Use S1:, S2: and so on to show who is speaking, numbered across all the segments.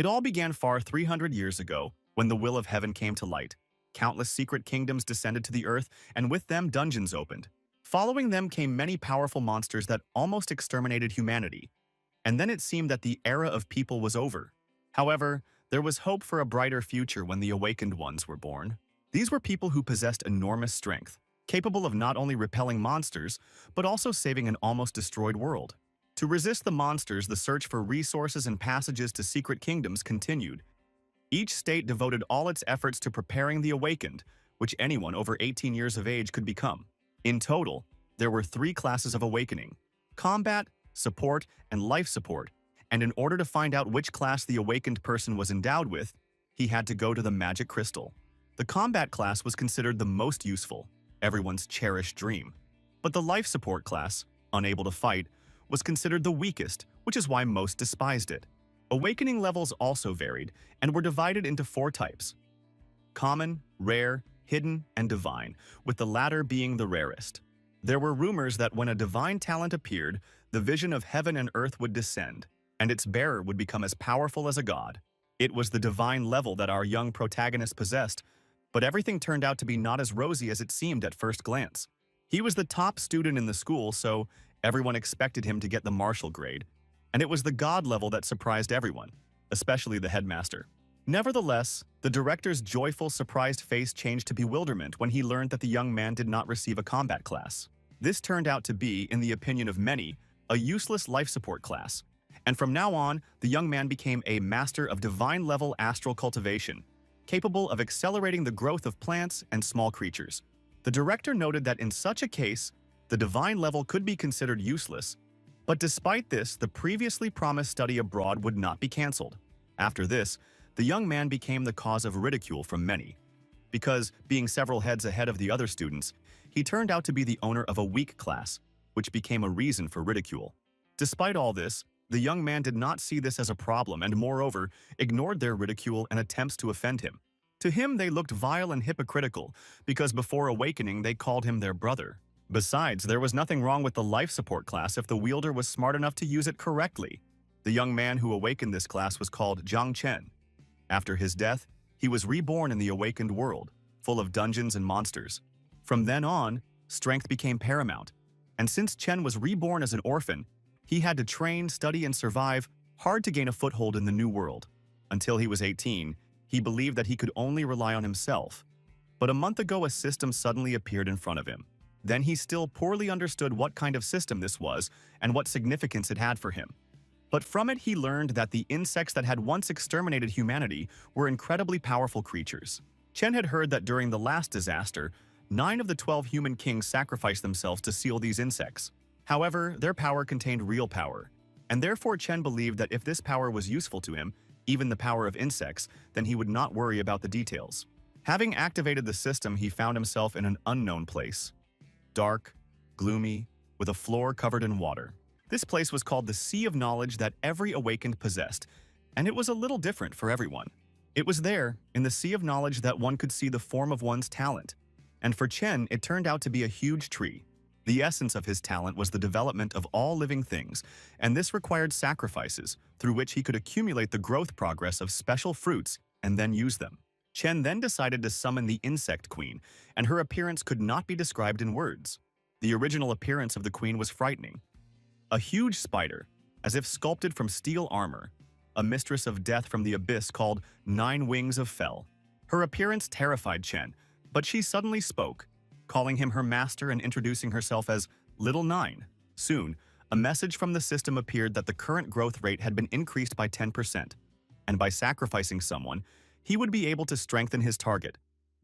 S1: It all began far 300 years ago, when the will of heaven came to light. Countless secret kingdoms descended to the earth, and with them dungeons opened. Following them came many powerful monsters that almost exterminated humanity. And then it seemed that the era of people was over. However, there was hope for a brighter future when the awakened ones were born. These were people who possessed enormous strength, capable of not only repelling monsters, but also saving an almost destroyed world. To resist the monsters, the search for resources and passages to secret kingdoms continued. Each state devoted all its efforts to preparing the awakened, which anyone over 18 years of age could become. In total, there were 3 classes of awakening: combat, support, and life support, and in order to find out which class the awakened person was endowed with, he had to go to the magic crystal. The combat class was considered the most useful, everyone's cherished dream. But the life support class, unable to fight, was considered the weakest, which is why most despised it. Awakening levels also varied and were divided into 4 types: common, rare, hidden, and divine, with the latter being the rarest. There were rumors that when a divine talent appeared, the vision of heaven and earth would descend, and its bearer would become as powerful as a god. It was the divine level that our young protagonist possessed, but everything turned out to be not as rosy as it seemed at first glance. He was the top student in the school, so everyone expected him to get the martial grade, and it was the god level that surprised everyone, especially the headmaster. Nevertheless, the director's joyful, surprised face changed to bewilderment when he learned that the young man did not receive a combat class. This turned out to be, in the opinion of many, a useless life support class, and from now on, the young man became a master of divine-level astral cultivation, capable of accelerating the growth of plants and small creatures. The director noted that in such a case, the divine level could be considered useless, but despite this, the previously promised study abroad would not be cancelled. After this, the young man became the cause of ridicule from many. Because, being several heads ahead of the other students, he turned out to be the owner of a weak class, which became a reason for ridicule. Despite all this, the young man did not see this as a problem and, moreover, ignored their ridicule and attempts to offend him. To him, they looked vile and hypocritical, because before awakening, they called him their brother. Besides, there was nothing wrong with the life support class if the wielder was smart enough to use it correctly. The young man who awakened this class was called Zhang Chen. After his death, he was reborn in the awakened world, full of dungeons and monsters. From then on, strength became paramount, and since Chen was reborn as an orphan, he had to train, study, and survive hard to gain a foothold in the new world. Until he was 18, he believed that he could only rely on himself. But a month ago, a system suddenly appeared in front of him. Then he still poorly understood what kind of system this was and what significance it had for him. But from it he learned that the insects that had once exterminated humanity were incredibly powerful creatures. Chen had heard that during the last disaster, 9 of the 12 human kings sacrificed themselves to seal these insects. However, their power contained real power, and therefore Chen believed that if this power was useful to him, even the power of insects, then he would not worry about the details. Having activated the system, he found himself in an unknown place. Dark, gloomy, with a floor covered in water. This place was called the Sea of Knowledge that every awakened possessed, and it was a little different for everyone. It was there, in the Sea of Knowledge, that one could see the form of one's talent, and for Chen it turned out to be a huge tree. The essence of his talent was the development of all living things, and this required sacrifices, through which he could accumulate the growth progress of special fruits and then use them. Chen then decided to summon the Insect Queen, and her appearance could not be described in words. The original appearance of the queen was frightening. A huge spider, as if sculpted from steel armor, a mistress of death from the abyss called 9 Wings of Fel. Her appearance terrified Chen, but she suddenly spoke, calling him her master and introducing herself as Little Nine. Soon, a message from the system appeared that the current growth rate had been increased by 10%, and by sacrificing someone, he would be able to strengthen his target.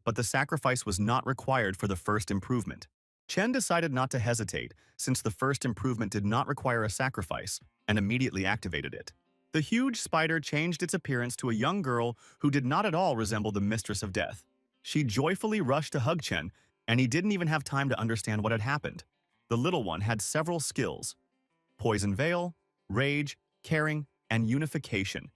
S1: But the sacrifice was not required for the first improvement. Chen decided not to hesitate, since the first improvement did not require a sacrifice, and immediately activated it. The huge spider changed its appearance to a young girl who did not at all resemble the Mistress of Death. She joyfully rushed to hug Chen, and he didn't even have time to understand what had happened. The little one had several skills: Poison Veil, Rage, Caring, and Unification,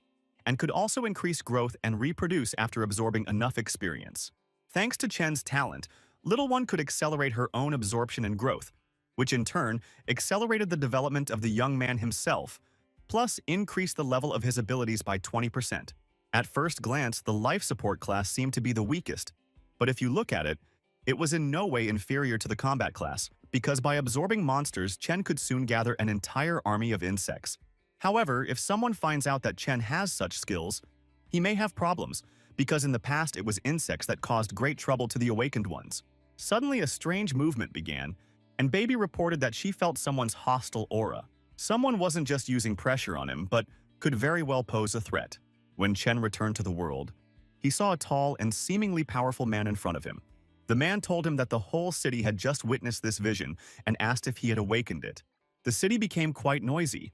S1: and could also increase growth and reproduce after absorbing enough experience. Thanks to Chen's talent, Little One could accelerate her own absorption and growth, which in turn accelerated the development of the young man himself. plus increase the level of his abilities by 20%. At first glance, the life support class seemed to be the weakest, but if you look at it, it was in no way inferior to the combat class, because by absorbing monsters, Chen could soon gather an entire army of insects. However, if someone finds out that Chen has such skills, he may have problems, because in the past it was insects that caused great trouble to the awakened ones. Suddenly a strange movement began, and Baby reported that she felt someone's hostile aura. Someone wasn't just using pressure on him, but could very well pose a threat. When Chen returned to the world, he saw a tall and seemingly powerful man in front of him. The man told him that the whole city had just witnessed this vision and asked if he had awakened it. The city became quite noisy.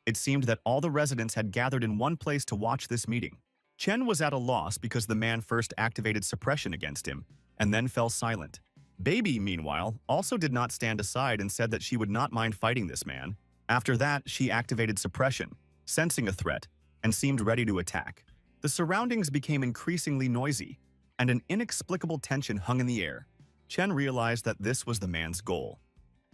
S1: It seemed that all the residents had gathered in one place to watch this meeting. Chen was at a loss because the man first activated suppression against him and then fell silent. Baby, meanwhile, also did not stand aside and said that she would not mind fighting this man. After that, she activated suppression, sensing a threat, and seemed ready to attack. The surroundings became increasingly noisy, and an inexplicable tension hung in the air. Chen realized that this was the man's goal.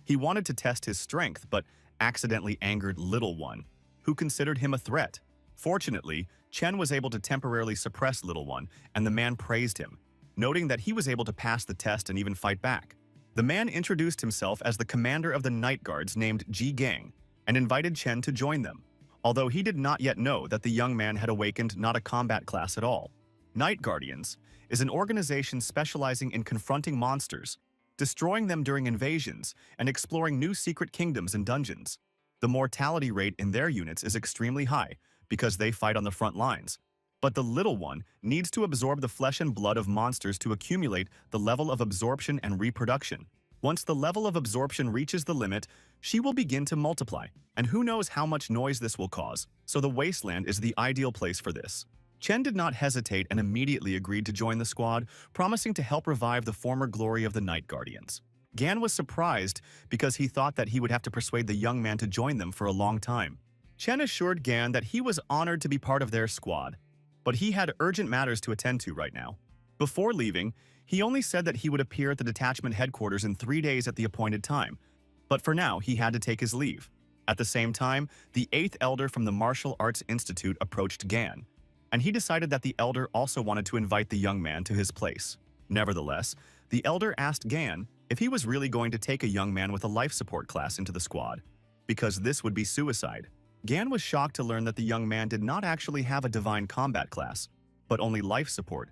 S1: He wanted to test his strength, but accidentally angered Little One, who considered him a threat. Fortunately, Chen was able to temporarily suppress Little One, and the man praised him, noting that he was able to pass the test and even fight back. The man introduced himself as the commander of the night guards named Ji Gang and invited Chen to join them, although he did not yet know that the young man had awakened not a combat class at all. Night Guardians is an organization specializing in confronting monsters, destroying them during invasions, and exploring new secret kingdoms and dungeons. The mortality rate in their units is extremely high because they fight on the front lines. But the Little One needs to absorb the flesh and blood of monsters to accumulate the level of absorption and reproduction. Once the level of absorption reaches the limit, she will begin to multiply, and who knows how much noise this will cause, so the wasteland is the ideal place for this. Chen did not hesitate and immediately agreed to join the squad, promising to help revive the former glory of the Night Guardians. Gan was surprised because he thought that he would have to persuade the young man to join them for a long time. Chen assured Gan that he was honored to be part of their squad, but he had urgent matters to attend to right now. Before leaving, he only said that he would appear at the detachment headquarters in 3 days at the appointed time, but for now he had to take his leave. At the same time, the 8th Elder from the Martial Arts Institute approached Gan, and he decided that the Elder also wanted to invite the young man to his place. Nevertheless, the Elder asked Gan if he was really going to take a young man with a life support class into the squad, because this would be suicide. Gan was shocked to learn that the young man did not actually have a divine combat class, but only life support.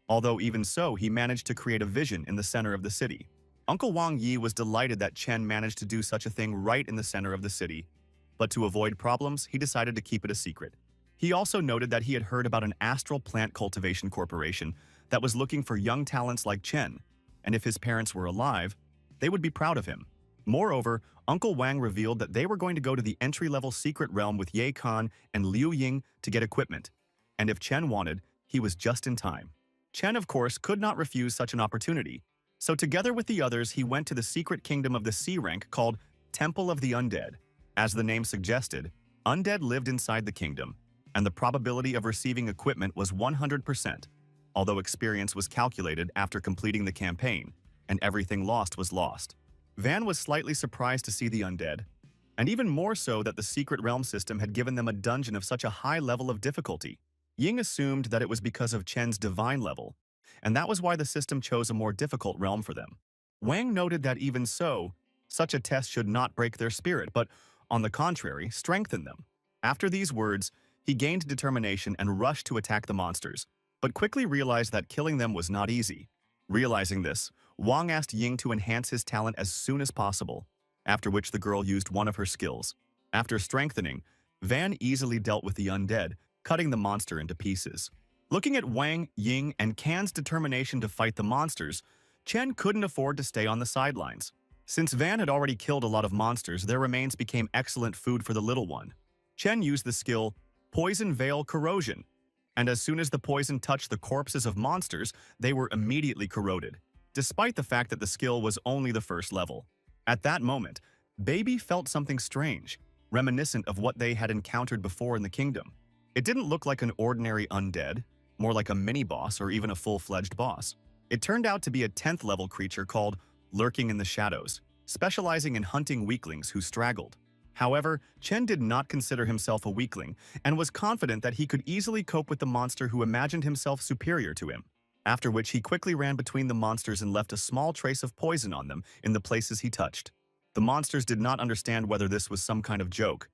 S1: Although even so, he managed to create a vision in the center of the city. Uncle Wang Yi was delighted that Chen managed to do such a thing right in the center of the city, but to avoid problems, he decided to keep it a secret. He also noted that he had heard about an astral plant cultivation corporation that was looking for young talents like Chen, and if his parents were alive, they would be proud of him. Moreover, Uncle Wang revealed that they were going to go to the entry-level secret realm with Ye Kan and Liu Ying to get equipment, and if Chen wanted, he was just in time. Chen, of course, could not refuse such an opportunity, so together with the others, he went to the secret kingdom of the C rank called Temple of the Undead. As the name suggested, undead lived inside the kingdom, and the probability of receiving equipment was 100%, although experience was calculated after completing the campaign, and everything lost was lost. Van was slightly surprised to see the undead, and even more so that the secret realm system had given them a dungeon of such a high level of difficulty. Ying assumed that it was because of Chen's divine level, and that was why the system chose a more difficult realm for them. Wang noted that even so, such a test should not break their spirit, but, on the contrary, strengthen them. After these words, he gained determination and rushed to attack the monsters, but quickly realized that killing them was not easy. Realizing this, Wang asked Ying to enhance his talent as soon as possible, after which the girl used one of her skills. After strengthening, Van easily dealt with the undead, cutting the monster into pieces. Looking at Wang, Ying, and Kan's determination to fight the monsters, Chen couldn't afford to stay on the sidelines. Since Van had already killed a lot of monsters, their remains became excellent food for the little one. Chen used the skill Poison Veil Corrosion, and as soon as the poison touched the corpses of monsters, they were immediately corroded, despite the fact that the skill was only the first level. At that moment, Baby felt something strange, reminiscent of what they had encountered before in the kingdom. It didn't look like an ordinary undead, more like a mini-boss or even a full-fledged boss. It turned out to be a 10th level creature called Lurking in the Shadows, specializing in hunting weaklings who straggled. However, Chen did not consider himself a weakling and was confident that he could easily cope with the monster who imagined himself superior to him. After which he quickly ran between the monsters and left a small trace of poison on them in the places he touched. The monsters did not understand whether this was some kind of joke,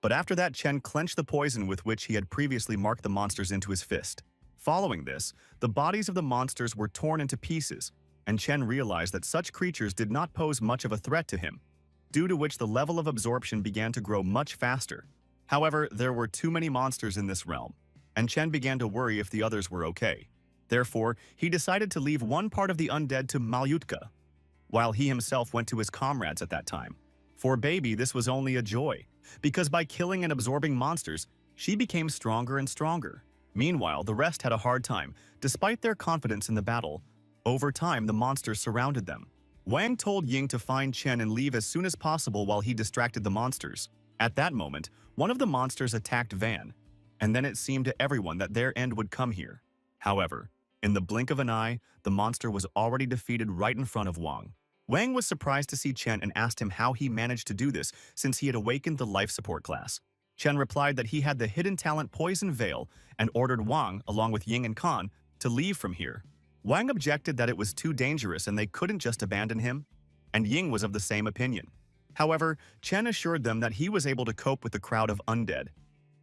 S1: but after that Chen clenched the poison with which he had previously marked the monsters into his fist. Following this, the bodies of the monsters were torn into pieces, and Chen realized that such creatures did not pose much of a threat to him, due to which the level of absorption began to grow much faster. However, there were too many monsters in this realm, and Chen began to worry if the others were okay. Therefore, he decided to leave one part of the undead to Malyutka, while he himself went to his comrades at that time. For Baby, this was only a joy, because by killing and absorbing monsters, she became stronger and stronger. Meanwhile, the rest had a hard time, despite their confidence in the battle. Over time, the monsters surrounded them. Wang told Ying to find Chen and leave as soon as possible while he distracted the monsters. At that moment, one of the monsters attacked Van, and then it seemed to everyone that their end would come here. However, in the blink of an eye, the monster was already defeated right in front of Wang. Wang was surprised to see Chen and asked him how he managed to do this since he had awakened the life support class. Chen replied that he had the hidden talent Poison Veil and ordered Wang, along with Ying and Kan, to leave from here. Wang objected that it was too dangerous and they couldn't just abandon him, and Ying was of the same opinion. However, Chen assured them that he was able to cope with the crowd of undead.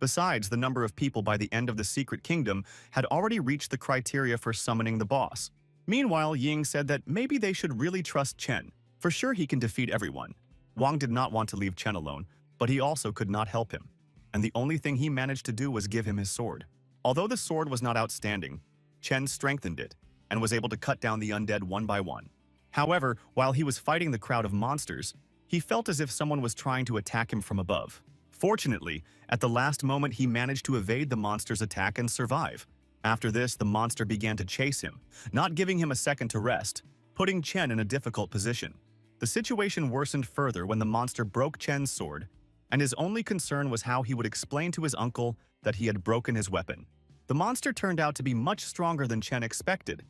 S1: Besides, the number of people by the end of the Secret Kingdom had already reached the criteria for summoning the boss. Meanwhile, Ying said that maybe they should really trust Chen. For sure he can defeat everyone. Wang did not want to leave Chen alone, but he also could not help him, and the only thing he managed to do was give him his sword. Although the sword was not outstanding, Chen strengthened it and was able to cut down the undead one by one. However, while he was fighting the crowd of monsters, he felt as if someone was trying to attack him from above. Fortunately, at the last moment he managed to evade the monster's attack and survive. After this, the monster began to chase him, not giving him a second to rest, putting Chen in a difficult position. The situation worsened further when the monster broke Chen's sword, and his only concern was how he would explain to his uncle that he had broken his weapon. The monster turned out to be much stronger than Chen expected.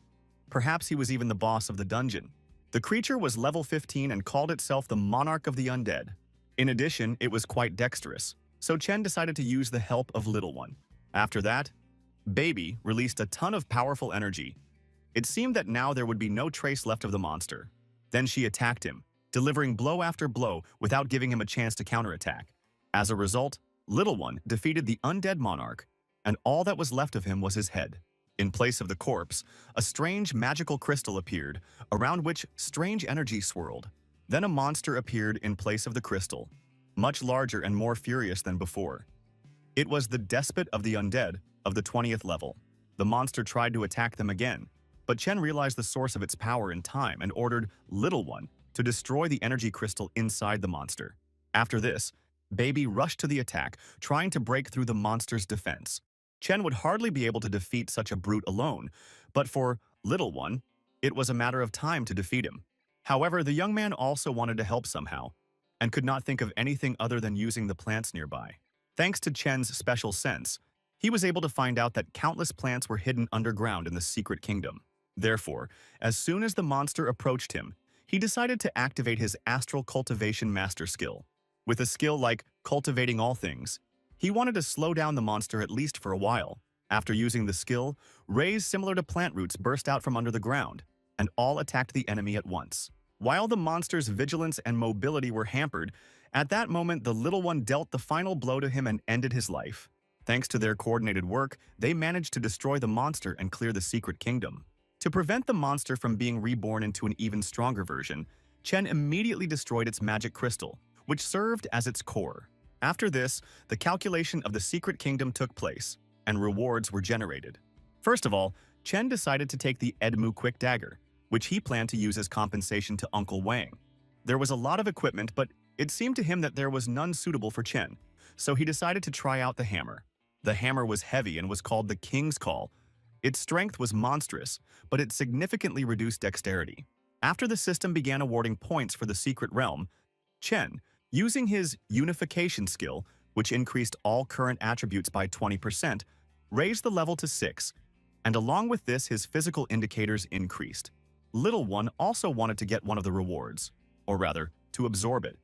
S1: Perhaps he was even the boss of the dungeon. The creature was level 15 and called itself the Monarch of the Undead. In addition, it was quite dexterous, so Chen decided to use the help of Little One. After that, Baby released a ton of powerful energy. It seemed that now there would be no trace left of the monster. Then she attacked him, delivering blow after blow without giving him a chance to counterattack. As a result, Little One defeated the undead monarch, and all that was left of him was his head. In place of the corpse, a strange magical crystal appeared, around which strange energy swirled. Then a monster appeared in place of the crystal, much larger and more furious than before. It was the Despot of the Undead of the 20th level. The monster tried to attack them again, but Chen realized the source of its power in time and ordered Little One to destroy the energy crystal inside the monster. After this, Baby rushed to the attack, trying to break through the monster's defense. Chen would hardly be able to defeat such a brute alone, but for Little One, it was a matter of time to defeat him. However, the young man also wanted to help somehow, and could not think of anything other than using the plants nearby. Thanks to Chen's special sense, he was able to find out that countless plants were hidden underground in the Secret Kingdom. Therefore, as soon as the monster approached him, he decided to activate his Astral Cultivation Master skill. With a skill like Cultivating All Things, he wanted to slow down the monster at least for a while. After using the skill, rays similar to plant roots burst out from under the ground, and all attacked the enemy at once. While the monster's vigilance and mobility were hampered, at that moment the Little One dealt the final blow to him and ended his life. Thanks to their coordinated work, they managed to destroy the monster and clear the Secret Kingdom. To prevent the monster from being reborn into an even stronger version, Chen immediately destroyed its magic crystal, which served as its core. After this, the calculation of the Secret Kingdom took place, and rewards were generated. First of all, Chen decided to take the Edmu Quick Dagger, which he planned to use as compensation to Uncle Wang. There was a lot of equipment, but it seemed to him that there was none suitable for Chen, so he decided to try out the hammer. The hammer was heavy and was called the King's Call. Its strength was monstrous, but it significantly reduced dexterity. After the system began awarding points for the secret realm, Chen, using his unification skill, which increased all current attributes by 20%, raised the level to 6, and along with this his physical indicators increased. Little One also wanted to get one of the rewards, or rather, to absorb it,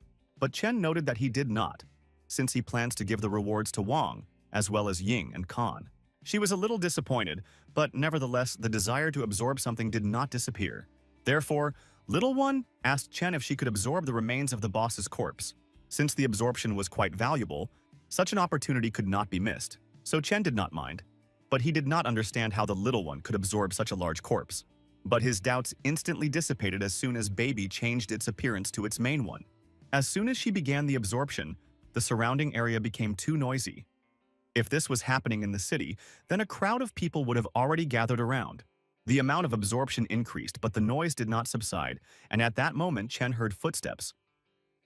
S1: But Chen noted that he did not, since he plans to give the rewards to Wang, as well as Ying and Kan. She was a little disappointed, but nevertheless, the desire to absorb something did not disappear. Therefore, Little One asked Chen if she could absorb the remains of the boss's corpse. Since the absorption was quite valuable, such an opportunity could not be missed, so Chen did not mind. But he did not understand how the Little One could absorb such a large corpse. But his doubts instantly dissipated as soon as Baby changed its appearance to its main one. As soon as she began the absorption, the surrounding area became too noisy. If this was happening in the city, then a crowd of people would have already gathered around. The amount of absorption increased, but the noise did not subside, and at that moment Chen heard footsteps.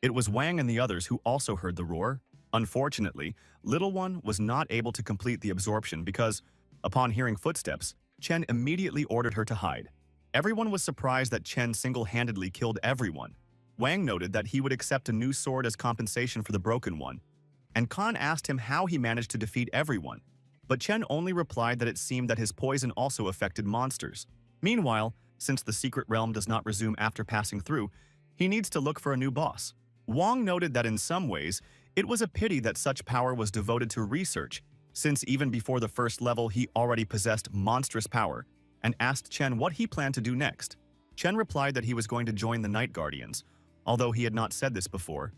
S1: It was Wang and the others who also heard the roar. Unfortunately, Little One was not able to complete the absorption because, upon hearing footsteps, Chen immediately ordered her to hide. Everyone was surprised that Chen single-handedly killed everyone. Wang noted that he would accept a new sword as compensation for the broken one, and Kan asked him how he managed to defeat everyone. But Chen only replied that it seemed that his poison also affected monsters. Meanwhile, since the secret realm does not resume after passing through, he needs to look for a new boss. Wang noted that in some ways, it was a pity that such power was devoted to research, since even before the first level he already possessed monstrous power, and asked Chen what he planned to do next. Chen replied that he was going to join the Night Guardians, although he had not said this before,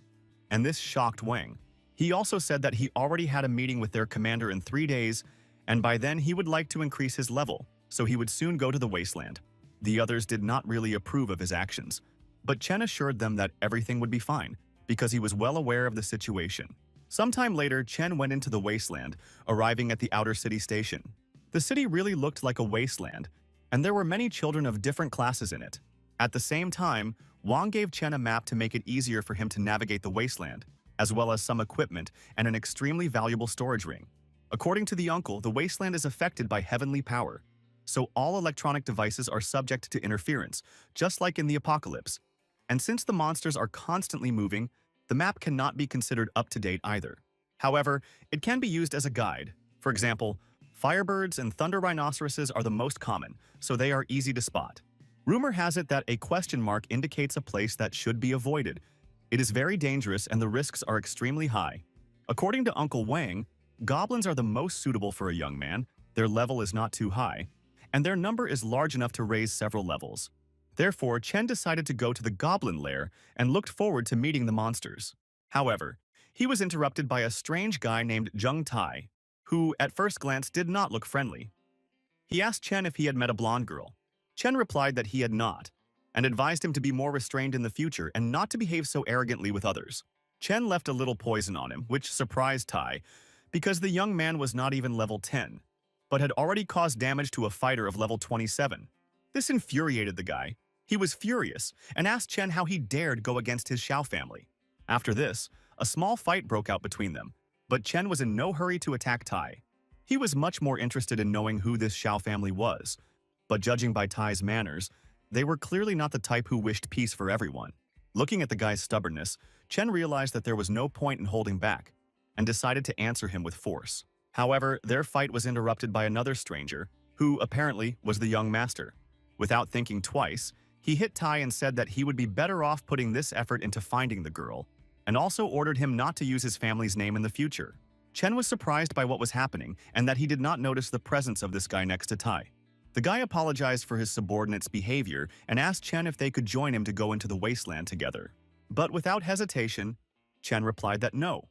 S1: and this shocked Wang. He also said that he already had a meeting with their commander in 3 days, and by then he would like to increase his level, so he would soon go to the wasteland. The others did not really approve of his actions, but Chen assured them that everything would be fine, because he was well aware of the situation. Sometime later, Chen went into the wasteland, arriving at the outer city station. The city really looked like a wasteland, and there were many children of different classes in it. At the same time, Wang gave Chen a map to make it easier for him to navigate the wasteland, as well as some equipment and an extremely valuable storage ring. According to the uncle, the wasteland is affected by heavenly power, so all electronic devices are subject to interference, just like in the apocalypse. And since the monsters are constantly moving, the map cannot be considered up-to-date either. However, it can be used as a guide. For example, firebirds and thunder rhinoceroses are the most common, so they are easy to spot. Rumor has it that a question mark indicates a place that should be avoided. It is very dangerous and the risks are extremely high. According to Uncle Wang, goblins are the most suitable for a young man, their level is not too high, and their number is large enough to raise several levels. Therefore, Chen decided to go to the goblin lair and looked forward to meeting the monsters. However, he was interrupted by a strange guy named Zheng Tai, who, at first glance, did not look friendly. He asked Chen if he had met a blonde girl. Chen replied that he had not, and advised him to be more restrained in the future and not to behave so arrogantly with others. Chen left a little poison on him, which surprised Tai, because the young man was not even level 10, but had already caused damage to a fighter of level 27. This infuriated the guy. He was furious and asked Chen how he dared go against his Xiao family. After this, a small fight broke out between them, but Chen was in no hurry to attack Tai. He was much more interested in knowing who this Xiao family was, but judging by Tai's manners, they were clearly not the type who wished peace for everyone. Looking at the guy's stubbornness, Chen realized that there was no point in holding back, and decided to answer him with force. However, their fight was interrupted by another stranger, who apparently was the young master. Without thinking twice, he hit Tai and said that he would be better off putting this effort into finding the girl, and also ordered him not to use his family's name in the future. Chen was surprised by what was happening and that he did not notice the presence of this guy next to Tai. The guy apologized for his subordinate's behavior and asked Chen if they could join him to go into the wasteland together. But without hesitation, Chen replied that no,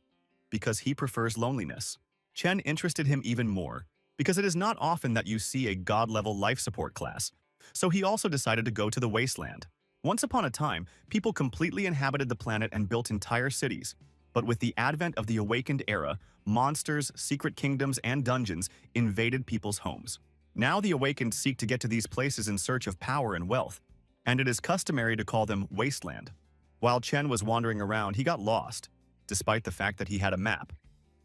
S1: because he prefers loneliness. Chen interested him even more, because it is not often that you see a god-level life support class, so he also decided to go to the wasteland. Once upon a time, people completely inhabited the planet and built entire cities, but with the advent of the awakened era, monsters, secret kingdoms, and dungeons invaded people's homes. Now the awakened seek to get to these places in search of power and wealth, and it is customary to call them wasteland. While Chen was wandering around, he got lost, despite the fact that he had a map.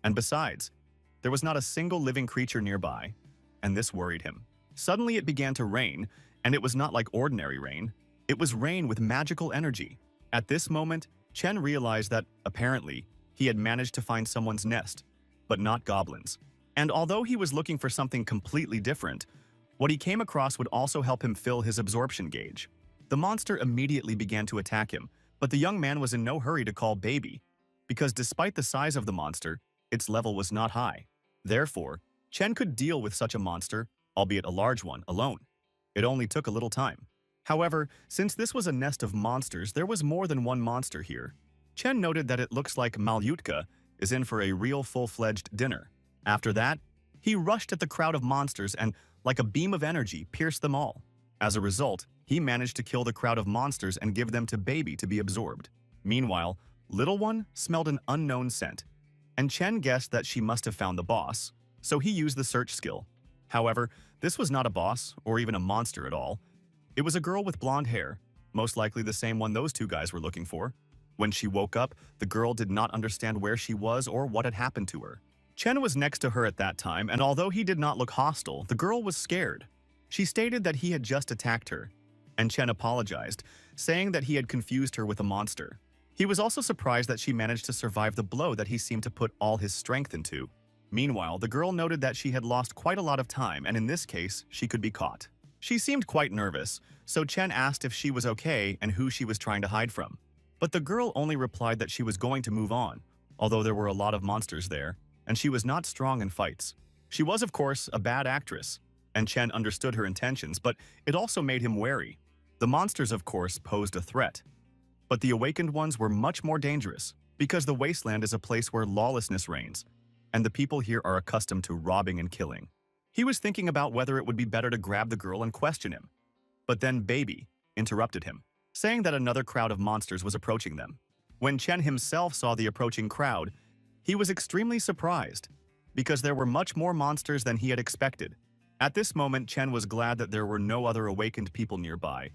S1: And besides, there was not a single living creature nearby, and this worried him. Suddenly it began to rain, and it was not like ordinary rain. It was rain with magical energy. At this moment, Chen realized that, apparently, he had managed to find someone's nest, but not goblins. And although he was looking for something completely different, what he came across would also help him fill his absorption gauge. The monster immediately began to attack him, But the young man was in no hurry to call baby, because despite the size of the monster, its level was not high. Therefore, Chen could deal with such a monster, albeit a large one, alone. It only took a little time. However, since this was a nest of monsters, there was more than one monster here. Chen noted that it looks like Malyutka is in for a real full-fledged dinner. After that, he rushed at the crowd of monsters and, like a beam of energy, pierced them all. As a result, he managed to kill the crowd of monsters and give them to Baby to be absorbed. Meanwhile, Little One smelled an unknown scent, and Chen guessed that she must have found the boss, so he used the search skill. However, this was not a boss or even a monster at all. It was a girl with blonde hair, most likely the same one those two guys were looking for. When she woke up, the girl did not understand where she was or what had happened to her. Chen was next to her at that time, and although he did not look hostile, the girl was scared. She stated that he had just attacked her, and Chen apologized, saying that he had confused her with a monster. He was also surprised that she managed to survive the blow that he seemed to put all his strength into. Meanwhile, the girl noted that she had lost quite a lot of time, and in this case, she could be caught. She seemed quite nervous, so Chen asked if she was okay and who she was trying to hide from. But the girl only replied that she was going to move on, although there were a lot of monsters there, and she was not strong in fights. She was, of course, a bad actress, and Chen understood her intentions, but it also made him wary. The monsters, of course, posed a threat. But the awakened ones were much more dangerous, because the wasteland is a place where lawlessness reigns, and the people here are accustomed to robbing and killing. He was thinking about whether it would be better to grab the girl and question him. But then Baby interrupted him, saying that another crowd of monsters was approaching them. When Chen himself saw the approaching crowd, he was extremely surprised, because there were much more monsters than he had expected. At this moment, Chen was glad that there were no other awakened people nearby,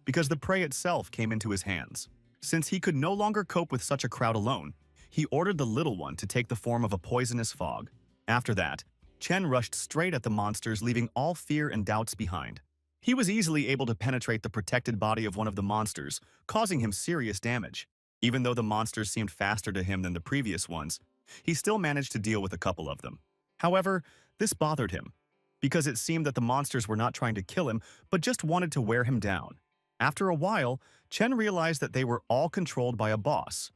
S1: because the prey itself came into his hands. Since he could no longer cope with such a crowd alone, he ordered the little one to take the form of a poisonous fog. After that, Chen rushed straight at the monsters, leaving all fear and doubts behind. He was easily able to penetrate the protected body of one of the monsters, causing him serious damage. Even though the monsters seemed faster to him than the previous ones, he still managed to deal with a couple of them. However, this bothered him, because it seemed that the monsters were not trying to kill him, but just wanted to wear him down. After a while, Chen realized that they were all controlled by a boss.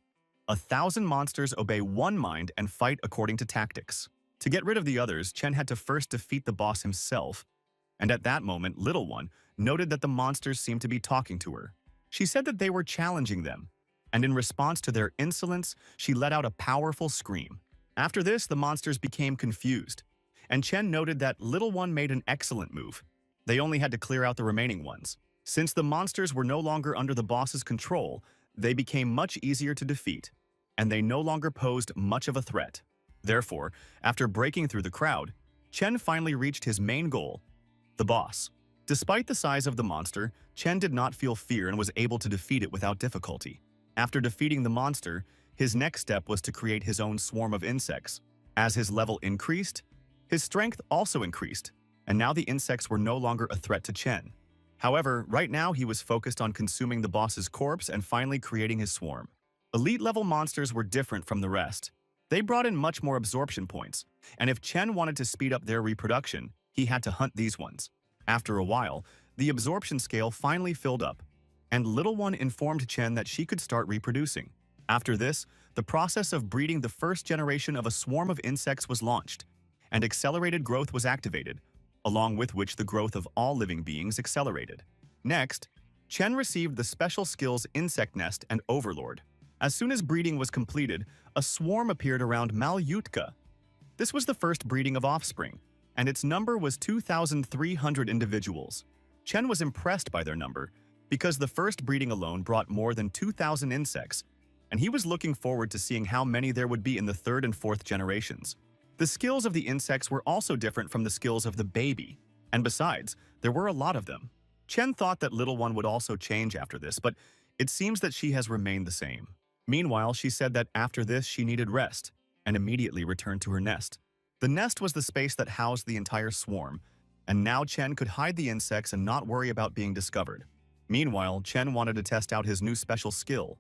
S1: 1,000 monsters obey one mind and fight according to tactics. To get rid of the others, Chen had to first defeat the boss himself. And at that moment, Little One noted that the monsters seemed to be talking to her. She said that they were challenging them, and in response to their insolence, she let out a powerful scream. After this, the monsters became confused, and Chen noted that Little One made an excellent move. They only had to clear out the remaining ones. Since the monsters were no longer under the boss's control, they became much easier to defeat, and they no longer posed much of a threat. Therefore, after breaking through the crowd, Chen finally reached his main goal, the boss. Despite the size of the monster, Chen did not feel fear and was able to defeat it without difficulty. After defeating the monster, his next step was to create his own swarm of insects. As his level increased, his strength also increased, and now the insects were no longer a threat to Chen. However, right now he was focused on consuming the boss's corpse and finally creating his swarm. Elite-level monsters were different from the rest. They brought in much more absorption points, and if Chen wanted to speed up their reproduction, he had to hunt these ones. After a while, the absorption scale finally filled up, and Little One informed Chen that she could start reproducing. After this, the process of breeding the first generation of a swarm of insects was launched, and accelerated growth was activated, along with which the growth of all living beings accelerated. Next, Chen received the special skills Insect Nest and Overlord. As soon as breeding was completed, a swarm appeared around Malyutka. This was the first breeding of offspring, and its number was 2,300 individuals. Chen was impressed by their number, because the first breeding alone brought more than 2,000 insects, and he was looking forward to seeing how many there would be in the third and fourth generations. The skills of the insects were also different from the skills of the baby, and besides, there were a lot of them. Chen thought that Little One would also change after this, but it seems that she has remained the same. Meanwhile, she said that after this she needed rest, and immediately returned to her nest. The nest was the space that housed the entire swarm, and now Chen could hide the insects and not worry about being discovered. Meanwhile, Chen wanted to test out his new special skill,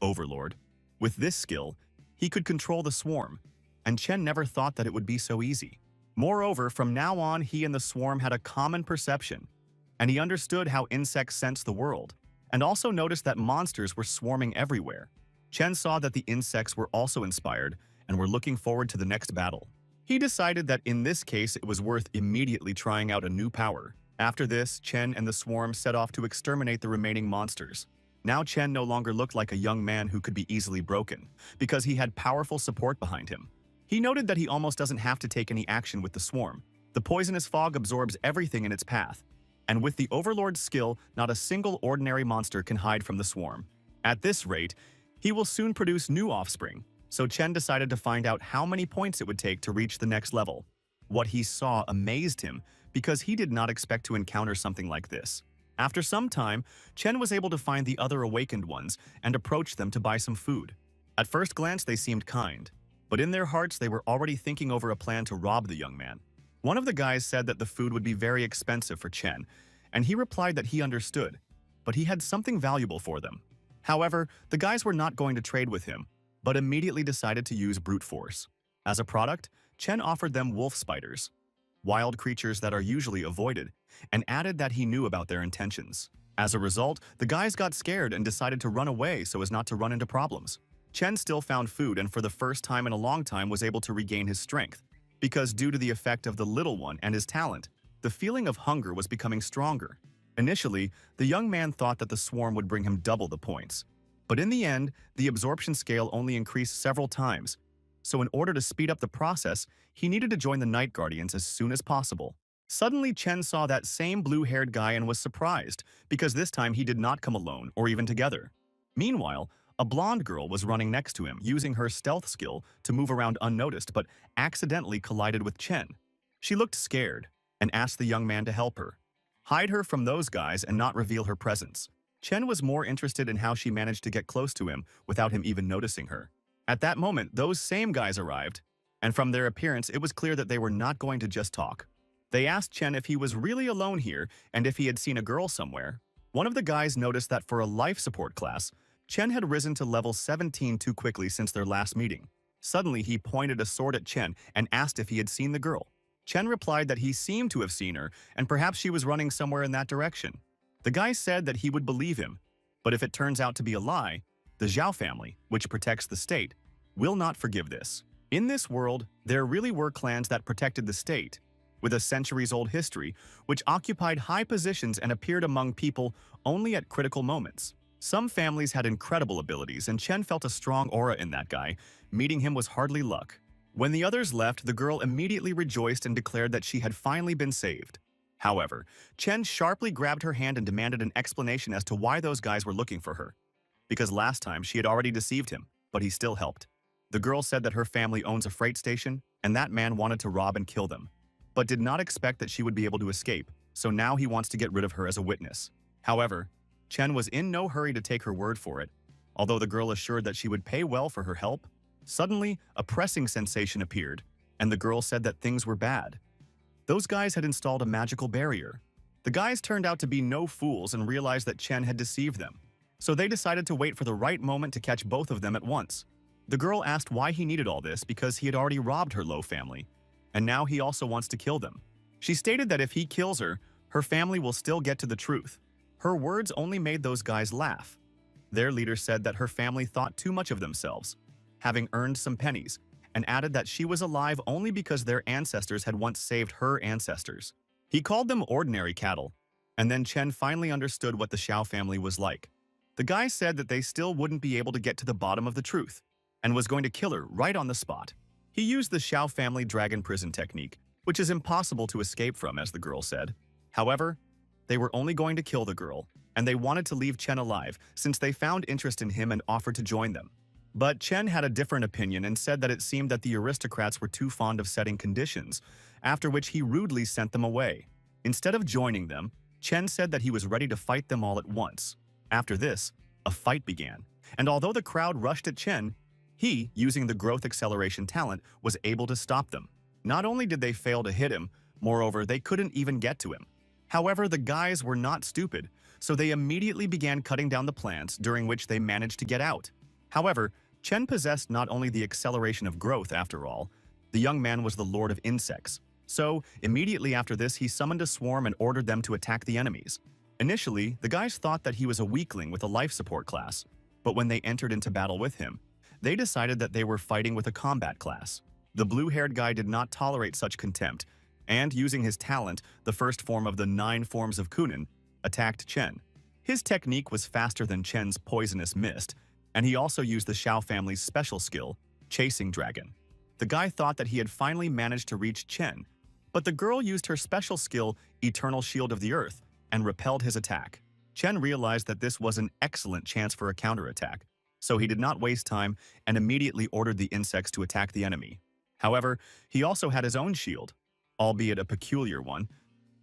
S1: Overlord. With this skill, he could control the swarm, and Chen never thought that it would be so easy. Moreover, from now on, he and the swarm had a common perception, and he understood how insects sense the world, and also noticed that monsters were swarming everywhere. Chen saw that the insects were also inspired and were looking forward to the next battle. He decided that in this case it was worth immediately trying out a new power. After this, Chen and the swarm set off to exterminate the remaining monsters. Now Chen no longer looked like a young man who could be easily broken, because he had powerful support behind him. He noted that he almost doesn't have to take any action with the swarm. The poisonous fog absorbs everything in its path, and with the Overlord's skill, not a single ordinary monster can hide from the swarm. At this rate, he will soon produce new offspring, so Chen decided to find out how many points it would take to reach the next level. What he saw amazed him, because he did not expect to encounter something like this. After some time, Chen was able to find the other awakened ones and approach them to buy some food. At first glance, they seemed kind, but in their hearts they were already thinking over a plan to rob the young man. One of the guys said that the food would be very expensive for Chen, and he replied that he understood, but he had something valuable for them. However, the guys were not going to trade with him, but immediately decided to use brute force. As a product, Chen offered them wolf spiders, wild creatures that are usually avoided, and added that he knew about their intentions. As a result, the guys got scared and decided to run away so as not to run into problems. Chen still found food and for the first time in a long time was able to regain his strength, because due to the effect of the little one and his talent, the feeling of hunger was becoming stronger. Initially, the young man thought that the swarm would bring him double the points. But in the end, the absorption scale only increased several times, so in order to speed up the process, he needed to join the Night Guardians as soon as possible. Suddenly, Chen saw that same blue-haired guy and was surprised, because this time he did not come alone or even together. Meanwhile, a blonde girl was running next to him, using her stealth skill to move around unnoticed, but accidentally collided with Chen. She looked scared and asked the young man to help her, hide her from those guys and not reveal her presence. Chen was more interested in how she managed to get close to him without him even noticing her. At that moment, those same guys arrived, and from their appearance, it was clear that they were not going to just talk. They asked Chen if he was really alone here and if he had seen a girl somewhere. One of the guys noticed that for a life support class, Chen had risen to level 17 too quickly since their last meeting. Suddenly, he pointed a sword at Chen and asked if he had seen the girl. Chen replied that he seemed to have seen her and perhaps she was running somewhere in that direction. The guy said that he would believe him, but if it turns out to be a lie, the Zhao family, which protects the state, will not forgive this. In this world, there really were clans that protected the state, with a centuries-old history, which occupied high positions and appeared among people only at critical moments. Some families had incredible abilities, and Chen felt a strong aura in that guy. Meeting him was hardly luck. When the others left, the girl immediately rejoiced and declared that she had finally been saved. However, Chen sharply grabbed her hand and demanded an explanation as to why those guys were looking for her. Because last time she had already deceived him, but he still helped. The girl said that her family owns a freight station, and that man wanted to rob and kill them, but did not expect that she would be able to escape, so now he wants to get rid of her as a witness. However, Chen was in no hurry to take her word for it. Although the girl assured that she would pay well for her help, suddenly a pressing sensation appeared, and the girl said that things were bad. Those guys had installed a magical barrier. The guys turned out to be no fools and realized that Chen had deceived them, so they decided to wait for the right moment to catch both of them at once. The girl asked why he needed all this because he had already robbed her Lo family, and now he also wants to kill them. She stated that if he kills her, her family will still get to the truth. Her words only made those guys laugh. Their leader said that her family thought too much of themselves, having earned some pennies, and added that she was alive only because their ancestors had once saved her ancestors. He called them ordinary cattle, and then Chen finally understood what the Xiao family was like. The guy said that they still wouldn't be able to get to the bottom of the truth, and was going to kill her right on the spot. He used the Xiao family dragon prison technique, which is impossible to escape from, as the girl said. However, they were only going to kill the girl, and they wanted to leave Chen alive since they found interest in him and offered to join them. But Chen had a different opinion and said that it seemed that the aristocrats were too fond of setting conditions, after which he rudely sent them away. Instead of joining them, Chen said that he was ready to fight them all at once. After this, a fight began, and although the crowd rushed at Chen, he, using the growth acceleration talent, was able to stop them. Not only did they fail to hit him, moreover, they couldn't even get to him. However, the guys were not stupid, so they immediately began cutting down the plants, during which they managed to get out. However, Chen possessed not only the acceleration of growth after all, the young man was the lord of insects. So, immediately after this, he summoned a swarm and ordered them to attack the enemies. Initially, the guys thought that he was a weakling with a life support class, but when they entered into battle with him, they decided that they were fighting with a combat class. The blue-haired guy did not tolerate such contempt, and using his talent, the first form of the 9 forms of Kunin, attacked Chen. His technique was faster than Chen's poisonous mist, and he also used the Shao family's special skill, Chasing Dragon. The guy thought that he had finally managed to reach Chen, but the girl used her special skill, Eternal Shield of the Earth, and repelled his attack. Chen realized that this was an excellent chance for a counterattack, so he did not waste time and immediately ordered the insects to attack the enemy. However, he also had his own shield, albeit a peculiar one.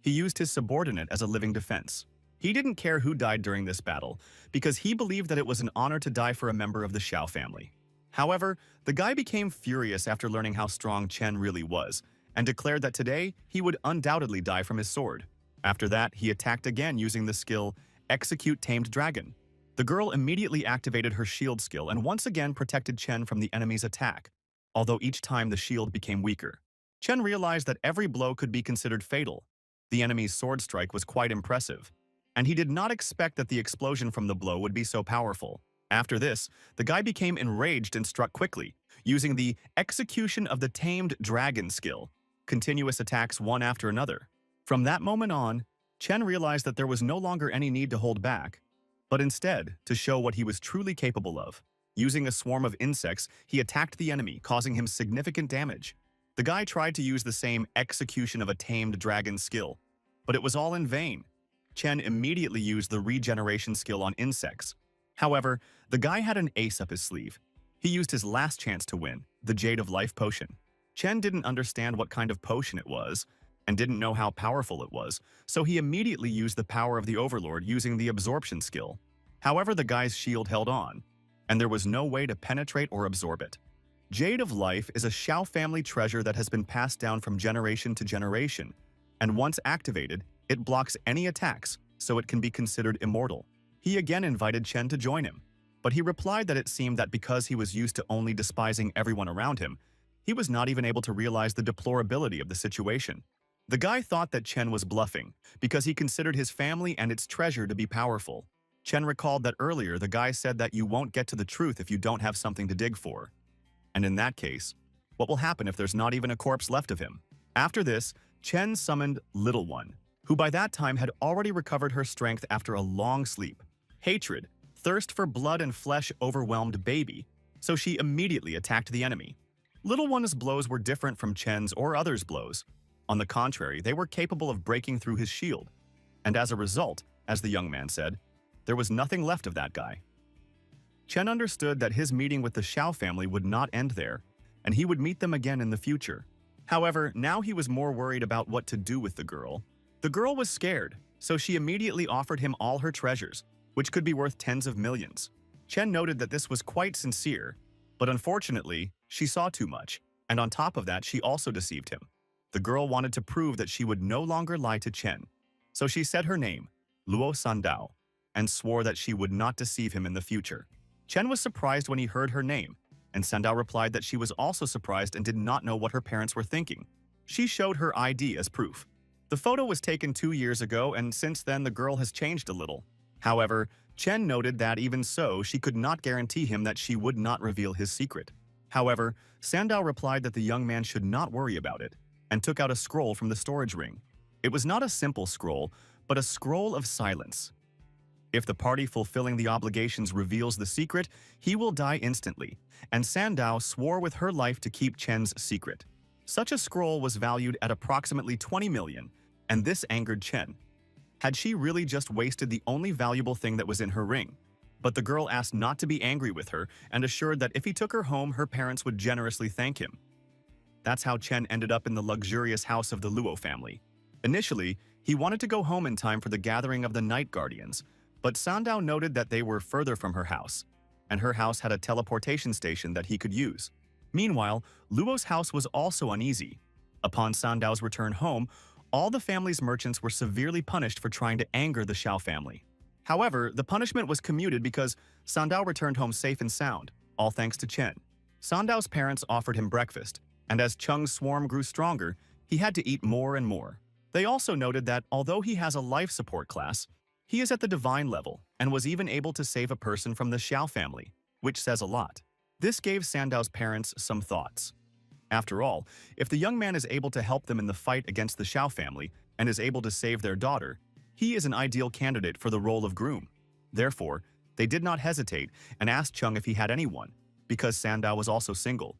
S1: He used his subordinate as a living defense. He didn't care who died during this battle, because he believed that it was an honor to die for a member of the Shao family. However, the guy became furious after learning how strong Chen really was, and declared that today he would undoubtedly die from his sword. After that, he attacked again using the skill Execute Tamed Dragon. The girl immediately activated her shield skill and once again protected Chen from the enemy's attack, although each time the shield became weaker. Chen realized that every blow could be considered fatal. The enemy's sword strike was quite impressive, and he did not expect that the explosion from the blow would be so powerful. After this, the guy became enraged and struck quickly, using the Execution of the Tamed Dragon skill, continuous attacks one after another. From that moment on, Chen realized that there was no longer any need to hold back, but instead to show what he was truly capable of. Using a swarm of insects, he attacked the enemy, causing him significant damage. The guy tried to use the same Execution of a Tamed Dragon skill, but it was all in vain. Chen immediately used the regeneration skill on insects. However, the guy had an ace up his sleeve. He used his last chance to win, the Jade of Life potion. Chen didn't understand what kind of potion it was, and didn't know how powerful it was, so he immediately used the power of the Overlord using the absorption skill. However, the guy's shield held on, and there was no way to penetrate or absorb it. Jade of Life is a Shao family treasure that has been passed down from generation to generation, and once activated, it blocks any attacks, so it can be considered immortal. He again invited Chen to join him, but he replied that it seemed that because he was used to only despising everyone around him, he was not even able to realize the deplorability of the situation. The guy thought that Chen was bluffing because he considered his family and its treasure to be powerful. Chen recalled that earlier the guy said that you won't get to the truth if you don't have something to dig for. And in that case, what will happen if there's not even a corpse left of him? After this, Chen summoned Little One, who by that time had already recovered her strength after a long sleep. Hatred, thirst for blood and flesh overwhelmed Baby, so she immediately attacked the enemy. Little One's blows were different from Chen's or others' blows. On the contrary, they were capable of breaking through his shield. And as a result, as the young man said, there was nothing left of that guy. Chen understood that his meeting with the Shao family would not end there, and he would meet them again in the future. However, now he was more worried about what to do with the girl. The girl was scared, so she immediately offered him all her treasures, which could be worth tens of millions. Chen noted that this was quite sincere, but unfortunately, she saw too much, and on top of that, she also deceived him. The girl wanted to prove that she would no longer lie to Chen, so she said her name, Luo Sandao, and swore that she would not deceive him in the future. Chen was surprised when he heard her name, and Sandao replied that she was also surprised and did not know what her parents were thinking. She showed her ID as proof. The photo was taken 2 years ago, and since then the girl has changed a little. However, Chen noted that even so, she could not guarantee him that she would not reveal his secret. However, Sandao replied that the young man should not worry about it, and took out a scroll from the storage ring. It was not a simple scroll, but a scroll of silence. If the party fulfilling the obligations reveals the secret, he will die instantly, and Sandao swore with her life to keep Chen's secret. Such a scroll was valued at approximately 20 million, and this angered Chen. Had she really just wasted the only valuable thing that was in her ring? But the girl asked not to be angry with her and assured that if he took her home, her parents would generously thank him. That's how Chen ended up in the luxurious house of the Luo family. Initially, he wanted to go home in time for the gathering of the Night Guardians, but Sandao noted that they were further from her house, and her house had a teleportation station that he could use. Meanwhile, Luo's house was also uneasy. Upon Sandao's return home, all the family's merchants were severely punished for trying to anger the Shao family. However, the punishment was commuted because Sandao returned home safe and sound, all thanks to Chen. Sandao's parents offered him breakfast, and as Cheng's swarm grew stronger, he had to eat more and more. They also noted that although he has a life support class, He is at the divine level and was even able to save a person from the Xiao family, which says a lot. This gave Sandao's parents some thoughts. After all, if the young man is able to help them in the fight against the Xiao family and is able to save their daughter, he is an ideal candidate for the role of groom. Therefore, they did not hesitate and asked Chung if he had anyone, because Sandao was also single.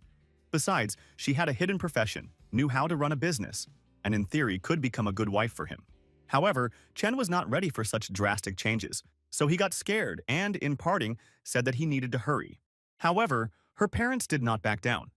S1: Besides, she had a hidden profession, knew how to run a business, and in theory could become a good wife for him. However, Chen was not ready for such drastic changes, so he got scared and, in parting, said that he needed to hurry. However, her parents did not back down.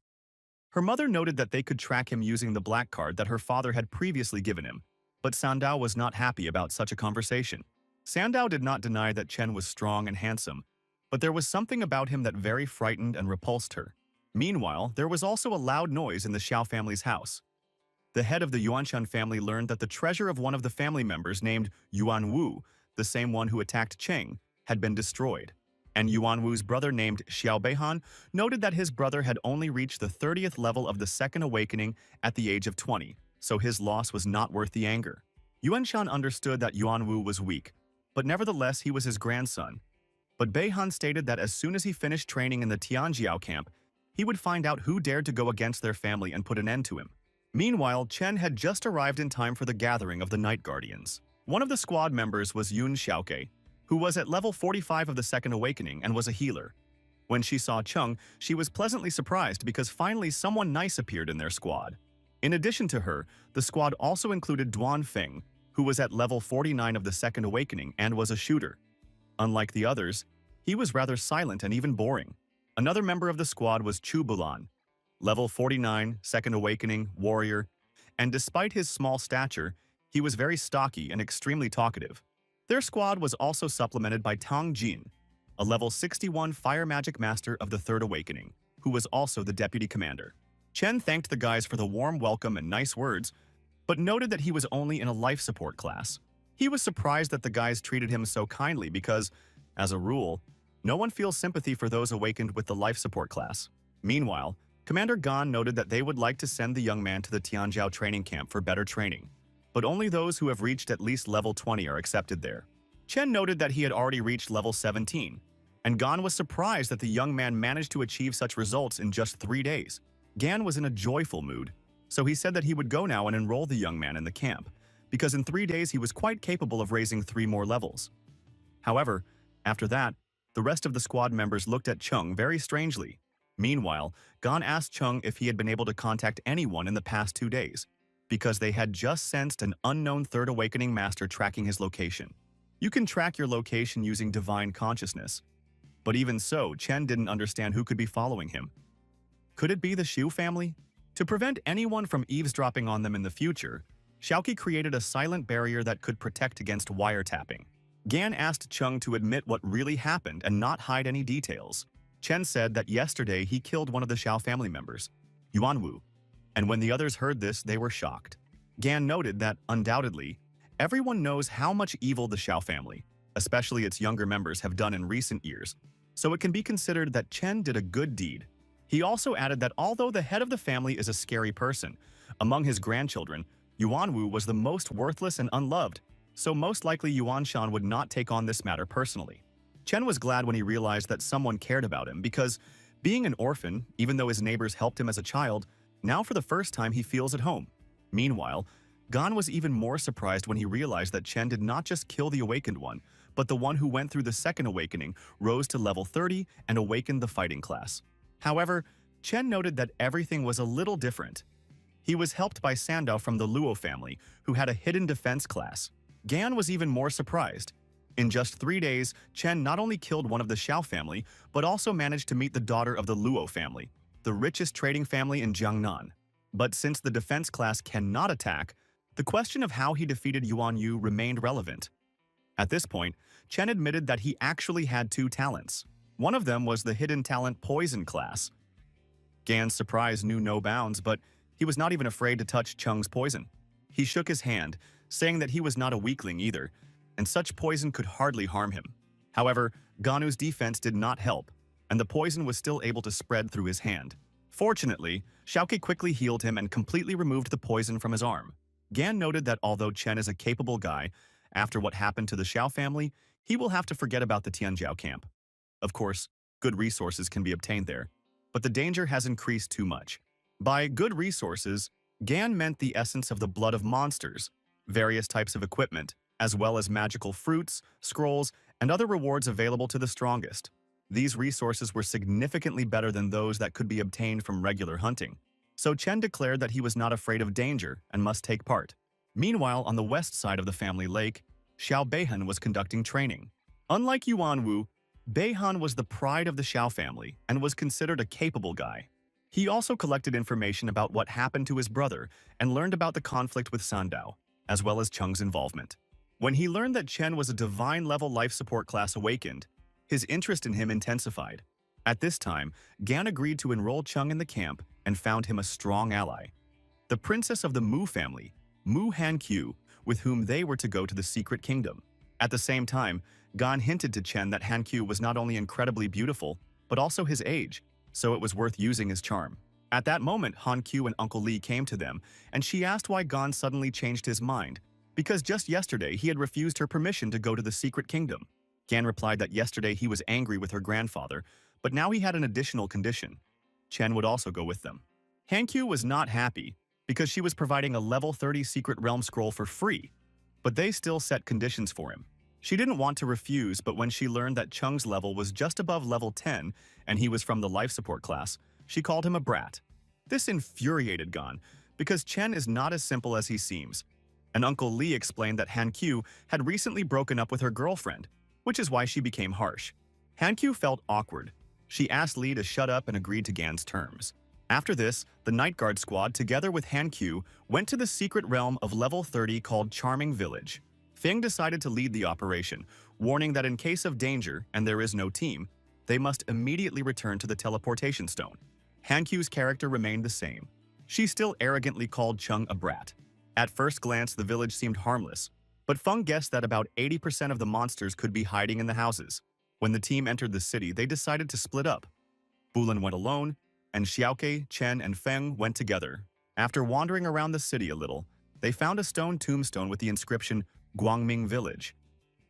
S1: Her mother noted that they could track him using the black card that her father had previously given him, but Sandao was not happy about such a conversation. Sandao did not deny that Chen was strong and handsome, but there was something about him that very frightened and repulsed her. Meanwhile, there was also a loud noise in the Xiao family's house. The head of the Yuanshan family learned that the treasure of one of the family members named Yuan Wu, the same one who attacked Cheng, had been destroyed. And Yuan Wu's brother named Xiao Beihan noted that his brother had only reached the 30th level of the Second Awakening at the age of 20, so his loss was not worth the anger. Yuanshan understood that Yuan Wu was weak, but nevertheless he was his grandson. But Beihan stated that as soon as he finished training in the Tianjiao camp, he would find out who dared to go against their family and put an end to him. Meanwhile, Chen had just arrived in time for the gathering of the Night Guardians. One of the squad members was Yun Xiaoke, who was at level 45 of the Second Awakening and was a healer. When she saw Chung, she was pleasantly surprised because finally someone nice appeared in their squad. In addition to her, the squad also included Duan Feng, who was at level 49 of the Second Awakening and was a shooter. Unlike the others, he was rather silent and even boring. Another member of the squad was Chu Bulan, level 49, Second Awakening, warrior, and despite his small stature, he was very stocky and extremely talkative. Their squad was also supplemented by Tang Jin, a level 61 fire magic master of the Third Awakening, who was also the deputy commander. Chen thanked the guys for the warm welcome and nice words, but noted that he was only in a life support class. He was surprised that the guys treated him so kindly because, as a rule, no one feels sympathy for those awakened with the life support class. Meanwhile, Commander Gan noted that they would like to send the young man to the Tianjiao training camp for better training, but only those who have reached at least level 20 are accepted there. Chen noted that he had already reached level 17, and Gan was surprised that the young man managed to achieve such results in just 3 days. Gan was in a joyful mood, so he said that he would go now and enroll the young man in the camp, because in 3 days he was quite capable of raising 3 more levels. However, after that, the rest of the squad members looked at Chung very strangely. Meanwhile, Gan asked Chung if he had been able to contact anyone in the past 2 days, because they had just sensed an unknown Third Awakening master tracking his location. You can track your location using divine consciousness. But even so, Chen didn't understand who could be following him. Could it be the Xiu family? To prevent anyone from eavesdropping on them in the future, Xiaoqi created a silent barrier that could protect against wiretapping. Gan asked Chung to admit what really happened and not hide any details. Chen said that yesterday he killed one of the Xiao family members, Yuanwu, and when the others heard this, they were shocked. Gan noted that, undoubtedly, everyone knows how much evil the Xiao family, especially its younger members, have done in recent years, so it can be considered that Chen did a good deed. He also added that although the head of the family is a scary person, among his grandchildren, Yuanwu was the most worthless and unloved, so most likely Yuanshan would not take on this matter personally. Chen was glad when he realized that someone cared about him because, being an orphan, even though his neighbors helped him as a child, now for the first time he feels at home. Meanwhile, Gan was even more surprised when he realized that Chen did not just kill the awakened one, but the one who went through the Second Awakening rose to level 30 and awakened the fighting class. However, Chen noted that everything was a little different. He was helped by Sandao from the Luo family, who had a hidden defense class. Gan was even more surprised. In just 3 days, Chen not only killed one of the Xiao family, but also managed to meet the daughter of the Luo family, the richest trading family in Jiangnan. But since the defense class cannot attack, the question of how he defeated Yuan Yu remained relevant. At this point, Chen admitted that he actually had 2 talents. One of them was the hidden talent Poison class. Gan's surprise knew no bounds, but he was not even afraid to touch Cheng's poison. He shook his hand, saying that he was not a weakling either, and such poison could hardly harm him. However, Ganu's defense did not help, and the poison was still able to spread through his hand. Fortunately, Xiaoqi quickly healed him and completely removed the poison from his arm. Gan noted that although Chen is a capable guy, After what happened to the Xiao family, he will have to forget about the Tianjiao camp. Of course, good resources can be obtained there, but the danger has increased too much. By good resources, Gan meant the essence of the blood of monsters, various types of equipment, as well as magical fruits, scrolls, and other rewards available to the strongest. These resources were significantly better than those that could be obtained from regular hunting. So Chen declared that he was not afraid of danger and must take part. Meanwhile, on the west side of the family lake, Xiao Beihan was conducting training. Unlike Yuan Wu, Beihan was the pride of the Xiao family and was considered a capable guy. He also collected information about what happened to his brother and learned about the conflict with Sandao, as well as Cheng's involvement. When he learned that Chen was a divine-level life support class awakened, his interest in him intensified. At this time, Gan agreed to enroll Cheng in the camp and found him a strong ally. The princess of the Mu family, Mu Hankyu, with whom they were to go to the secret kingdom. At the same time, Gan hinted to Chen that Hankyu was not only incredibly beautiful, but also his age, so it was worth using his charm. At that moment, Hankyu and Uncle Li came to them, and she asked why Gan suddenly changed his mind, because just yesterday he had refused her permission to go to the secret kingdom. Gan replied that yesterday he was angry with her grandfather, but now he had an additional condition. Chen would also go with them. Hankyu was not happy, because she was providing a level 30 secret realm scroll for free, but they still set conditions for him. She didn't want to refuse, but when she learned that Cheng's level was just above level 10 and he was from the life support class, she called him a brat. This infuriated Gan, because Chen is not as simple as he seems. And Uncle Li explained that Hankyu had recently broken up with her girlfriend, which is why she became harsh. Hankyu felt awkward. She asked Li to shut up and agreed to Gan's terms. After this, the Night Guard squad, together with Hankyu, went to the secret realm of level 30 called Charming Village. Feng decided to lead the operation, warning that in case of danger and there is no team, they must immediately return to the teleportation stone. Hankyu's character remained the same. She still arrogantly called Cheng a brat. At first glance, the village seemed harmless, but Feng guessed that about 80% of the monsters could be hiding in the houses. When the team entered the city, they decided to split up. Bulan went alone, and Xiaoke, Chen, and Feng went together. After wandering around the city a little, they found a stone tombstone with the inscription Guangming Village,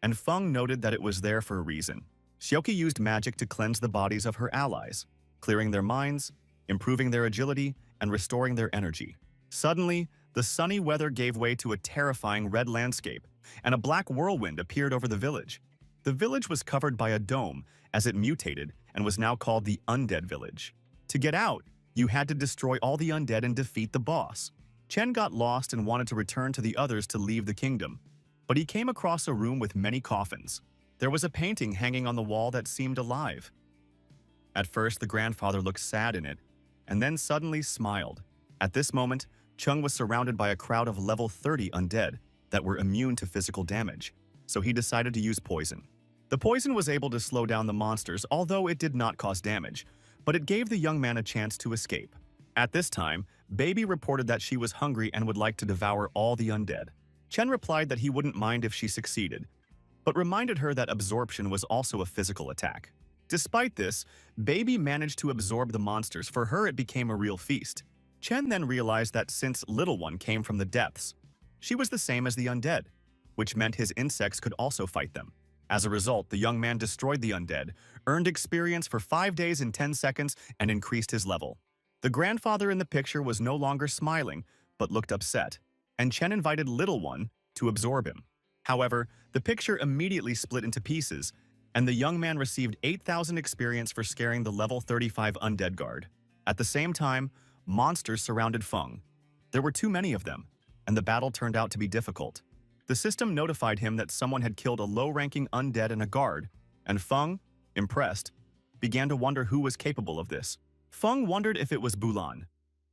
S1: and Feng noted that it was there for a reason. Xiaoke used magic to cleanse the bodies of her allies, clearing their minds, improving their agility, and restoring their energy. Suddenly, the sunny weather gave way to a terrifying red landscape, and a black whirlwind appeared over the village. The village was covered by a dome as it mutated and was now called the Undead Village. To get out, you had to destroy all the undead and defeat the boss. Chen got lost and wanted to return to the others to leave the kingdom, but he came across a room with many coffins. There was a painting hanging on the wall that seemed alive. At first, the grandfather looked sad in it, and then suddenly smiled. At this moment, Cheng was surrounded by a crowd of level 30 undead that were immune to physical damage, so he decided to use poison. The poison was able to slow down the monsters, although it did not cause damage, but it gave the young man a chance to escape. At this time, Baby reported that she was hungry and would like to devour all the undead. Chen replied that he wouldn't mind if she succeeded, but reminded her that absorption was also a physical attack. Despite this, Baby managed to absorb the monsters. For her, it became a real feast. Chen then realized that since Little One came from the depths, she was the same as the undead, which meant his insects could also fight them. As a result, the young man destroyed the undead, earned experience for 5 days and 10 seconds, and increased his level. The grandfather in the picture was no longer smiling, but looked upset, and Chen invited Little One to absorb him. However, the picture immediately split into pieces, and the young man received 8,000 experience for scaring the level 35 undead guard. At the same time, monsters surrounded Feng. There were too many of them, and the battle turned out to be difficult. The system notified him that someone had killed a low-ranking undead and a guard, and Feng, impressed, began to wonder who was capable of this. Feng wondered if it was Bulan,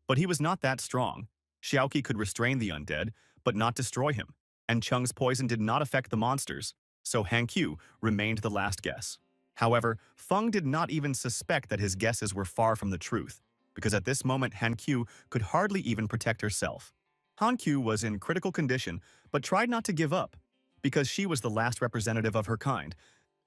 S1: but he was not that strong. Xiaoqi could restrain the undead, but not destroy him, and Cheng's poison did not affect the monsters, so Hankyu remained the last guess. However, Feng did not even suspect that his guesses were far from the truth, because at this moment Hankyu could hardly even protect herself. Hankyu was in critical condition, but tried not to give up, because she was the last representative of her kind,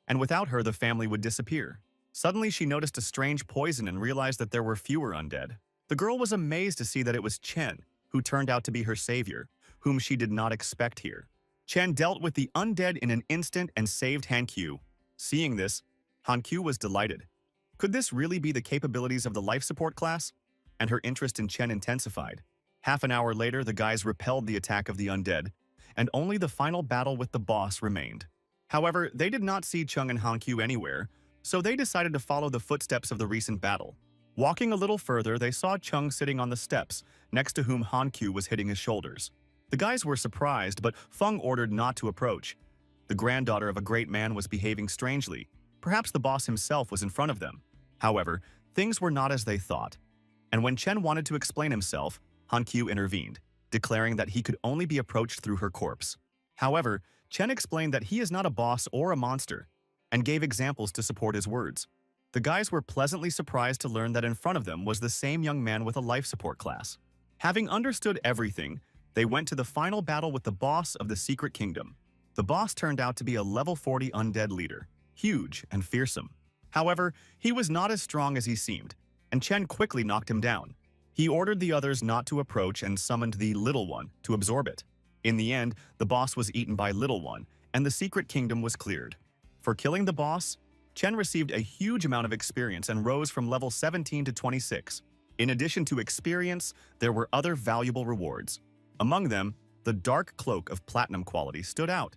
S1: and without her the family would disappear. Suddenly she noticed a strange poison and realized that there were fewer undead. The girl was amazed to see that it was Chen, who turned out to be her savior, whom she did not expect here. Chen dealt with the undead in an instant and saved Hankyu. Seeing this, Hankyu was delighted. Could this really be the capabilities of the life support class? And her interest in Chen intensified. Half an hour later, the guys repelled the attack of the undead, and only the final battle with the boss remained. However, they did not see Chung and Hankyu anywhere, so they decided to follow the footsteps of the recent battle. Walking a little further, they saw Chung sitting on the steps, next to whom Hankyu was hitting his shoulders. The guys were surprised, but Feng ordered not to approach. The granddaughter of a great man was behaving strangely. Perhaps the boss himself was in front of them. However, things were not as they thought. And when Chen wanted to explain himself, Hankyu intervened, declaring that he could only be approached through her corpse. However, Chen explained that he is not a boss or a monster, and gave examples to support his words. The guys were pleasantly surprised to learn that in front of them was the same young man with a life support class. Having understood everything, they went to the final battle with the boss of the Secret Kingdom. The boss turned out to be a level 40 undead leader, huge and fearsome. However, he was not as strong as he seemed, and Chen quickly knocked him down. He ordered the others not to approach and summoned the Little One to absorb it. In the end, the boss was eaten by Little One, and the Secret Kingdom was cleared. For killing the boss, Chen received a huge amount of experience and rose from level 17 to 26. In addition to experience, there were other valuable rewards. Among them, the Dark Cloak of Platinum quality stood out,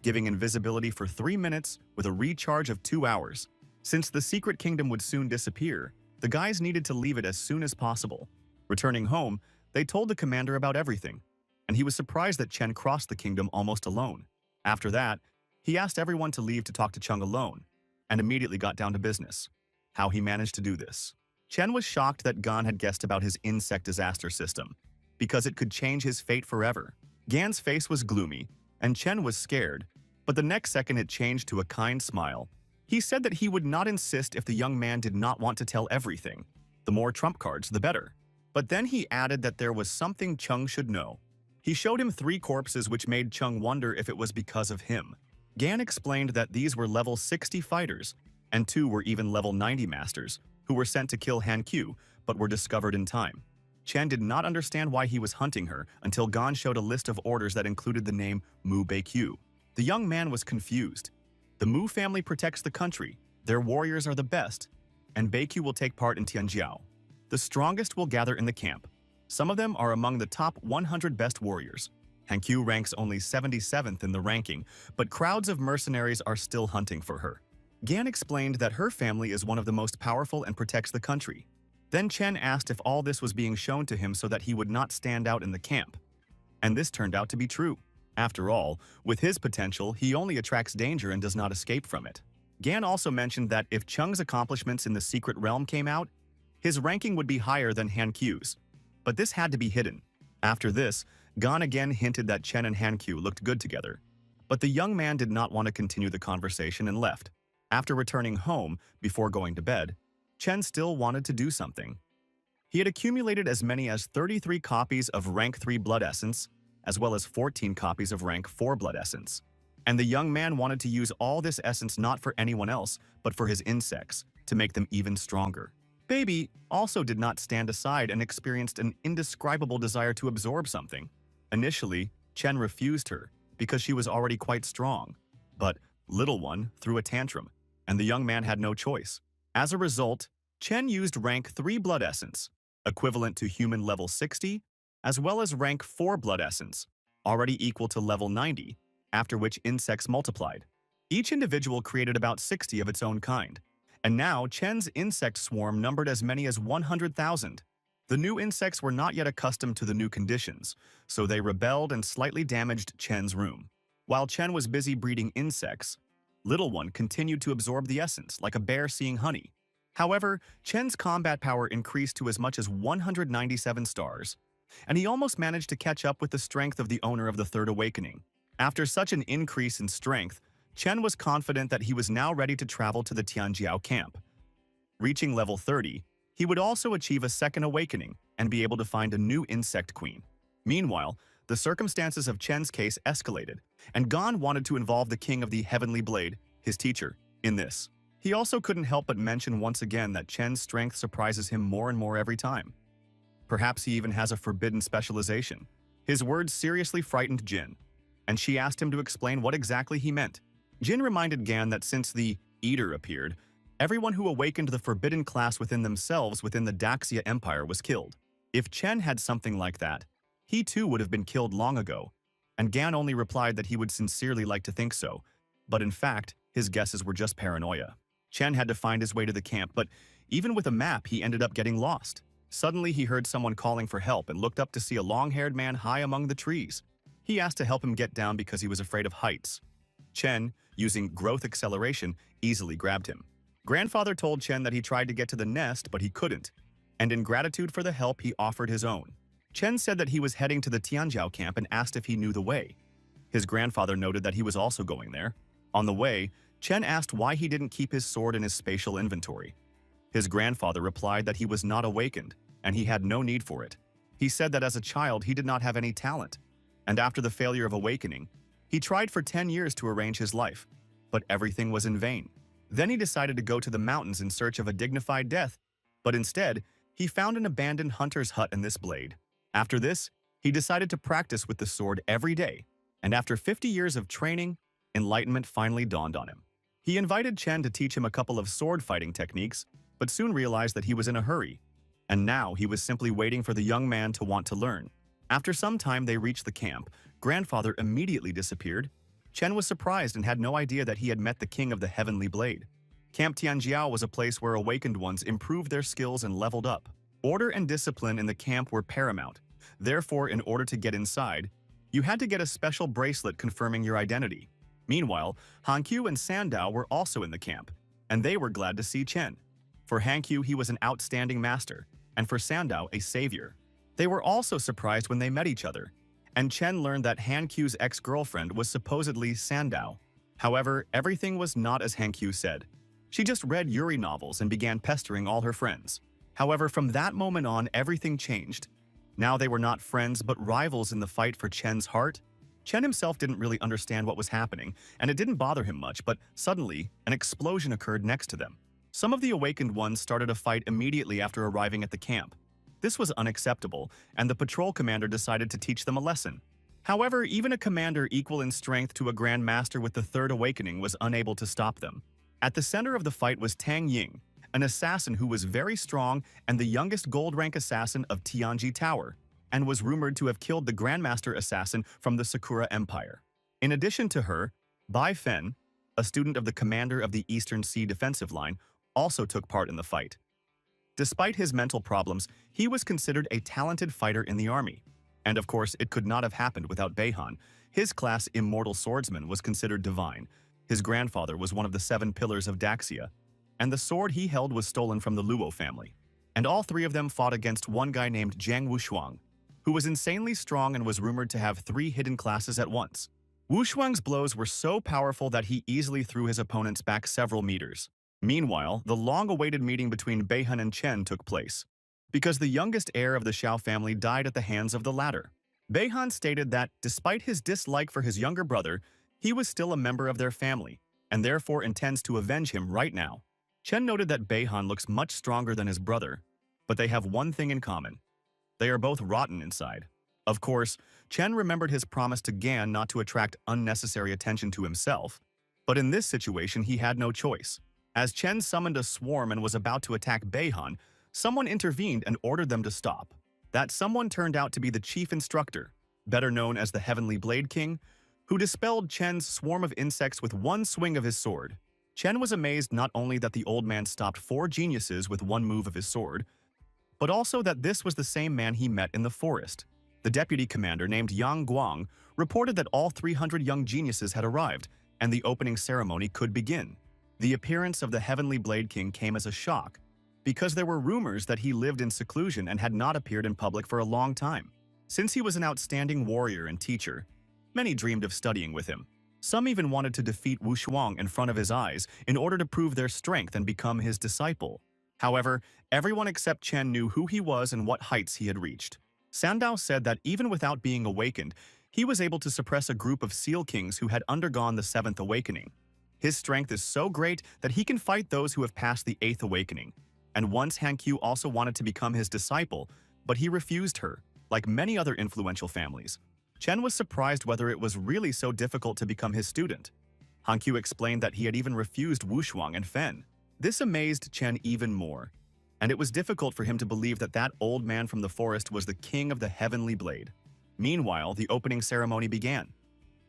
S1: giving invisibility for 3 minutes with a recharge of 2 hours. Since the Secret Kingdom would soon disappear, the guys needed to leave it as soon as possible. Returning home, they told the commander about everything, and he was surprised that Chen crossed the kingdom almost alone. After that, he asked everyone to leave to talk to Chung alone, and immediately got down to business. How he managed to do this. Chen was shocked that Gan had guessed about his insect disaster system, because it could change his fate forever. Gan's face was gloomy, and Chen was scared, but the next second it changed to a kind smile. He said that he would not insist if the young man did not want to tell everything. The more trump cards, the better. But then he added that there was something Chung should know. He showed him 3 corpses which made Chung wonder if it was because of him. Gan explained that these were level 60 fighters, and 2 were even level 90 masters, who were sent to kill Hankyu, but were discovered in time. Chen did not understand why he was hunting her until Gan showed a list of orders that included the name Mu Beikyu. The young man was confused. The Mu family protects the country, their warriors are the best, and Beikyu will take part in Tianjiao. The strongest will gather in the camp. Some of them are among the top 100 best warriors. Hankyu ranks only 77th in the ranking, but crowds of mercenaries are still hunting for her. Gan explained that her family is one of the most powerful and protects the country. Then Chen asked if all this was being shown to him so that he would not stand out in the camp. And this turned out to be true. After all, with his potential, he only attracts danger and does not escape from it. Gan also mentioned that if Chung's accomplishments in the secret realm came out, his ranking would be higher than Hankyu's. But this had to be hidden. After this, Gan again hinted that Chen and Hankyu looked good together. But the young man did not want to continue the conversation and left. After returning home, before going to bed, Chen still wanted to do something. He had accumulated as many as 33 copies of rank 3 blood essence, as well as 14 copies of rank 4 blood essence. And the young man wanted to use all this essence not for anyone else, but for his insects, to make them even stronger. Baby also did not stand aside and experienced an indescribable desire to absorb something. Initially, Chen refused her, because she was already quite strong. But Little One threw a tantrum, and the young man had no choice. As a result, Chen used rank 3 blood essence, equivalent to human level 60, as well as rank 4 blood essence, already equal to level 90, after which insects multiplied. Each individual created about 60 of its own kind, and now Chen's insect swarm numbered as many as 100,000. The new insects were not yet accustomed to the new conditions, so they rebelled and slightly damaged Chen's room. While Chen was busy breeding insects, Little One continued to absorb the essence, like a bear seeing honey. However, Chen's combat power increased to as much as 197 stars, and he almost managed to catch up with the strength of the owner of the Third Awakening. After such an increase in strength, Chen was confident that he was now ready to travel to the Tianjiao camp. Reaching level 30, he would also achieve a second awakening and be able to find a new insect queen. Meanwhile, the circumstances of Chen's case escalated, and Gan wanted to involve the King of the Heavenly Blade, his teacher, in this. He also couldn't help but mention once again that Chen's strength surprises him more and more every time. Perhaps he even has a forbidden specialization. His words seriously frightened Jin. and she asked him to explain what exactly he meant. Jin reminded Gan that since the Eater appeared, everyone who awakened the forbidden class within themselves within the Daxia Empire was killed. If Chen had something like that, he too would have been killed long ago, and Gan only replied that he would sincerely like to think so, but in fact, his guesses were just paranoia. Chen had to find his way to the camp, but even with a map, he ended up getting lost. Suddenly, he heard someone calling for help and looked up to see a long-haired man high among the trees. He asked to help him get down because he was afraid of heights. Chen, using growth acceleration, easily grabbed him. Grandfather told Chen that he tried to get to the nest, but he couldn't, and in gratitude for the help, he offered his own. Chen said that he was heading to the Tianjiao camp and asked if he knew the way. His grandfather noted that he was also going there. On the way, Chen asked why he didn't keep his sword in his spatial inventory. His grandfather replied that he was not awakened, and he had no need for it. He said that as a child he did not have any talent, and after the failure of awakening, he tried for 10 years to arrange his life, but everything was in vain. Then he decided to go to the mountains in search of a dignified death, but instead, he found an abandoned hunter's hut and this blade. After this, he decided to practice with the sword every day, and after 50 years of training, enlightenment finally dawned on him. He invited Chen to teach him a couple of sword fighting techniques, but soon realized that he was in a hurry, and now he was simply waiting for the young man to want to learn. After some time they reached the camp, grandfather immediately disappeared. Chen was surprised and had no idea that he had met the king of the Heavenly Blade. Camp Tianjiao was a place where awakened ones improved their skills and leveled up. Order and discipline in the camp were paramount. Therefore, in order to get inside, you had to get a special bracelet confirming your identity. Meanwhile, Hankyu and Sandao were also in the camp, and they were glad to see Chen. For Hankyu, he was an outstanding master, and for Sandao, a savior. They were also surprised when they met each other, and Chen learned that Hankyu's ex-girlfriend was supposedly Sandao. However, everything was not as Hankyu said. She just read Yuri novels and began pestering all her friends. However, from that moment on, everything changed. Now they were not friends but rivals in the fight for Chen's heart. Chen himself didn't really understand what was happening, and it didn't bother him much, but suddenly, an explosion occurred next to them. Some of the awakened ones started a fight immediately after arriving at the camp. This was unacceptable, and the patrol commander decided to teach them a lesson. However, even a commander equal in strength to a Grand Master with the Third Awakening was unable to stop them. At the center of the fight was Tang Ying, an assassin who was very strong and the youngest gold-rank assassin of Tianji Tower, and was rumored to have killed the Grandmaster assassin from the Sakura Empire. In addition to her, Bai Fen, a student of the commander of the Eastern Sea Defensive Line, also took part in the fight. Despite his mental problems, he was considered a talented fighter in the army. And of course, it could not have happened without Beihan. His class Immortal Swordsman was considered divine. His grandfather was one of the 7 pillars of Daxia, and the sword he held was stolen from the Luo family. And all 3 of them fought against one guy named Jiang Wushuang, who was insanely strong and was rumored to have 3 hidden classes at once. Wushuang's blows were so powerful that he easily threw his opponents back several meters. Meanwhile, the long-awaited meeting between Beihan and Chen took place, because the youngest heir of the Xiao family died at the hands of the latter. Beihan stated that, despite his dislike for his younger brother, he was still a member of their family, and therefore intends to avenge him right now. Chen noted that Beihan looks much stronger than his brother, but they have one thing in common. They are both rotten inside. Of course, Chen remembered his promise to Gan not to attract unnecessary attention to himself, but in this situation he had no choice. As Chen summoned a swarm and was about to attack Beihan, someone intervened and ordered them to stop. That someone turned out to be the chief instructor, better known as the Heavenly Blade King, who dispelled Chen's swarm of insects with one swing of his sword. Chen was amazed not only that the old man stopped 4 geniuses with one move of his sword, but also that this was the same man he met in the forest. The deputy commander, named Yang Guang, reported that all 300 young geniuses had arrived, and the opening ceremony could begin. The appearance of the Heavenly Blade King came as a shock, because there were rumors that he lived in seclusion and had not appeared in public for a long time. Since he was an outstanding warrior and teacher, many dreamed of studying with him. Some even wanted to defeat Wushuang in front of his eyes in order to prove their strength and become his disciple. However, everyone except Chen knew who he was and what heights he had reached. Sandao said that even without being awakened, he was able to suppress a group of Seal Kings who had undergone the 7th Awakening. His strength is so great that he can fight those who have passed the 8th Awakening. And once Hankyu also wanted to become his disciple, but he refused her, like many other influential families. Chen was surprised whether it was really so difficult to become his student. Hankyu explained that he had even refused Wushuang and Fen. This amazed Chen even more, and it was difficult for him to believe that that old man from the forest was the king of the heavenly blade. Meanwhile, the opening ceremony began.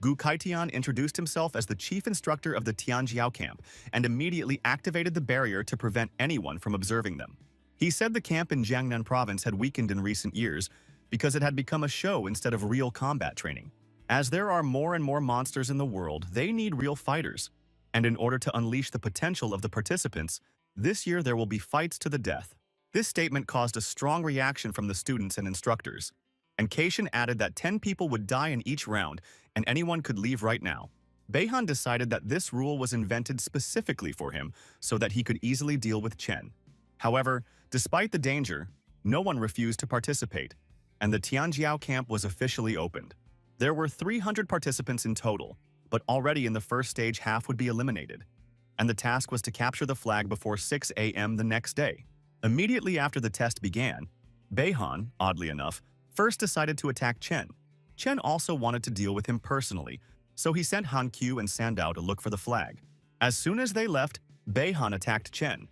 S1: Gu Kaitian introduced himself as the chief instructor of the Tianjiao camp and immediately activated the barrier to prevent anyone from observing them. He said the camp in Jiangnan province had weakened in recent years because it had become a show instead of real combat training. As there are more and more monsters in the world, they need real fighters. And in order to unleash the potential of the participants, this year there will be fights to the death. This statement caused a strong reaction from the students and instructors. And Keishin added that 10 people would die in each round, and anyone could leave right now. Beihan decided that this rule was invented specifically for him so that he could easily deal with Chen. However, despite the danger, no one refused to participate, and the Tianjiao camp was officially opened. There were 300 participants in total, but already in the first stage half would be eliminated, and the task was to capture the flag before 6 a.m. the next day. Immediately after the test began, Beihan, oddly enough, first decided to attack Chen. Chen also wanted to deal with him personally, so he sent Han Q and Sandao to look for the flag. As soon as they left, Beihan attacked Chen,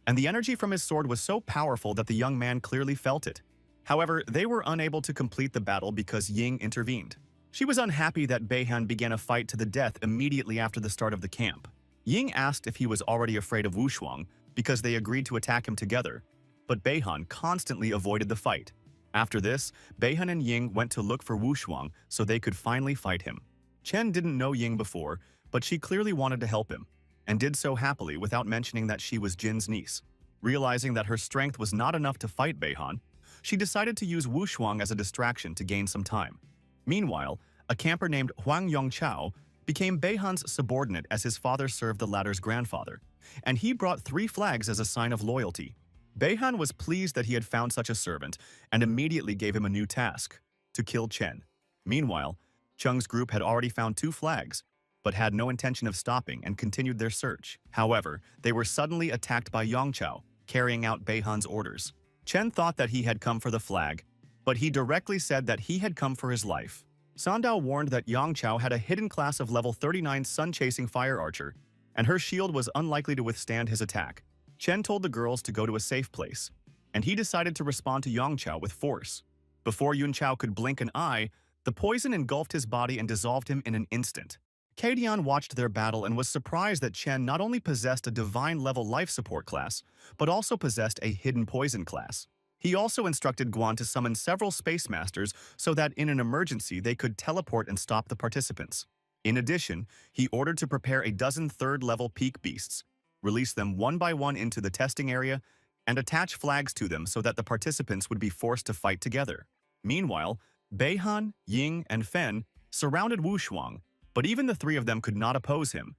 S1: and the energy from his sword was so powerful that the young man clearly felt it. However, they were unable to complete the battle because Ying intervened. She was unhappy that Beihan began a fight to the death immediately after the start of the camp. Ying asked if he was already afraid of Wushuang because they agreed to attack him together, but Beihan constantly avoided the fight. After this, Beihan and Ying went to look for Wushuang so they could finally fight him. Chen didn't know Ying before, but she clearly wanted to help him, and did so happily without mentioning that she was Jin's niece. Realizing that her strength was not enough to fight Beihan, she decided to use Wushuang as a distraction to gain some time. Meanwhile, a camper named Huang Yongchao became Beihan's subordinate as his father served the latter's grandfather, and he brought 3 flags as a sign of loyalty. Beihan was pleased that he had found such a servant and immediately gave him a new task, to kill Chen. Meanwhile, Cheng's group had already found 2 flags, but had no intention of stopping and continued their search. However, they were suddenly attacked by Yongchao, carrying out Beihan's orders. Chen thought that he had come for the flag, but he directly said that he had come for his life. Sandao warned that Yongchao had a hidden class of level 39 sun-chasing fire archer, and her shield was unlikely to withstand his attack. Chen told the girls to go to a safe place, and he decided to respond to Yongchao with force. Before Yunchao could blink an eye, the poison engulfed his body and dissolved him in an instant. Kadian watched their battle and was surprised that Chen not only possessed a divine-level life support class, but also possessed a hidden poison class. He also instructed Guan to summon several space masters so that in an emergency they could teleport and stop the participants. In addition, he ordered to prepare a dozen third-level peak beasts, release them one by one into the testing area, and attach flags to them so that the participants would be forced to fight together. Meanwhile, Beihan, Ying, and Fen surrounded Wushuang, but even the 3 of them could not oppose him.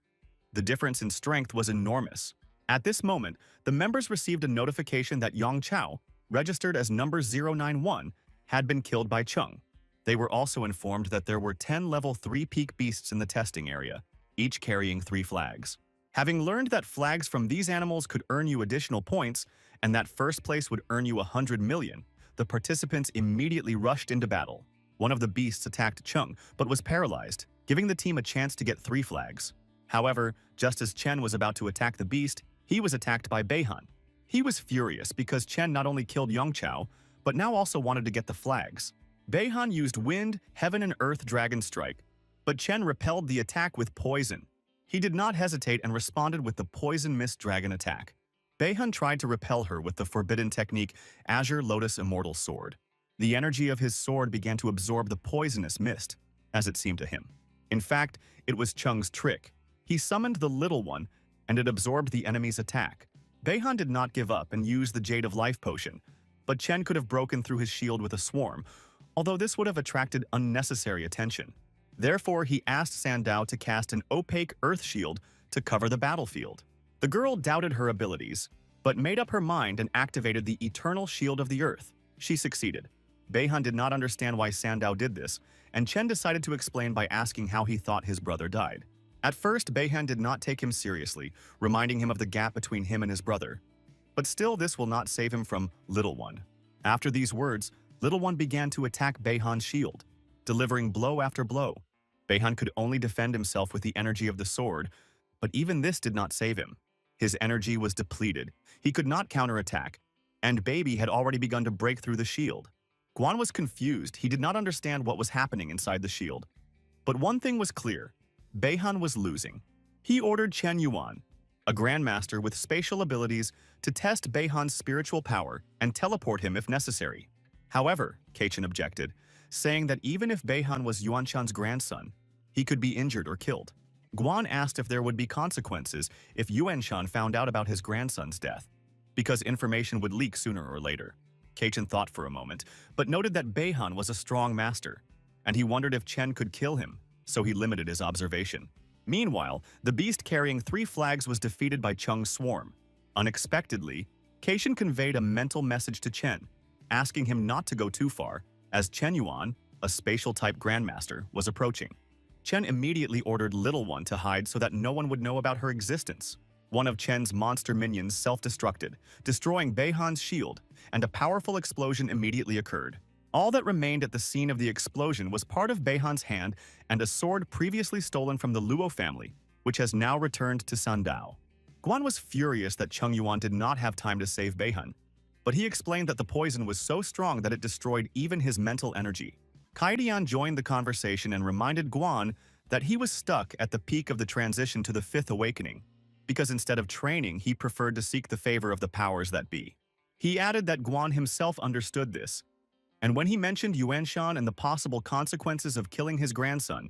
S1: The difference in strength was enormous. At this moment, the members received a notification that Yongchao, registered as number 091, had been killed by Cheng. They were also informed that there were 10 level 3 peak beasts in the testing area, each carrying 3 flags. Having learned that flags from these animals could earn you additional points, and that first place would earn you 100 million, the participants immediately rushed into battle. One of the beasts attacked Cheng, but was paralyzed, giving the team a chance to get 3 flags. However, just as Chen was about to attack the beast, he was attacked by Beihan. He was furious because Chen not only killed Yongchao, but now also wanted to get the flags. Beihan used Wind, Heaven and Earth Dragon Strike, but Chen repelled the attack with Poison. He did not hesitate and responded with the Poison Mist Dragon attack. Beihan tried to repel her with the forbidden technique Azure Lotus Immortal Sword. The energy of his sword began to absorb the poisonous mist, as it seemed to him. In fact, it was Cheng's trick. He summoned the Little One, and it absorbed the enemy's attack. Beihan did not give up and used the Jade of Life potion, but Chen could have broken through his shield with a swarm, although this would have attracted unnecessary attention. Therefore, he asked Sandao to cast an opaque earth shield to cover the battlefield. The girl doubted her abilities, but made up her mind and activated the Eternal Shield of the Earth. She succeeded. Beihan did not understand why Sandao did this, and Chen decided to explain by asking how he thought his brother died. At first, Beihan did not take him seriously, reminding him of the gap between him and his brother. But still, this will not save him from Little One. After these words, Little One began to attack Beihan's shield. delivering blow after blow. Beihan could only defend himself with the energy of the sword, but even this did not save him. His energy was depleted. He could not counterattack, and Baby had already begun to break through the shield. Guan was confused. He did not understand what was happening inside the shield. But one thing was clear. Beihan was losing. He ordered Chen Yuan, a grandmaster with spatial abilities, to test Beihan's spiritual power and teleport him if necessary. However, Kachin objected, saying that even if Beihan was Yuanshan's grandson, he could be injured or killed. Guan asked if there would be consequences if Yuanshan found out about his grandson's death, because information would leak sooner or later. Kachin thought for a moment, but noted that Beihan was a strong master, and he wondered if Chen could kill him, so he limited his observation. Meanwhile, the beast carrying 3 flags was defeated by Cheng's swarm. Unexpectedly, Kachin conveyed a mental message to Chen, asking him not to go too far, as Chen Yuan, a spatial-type grandmaster, was approaching. Chen immediately ordered Little One to hide so that no one would know about her existence. One of Chen's monster minions self-destructed, destroying Beihan's shield, and a powerful explosion immediately occurred. All that remained at the scene of the explosion was part of Beihan's hand and a sword previously stolen from the Luo family, which has now returned to Sandao. Guan was furious that Cheng Yuan did not have time to save Beihan, but he explained that the poison was so strong that it destroyed even his mental energy. Kaidian joined the conversation and reminded Guan that he was stuck at the peak of the transition to the 5th awakening, because instead of training, he preferred to seek the favor of the powers that be. He added that Guan himself understood this, and when he mentioned Yuanshan and the possible consequences of killing his grandson,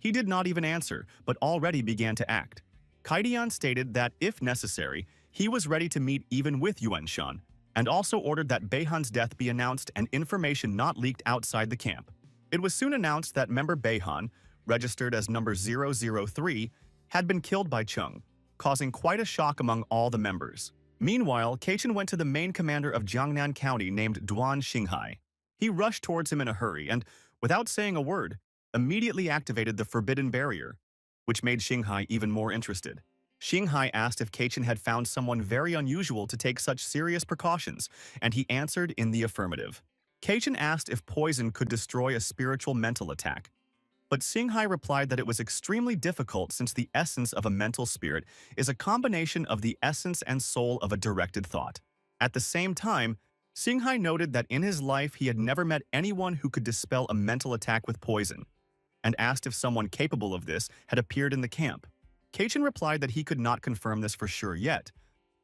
S1: he did not even answer, but already began to act. Kaidian stated that, if necessary, he was ready to meet even with Yuanshan, and also ordered that Beihan's death be announced and information not leaked outside the camp. It was soon announced that member Beihan, registered as number 003, had been killed by Cheng, causing quite a shock among all the members. Meanwhile, Kachin went to the main commander of Jiangnan County named Duan Xinghai. He rushed towards him in a hurry and, without saying a word, immediately activated the forbidden barrier, which made Xinghai even more interested. Xinghai asked if Kachin had found someone very unusual to take such serious precautions, and he answered in the affirmative. Kachin asked if poison could destroy a spiritual mental attack, but Xinghai replied that it was extremely difficult since the essence of a mental spirit is a combination of the essence and soul of a directed thought. At the same time, Xinghai noted that in his life he had never met anyone who could dispel a mental attack with poison, and asked if someone capable of this had appeared in the camp. Kachin replied that he could not confirm this for sure yet,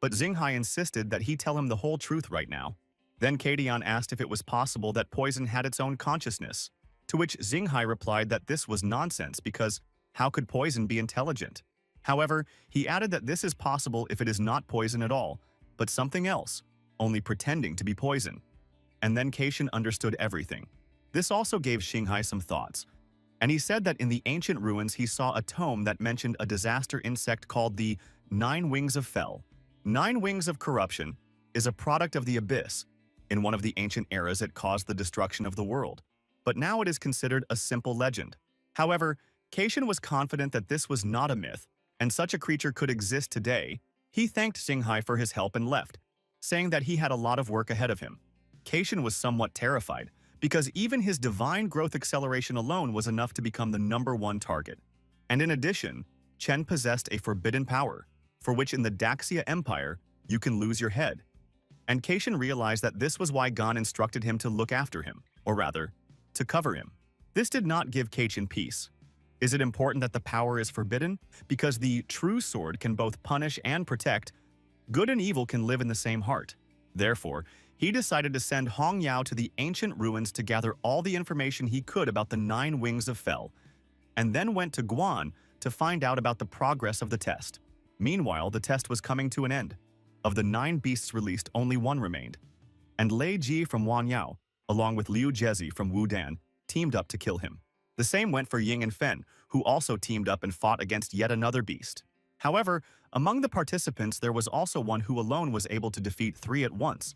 S1: but Xinghai insisted that he tell him the whole truth right now. Then Kaidian asked if it was possible that poison had its own consciousness, to which Xinghai replied that this was nonsense because how could poison be intelligent? However, he added that this is possible if it is not poison at all, but something else, only pretending to be poison. And then Kachin understood everything. This also gave Xinghai some thoughts, and he said that in the ancient ruins he saw a tome that mentioned a disaster insect called the 9 Wings of Fel. 9 Wings of Corruption is a product of the Abyss. In one of the ancient eras it caused the destruction of the world, but now it is considered a simple legend. However, Kachin was confident that this was not a myth, and such a creature could exist today. He thanked Xinghai for his help and left, saying that he had a lot of work ahead of him. Kachin was somewhat terrified, because even his divine growth acceleration alone was enough to become the #1 target. And in addition, Chen possessed a forbidden power, for which in the Daxia Empire, you can lose your head. And Kachin realized that this was why Gon instructed him to look after him, or rather, to cover him. This did not give Kachin peace. Is it important that the power is forbidden? Because the true sword can both punish and protect. Good and evil can live in the same heart. Therefore, he decided to send Hong Yao to the ancient ruins to gather all the information he could about the 9 Wings of Fel, and then went to Guan to find out about the progress of the test. Meanwhile, the test was coming to an end. Of the 9 beasts released, only 1 remained, and Lei Ji from Wanyao, along with Liu Jezi from Wudan, teamed up to kill him. The same went for Ying and Fen, who also teamed up and fought against yet another beast. However, among the participants there was also one who alone was able to defeat 3 at once.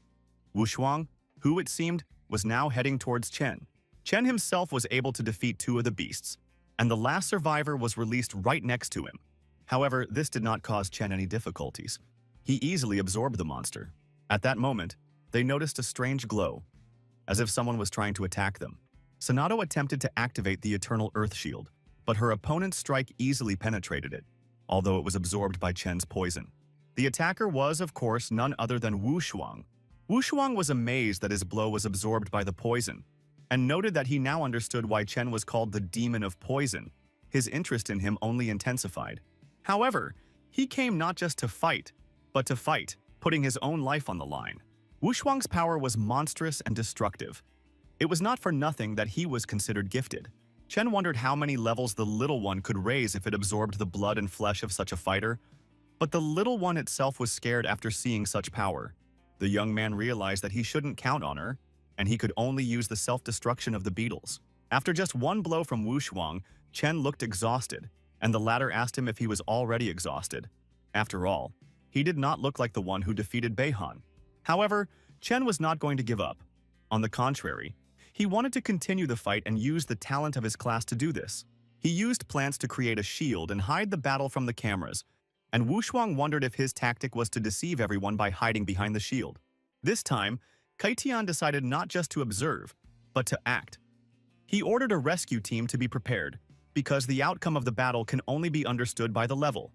S1: Wu Shuang, who it seemed, was now heading towards Chen. Chen himself was able to defeat 2 of the beasts, and the last survivor was released right next to him. However, this did not cause Chen any difficulties. He easily absorbed the monster. At that moment, they noticed a strange glow, as if someone was trying to attack them. Sonato attempted to activate the Eternal Earth Shield, but her opponent's strike easily penetrated it, although it was absorbed by Chen's poison. The attacker was, of course, none other than Wu Shuang. Wu Shuang was amazed that his blow was absorbed by the poison, and noted that he now understood why Chen was called the Demon of Poison. His interest in him only intensified. However, he came not just to fight, but to fight, putting his own life on the line. Wu Shuang's power was monstrous and destructive. It was not for nothing that he was considered gifted. Chen wondered how many levels the Little One could raise if it absorbed the blood and flesh of such a fighter, but the Little One itself was scared after seeing such power. The young man realized that he shouldn't count on her, and he could only use the self-destruction of the beetles. After just one blow from Wu Shuang, Chen looked exhausted, and the latter asked him if he was already exhausted. After all, he did not look like the one who defeated Beihan. However, Chen was not going to give up. On the contrary, he wanted to continue the fight and use the talent of his class to do this. He used plants to create a shield and hide the battle from the cameras, and Wu Shuang wondered if his tactic was to deceive everyone by hiding behind the shield. This time, Kaitian decided not just to observe, but to act. He ordered a rescue team to be prepared, because the outcome of the battle can only be understood by the level.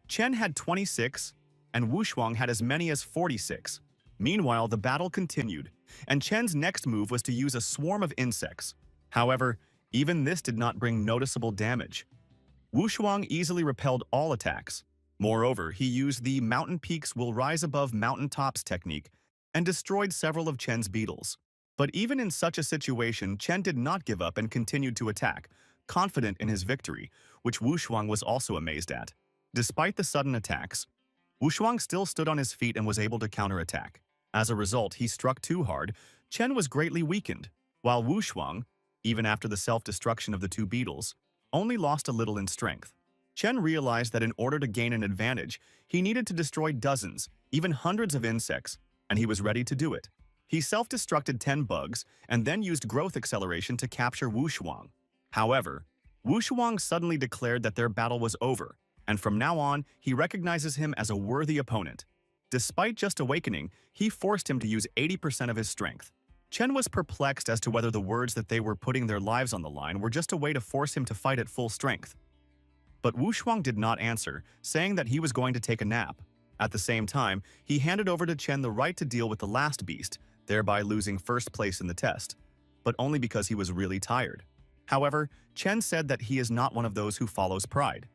S1: Chen had 26, and Wu Shuang had as many as 46. Meanwhile, the battle continued, and Chen's next move was to use a swarm of insects. However, even this did not bring noticeable damage. Wu Shuang easily repelled all attacks. Moreover, he used the mountain peaks will rise above mountain tops technique and destroyed several of Chen's beetles. But even in such a situation, Chen did not give up and continued to attack, confident in his victory, which Wu Shuang was also amazed at. Despite the sudden attacks, Wu Shuang still stood on his feet and was able to counterattack. As a result, he struck too hard. Chen was greatly weakened, while Wu Shuang, even after the self-destruction of the two beetles, only lost a little in strength. Chen realized that in order to gain an advantage, he needed to destroy dozens, even hundreds of insects, and he was ready to do it. He self-destructed 10 bugs and then used growth acceleration to capture Wu Shuang. However, Wu Shuang suddenly declared that their battle was over, and from now on, he recognizes him as a worthy opponent. Despite just awakening, he forced him to use 80% of his strength. Chen was perplexed as to whether the words that they were putting their lives on the line were just a way to force him to fight at full strength. But Wu Shuang did not answer, saying that he was going to take a nap. At the same time, he handed over to Chen the right to deal with the last beast, thereby losing first place in the test, but only because he was really tired. However, Chen said that he is not one of those who follows pride.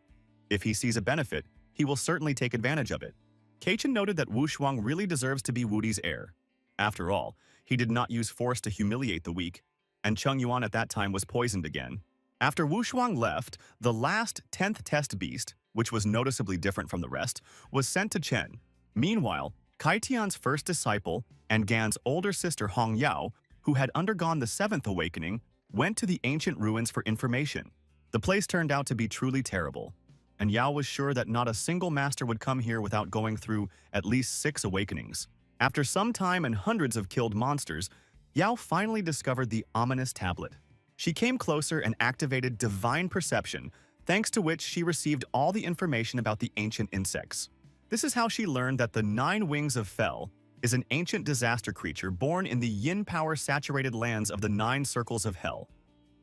S1: If he sees a benefit, he will certainly take advantage of it. Keichen noted that Wu Shuang really deserves to be Wudi's heir. After all, he did not use force to humiliate the weak, and Cheng Yuan at that time was poisoned again. After Wu Shuang left, the last 10th test beast, which was noticeably different from the rest, was sent to Chen. Meanwhile, Kai Tian's first disciple and Gan's older sister Hong Yao, who had undergone the 7th awakening, went to the ancient ruins for information. The place turned out to be truly terrible, and Yao was sure that not a single master would come here without going through at least 6 awakenings. After some time and hundreds of killed monsters, Yao finally discovered the ominous tablet. She came closer and activated divine perception, thanks to which she received all the information about the ancient insects. This is how she learned that the 9 Wings of Fel is an ancient disaster creature born in the yin power-saturated lands of the 9 Circles of Hell,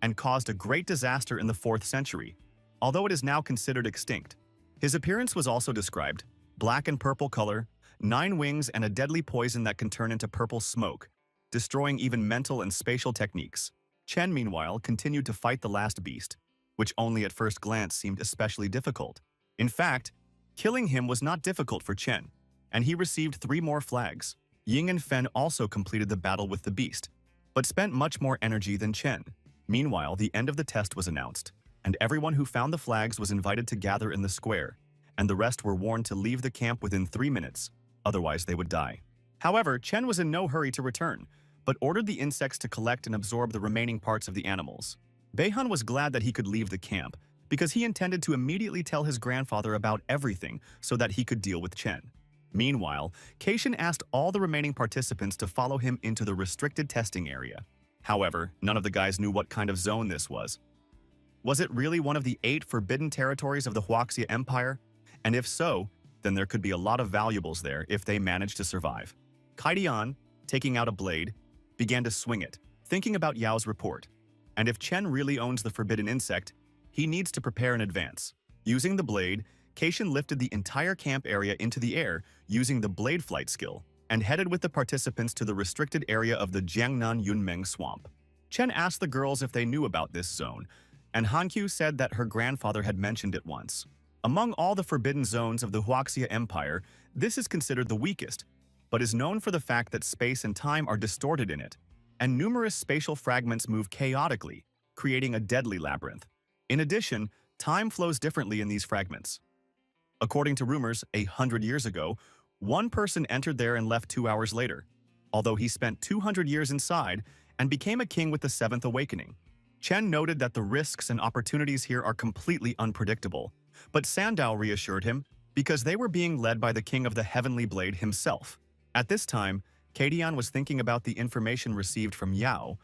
S1: and caused a great disaster in the 4th century, although it is now considered extinct. His appearance was also described: black and purple color, 9 wings, and a deadly poison that can turn into purple smoke, destroying even mental and spatial techniques. Chen, meanwhile, continued to fight the last beast, which only at first glance seemed especially difficult. In fact, killing him was not difficult for Chen, and he received 3 more flags. Ying and Fen also completed the battle with the beast, but spent much more energy than Chen. Meanwhile, the end of the test was announced, and everyone who found the flags was invited to gather in the square, and the rest were warned to leave the camp within 3 minutes, otherwise they would die. However, Chen was in no hurry to return, but ordered the insects to collect and absorb the remaining parts of the animals. Beihan was glad that he could leave the camp, because he intended to immediately tell his grandfather about everything so that he could deal with Chen. Meanwhile, Keishin asked all the remaining participants to follow him into the restricted testing area. However, none of the guys knew what kind of zone this was. Was it really one of the 8 forbidden territories of the Huaxia Empire? And if so, then there could be a lot of valuables there if they managed to survive. Kaidian, taking out a blade, began to swing it, thinking about Yao's report. and if Chen really owns the forbidden insect, he needs to prepare in advance. Using the blade, Keishan lifted the entire camp area into the air using the blade flight skill and headed with the participants to the restricted area of the Jiangnan Yunmeng swamp. Chen asked the girls if they knew about this zone, and Hankyu said that her grandfather had mentioned it once. Among all the forbidden zones of the Huaxia Empire, this is considered the weakest, but is known for the fact that space and time are distorted in it, and numerous spatial fragments move chaotically, creating a deadly labyrinth. In addition, time flows differently in these fragments. According to rumors, 100 years ago, one person entered there and left 2 hours later, although he spent 200 years inside and became a king with the Seventh Awakening. Chen noted that the risks and opportunities here are completely unpredictable, but Sandow reassured him because they were being led by the King of the Heavenly Blade himself. At this time, Kadian was thinking about the information received from Yao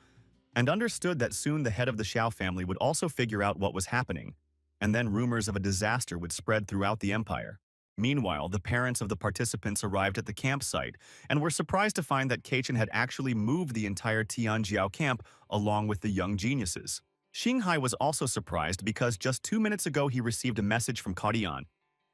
S1: and understood that soon the head of the Xiao family would also figure out what was happening, and then rumors of a disaster would spread throughout the empire. Meanwhile, the parents of the participants arrived at the campsite and were surprised to find that Keichin had actually moved the entire Tianjiao camp along with the young geniuses. Xinghai was also surprised because just 2 minutes ago he received a message from Kadian,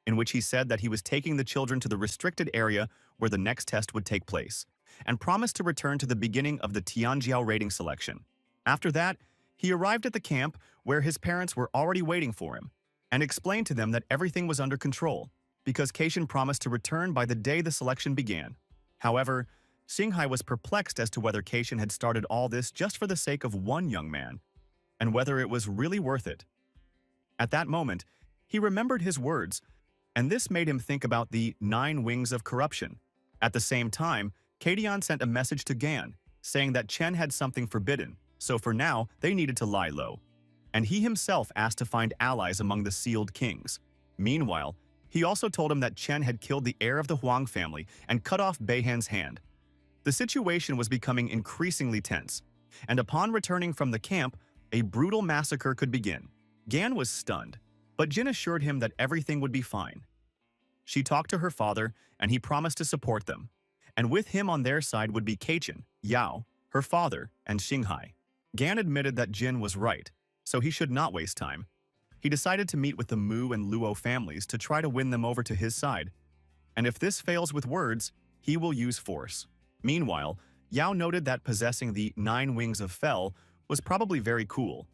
S1: in which he said that he was taking the children to the restricted area where the next test would take place, and promised to return to the beginning of the Tianjiao rating selection. After that, he arrived at the camp where his parents were already waiting for him, and explained to them that everything was under control, because Keishan promised to return by the day the selection began. However, Xinghai was perplexed as to whether Keishan had started all this just for the sake of one young man, and whether it was really worth it. At that moment, he remembered his words, and this made him think about the 9 wings of corruption. At the same time, Kadian sent a message to Gan, saying that Chen had something forbidden, so for now, they needed to lie low. And he himself asked to find allies among the sealed kings. Meanwhile, he also told him that Chen had killed the heir of the Huang family and cut off Beihan's hand. The situation was becoming increasingly tense, and upon returning from the camp, a brutal massacre could begin. Gan was stunned, but Jin assured him that everything would be fine. She talked to her father, and he promised to support them. And with him on their side would be Keichin, Yao, her father, and Xinghai. Gan admitted that Jin was right, so he should not waste time. He decided to meet with the Mu and Luo families to try to win them over to his side. And if this fails with words, he will use force. Meanwhile, Yao noted that possessing the 9 wings of Fel was probably very cool,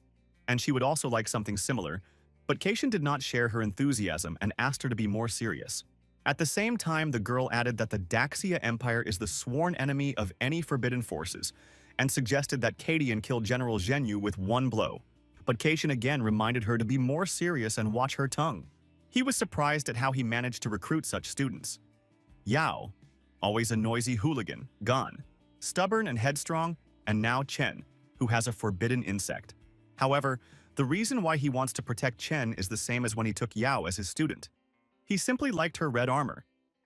S1: and she would also like something similar, but Keishan did not share her enthusiasm and asked her to be more serious. At the same time, the girl added that the Daxia Empire is the sworn enemy of any forbidden forces, and suggested that Kadian kill General Zhenyu with one blow. But Keishan again reminded her to be more serious and watch her tongue. He was surprised at how he managed to recruit such students. Yao, always a noisy hooligan, Gan, stubborn and headstrong, and now Chen, who has a forbidden insect. However, the reason why he wants to protect Chen is the same as when he took Yao as his student. He simply liked her red armor,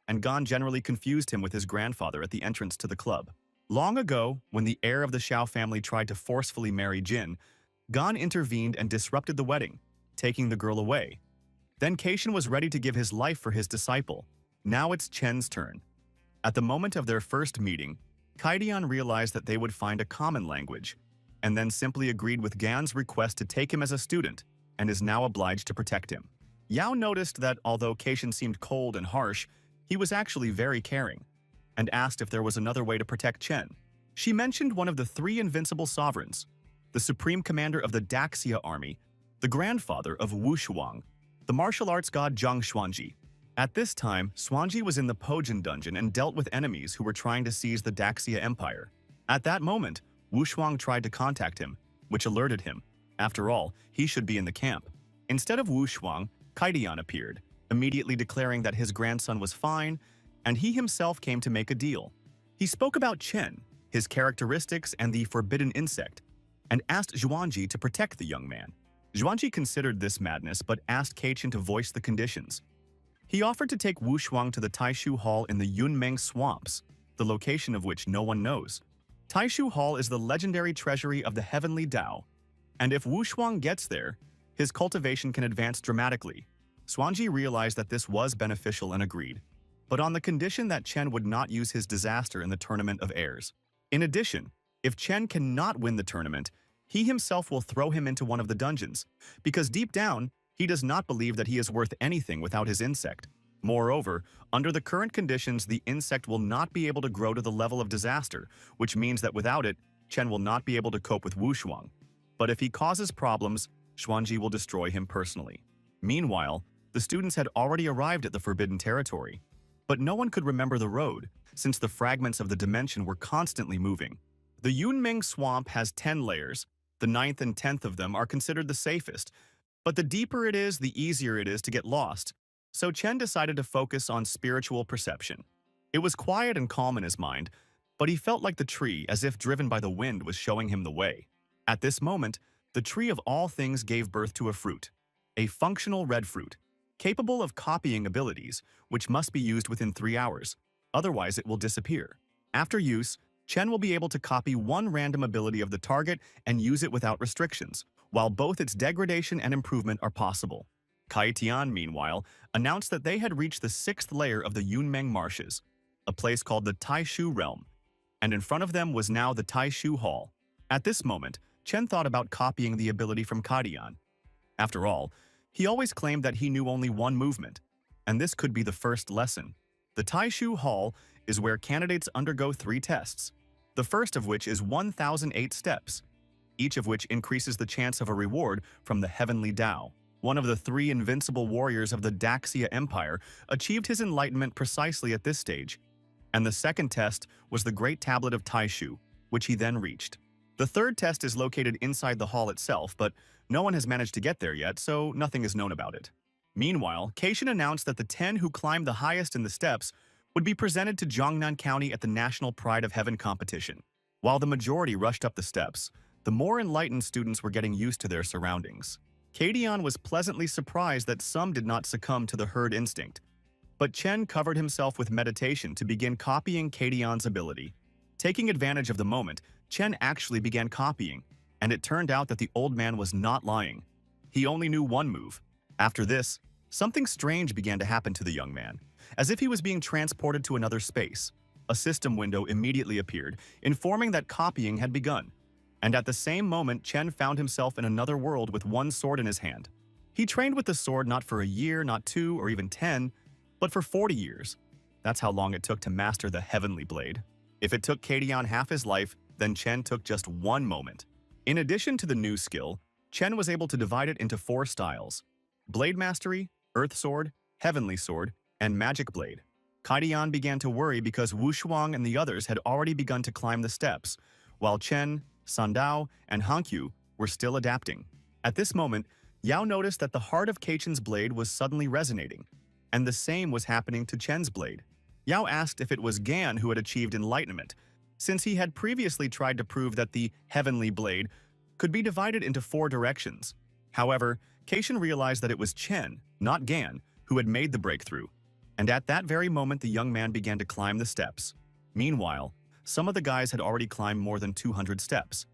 S1: and Gan generally confused him with his grandfather at the entrance to the club. Long ago, when the heir of the Xiao family tried to forcefully marry Jin, Gan intervened and disrupted the wedding, taking the girl away. Then Keishan was ready to give his life for his disciple. Now it's Chen's turn. At the moment of their first meeting, Kaidian realized that they would find a common language, and then simply agreed with Gan's request to take him as a student, and is now obliged to protect him. Yao noticed that although Keishan seemed cold and harsh, he was actually very caring, and asked if there was another way to protect Chen. She mentioned one of the 3 invincible sovereigns, the supreme commander of the Daxia army, the grandfather of Wu Shuang, the martial arts god Zhang Xuanji. At this time, Xuanji was in the Pojin dungeon and dealt with enemies who were trying to seize the Daxia Empire. At that moment, Wu Shuang tried to contact him, which alerted him. After all, he should be in the camp. Instead of Wu Shuang, Kaidian appeared, immediately declaring that his grandson was fine, and he himself came to make a deal. He spoke about Chen, his characteristics, and the forbidden insect, and asked Zhuangji to protect the young man. Zhuangji considered this madness but asked Keichin to voice the conditions. He offered to take Wu Shuang to the Taishu Hall in the Yunmeng swamps, the location of which no one knows. Taishu Hall is the legendary treasury of the Heavenly Tao, and if Wu Shuang gets there, his cultivation can advance dramatically. Xuanji realized that this was beneficial and agreed, but on the condition that Chen would not use his disaster in the Tournament of Heirs. In addition, if Chen cannot win the tournament, he himself will throw him into one of the dungeons, because deep down, he does not believe that he is worth anything without his insect. Moreover, under the current conditions, the insect will not be able to grow to the level of disaster, which means that without it, Chen will not be able to cope with Wu Shuang. But if he causes problems, Xuanji will destroy him personally. Meanwhile, the students had already arrived at the Forbidden Territory. But no one could remember the road, since the fragments of the dimension were constantly moving. The Yunmeng Swamp has 10 layers. The 9th and 10th of them are considered the safest. But the deeper it is, the easier it is to get lost. So Chen decided to focus on spiritual perception. It was quiet and calm in his mind, but he felt like the tree, as if driven by the wind, was showing him the way. At this moment, the tree of all things gave birth to a fruit, a functional red fruit, capable of copying abilities, which must be used within 3 hours. Otherwise, it will disappear. After use, Chen will be able to copy one random ability of the target and use it without restrictions, while both its degradation and improvement are possible. Kai Tian, meanwhile, announced that they had reached the 6th layer of the Yunmeng Marshes, a place called the Taishu Realm, and in front of them was now the Taishu Hall. At this moment, Chen thought about copying the ability from Kadian. After all, he always claimed that he knew only one movement, and this could be the first lesson. The Taishu Hall is where candidates undergo 3 tests, the first of which is 1008 steps, each of which increases the chance of a reward from the Heavenly Tao. One of the 3 invincible warriors of the Daxia Empire achieved his enlightenment precisely at this stage, and the second test was the Great Tablet of Taishu, which he then reached. The third test is located inside the hall itself, but no one has managed to get there yet, so nothing is known about it. Meanwhile, Keishin announced that the 10 who climbed the highest in the steps would be presented to Jiangnan County at the National Pride of Heaven competition. While the majority rushed up the steps, the more enlightened students were getting used to their surroundings. Kadian was pleasantly surprised that some did not succumb to the herd instinct, but Chen covered himself with meditation to begin copying Kadian's ability. Taking advantage of the moment, Chen actually began copying, and it turned out that the old man was not lying. He only knew one move. After this, something strange began to happen to the young man, as if he was being transported to another space. A system window immediately appeared, informing that copying had begun. And at the same moment, Chen found himself in another world with one sword in his hand. He trained with the sword not for a year, not 2, or even 10, but for 40 years. That's how long it took to master the Heavenly Blade. If it took Kadian half his life, then Chen took just 1 moment. In addition to the new skill, Chen was able to divide it into 4 styles: Blade Mastery, Earth Sword, Heavenly Sword, and Magic Blade. Kadian began to worry because Wu Shuang and the others had already begun to climb the steps, while Chen, Sandao, and Hankyu were still adapting. At this moment, Yao noticed that the heart of Keichin's blade was suddenly resonating, and the same was happening to Chen's blade. Yao asked if it was Gan who had achieved enlightenment, since he had previously tried to prove that the Heavenly Blade could be divided into 4 directions. However, Keichin realized that it was Chen, not Gan, who had made the breakthrough, and at that very moment the young man began to climb the steps. Meanwhile, some of the guys had already climbed more than 200 steps,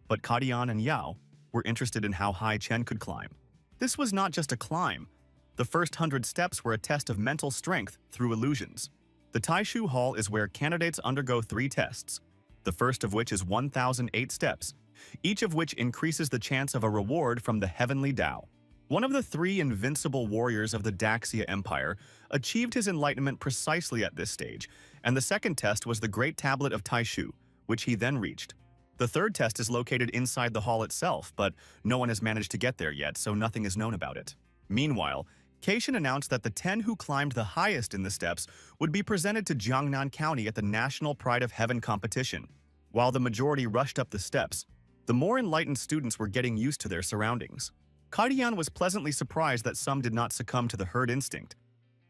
S1: but Kadian and Yao were interested in how high Chen could climb. This was not just a climb. The first 100 steps were a test of mental strength through illusions. The Taishu Hall is where candidates undergo 3 tests, the first of which is 1008 steps, each of which increases the chance of a reward from the Heavenly Tao. One of the 3 invincible warriors of the Daxia Empire achieved his enlightenment precisely at this stage, and the second test was the Great Tablet of Taishu, which he then reached. The third test is located inside the hall itself, but no one has managed to get there yet, so nothing is known about it. Meanwhile, Keishin announced that the 10 who climbed the highest in the steps would be presented to Jiangnan County at the National Pride of Heaven competition. While the majority rushed up the steps, the more enlightened students were getting used to their surroundings. Kadian was pleasantly surprised that some did not succumb to the herd instinct,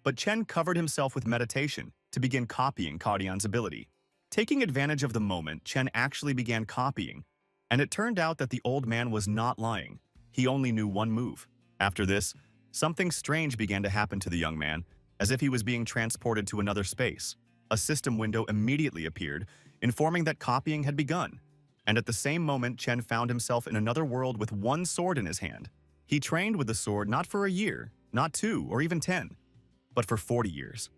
S1: but Chen covered himself with meditation to begin copying Kadian's ability. Taking advantage of the moment, Chen actually began copying, and it turned out that the old man was not lying. He only knew one move. After this, something strange began to happen to the young man, as if he was being transported to another space. A system window immediately appeared, informing that copying had begun. And at the same moment, Chen found himself in another world with one sword in his hand. He trained with the sword not for a year, not 2, or even 10, but for 40 years.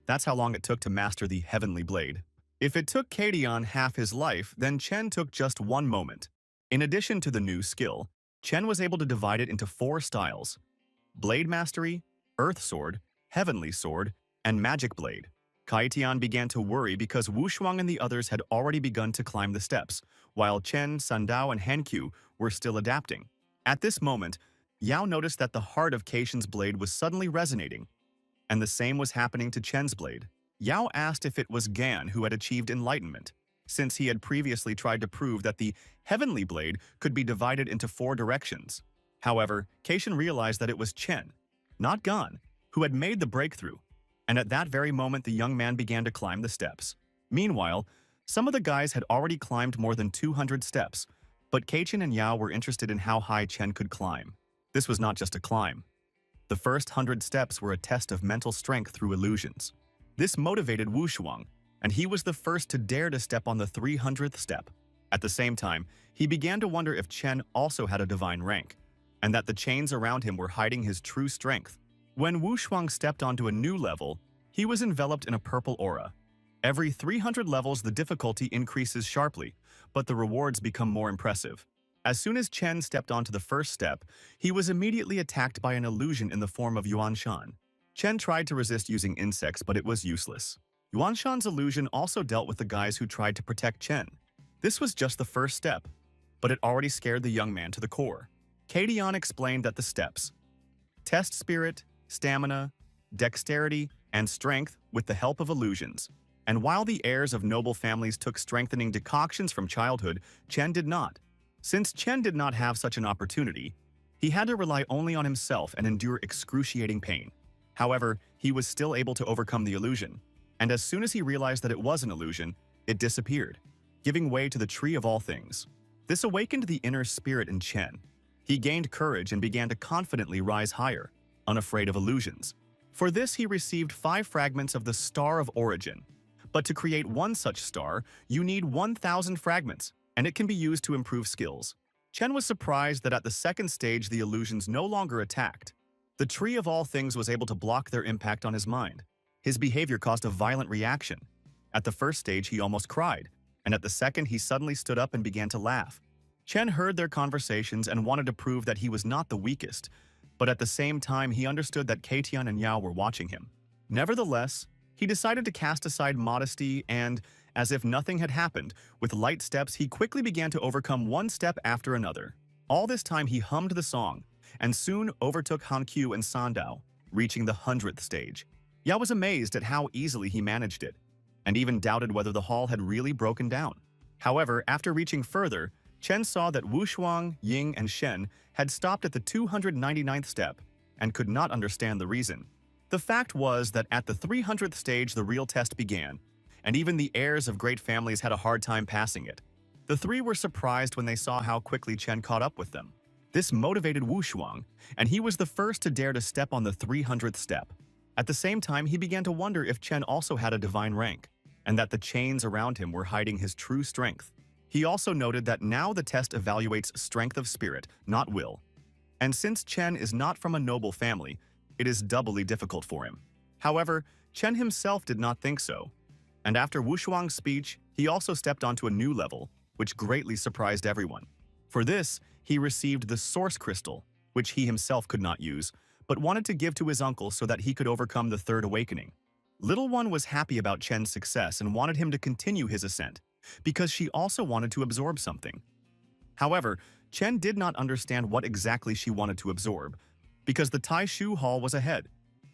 S1: That's how long it took to master the Heavenly Blade. If it took Kadian half his life, then Chen took just 1 moment. In addition to the new skill, Chen was able to divide it into 4 styles: Blade Mastery, Earth Sword, Heavenly Sword, and Magic Blade. Kaitian began to worry because Wu Shuang and the others had already begun to climb the steps, while Chen, Sandao, and Hankyu were still adapting. At this moment, Yao noticed that the heart of Keishin's blade was suddenly resonating, and the same was happening to Chen's blade. Yao asked if it was Gan who had achieved enlightenment, since he had previously tried to prove that the heavenly blade could be divided into 4 directions. However, Keishin realized that it was Chen, not Gan, who had made the breakthrough, and at that very moment the young man began to climb the steps. Meanwhile, some of the guys had already climbed more than 200 steps, but Keishin and Yao were interested in how high Chen could climb. This was not just a climb. The first 100 steps were a test of mental strength through illusions. This motivated Wu Shuang, and he was the first to dare to step on the 300th step. At the same time, he began to wonder if Chen also had a divine rank, and that the chains around him were hiding his true strength. When Wu Shuang stepped onto a new level, he was enveloped in a purple aura. Every 300 levels, the difficulty increases sharply, but the rewards become more impressive. As soon as Chen stepped onto the first step, he was immediately attacked by an illusion in the form of Yuanshan. Chen tried to resist using insects, but it was useless. Yuanshan's illusion also dealt with the guys who tried to protect Chen. This was just the first step, but it already scared the young man to the core. Kadian explained that the steps: test spirit, stamina, dexterity, and strength with the help of illusions. And while the heirs of noble families took strengthening decoctions from childhood, Chen did not. Since Chen did not have such an opportunity, he had to rely only on himself and endure excruciating pain. However, he was still able to overcome the illusion, and as soon as he realized that it was an illusion, it disappeared, giving way to the Tree of All Things. This awakened the inner spirit in Chen. He gained courage and began to confidently rise higher, unafraid of illusions. For this, he received 5 fragments of the Star of Origin. But to create one such star, you need 1,000 fragments, and it can be used to improve skills. Chen was surprised that at the second stage the illusions no longer attacked. The Tree of All Things was able to block their impact on his mind. His behavior caused a violent reaction. At the first stage he almost cried, and at the second he suddenly stood up and began to laugh. Chen heard their conversations and wanted to prove that he was not the weakest, but at the same time he understood that Keitian and Yao were watching him. Nevertheless, he decided to cast aside modesty and, as if nothing had happened, with light steps he quickly began to overcome one step after another. All this time he hummed the song, and soon overtook Hankyu and Sandao, reaching the 100th stage. Yao was amazed at how easily he managed it, and even doubted whether the hall had really broken down. However, after reaching further, Chen saw that Wu Shuang, Ying, and Shen had stopped at the 299th step and could not understand the reason. The fact was that at the 300th stage the real test began, and even the heirs of great families had a hard time passing it. The 3 were surprised when they saw how quickly Chen caught up with them. This motivated Wu Shuang, and he was the first to dare to step on the 300th step. At the same time, he began to wonder if Chen also had a divine rank, and that the chains around him were hiding his true strength. He also noted that now the test evaluates strength of spirit, not will. And since Chen is not from a noble family, it is doubly difficult for him. However, Chen himself did not think so. And after Wu Shuang's speech, he also stepped onto a new level, which greatly surprised everyone. For this, he received the Source Crystal, which he himself could not use, but wanted to give to his uncle so that he could overcome the Third Awakening. Little One was happy about Chen's success and wanted him to continue his ascent, because she also wanted to absorb something. However, Chen did not understand what exactly she wanted to absorb, because the Tai Shu Hall was ahead,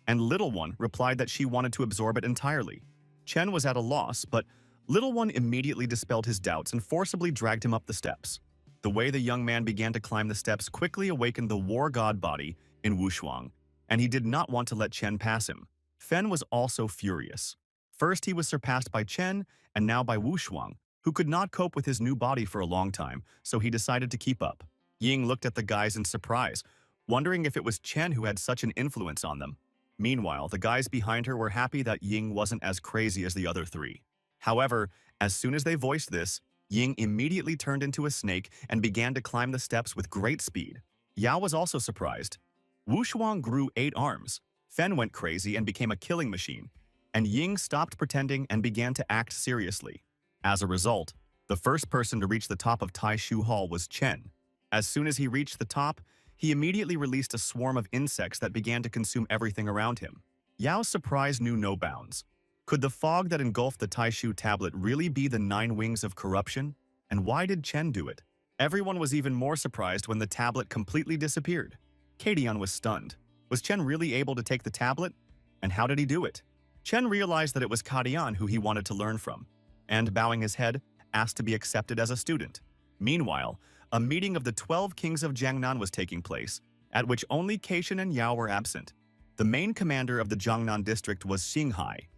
S1: and Little One replied that she wanted to absorb it entirely. Chen was at a loss, but Little One immediately dispelled his doubts and forcibly dragged him up the steps. The way the young man began to climb the steps quickly awakened the war god body in Wu Shuang, and he did not want to let Chen pass him. Fen was also furious. First he was surpassed by Chen, and now by Wu Shuang, who could not cope with his new body for a long time, so he decided to keep up. Ying looked at the guys in surprise, wondering if it was Chen who had such an influence on them. Meanwhile, the guys behind her were happy that Ying wasn't as crazy as the other 3. However, as soon as they voiced this, Ying immediately turned into a snake and began to climb the steps with great speed. Yao was also surprised. Wu Shuang grew 8 arms, Fen went crazy and became a killing machine, and Ying stopped pretending and began to act seriously. As a result, The first person to reach the top of Tai Shu Hall was Chen. As soon as he reached the top, he immediately released a swarm of insects that began to consume everything around him. Yao's surprise knew no bounds. Could the fog that engulfed the Tai Shu tablet really be the 9 wings of corruption? And why did Chen do it? Everyone was even more surprised when the tablet completely disappeared. Kadian was stunned. Was Chen really able to take the tablet? And how did he do it? Chen realized that it was Kadian who he wanted to learn from, and bowing his head, asked to be accepted as a student. Meanwhile, a meeting of the 12 kings of Jiangnan was taking place, at which only Keishan and Yao were absent. The main commander of the Jiangnan district was Xinghai,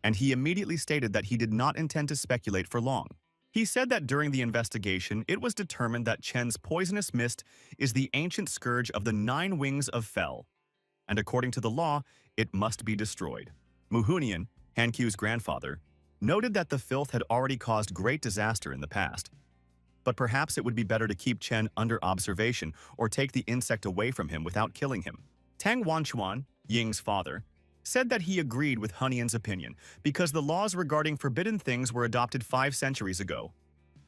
S1: and he immediately stated that he did not intend to speculate for long. He said that during the investigation, it was determined that Chen's poisonous mist is the ancient scourge of the 9 wings of Fel, and according to the law, it must be destroyed. Muhunian, Hankyu's grandfather, noted that the filth had already caused great disaster in the past. But perhaps it would be better to keep Chen under observation or take the insect away from him without killing him. Tang Wanchuan, Ying's father, said that he agreed with Hunian's opinion because the laws regarding forbidden things were adopted 5 centuries ago.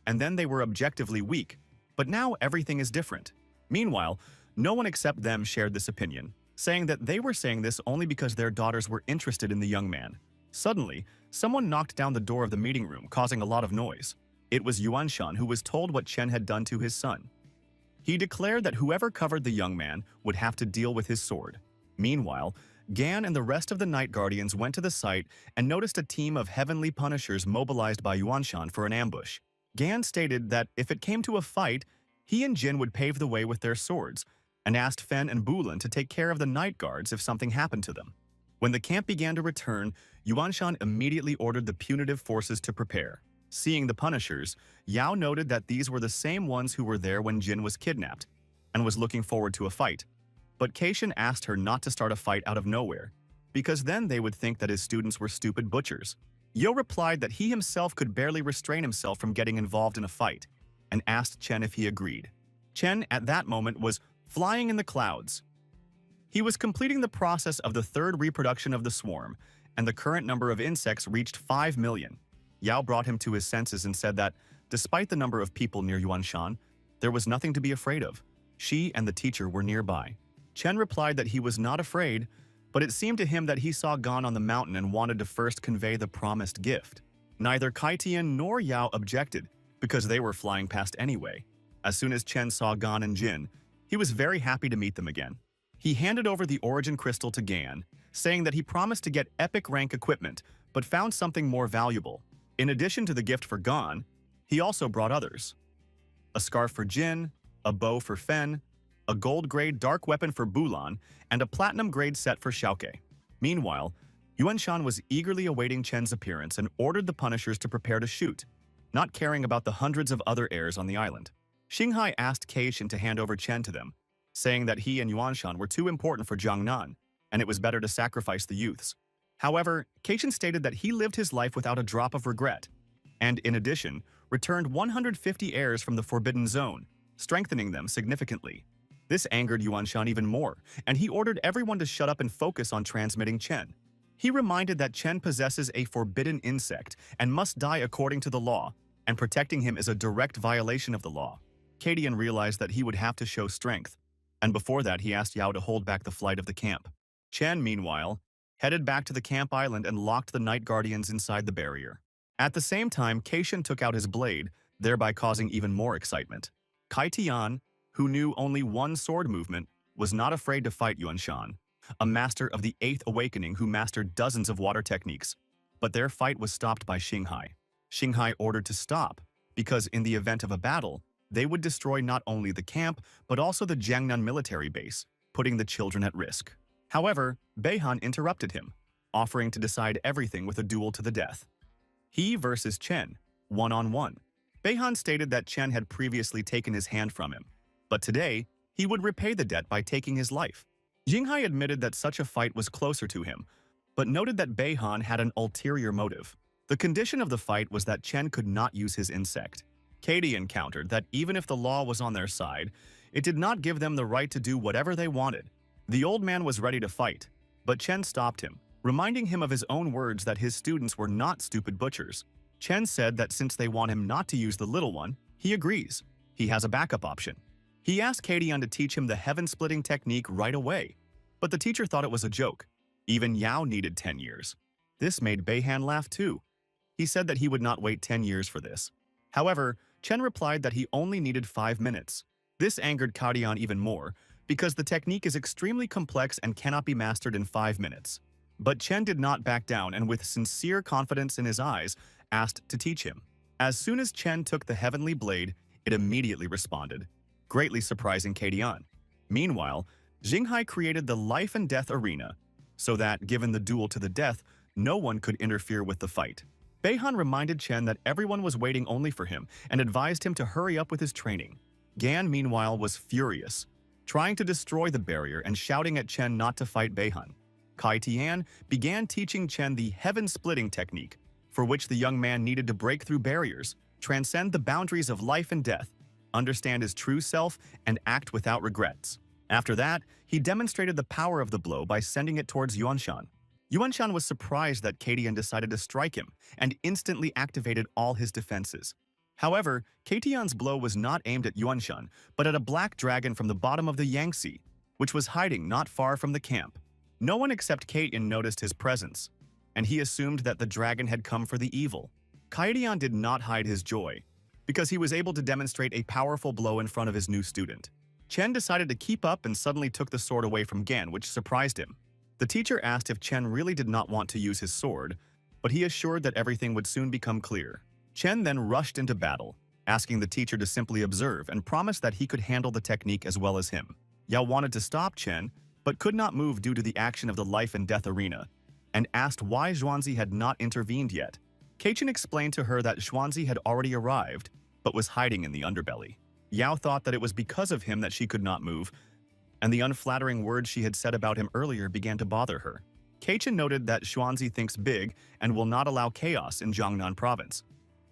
S1: And then they were objectively weak, but now everything is different. Meanwhile, no one except them shared this opinion, saying that they were saying this only because their daughters were interested in the young man. Suddenly, someone knocked down the door of the meeting room, causing a lot of noise. It was Yuanshan who was told what Chen had done to his son. He declared that whoever covered the young man would have to deal with his sword. Meanwhile, Gan and the rest of the Night Guardians went to the site and noticed a team of heavenly punishers mobilized by Yuanshan for an ambush. Gan stated that if it came to a fight, he and Jin would pave the way with their swords, and asked Fen and Bulan to take care of the Night Guards if something happened to them. When the camp began to return, Yuanshan immediately ordered the punitive forces to prepare. Seeing the punishers, Yao noted that these were the same ones who were there when Jin was kidnapped, and was looking forward to a fight. But Keishan asked her not to start a fight out of nowhere, because then they would think that his students were stupid butchers. Yo replied that he himself could barely restrain himself from getting involved in a fight, and asked Chen if he agreed. Chen, at that moment, was flying in the clouds. He was completing the process of the 3rd reproduction of the swarm, and the current number of insects reached 5 million. Yao brought him to his senses and said that, despite the number of people near Yuanshan, there was nothing to be afraid of. She and the teacher were nearby. Chen replied that he was not afraid, but it seemed to him that he saw Gan on the mountain and wanted to first convey the promised gift. Neither Kaitian nor Yao objected, because they were flying past anyway. As soon as Chen saw Gan and Jin, he was very happy to meet them again. He handed over the origin crystal to Gan, saying that he promised to get epic rank equipment, but found something more valuable. In addition to the gift for Gan, he also brought others. A scarf for Jin, a bow for Fen, a gold-grade dark weapon for Bulan, and a platinum-grade set for Xiaoke. Meanwhile, Yuanshan was eagerly awaiting Chen's appearance and ordered the punishers to prepare to shoot, not caring about the hundreds of other heirs on the island. Xinghai asked Keishan to hand over Chen to them, saying that he and Yuanshan were too important for Jiangnan, and it was better to sacrifice the youths. However, Keishan stated that he lived his life without a drop of regret, and in addition, returned 150 heirs from the Forbidden Zone, strengthening them significantly. This angered Yuanshan even more, and he ordered everyone to shut up and focus on transmitting Chen. He reminded that Chen possesses a forbidden insect and must die according to the law, and protecting him is a direct violation of the law. Kadian realized that he would have to show strength, and before that he asked Yao to hold back the flight of the camp. Chen, meanwhile, headed back to the camp island and locked the Night Guardians inside the barrier. At the same time, Keishan took out his blade, thereby causing even more excitement. Kai Tian, who knew only one sword movement, was not afraid to fight Yuanshan, a master of the 8th Awakening who mastered dozens of water techniques. But their fight was stopped by Xinghai. Xinghai ordered to stop, because in the event of a battle, they would destroy not only the camp, but also the Jiangnan military base, putting the children at risk. However, Beihan interrupted him, offering to decide everything with a duel to the death. He versus Chen, one-on-one. Beihan stated that Chen had previously taken his hand from him, but today, he would repay the debt by taking his life. Xinghai admitted that such a fight was closer to him, but noted that Beihan had an ulterior motive. The condition of the fight was that Chen could not use his insect. Kadian countered that even if the law was on their side, it did not give them the right to do whatever they wanted. The old man was ready to fight, but Chen stopped him, reminding him of his own words that his students were not stupid butchers. Chen said that since they want him not to use the little one, he agrees. He has a backup option. He asked Kadian to teach him the heaven-splitting technique right away, but the teacher thought it was a joke. Even Yao needed 10 years. This made Beihan laugh too. He said that he would not wait 10 years for this. However, Chen replied that he only needed 5 minutes. This angered Kadian even more, because the technique is extremely complex and cannot be mastered in 5 minutes. But Chen did not back down and with sincere confidence in his eyes, asked to teach him. As soon as Chen took the heavenly blade, it immediately responded, greatly surprising Kadian. Meanwhile, Jinghai created the life and death arena, so that, given the duel to the death, no one could interfere with the fight. Beihan reminded Chen that everyone was waiting only for him and advised him to hurry up with his training. Gan, meanwhile, was furious, trying to destroy the barrier and shouting at Chen not to fight Beihan. Kai Tian began teaching Chen the heaven-splitting technique, for which the young man needed to break through barriers, transcend the boundaries of life and death, understand his true self, and act without regrets. After that, he demonstrated the power of the blow by sending it towards Yuanshan. Yuanshan was surprised that Kadian decided to strike him and instantly activated all his defenses. However, Katian's blow was not aimed at Yuanshan, but at a black dragon from the bottom of the Yangtze, which was hiding not far from the camp. No one except Katian noticed his presence, and he assumed that the dragon had come for the evil. Katian did not hide his joy, because he was able to demonstrate a powerful blow in front of his new student. Chen decided to keep up and suddenly took the sword away from Gan, which surprised him. The teacher asked if Chen really did not want to use his sword, but he assured that everything would soon become clear. Chen then rushed into battle, asking the teacher to simply observe and promised that he could handle the technique as well as him. Yao wanted to stop Chen, but could not move due to the action of the life and death arena, and asked why Zhuangzi had not intervened yet. Keichen explained to her that Zhuangzi had already arrived, but was hiding in the underbelly. Yao thought that it was because of him that she could not move, and the unflattering words she had said about him earlier began to bother her. Keichen noted that Zhuangzi thinks big and will not allow chaos in Jiangnan province.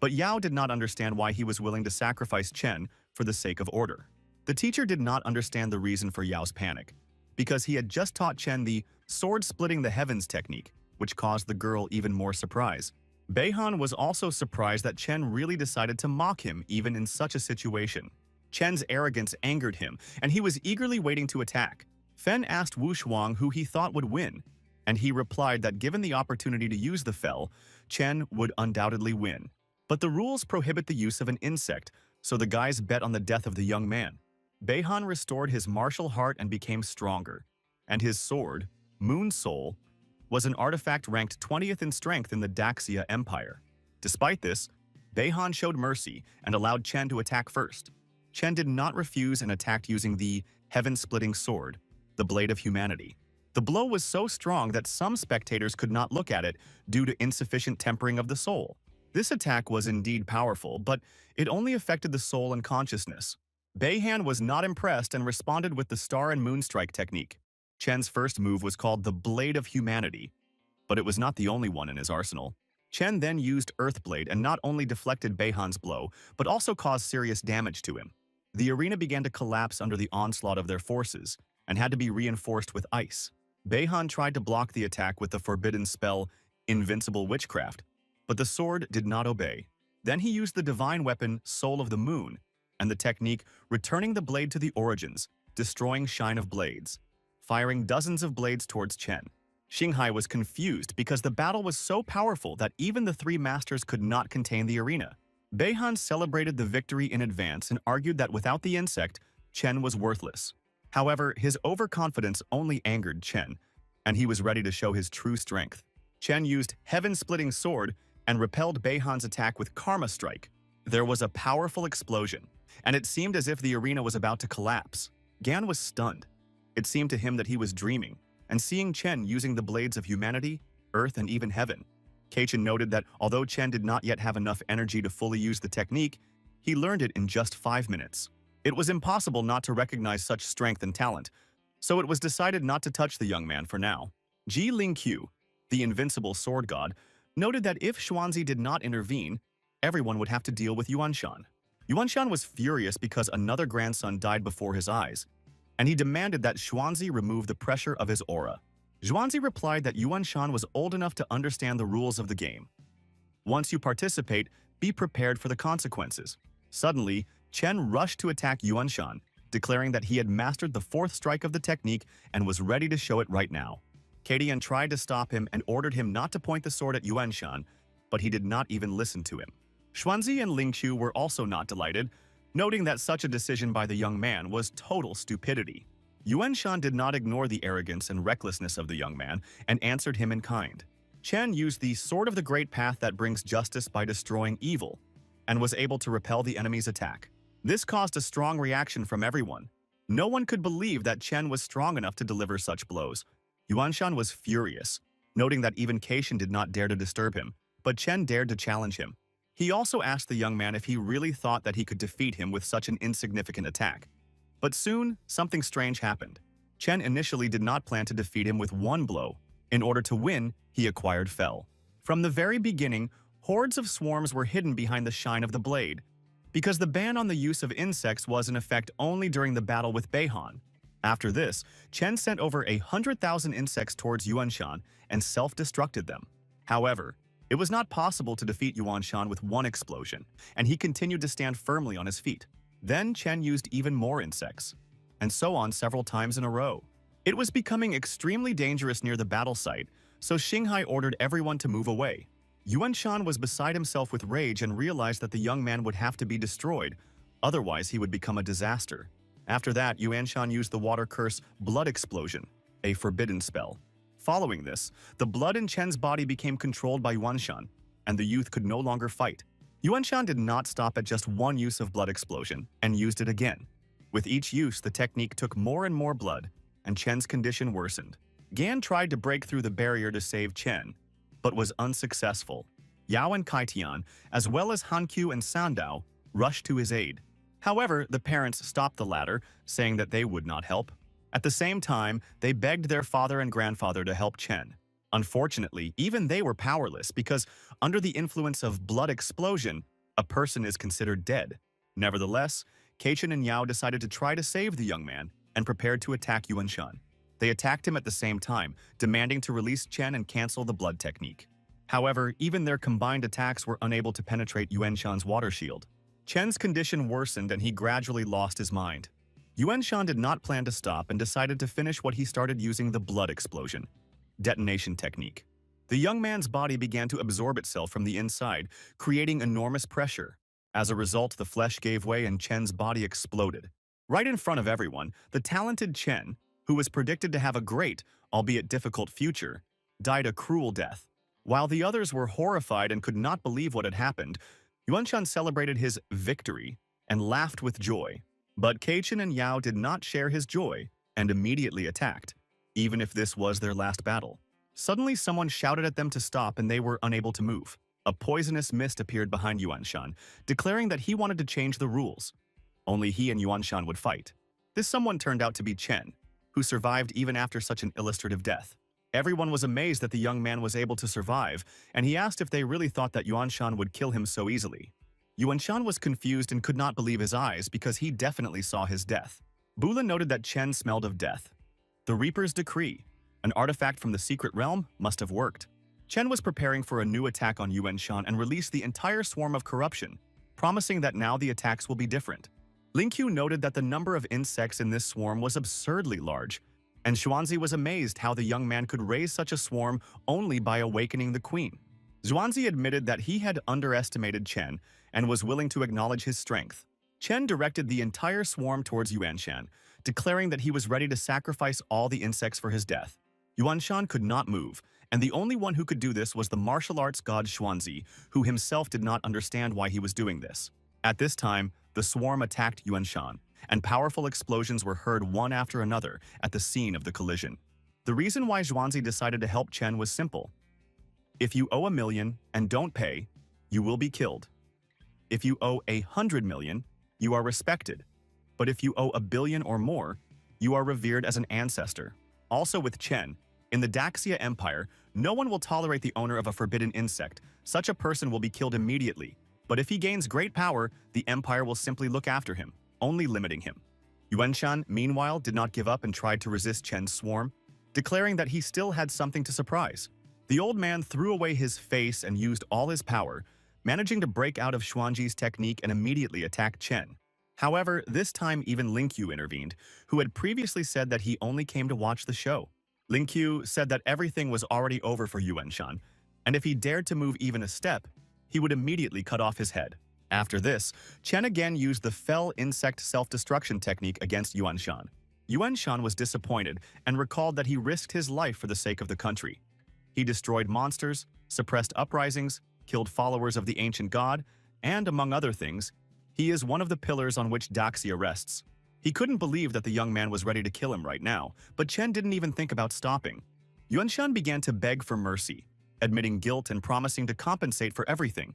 S1: But Yao did not understand why he was willing to sacrifice Chen for the sake of order. The teacher did not understand the reason for Yao's panic, because he had just taught Chen the sword-splitting the heavens technique, which caused the girl even more surprise. Beihan was also surprised that Chen really decided to mock him even in such a situation. Chen's arrogance angered him, and he was eagerly waiting to attack. Fen asked Wu Shuang who he thought would win, and he replied that given the opportunity to use the fel, Chen would undoubtedly win. But the rules prohibit the use of an insect, so the guys bet on the death of the young man. Beihan restored his martial heart and became stronger, and his sword, Moon Soul, was an artifact ranked 20th in strength in the Daxia Empire. Despite this, Beihan showed mercy and allowed Chen to attack first. Chen did not refuse and attacked using the heaven-splitting sword, the blade of humanity. The blow was so strong that some spectators could not look at it due to insufficient tempering of the soul. This attack was indeed powerful, but it only affected the soul and consciousness. Beihan was not impressed and responded with the Star and Moon Strike technique. Chen's first move was called the Blade of Humanity, but it was not the only one in his arsenal. Chen then used Earthblade and not only deflected Beihan's blow, but also caused serious damage to him. The arena began to collapse under the onslaught of their forces and had to be reinforced with ice. Beihan tried to block the attack with the forbidden spell Invincible Witchcraft, but the sword did not obey. Then he used the divine weapon Soul of the Moon and the technique Returning the Blade to the Origins, destroying Shine of Blades, firing dozens of blades towards Chen. Xinghai was confused because the battle was so powerful that even the three masters could not contain the arena. Beihan celebrated the victory in advance and argued that without the insect, Chen was worthless. However, his overconfidence only angered Chen, and he was ready to show his true strength. Chen used Heaven-Splitting Sword and repelled Beihan's attack with Karma Strike. There was a powerful explosion, and it seemed as if the arena was about to collapse. Gan was stunned. It seemed to him that he was dreaming, and seeing Chen using the blades of humanity, earth, and even heaven. Keichen noted that although Chen did not yet have enough energy to fully use the technique, he learned it in just 5 minutes. It was impossible not to recognize such strength and talent, so it was decided not to touch the young man for now. Ji Lingqiu, the invincible sword god, noted that if Xuanzi did not intervene, everyone would have to deal with Yuanshan. Yuanshan was furious because another grandson died before his eyes, and he demanded that Xuanzi remove the pressure of his aura. Xuanzi replied that Yuanshan was old enough to understand the rules of the game. Once you participate, be prepared for the consequences. Suddenly, Chen rushed to attack Yuanshan, declaring that he had mastered the fourth strike of the technique and was ready to show it right now. Kadian tried to stop him and ordered him not to point the sword at Yuanshan, but he did not even listen to him. Xuanzi and Lingqiu were also not delighted, noting that such a decision by the young man was total stupidity. Yuanshan did not ignore the arrogance and recklessness of the young man and answered him in kind. Chen used the Sword of the Great Path that brings justice by destroying evil, and was able to repel the enemy's attack. This caused a strong reaction from everyone. No one could believe that Chen was strong enough to deliver such blows. Yuanshan was furious, noting that even Keishan did not dare to disturb him, but Chen dared to challenge him. He also asked the young man if he really thought that he could defeat him with such an insignificant attack. But soon, something strange happened. Chen initially did not plan to defeat him with one blow. In order to win, he acquired Fell. From the very beginning, hordes of swarms were hidden behind the shine of the blade, because the ban on the use of insects was in effect only during the battle with Beihan. After this, Chen sent over 100,000 insects towards Yuanshan and self-destructed them. However, it was not possible to defeat Yuanshan with one explosion, and he continued to stand firmly on his feet. Then Chen used even more insects, and so on several times in a row. It was becoming extremely dangerous near the battle site, so Xinghai ordered everyone to move away. Yuanshan was beside himself with rage and realized that the young man would have to be destroyed, otherwise he would become a disaster. After that, Yuanshan used the water curse Blood Explosion, a forbidden spell. Following this, the blood in Chen's body became controlled by Yuanshan, and the youth could no longer fight. Yuanshan did not stop at just one use of Blood Explosion and used it again. With each use, the technique took more and more blood, and Chen's condition worsened. Gan tried to break through the barrier to save Chen, but was unsuccessful. Yao and Kaitian, as well as Hankyu and Sandao, rushed to his aid. However, the parents stopped the latter, saying that they would not help. At the same time, they begged their father and grandfather to help Chen. Unfortunately, even they were powerless because, under the influence of Blood Explosion, a person is considered dead. Nevertheless, Keichin and Yao decided to try to save the young man and prepared to attack Yuanshan. They attacked him at the same time, demanding to release Chen and cancel the blood technique. However, even their combined attacks were unable to penetrate Yuanshan's water shield. Chen's condition worsened and he gradually lost his mind. Yuanshan did not plan to stop and decided to finish what he started using the Blood Explosion detonation technique. The young man's body began to absorb itself from the inside, creating enormous pressure. As a result, the flesh gave way and Chen's body exploded. Right in front of everyone, the talented Chen, who was predicted to have a great, albeit difficult future, died a cruel death. While the others were horrified and could not believe what had happened, Yuanshan celebrated his victory and laughed with joy. But Keichin and Yao did not share his joy and immediately attacked, even if this was their last battle. Suddenly, someone shouted at them to stop and they were unable to move. A poisonous mist appeared behind Yuanshan, declaring that he wanted to change the rules. Only he and Yuanshan would fight. This someone turned out to be Chen, who survived even after such an illustrative death. Everyone was amazed that the young man was able to survive, and he asked if they really thought that Yuanshan would kill him so easily. Yuanshan was confused and could not believe his eyes because he definitely saw his death. Bula noted that Chen smelled of death. The Reaper's Decree, an artifact from the secret realm, must have worked. Chen was preparing for a new attack on Yuanshan and released the entire swarm of corruption, promising that now the attacks will be different. Lingqiu noted that the number of insects in this swarm was absurdly large, and Xuanzi was amazed how the young man could raise such a swarm only by awakening the queen. Xuanzi admitted that he had underestimated Chen and was willing to acknowledge his strength. Chen directed the entire swarm towards Yuanshan, declaring that he was ready to sacrifice all the insects for his death. Yuanshan could not move, and the only one who could do this was the martial arts god Xuanzi, who himself did not understand why he was doing this. At this time, the swarm attacked Yuanshan, and powerful explosions were heard one after another at the scene of the collision. The reason why Xuanzi decided to help Chen was simple. If you owe 1 million and don't pay, you will be killed. If you owe 100 million, you are respected. But if you owe 1 billion or more, you are revered as an ancestor. Also with Chen, in the Daxia Empire, no one will tolerate the owner of a forbidden insect. Such a person will be killed immediately. But if he gains great power, the empire will simply look after him, only limiting him. Yuanshan, meanwhile, did not give up and tried to resist Chen's swarm, declaring that he still had something to surprise. The old man threw away his face and used all his power, managing to break out of Xuanji's technique and immediately attack Chen. However, this time even Lingqiu intervened, who had previously said that he only came to watch the show. Lingqiu said that everything was already over for Yuanshan, and if he dared to move even a step, he would immediately cut off his head. After this, Chen again used the fell insect self-destruction technique against Yuanshan. Yuanshan was disappointed and recalled that he risked his life for the sake of the country. He destroyed monsters, suppressed uprisings, killed followers of the ancient god, and, among other things, he is one of the pillars on which Daxia rests. He couldn't believe that the young man was ready to kill him right now, but Chen didn't even think about stopping. Yuanshan began to beg for mercy, admitting guilt and promising to compensate for everything,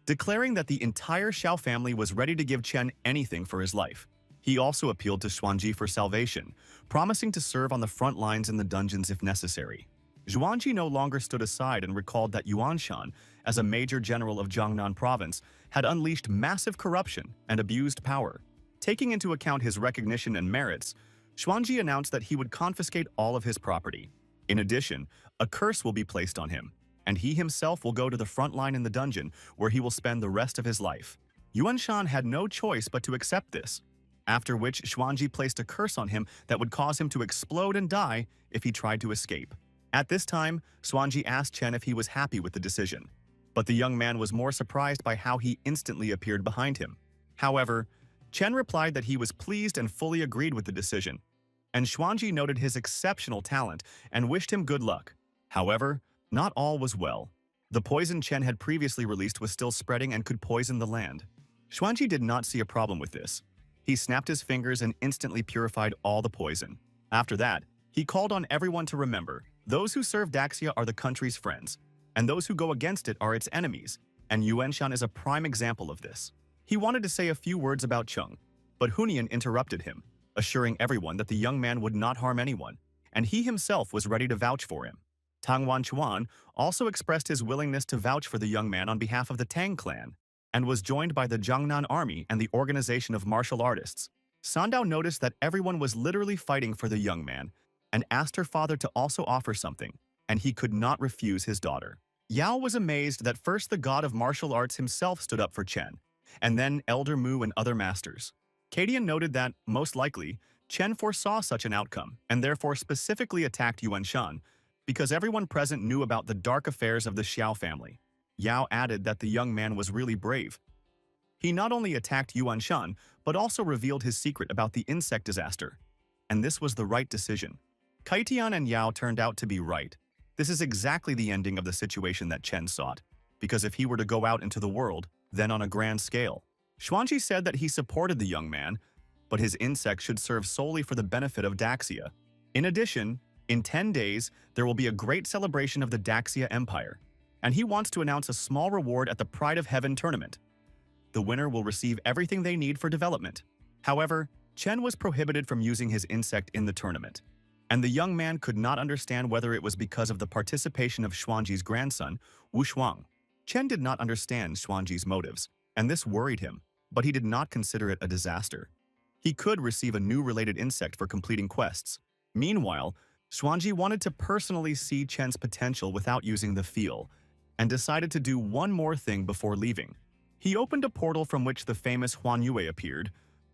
S1: declaring that the entire Xiao family was ready to give Chen anything for his life. He also appealed to Xuanji for salvation, promising to serve on the front lines in the dungeons if necessary. Xuanji no longer stood aside and recalled that Yuanshan, as a major general of Jiangnan province, had unleashed massive corruption and abused power. Taking into account his recognition and merits, Xuanji announced that he would confiscate all of his property. In addition, a curse will be placed on him, and he himself will go to the front line in the dungeon where he will spend the rest of his life. Yuanshan had no choice but to accept this, after which Xuanji placed a curse on him that would cause him to explode and die if he tried to escape. At this time, Xuanji asked Chen if he was happy with the decision, but the young man was more surprised by how he instantly appeared behind him. However, Chen replied that he was pleased and fully agreed with the decision, and Xuanji noted his exceptional talent and wished him good luck. However, not all was well. The poison Chen had previously released was still spreading and could poison the land. Xuanji did not see a problem with this. He snapped his fingers and instantly purified all the poison. After that, he called on everyone to remember, those who serve Daxia are the country's friends, and those who go against it are its enemies, and Yuanshan is a prime example of this. He wanted to say a few words about Cheng, but Hunian interrupted him, assuring everyone that the young man would not harm anyone, and he himself was ready to vouch for him. Tang Wanchuan also expressed his willingness to vouch for the young man on behalf of the Tang clan, and was joined by the Jiangnan army and the organization of martial artists. Sandao noticed that everyone was literally fighting for the young man, and asked her father to also offer something, and he could not refuse his daughter. Yao was amazed that first the god of martial arts himself stood up for Chen, and then Elder Mu and other masters. Kadian noted that, most likely, Chen foresaw such an outcome, and therefore specifically attacked Yuanshan, because everyone present knew about the dark affairs of the Xiao family. Yao added that the young man was really brave. He not only attacked Yuanshan, but also revealed his secret about the insect disaster. And this was the right decision. Kaitian and Yao turned out to be right. This is exactly the ending of the situation that Chen sought, because if he were to go out into the world, then on a grand scale. Xuanji said that he supported the young man, but his insect should serve solely for the benefit of Daxia. In addition, in 10 days, there will be a great celebration of the Daxia Empire, and he wants to announce a small reward at the Pride of Heaven tournament. The winner will receive everything they need for development. However, Chen was prohibited from using his insect in the tournament, and the young man could not understand whether it was because of the participation of Xuanji's grandson, Wu Shuang. Chen did not understand Xuanji's motives, and this worried him, but he did not consider it a disaster. He could receive a new related insect for completing quests. Meanwhile, Xuanji wanted to personally see Chen's potential without using the feel, and decided to do one more thing before leaving. He opened a portal from which the famous Huan Yue appeared,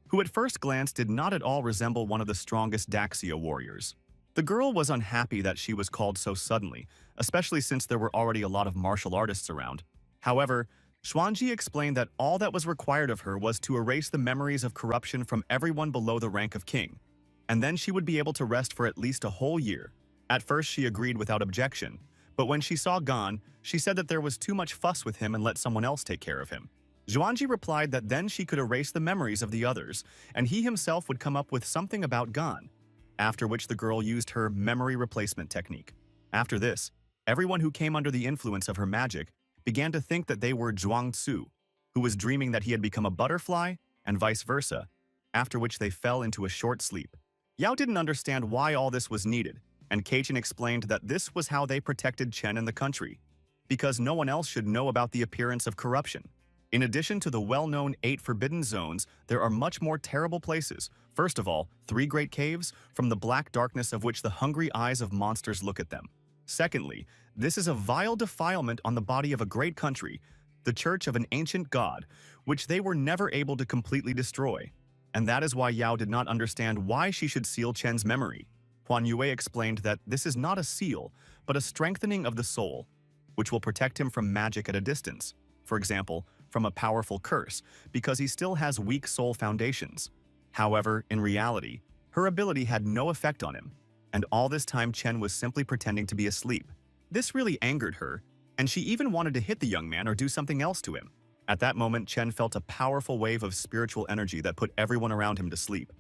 S1: who at first glance did not at all resemble one of the strongest Daxia warriors. The girl was unhappy that she was called so suddenly, especially since there were already a lot of martial artists around. However, Xuanji explained that all that was required of her was to erase the memories of corruption from everyone below the rank of king, and then she would be able to rest for at least a whole year. At first she agreed without objection, but when she saw Gan, she said that there was too much fuss with him and let someone else take care of him. Xuanji replied that then she could erase the memories of the others, and he himself would come up with something about Gan, after which the girl used her memory replacement technique. After this, everyone who came under the influence of her magic began to think that they were Zhuang Tzu, who was dreaming that he had become a butterfly, and vice versa, after which they fell into a short sleep. Yao didn't understand why all this was needed, and Keichin explained that this was how they protected Chen and the country, because no one else should know about the appearance of corruption. In addition to the well-known 8 forbidden zones, there are much more terrible places. First of all, 3 great caves, from the black darkness of which the hungry eyes of monsters look at them. Secondly, this is a vile defilement on the body of a great country, the church of an ancient god, which they were never able to completely destroy. And that is why Yao did not understand why she should seal Chen's memory. Huan Yue explained that this is not a seal, but a strengthening of the soul, which will protect him from magic at a distance, for example, from a powerful curse, because he still has weak soul foundations. However, in reality, her ability had no effect on him, and all this time Chen was simply pretending to be asleep. This really angered her, and she even wanted to hit the young man or do something else to him. At that moment, Chen felt a powerful wave of spiritual energy that put everyone around him to sleep.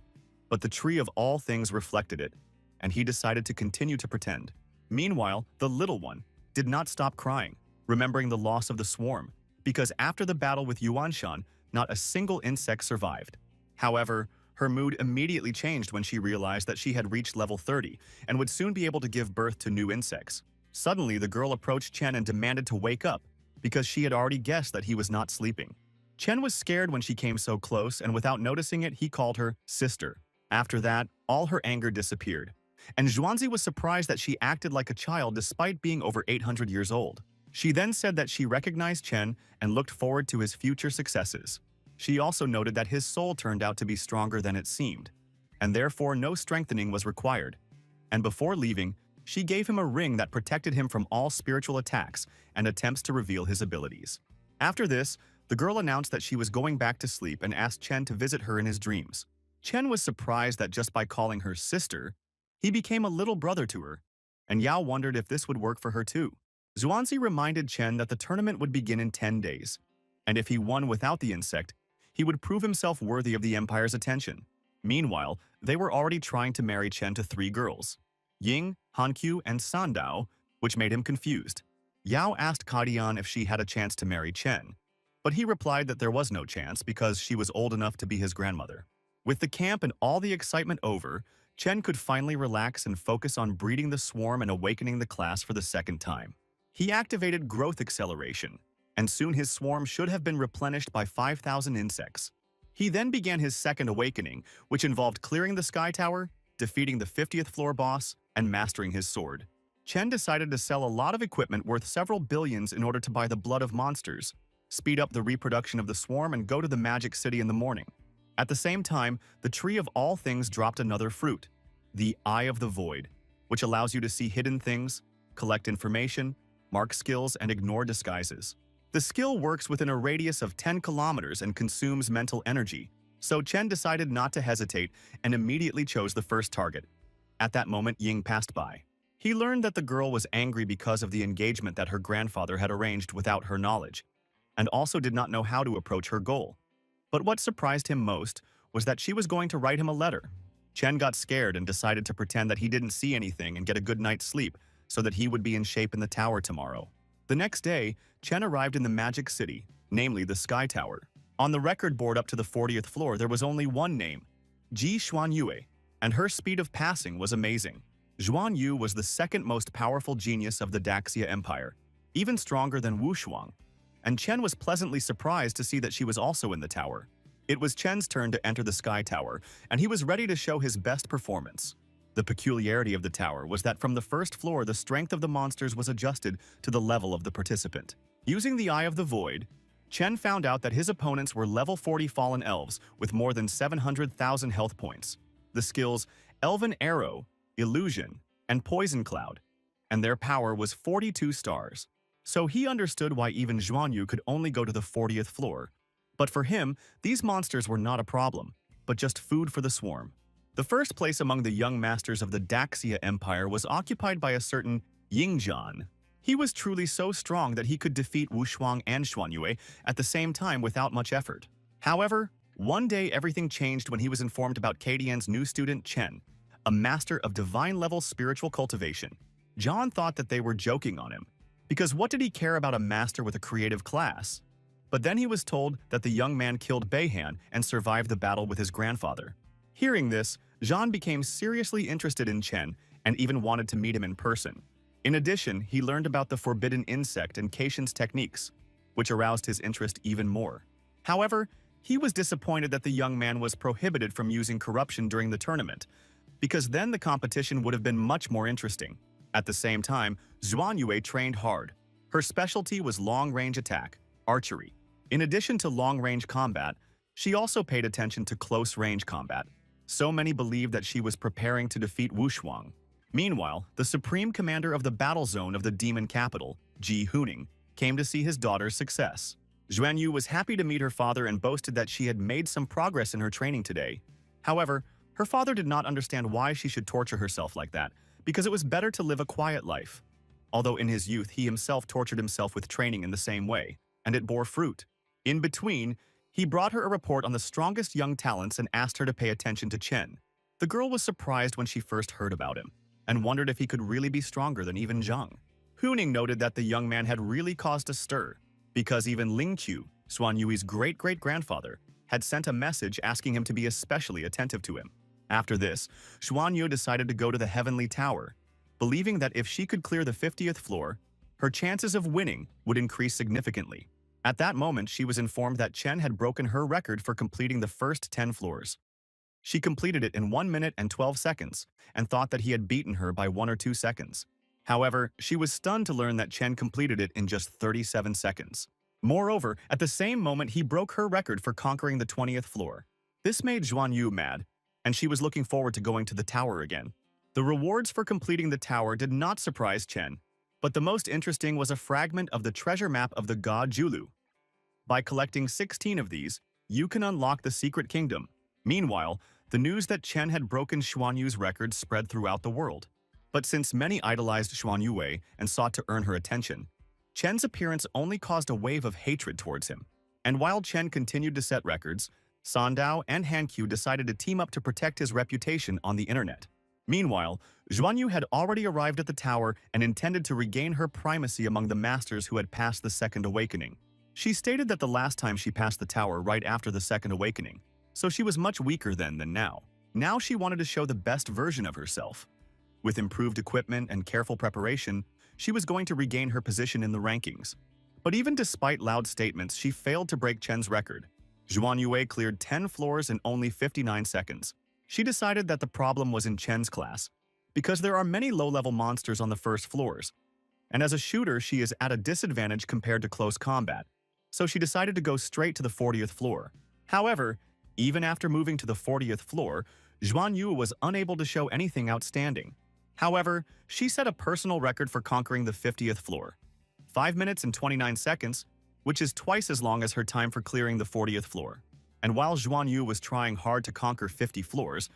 S1: But the tree of all things reflected it, and he decided to continue to pretend. Meanwhile, the little one did not stop crying, remembering the loss of the swarm, because after the battle with Yuanshan, not a single insect survived. However, her mood immediately changed when she realized that she had reached level 30 and would soon be able to give birth to new insects. Suddenly, the girl approached Chen and demanded to wake up, because she had already guessed that he was not sleeping. Chen was scared when she came so close, and without noticing it, he called her sister. After that, all her anger disappeared, and Zhuanzi was surprised that she acted like a child despite being over 800 years old. She then said that she recognized Chen and looked forward to his future successes. She also noted that his soul turned out to be stronger than it seemed, and therefore no strengthening was required. And before leaving, she gave him a ring that protected him from all spiritual attacks and attempts to reveal his abilities. After this, the girl announced that she was going back to sleep and asked Chen to visit her in his dreams. Chen was surprised that just by calling her sister, he became a little brother to her, and Yao wondered if this would work for her too. Zhuanzi reminded Chen that the tournament would begin in 10 days, and if he won without the insect, he would prove himself worthy of the Empire's attention. Meanwhile, they were already trying to marry Chen to 3 girls, Ying, Hankyu, and Sandao, which made him confused. Yao asked Kadian if she had a chance to marry Chen, but he replied that there was no chance because she was old enough to be his grandmother. With the camp and all the excitement over, Chen could finally relax and focus on breeding the swarm and awakening the class for the second time. He activated growth acceleration, and soon his swarm should have been replenished by 5,000 insects. He then began his second awakening, which involved clearing the Sky Tower, defeating the 50th floor boss, and mastering his sword. Chen decided to sell a lot of equipment worth several billions in order to buy the blood of monsters, speed up the reproduction of the swarm, and go to the Magic City in the morning. At the same time, the Tree of All Things dropped another fruit, the Eye of the Void, which allows you to see hidden things, collect information, mark skills, and ignore disguises. The skill works within a radius of 10 kilometers and consumes mental energy, so Chen decided not to hesitate and immediately chose the first target. At that moment, Ying passed by. He learned that the girl was angry because of the engagement that her grandfather had arranged without her knowledge, and also did not know how to approach her goal. But what surprised him most was that she was going to write him a letter. Chen got scared and decided to pretend that he didn't see anything and get a good night's sleep so that he would be in shape in the tower tomorrow. The next day, Chen arrived in the Magic City, namely the Sky Tower. On the record board up to the 40th floor, there was only one name, Ji Xuanyue, and her speed of passing was amazing. Zhuan Yu was the second most powerful genius of the Daxia Empire, even stronger than Wu Shuang, and Chen was pleasantly surprised to see that she was also in the tower. It was Chen's turn to enter the Sky Tower, and he was ready to show his best performance. The peculiarity of the tower was that from the first floor, the strength of the monsters was adjusted to the level of the participant. Using the Eye of the Void, Chen found out that his opponents were level 40 fallen elves with more than 700,000 health points. The skills Elven Arrow, Illusion, and Poison Cloud, and their power was 42 stars. So he understood why even Zhuanyu could only go to the 40th floor. But for him, these monsters were not a problem, but just food for the swarm. The first place among the young masters of the Daxia Empire was occupied by a certain Yingzhan. He was truly so strong that he could defeat Wu Shuang and Xuanyue at the same time without much effort. However, one day everything changed when he was informed about Kadian's new student Chen, a master of divine-level spiritual cultivation. John thought that they were joking on him, because what did he care about a master with a creative class? But then he was told that the young man killed Beihan and survived the battle with his grandfather. Hearing this, Jean became seriously interested in Chen and even wanted to meet him in person. In addition, he learned about the forbidden insect and Caitian's techniques, which aroused his interest even more. However, he was disappointed that the young man was prohibited from using corruption during the tournament, because then the competition would have been much more interesting. At the same time, Zhuan Yue trained hard. Her specialty was long-range attack, archery. In addition to long-range combat, she also paid attention to close-range combat. So many believed that she was preparing to defeat Wu Shuang. Meanwhile, the supreme commander of the battle zone of the demon capital, Ji Huning, came to see his daughter's success. Zhuan Yu was happy to meet her father and boasted that she had made some progress in her training today. However, her father did not understand why she should torture herself like that, because it was better to live a quiet life. Although in his youth he himself tortured himself with training in the same way, and it bore fruit. In between, he brought her a report on the strongest young talents and asked her to pay attention to Chen. The girl was surprised when she first heard about him, and wondered if he could really be stronger than even Zhang. Huning noted that the young man had really caused a stir, because even Ling Qiu, Zhuan Yui's great-great-grandfather, had sent a message asking him to be especially attentive to him. After this, Zhuan Yu decided to go to the Heavenly Tower, believing that if she could clear the 50th floor, her chances of winning would increase significantly. At that moment, she was informed that Chen had broken her record for completing the first 10 floors. She completed it in 1 minute and 12 seconds, and thought that he had beaten her by 1 or 2 seconds. However, she was stunned to learn that Chen completed it in just 37 seconds. Moreover, at the same moment, he broke her record for conquering the 20th floor. This made Zhuan Yu mad, and she was looking forward to going to the tower again. The rewards for completing the tower did not surprise Chen, but the most interesting was a fragment of the treasure map of the god Julu. By collecting 16 of these, you can unlock the secret kingdom. Meanwhile, the news that Chen had broken Zhuan Yu's record spread throughout the world. But since many idolized Zhuan Yue and sought to earn her attention, Chen's appearance only caused a wave of hatred towards him. And while Chen continued to set records, Sandao and Hanqiu decided to team up to protect his reputation on the internet. Meanwhile, Zhuan Yu had already arrived at the tower and intended to regain her primacy among the masters who had passed the Second Awakening. She stated that the last time she passed the tower right after the Second Awakening, so she was much weaker then than now. Now she wanted to show the best version of herself. With improved equipment and careful preparation, she was going to regain her position in the rankings. But even despite loud statements, she failed to break Chen's record. Zhuan Yue cleared 10 floors in only 59 seconds. She decided that the problem was in Chen's class, because there are many low-level monsters on the first floors, and as a shooter she is at a disadvantage compared to close combat, so she decided to go straight to the 40th floor. However, even after moving to the 40th floor, Zhuan Yu was unable to show anything outstanding. However, she set a personal record for conquering the 50th floor, 5 minutes and 29 seconds, which is twice as long as her time for clearing the 40th floor. And while Zhuan Yu was trying hard to conquer 50 floors,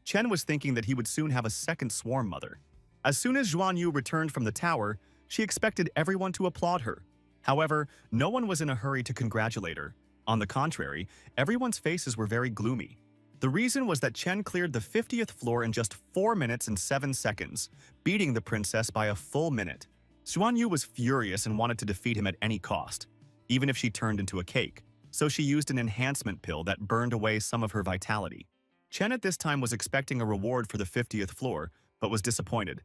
S1: Chen was thinking that he would soon have a second swarm mother. As soon as Zhuan Yu returned from the tower, she expected everyone to applaud her. However, no one was in a hurry to congratulate her. On the contrary, everyone's faces were very gloomy. The reason was that Chen cleared the 50th floor in just 4 minutes and 7 seconds, beating the princess by a full minute. Zhuan Yu was furious and wanted to defeat him at any cost, even if she turned into a cake, so she used an enhancement pill that burned away some of her vitality. Chen at this time was expecting a reward for the 50th floor, but was disappointed.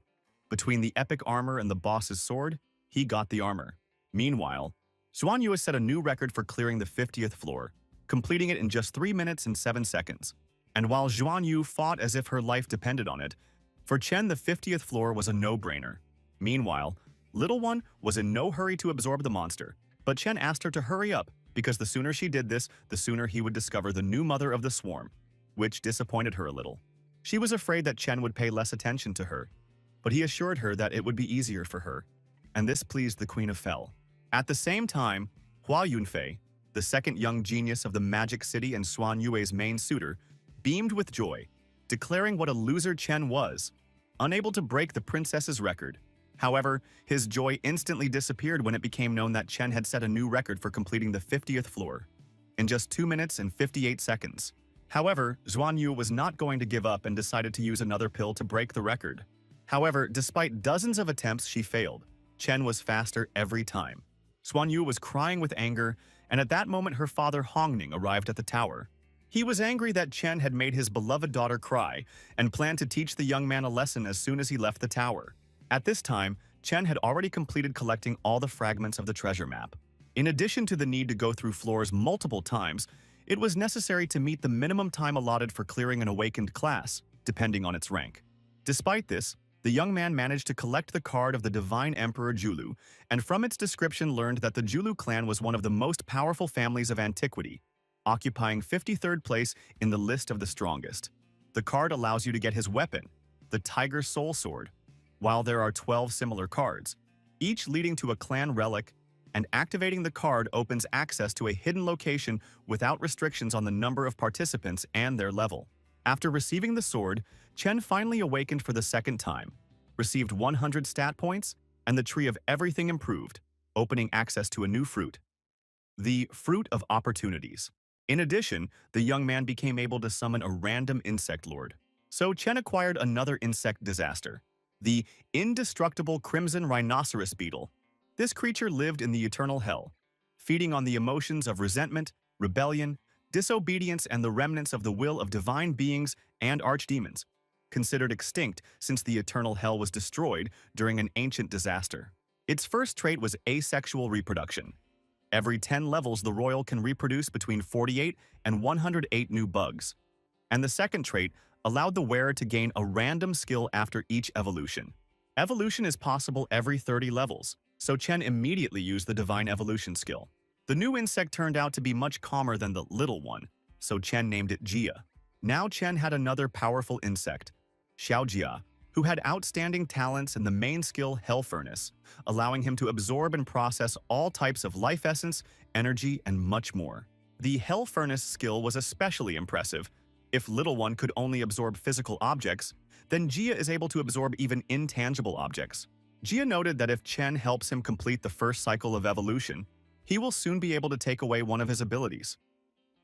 S1: Between the epic armor and the boss's sword, he got the armor. Meanwhile, Zhuan Yu set a new record for clearing the 50th floor, completing it in just 3 minutes and 7 seconds. And while Zhuan Yu fought as if her life depended on it, for Chen the 50th floor was a no-brainer. Meanwhile, Little One was in no hurry to absorb the monster, but Chen asked her to hurry up because the sooner she did this, the sooner he would discover the new mother of the swarm, which disappointed her a little. She was afraid that Chen would pay less attention to her, but he assured her that it would be easier for her, and this pleased the Queen of Fel. At the same time, Hua Yunfei, the second young genius of the Magic City and Zhuan Yue's main suitor, beamed with joy, declaring what a loser Chen was, unable to break the princess's record. However, his joy instantly disappeared when it became known that Chen had set a new record for completing the 50th floor, in just 2 minutes and 58 seconds. However, Zhuan Yu was not going to give up and decided to use another pill to break the record. However, despite dozens of attempts, she failed. Chen was faster every time. Zhuan Yu was crying with anger, and at that moment her father Hongning arrived at the tower. He was angry that Chen had made his beloved daughter cry and planned to teach the young man a lesson as soon as he left the tower. At this time, Chen had already completed collecting all the fragments of the treasure map. In addition to the need to go through floors multiple times, it was necessary to meet the minimum time allotted for clearing an awakened class, depending on its rank. Despite this, the young man managed to collect the card of the Divine Emperor Julu, and from its description learned that the Julu clan was one of the most powerful families of antiquity, occupying 53rd place in the list of the strongest. The card allows you to get his weapon, the Tiger Soul Sword, while there are 12 similar cards, each leading to a clan relic, and activating the card opens access to a hidden location without restrictions on the number of participants and their level. After receiving the sword, Chen finally awakened for the second time, received 100 stat points, and the Tree of Everything improved, opening access to a new fruit, the Fruit of Opportunities. In addition, the young man became able to summon a random insect lord. So Chen acquired another insect disaster, the indestructible Crimson Rhinoceros Beetle. This creature lived in the eternal hell, feeding on the emotions of resentment, rebellion, disobedience, and the remnants of the will of divine beings and archdemons, considered extinct since the eternal hell was destroyed during an ancient disaster. Its first trait was asexual reproduction. Every 10 levels, the royal can reproduce between 48 and 108 new bugs. And the second trait allowed the wearer to gain a random skill after each evolution. Evolution is possible every 30 levels, so Chen immediately used the Divine Evolution skill. The new insect turned out to be much calmer than the little one, so Chen named it Jia. Now Chen had another powerful insect, Xiaojia, who had outstanding talents in the main skill Hell Furnace, allowing him to absorb and process all types of life essence, energy, and much more. The Hell Furnace skill was especially impressive. If Little One could only absorb physical objects, then Jia is able to absorb even intangible objects. Jia noted that if Chen helps him complete the first cycle of evolution, he will soon be able to take away one of his abilities.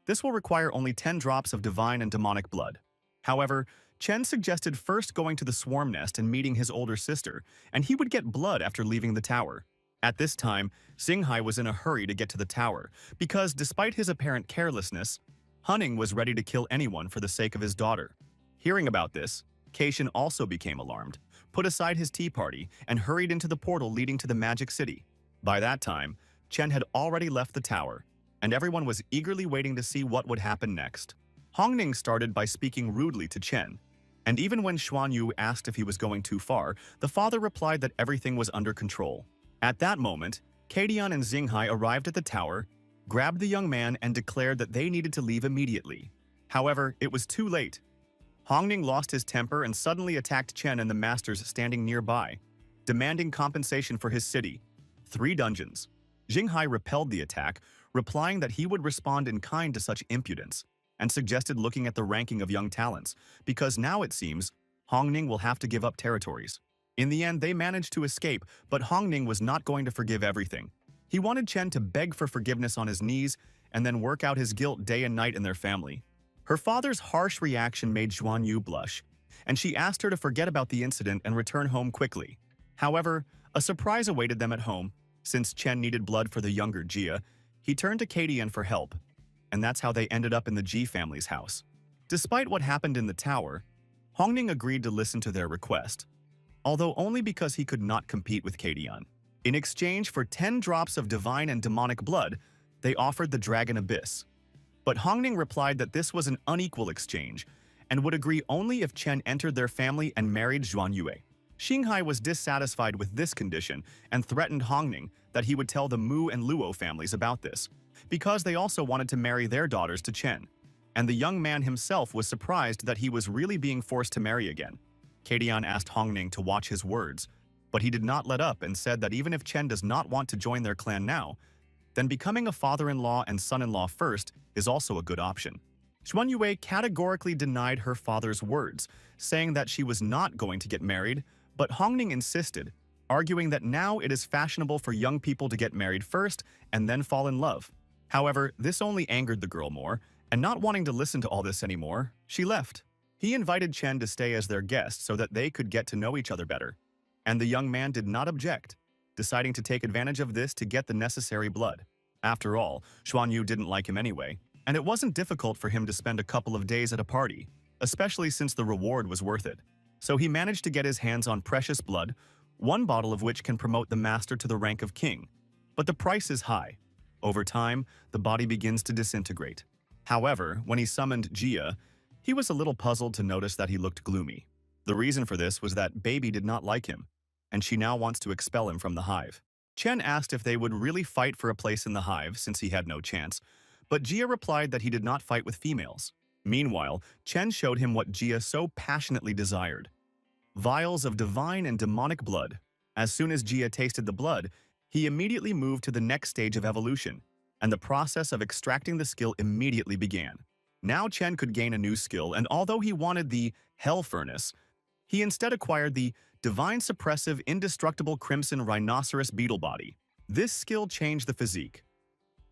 S1: This will require only 10 drops of divine and demonic blood. However, Chen suggested first going to the swarm nest and meeting his older sister, and he would get blood after leaving the tower. At this time, Xinghai was in a hurry to get to the tower, because despite his apparent carelessness, Hunning was ready to kill anyone for the sake of his daughter. Hearing about this, Keishan also became alarmed, put aside his tea party, and hurried into the portal leading to the Magic City. By that time, Chen had already left the tower, and everyone was eagerly waiting to see what would happen next. Hongning started by speaking rudely to Chen, and even when Xuanyu asked if he was going too far, the father replied that everything was under control. At that moment, Kadian and Xinghai arrived at the tower, grabbed the young man, and declared that they needed to leave immediately. However, it was too late. Hongning lost his temper and suddenly attacked Chen and the masters standing nearby, demanding compensation for his city, 3 dungeons. Xinghai repelled the attack, replying that he would respond in kind to such impudence, and suggested looking at the ranking of young talents, because now it seems Hongning will have to give up territories. In the end, they managed to escape, but Hongning was not going to forgive everything. He wanted Chen to beg for forgiveness on his knees and then work out his guilt day and night in their family. Her father's harsh reaction made Xuanyu blush, and she asked her to forget about the incident and return home quickly. However, a surprise awaited them at home. Since Chen needed blood for the younger Jia, he turned to Kadian for help, and that's how they ended up in the Ji family's house. Despite what happened in the tower, Hongning agreed to listen to their request, although only because he could not compete with Kadian. In exchange for 10 drops of divine and demonic blood, they offered the Dragon Abyss. But Hongning replied that this was an unequal exchange and would agree only if Chen entered their family and married Xuanyue. Xinghai was dissatisfied with this condition and threatened Hongning that he would tell the Mu and Luo families about this, because they also wanted to marry their daughters to Chen. And the young man himself was surprised that he was really being forced to marry again. Kadian asked Hongning to watch his words, but he did not let up and said that even if Chen does not want to join their clan now, then becoming a father-in-law and son-in-law first is also a good option. Xuanyue categorically denied her father's words, saying that she was not going to get married, but Hongning insisted, arguing that now it is fashionable for young people to get married first and then fall in love. However, this only angered the girl more, and not wanting to listen to all this anymore, she left. He invited Chen to stay as their guest so that they could get to know each other better, and the young man did not object, deciding to take advantage of this to get the necessary blood. After all, Xuanyu didn't like him anyway, and it wasn't difficult for him to spend a couple of days at a party, especially since the reward was worth it. So he managed to get his hands on precious blood, 1 bottle of which can promote the master to the rank of king. But the price is high. Over time, the body begins to disintegrate. However, when he summoned Jia, he was a little puzzled to notice that he looked gloomy. The reason for this was that Baby did not like him, and she now wants to expel him from the hive. Chen asked if they would really fight for a place in the hive since he had no chance, but Jia replied that he did not fight with females. Meanwhile, Chen showed him what Jia so passionately desired: vials of divine and demonic blood. As soon as Jia tasted the blood, he immediately moved to the next stage of evolution, and the process of extracting the skill immediately began. Now Chen could gain a new skill, and although he wanted the Hell Furnace, he instead acquired the Divine Suppressive Indestructible Crimson Rhinoceros Beetle Body. This skill changed the physique.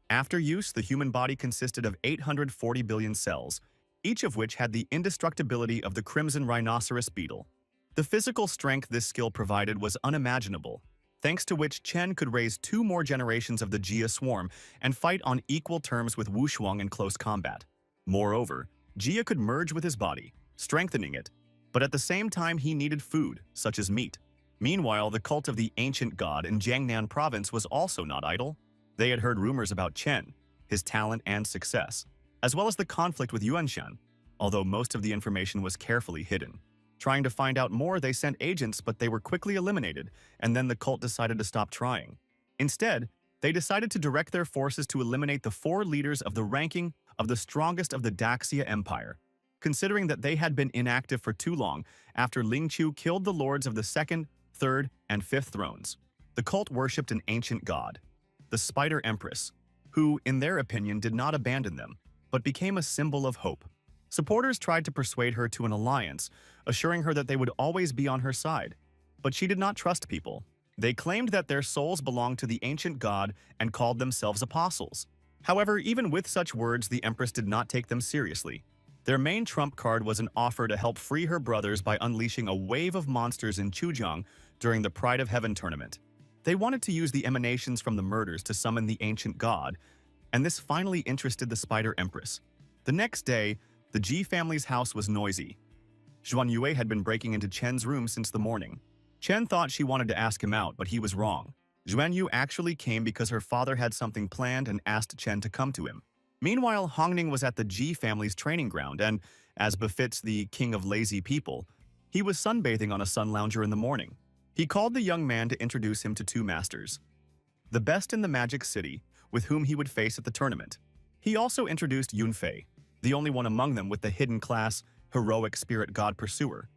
S1: After use, the human body consisted of 840 billion cells, each of which had the indestructibility of the Crimson Rhinoceros Beetle. The physical strength this skill provided was unimaginable, thanks to which Chen could raise 2 more generations of the Jia Swarm and fight on equal terms with Wushuang in close combat. Moreover, Jia could merge with his body, strengthening it, but at the same time he needed food, such as meat. Meanwhile, the cult of the ancient god in Jiangnan province was also not idle. They had heard rumors about Chen, his talent and success, as well as the conflict with Yuanshan, although most of the information was carefully hidden. Trying to find out more, they sent agents, but they were quickly eliminated, and then the cult decided to stop trying. Instead, they decided to direct their forces to eliminate the 4 leaders of the ranking of the strongest of the Daxia Empire, considering that they had been inactive for too long after Ling Chu killed the lords of the 2nd, 3rd, and 5th thrones. The cult worshipped an ancient god, the Spider Empress, who, in their opinion, did not abandon them, but became a symbol of hope. Supporters tried to persuade her to an alliance, assuring her that they would always be on her side. But she did not trust people. They claimed that their souls belonged to the ancient god and called themselves apostles. However, even with such words, the Empress did not take them seriously. Their main trump card was an offer to help free her brothers by unleashing a wave of monsters in Chujiang during the Pride of Heaven tournament. They wanted to use the emanations from the murders to summon the ancient god, and this finally interested the Spider Empress. The next day, the Ji family's house was noisy. Zhuan Yue had been breaking into Chen's room since the morning. Chen thought she wanted to ask him out, but he was wrong. Zhuan Yu actually came because her father had something planned and asked Chen to come to him. Meanwhile, Hongning was at the Ji family's training ground and, as befits the king of lazy people, he was sunbathing on a sun lounger in the morning. He called the young man to introduce him to 2 masters, the best in the Magic City, with whom he would face at the tournament. He also introduced Yunfei, the only one among them with the hidden class, heroic spirit god pursuer,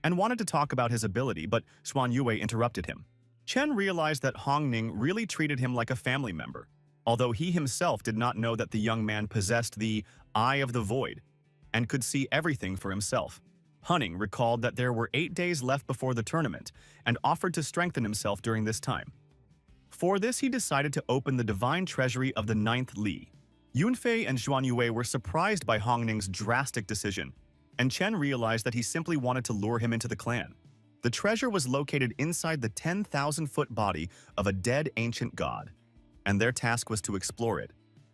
S1: and wanted to talk about his ability, but Zhuan Yue interrupted him. Chen realized that Hongning really treated him like a family member, although he himself did not know that the young man possessed the Eye of the Void and could see everything for himself. Hunning recalled that there were 8 days left before the tournament and offered to strengthen himself during this time. For this, he decided to open the divine treasury of the 9th Li. Yunfei and Zhuan Yue were surprised by Hongning's drastic decision, and Chen realized that he simply wanted to lure him into the clan. The treasure was located inside the 10,000-foot body of a dead ancient god, and their task was to explore it.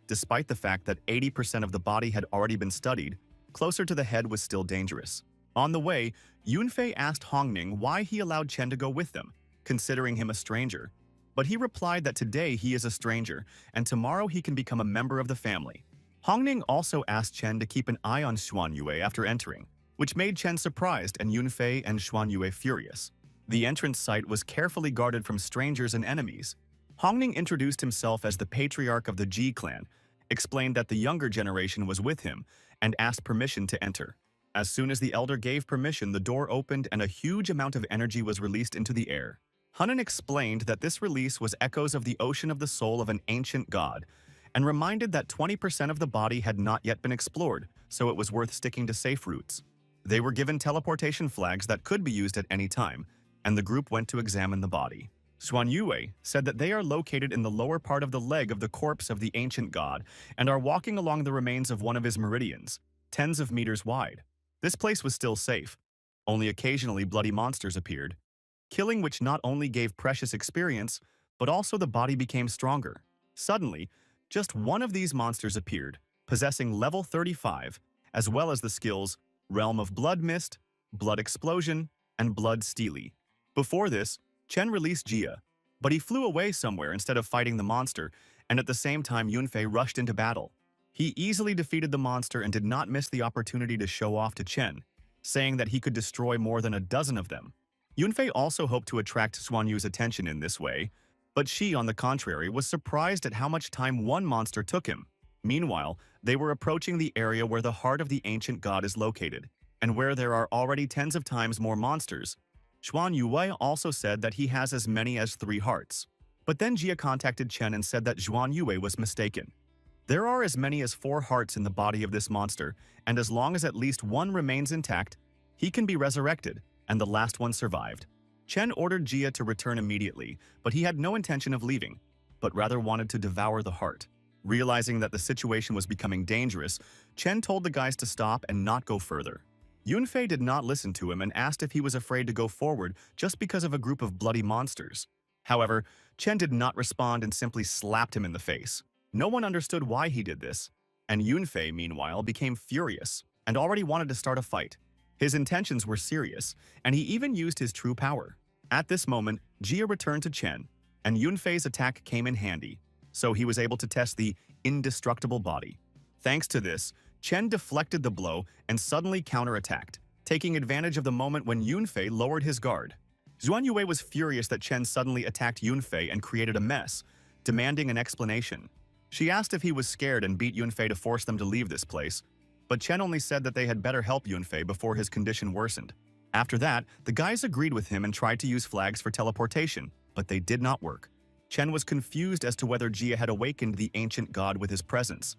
S1: Despite the fact that 80% of the body had already been studied, closer to the head was still dangerous. On the way, Yunfei asked Hongning why he allowed Chen to go with them, considering him a stranger. But he replied that today he is a stranger, and tomorrow he can become a member of the family. Hongning also asked Chen to keep an eye on Zhuan Yue after entering, which made Chen surprised and Yunfei and Zhuan Yue furious. The entrance site was carefully guarded from strangers and enemies. Hongning introduced himself as the patriarch of the Ji clan, explained that the younger generation was with him, and asked permission to enter. As soon as the elder gave permission, the door opened and a huge amount of energy was released into the air. Hunan explained that this release was echoes of the ocean of the soul of an ancient god, and reminded that 20% of the body had not yet been explored, so it was worth sticking to safe routes. They were given teleportation flags that could be used at any time, and the group went to examine the body. Zhuan Yue said that they are located in the lower part of the leg of the corpse of the ancient god and are walking along the remains of one of his meridians, tens of meters wide. This place was still safe. Only occasionally bloody monsters appeared, killing which not only gave precious experience, but also the body became stronger. Suddenly, just one of these monsters appeared, possessing level 35, as well as the skills Realm of Blood Mist, Blood Explosion, and Blood Steely. Before this, Chen released Jia, but he flew away somewhere instead of fighting the monster, and at the same time Yunfei rushed into battle. He easily defeated the monster and did not miss the opportunity to show off to Chen. saying that he could destroy more than a dozen of them. Yunfei also hoped to attract Xuanyu's attention in this way, but she, on the contrary, was surprised at how much time one monster took him. Meanwhile, they were approaching the area where the heart of the ancient god is located, and where there are already tens of times more monsters. Xuanyue also said that he has as many as 3 hearts. But then Jia contacted Chen and said that Xuanyue was mistaken. There are as many as 4 hearts in the body of this monster, and as long as at least one remains intact, he can be resurrected, and the last one survived. Chen ordered Jia to return immediately, but he had no intention of leaving, but rather wanted to devour the heart. Realizing that the situation was becoming dangerous, Chen told the guys to stop and not go further. Yunfei did not listen to him and asked if he was afraid to go forward just because of a group of bloody monsters. However, Chen did not respond and simply slapped him in the face. No one understood why he did this, and Yunfei, meanwhile, became furious and already wanted to start a fight. His intentions were serious, and he even used his true power. At this moment, Jia returned to Chen, and Yunfei's attack came in handy, so he was able to test the indestructible body. Thanks to this, Chen deflected the blow and suddenly counterattacked, taking advantage of the moment when Yunfei lowered his guard. Xuanyue was furious that Chen suddenly attacked Yunfei and created a mess, demanding an explanation. She asked if he was scared and beat Yunfei to force them to leave this place, but Chen only said that they had better help Yunfei before his condition worsened. After that, the guys agreed with him and tried to use flags for teleportation, but they did not work. Chen was confused as to whether Jia had awakened the ancient god with his presence,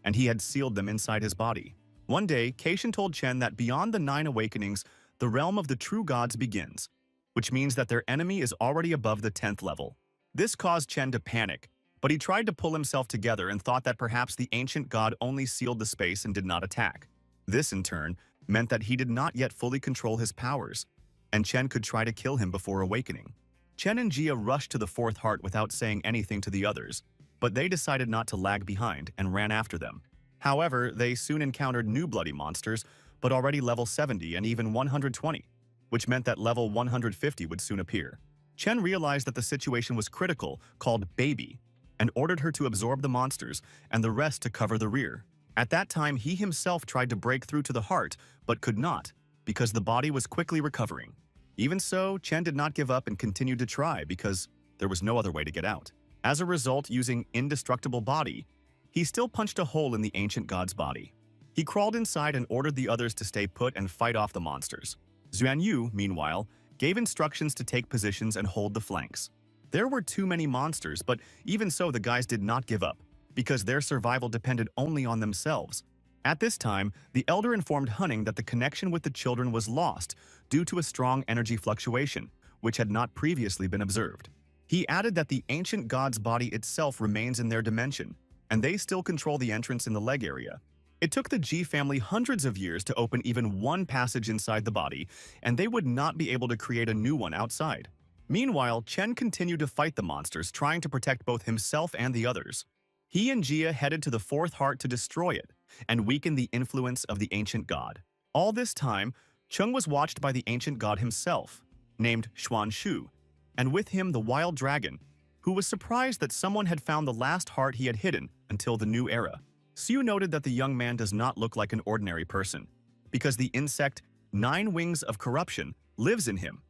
S1: and he had sealed them inside his body. One day, Keishin told Chen that beyond the 9 awakenings, the realm of the true gods begins, which means that their enemy is already above the 10th level. This caused Chen to panic, but he tried to pull himself together and thought that perhaps the ancient god only sealed the space and did not attack. This, in turn, meant that he did not yet fully control his powers, and Chen could try to kill him before awakening. Chen and Jia rushed to the 4th heart without saying anything to the others, but they decided not to lag behind and ran after them. However, they soon encountered new bloody monsters, but already level 70 and even 120, which meant that level 150 would soon appear. Chen realized that the situation was critical, called Baby, and ordered her to absorb the monsters and the rest to cover the rear. At that time, he himself tried to break through to the heart, but could not, because the body was quickly recovering. Even so, Chen did not give up and continued to try because there was no other way to get out. As a result, using indestructible body, he still punched a hole in the ancient god's body. He crawled inside and ordered the others to stay put and fight off the monsters. Xuanyu, meanwhile, gave instructions to take positions and hold the flanks. There were too many monsters, but even so the guys did not give up, because their survival depended only on themselves. At this time, the elder informed Hunning that the connection with the children was lost due to a strong energy fluctuation, which had not previously been observed. He added that the ancient god's body itself remains in their dimension, and they still control the entrance in the leg area. It took the G family hundreds of years to open even one passage inside the body, and they would not be able to create a new one outside. Meanwhile, Chen continued to fight the monsters, trying to protect both himself and the others. He and Jia headed to the 4th heart to destroy it and weaken the influence of the ancient god. All this time, Chung was watched by the ancient god himself, named Xuan Shu, and with him the wild dragon, who was surprised that someone had found the last heart he had hidden until the new era. Siu noted that the young man does not look like an ordinary person, because the insect 9 wings of corruption lives in him.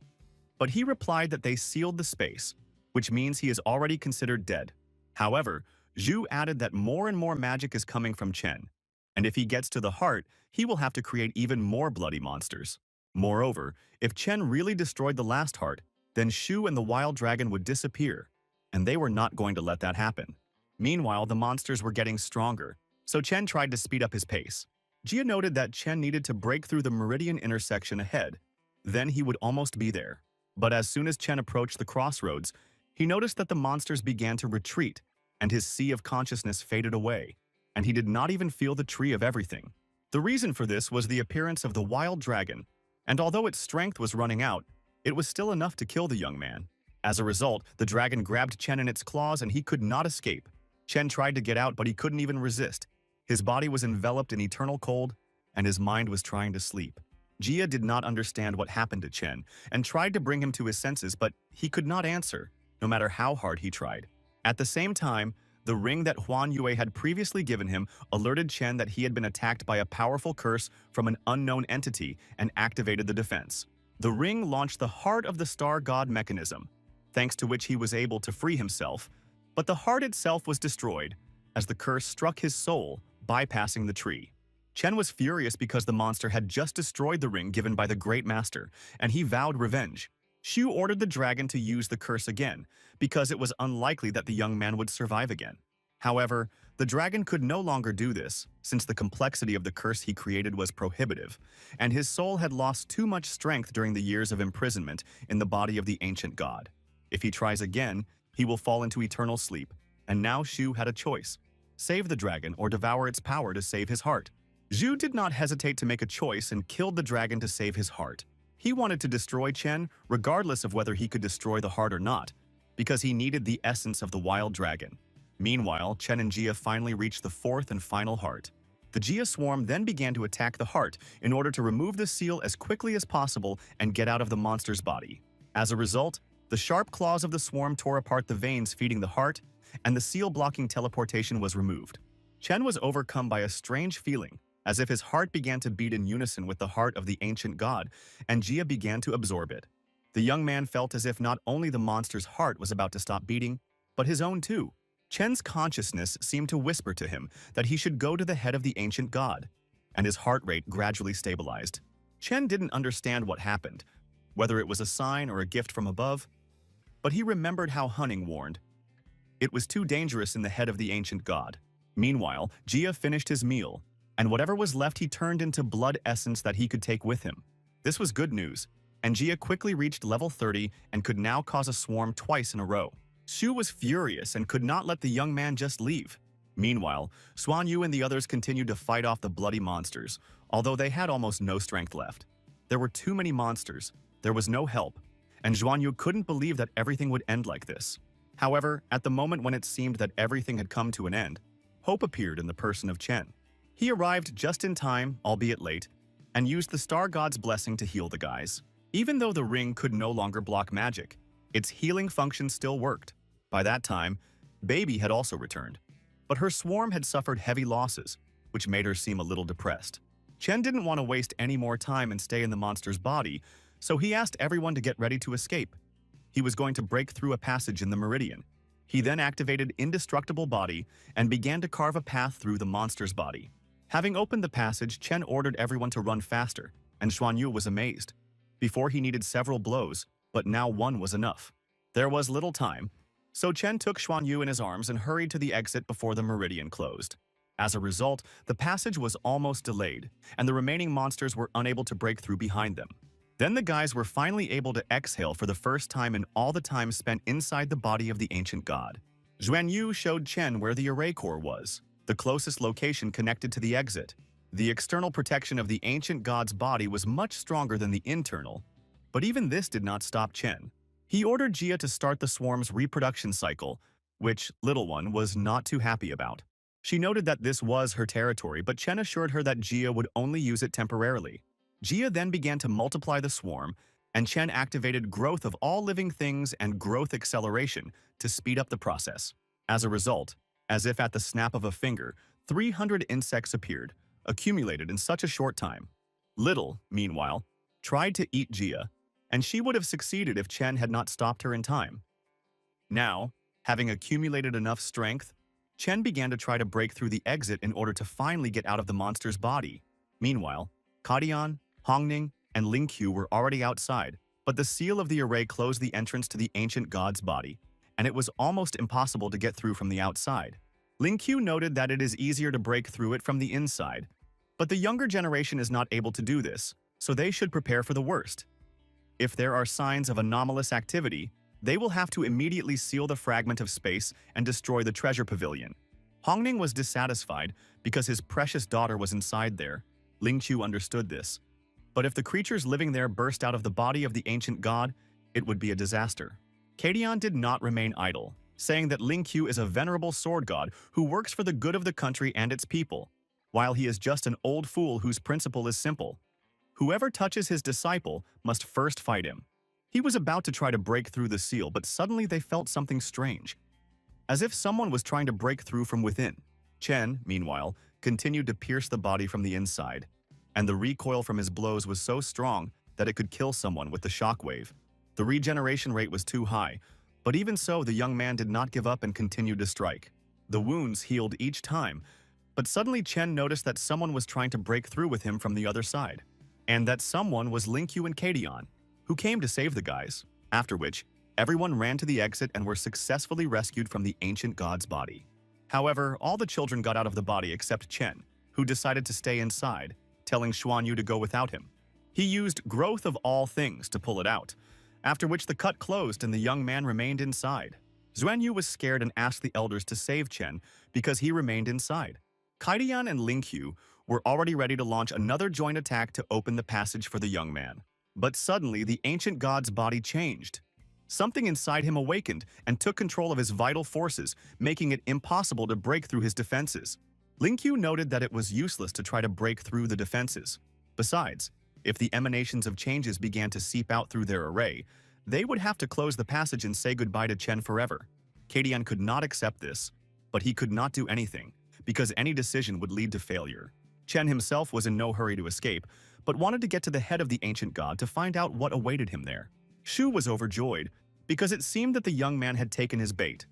S1: But he replied that they sealed the space, which means he is already considered dead. However, Zhu added that more and more magic is coming from Chen, and if he gets to the heart, he will have to create even more bloody monsters. Moreover, if Chen really destroyed the last heart, then Shu and the wild dragon would disappear, and they were not going to let that happen. Meanwhile, the monsters were getting stronger, so Chen tried to speed up his pace. Jia noted that Chen needed to break through the meridian intersection ahead. Then he would almost be there. But as soon as Chen approached the crossroads, he noticed that the monsters began to retreat, and his sea of consciousness faded away, and he did not even feel the tree of everything. The reason for this was the appearance of the wild dragon, and although its strength was running out, it was still enough to kill the young man. As a result, the dragon grabbed Chen in its claws and he could not escape. Chen tried to get out, but he couldn't even resist. His body was enveloped in eternal cold, and his mind was trying to sleep. Jia did not understand what happened to Chen and tried to bring him to his senses, but he could not answer, no matter how hard he tried. At the same time, The ring that Huan Yue had previously given him alerted Chen that he had been attacked by a powerful curse from an unknown entity and activated the defense. The ring launched the Heart of the Star God mechanism, thanks to which he was able to free himself, but the heart itself was destroyed as the curse struck his soul, bypassing the tree. Chen was furious because the monster had just destroyed the ring given by the Great Master, and he vowed revenge. Xu ordered the dragon to use the curse again, because it was unlikely that the young man would survive again. However, the dragon could no longer do this, since the complexity of the curse he created was prohibitive, and his soul had lost too much strength during the years of imprisonment in the body of the ancient god. If he tries again, he will fall into eternal sleep, and now Xu had a choice: save the dragon or devour its power to save his heart. Xu did not hesitate to make a choice and killed the dragon to save his heart. He wanted to destroy Chen, regardless of whether he could destroy the heart or not, because he needed the essence of the wild dragon. Meanwhile, Chen and Jia finally reached the fourth and final heart. The Jia swarm then began to attack the heart in order to remove the seal as quickly as possible and get out of the monster's body. As a result, the sharp claws of the swarm tore apart the veins feeding the heart, and the seal blocking teleportation was removed. Chen was overcome by a strange feeling, as if his heart began to beat in unison with the heart of the ancient god, and Jia began to absorb it. The young man felt as if not only the monster's heart was about to stop beating, but his own too. Chen's consciousness seemed to whisper to him that he should go to the head of the ancient god, and his heart rate gradually stabilized. Chen didn't understand what happened, whether it was a sign or a gift from above, but he remembered how Hunning warned. It was too dangerous in the head of the ancient god. Meanwhile, Jia finished his meal, and whatever was left he turned into blood essence that he could take with him. This was good news, and Jia quickly reached level 30 and could now cause a swarm twice in a row. Xu was furious and could not let the young man just leave. Meanwhile, Xuan Yu and the others continued to fight off the bloody monsters, although they had almost no strength left. There were too many monsters, there was no help, and Xuan Yu couldn't believe that everything would end like this. However, at the moment when it seemed that everything had come to an end, hope appeared in the person of Chen. He arrived just in time, albeit late, and used the Star God's blessing to heal the guys. Even though the ring could no longer block magic, its healing function still worked. By that time, Baby had also returned, but her swarm had suffered heavy losses, which made her seem a little depressed. Chen didn't want to waste any more time and stay in the monster's body, so he asked everyone to get ready to escape. He was going to break through a passage in the meridian. He then activated Indestructible Body and began to carve a path through the monster's body. Having opened the passage, Chen ordered everyone to run faster, and Xuan Yu was amazed. Before he needed several blows, but now one was enough. There was little time, so Chen took Xuan Yu in his arms and hurried to the exit before the meridian closed. As a result, the passage was almost delayed, and the remaining monsters were unable to break through behind them. Then the guys were finally able to exhale for the first time in all the time spent inside the body of the ancient god. Xuan Yu showed Chen where the array core was, the closest location connected to the exit. The external protection of the ancient god's body was much stronger than the internal, but even this did not stop Chen. He ordered Jia to start the swarm's reproduction cycle, which Little One was not too happy about. She noted that this was her territory, but Chen assured her that Jia would only use it temporarily. Jia then began to multiply the swarm, and Chen activated Growth of All Living Things and Growth Acceleration to speed up the process. As a result, as if at the snap of a finger, 300 insects appeared, accumulated in such a short time. Little, meanwhile, tried to eat Jia, and she would have succeeded if Chen had not stopped her in time. Now, having accumulated enough strength, Chen began to try to break through the exit in order to finally get out of the monster's body. Meanwhile, Kadian, Hongning, and Lingqiu were already outside, but the seal of the array closed the entrance to the ancient god's body, and it was almost impossible to get through from the outside. Lingqiu noted that it is easier to break through it from the inside, but the younger generation is not able to do this, so they should prepare for the worst. If there are signs of anomalous activity, they will have to immediately seal the fragment of space and destroy the treasure pavilion. Hongning was dissatisfied because his precious daughter was inside there. Lingqiu understood this. But if the creatures living there burst out of the body of the ancient god, it would be a disaster. Kadian did not remain idle, saying that Lingqiu is a venerable sword god who works for the good of the country and its people, while he is just an old fool whose principle is simple. Whoever touches his disciple must first fight him. He was about to try to break through the seal, but suddenly they felt something strange. as if someone was trying to break through from within. Chen, meanwhile, continued to pierce the body from the inside, and the recoil from his blows was so strong that it could kill someone with the shockwave. The regeneration rate was too high, but even so, the young man did not give up and continued to strike. The wounds healed each time, but suddenly Chen noticed that someone was trying to break through with him from the other side, and that someone was Lingqiu and Kadian, who came to save the guys, after which everyone ran to the exit and were successfully rescued from the ancient god's body. However, all the children got out of the body except Chen, who decided to stay inside, telling Xuanyu to go without him. He used Growth of All Things to pull it out, after which the cut closed and the young man remained inside. Xuanyu was scared and asked the elders to save Chen because he remained inside. Kaidian and Lingqiu were already ready to launch another joint attack to open the passage for the young man. But suddenly, the ancient god's body changed. Something inside him awakened and took control of his vital forces, making it impossible to break through his defenses. Lingqiu noted that it was useless to try to break through the defenses. Besides, if the emanations of changes began to seep out through their array, they would have to close the passage and say goodbye to Chen forever. Kadian could not accept this, but he could not do anything, because any decision would lead to failure. Chen himself was in no hurry to escape, but wanted to get to the head of the ancient god to find out what awaited him there. Shu was overjoyed, because it seemed that the young man had taken his bait.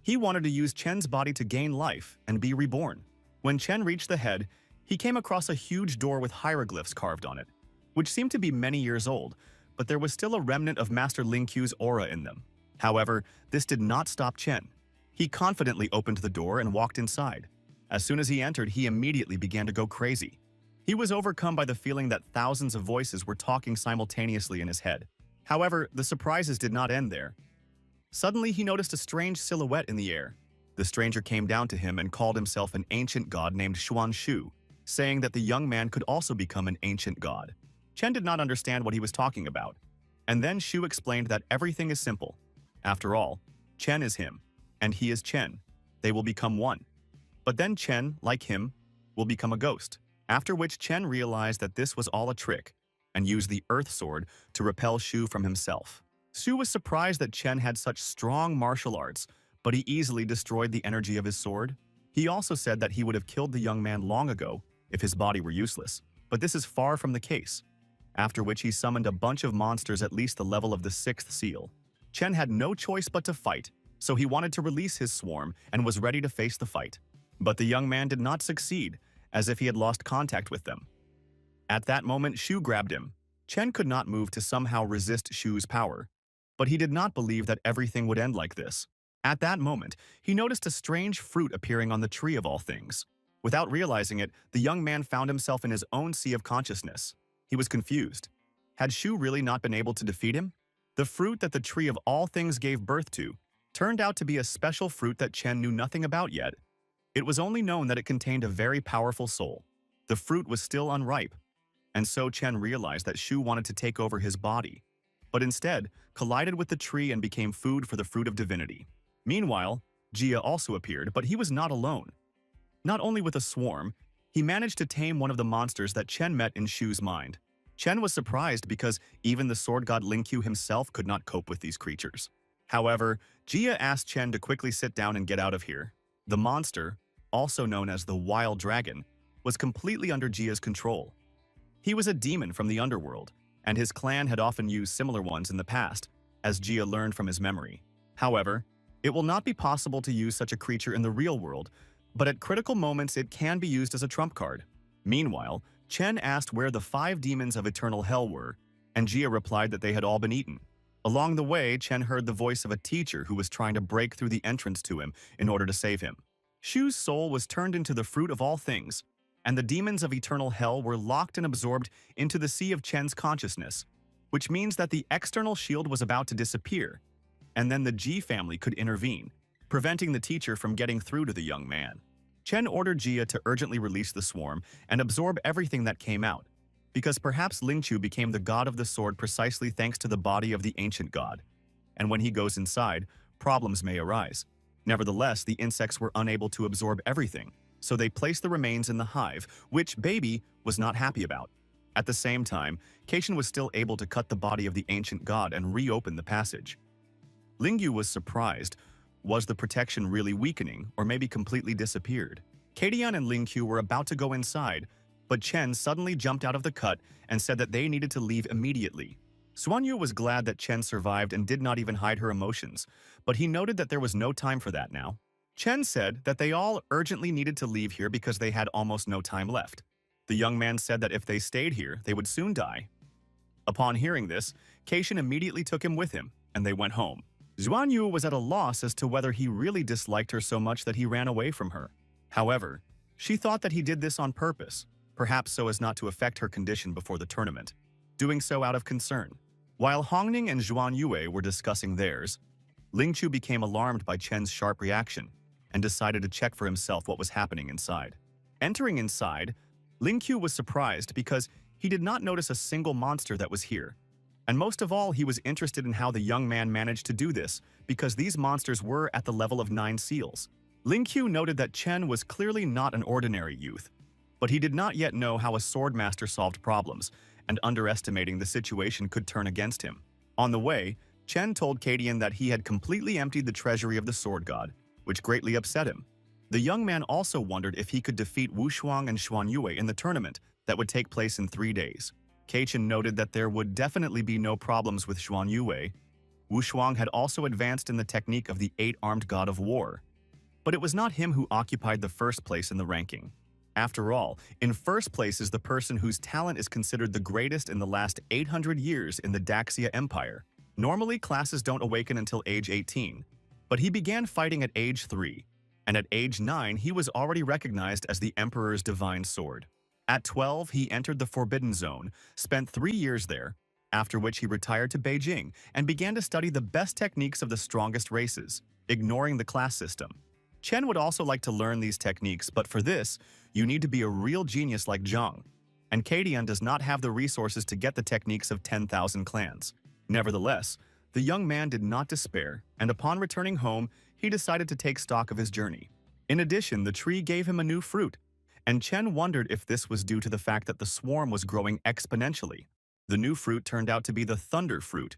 S1: He wanted to use Chen's body to gain life and be reborn. When Chen reached the head, he came across a huge door with hieroglyphs carved on it, which seemed to be many years old, but there was still a remnant of Master Lingqiu's aura in them. However, this did not stop Chen. He confidently opened the door and walked inside. As soon as he entered, he immediately began to go crazy. He was overcome by the feeling that thousands of voices were talking simultaneously in his head. However, the surprises did not end there. Suddenly, he noticed a strange silhouette in the air. The stranger came down to him and called himself an ancient god named Xuan Shu, saying that the young man could also become an ancient god. Chen did not understand what he was talking about. And then Shu explained that everything is simple. After all, Chen is him, and he is Chen. They will become one. But then Chen, like him, will become a ghost. After which Chen realized that this was all a trick, and used the Earth Sword to repel Shu from himself. Shu was surprised that Chen had such strong martial arts, but he easily destroyed the energy of his sword. He also said that he would have killed the young man long ago if his body were useless, but this is far from the case. After which he summoned a bunch of monsters at least the level of the 6th seal. Chen had no choice but to fight, so he wanted to release his swarm and was ready to face the fight. But the young man did not succeed, as if he had lost contact with them. At that moment, Shu grabbed him. Chen could not move to somehow resist Shu's power, but he did not believe that everything would end like this. At that moment, he noticed a strange fruit appearing on the tree of all things. Without realizing it, the young man found himself in his own sea of consciousness. He was confused. Had Shu really not been able to defeat him? The fruit that the tree of all things gave birth to turned out to be a special fruit that Chen knew nothing about yet. It was only known that it contained a very powerful soul. The fruit was still unripe, and so Chen realized that Shu wanted to take over his body, but instead collided with the tree and became food for the fruit of divinity. Meanwhile, Jia also appeared, but he was not alone. Not only with a swarm, he managed to tame one of the monsters that Chen met in Shu's mind. Chen was surprised because even the sword god Lingqiu himself could not cope with these creatures. However, Jia asked Chen to quickly sit down and get out of here. The monster, also known as the Wild Dragon, was completely under Jia's control. He was a demon from the underworld, and his clan had often used similar ones in the past, as Jia learned from his memory. However, it will not be possible to use such a creature in the real world, but at critical moments it can be used as a trump card. Meanwhile, Chen asked where the 5 demons of eternal hell were, and Jia replied that they had all been eaten. Along the way, Chen heard the voice of a teacher who was trying to break through the entrance to him in order to save him. Shu's soul was turned into the fruit of all things, and the demons of eternal hell were locked and absorbed into the sea of Chen's consciousness, which means that the external shield was about to disappear, and then the Ji family could intervene, preventing the teacher from getting through to the young man. Chen ordered Jia to urgently release the swarm and absorb everything that came out, because perhaps Lingqiu became the god of the sword precisely thanks to the body of the ancient god, and when he goes inside, problems may arise. Nevertheless, the insects were unable to absorb everything, so they placed the remains in the hive, which Baby was not happy about. At the same time, Keishin was still able to cut the body of the ancient god and reopen the passage. Lingqiu was surprised Was the protection really weakening or maybe completely disappeared? Kadian and Lingqiu were about to go inside, but Chen suddenly jumped out of the cut and said that they needed to leave immediately. Xuanyu was glad that Chen survived and did not even hide her emotions, but he noted that there was no time for that now. Chen said that they all urgently needed to leave here because they had almost no time left. The young man said that if they stayed here, they would soon die. Upon hearing this, Keishin immediately took him with him, and they went home. Xuanyu was at a loss as to whether he really disliked her so much that he ran away from her. However, she thought that he did this on purpose, perhaps so as not to affect her condition before the tournament, doing so out of concern. While Hongning and Xuanyue were discussing theirs, Lingqiu became alarmed by Chen's sharp reaction and decided to check for himself what was happening inside. Entering inside, Lingqiu was surprised because he did not notice a single monster that was here. And most of all, he was interested in how the young man managed to do this, because these monsters were at the level of 9 seals. Lingqiu noted that Chen was clearly not an ordinary youth, but he did not yet know how a swordmaster solved problems, and underestimating the situation could turn against him. On the way, Chen told Kadian that he had completely emptied the treasury of the sword god, which greatly upset him. The young man also wondered if he could defeat Wu Shuang and Xuanyue in the tournament that would take place in 3 days. Keichin noted that there would definitely be no problems with Xuanyue. Wu Shuang had also advanced in the technique of the 8-armed god of war. But it was not him who occupied the first place in the ranking. After all, in first place is the person whose talent is considered the greatest in the last 800 years in the Daxia Empire. Normally, classes don't awaken until age 18, but he began fighting at age 3, and at age 9 he was already recognized as the Emperor's divine sword. At 12, he entered the Forbidden Zone, spent 3 years there, after which he retired to Beijing and began to study the best techniques of the strongest races, ignoring the class system. Chen would also like to learn these techniques, but for this, you need to be a real genius like Zhang, and Kadian does not have the resources to get the techniques of 10,000 clans. Nevertheless, the young man did not despair, and upon returning home, he decided to take stock of his journey. In addition, the tree gave him a new fruit, and Chen wondered if this was due to the fact that the swarm was growing exponentially. The new fruit turned out to be the Thunder Fruit.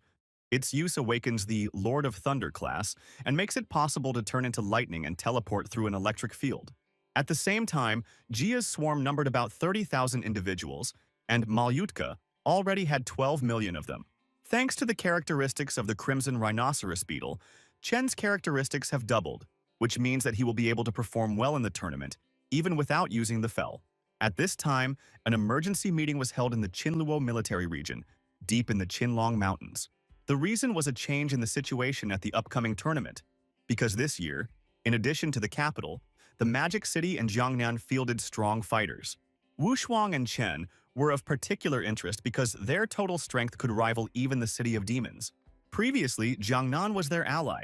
S1: Its use awakens the Lord of Thunder class and makes it possible to turn into lightning and teleport through an electric field. At the same time, Jia's swarm numbered about 30,000 individuals, and Malyutka already had 12 million of them. Thanks to the characteristics of the Crimson Rhinoceros Beetle, Chen's characteristics have doubled, which means that he will be able to perform well in the tournament, even without using the Fel. At this time, an emergency meeting was held in the Qinluo military region, deep in the Qinlong Mountains. The reason was a change in the situation at the upcoming tournament, because this year, in addition to the capital, the Magic City and Jiangnan fielded strong fighters. Wu Shuang and Chen were of particular interest because their total strength could rival even the City of Demons. Previously, Jiangnan was their ally,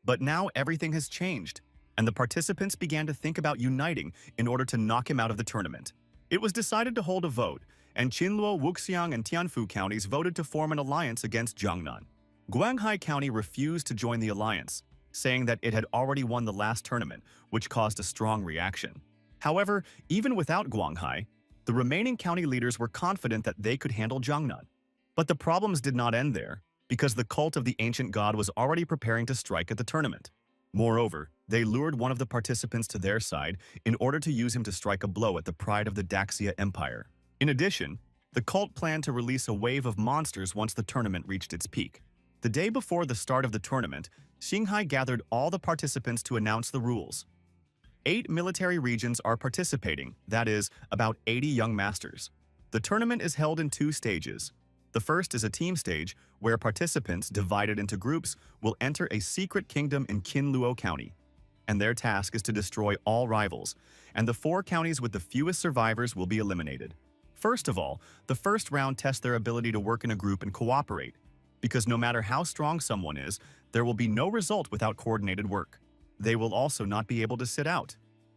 S1: but now everything has changed, and the participants began to think about uniting in order to knock him out of the tournament. It was decided to hold a vote, and Qinluo, Wuxiang, and Tianfu counties voted to form an alliance against Jiangnan. Guanghai County refused to join the alliance, saying that it had already won the last tournament, which caused a strong reaction. However, even without Guanghai, the remaining county leaders were confident that they could handle Jiangnan. But the problems did not end there, because the cult of the ancient god was already preparing to strike at the tournament. Moreover, they lured one of the participants to their side in order to use him to strike a blow at the pride of the Daxia Empire. In addition, the cult planned to release a wave of monsters once the tournament reached its peak. The day before the start of the tournament, Xinghai gathered all the participants to announce the rules. 8 military regions are participating, that is, about 80 young masters. The tournament is held in 2 stages. The first is a team stage, where participants, divided into groups, will enter a secret kingdom in Qinluo County, and their task is to destroy all rivals, and the 4 counties with the fewest survivors will be eliminated. First of all, the first round tests their ability to work in a group and cooperate, because no matter how strong someone is, there will be no result without coordinated work. They will also not be able to sit out,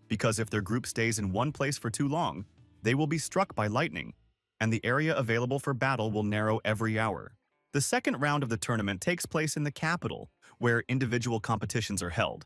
S1: because if their group stays in one place for too long, they will be struck by lightning, and the area available for battle will narrow every hour. The second round of the tournament takes place in the capital, where individual competitions are held,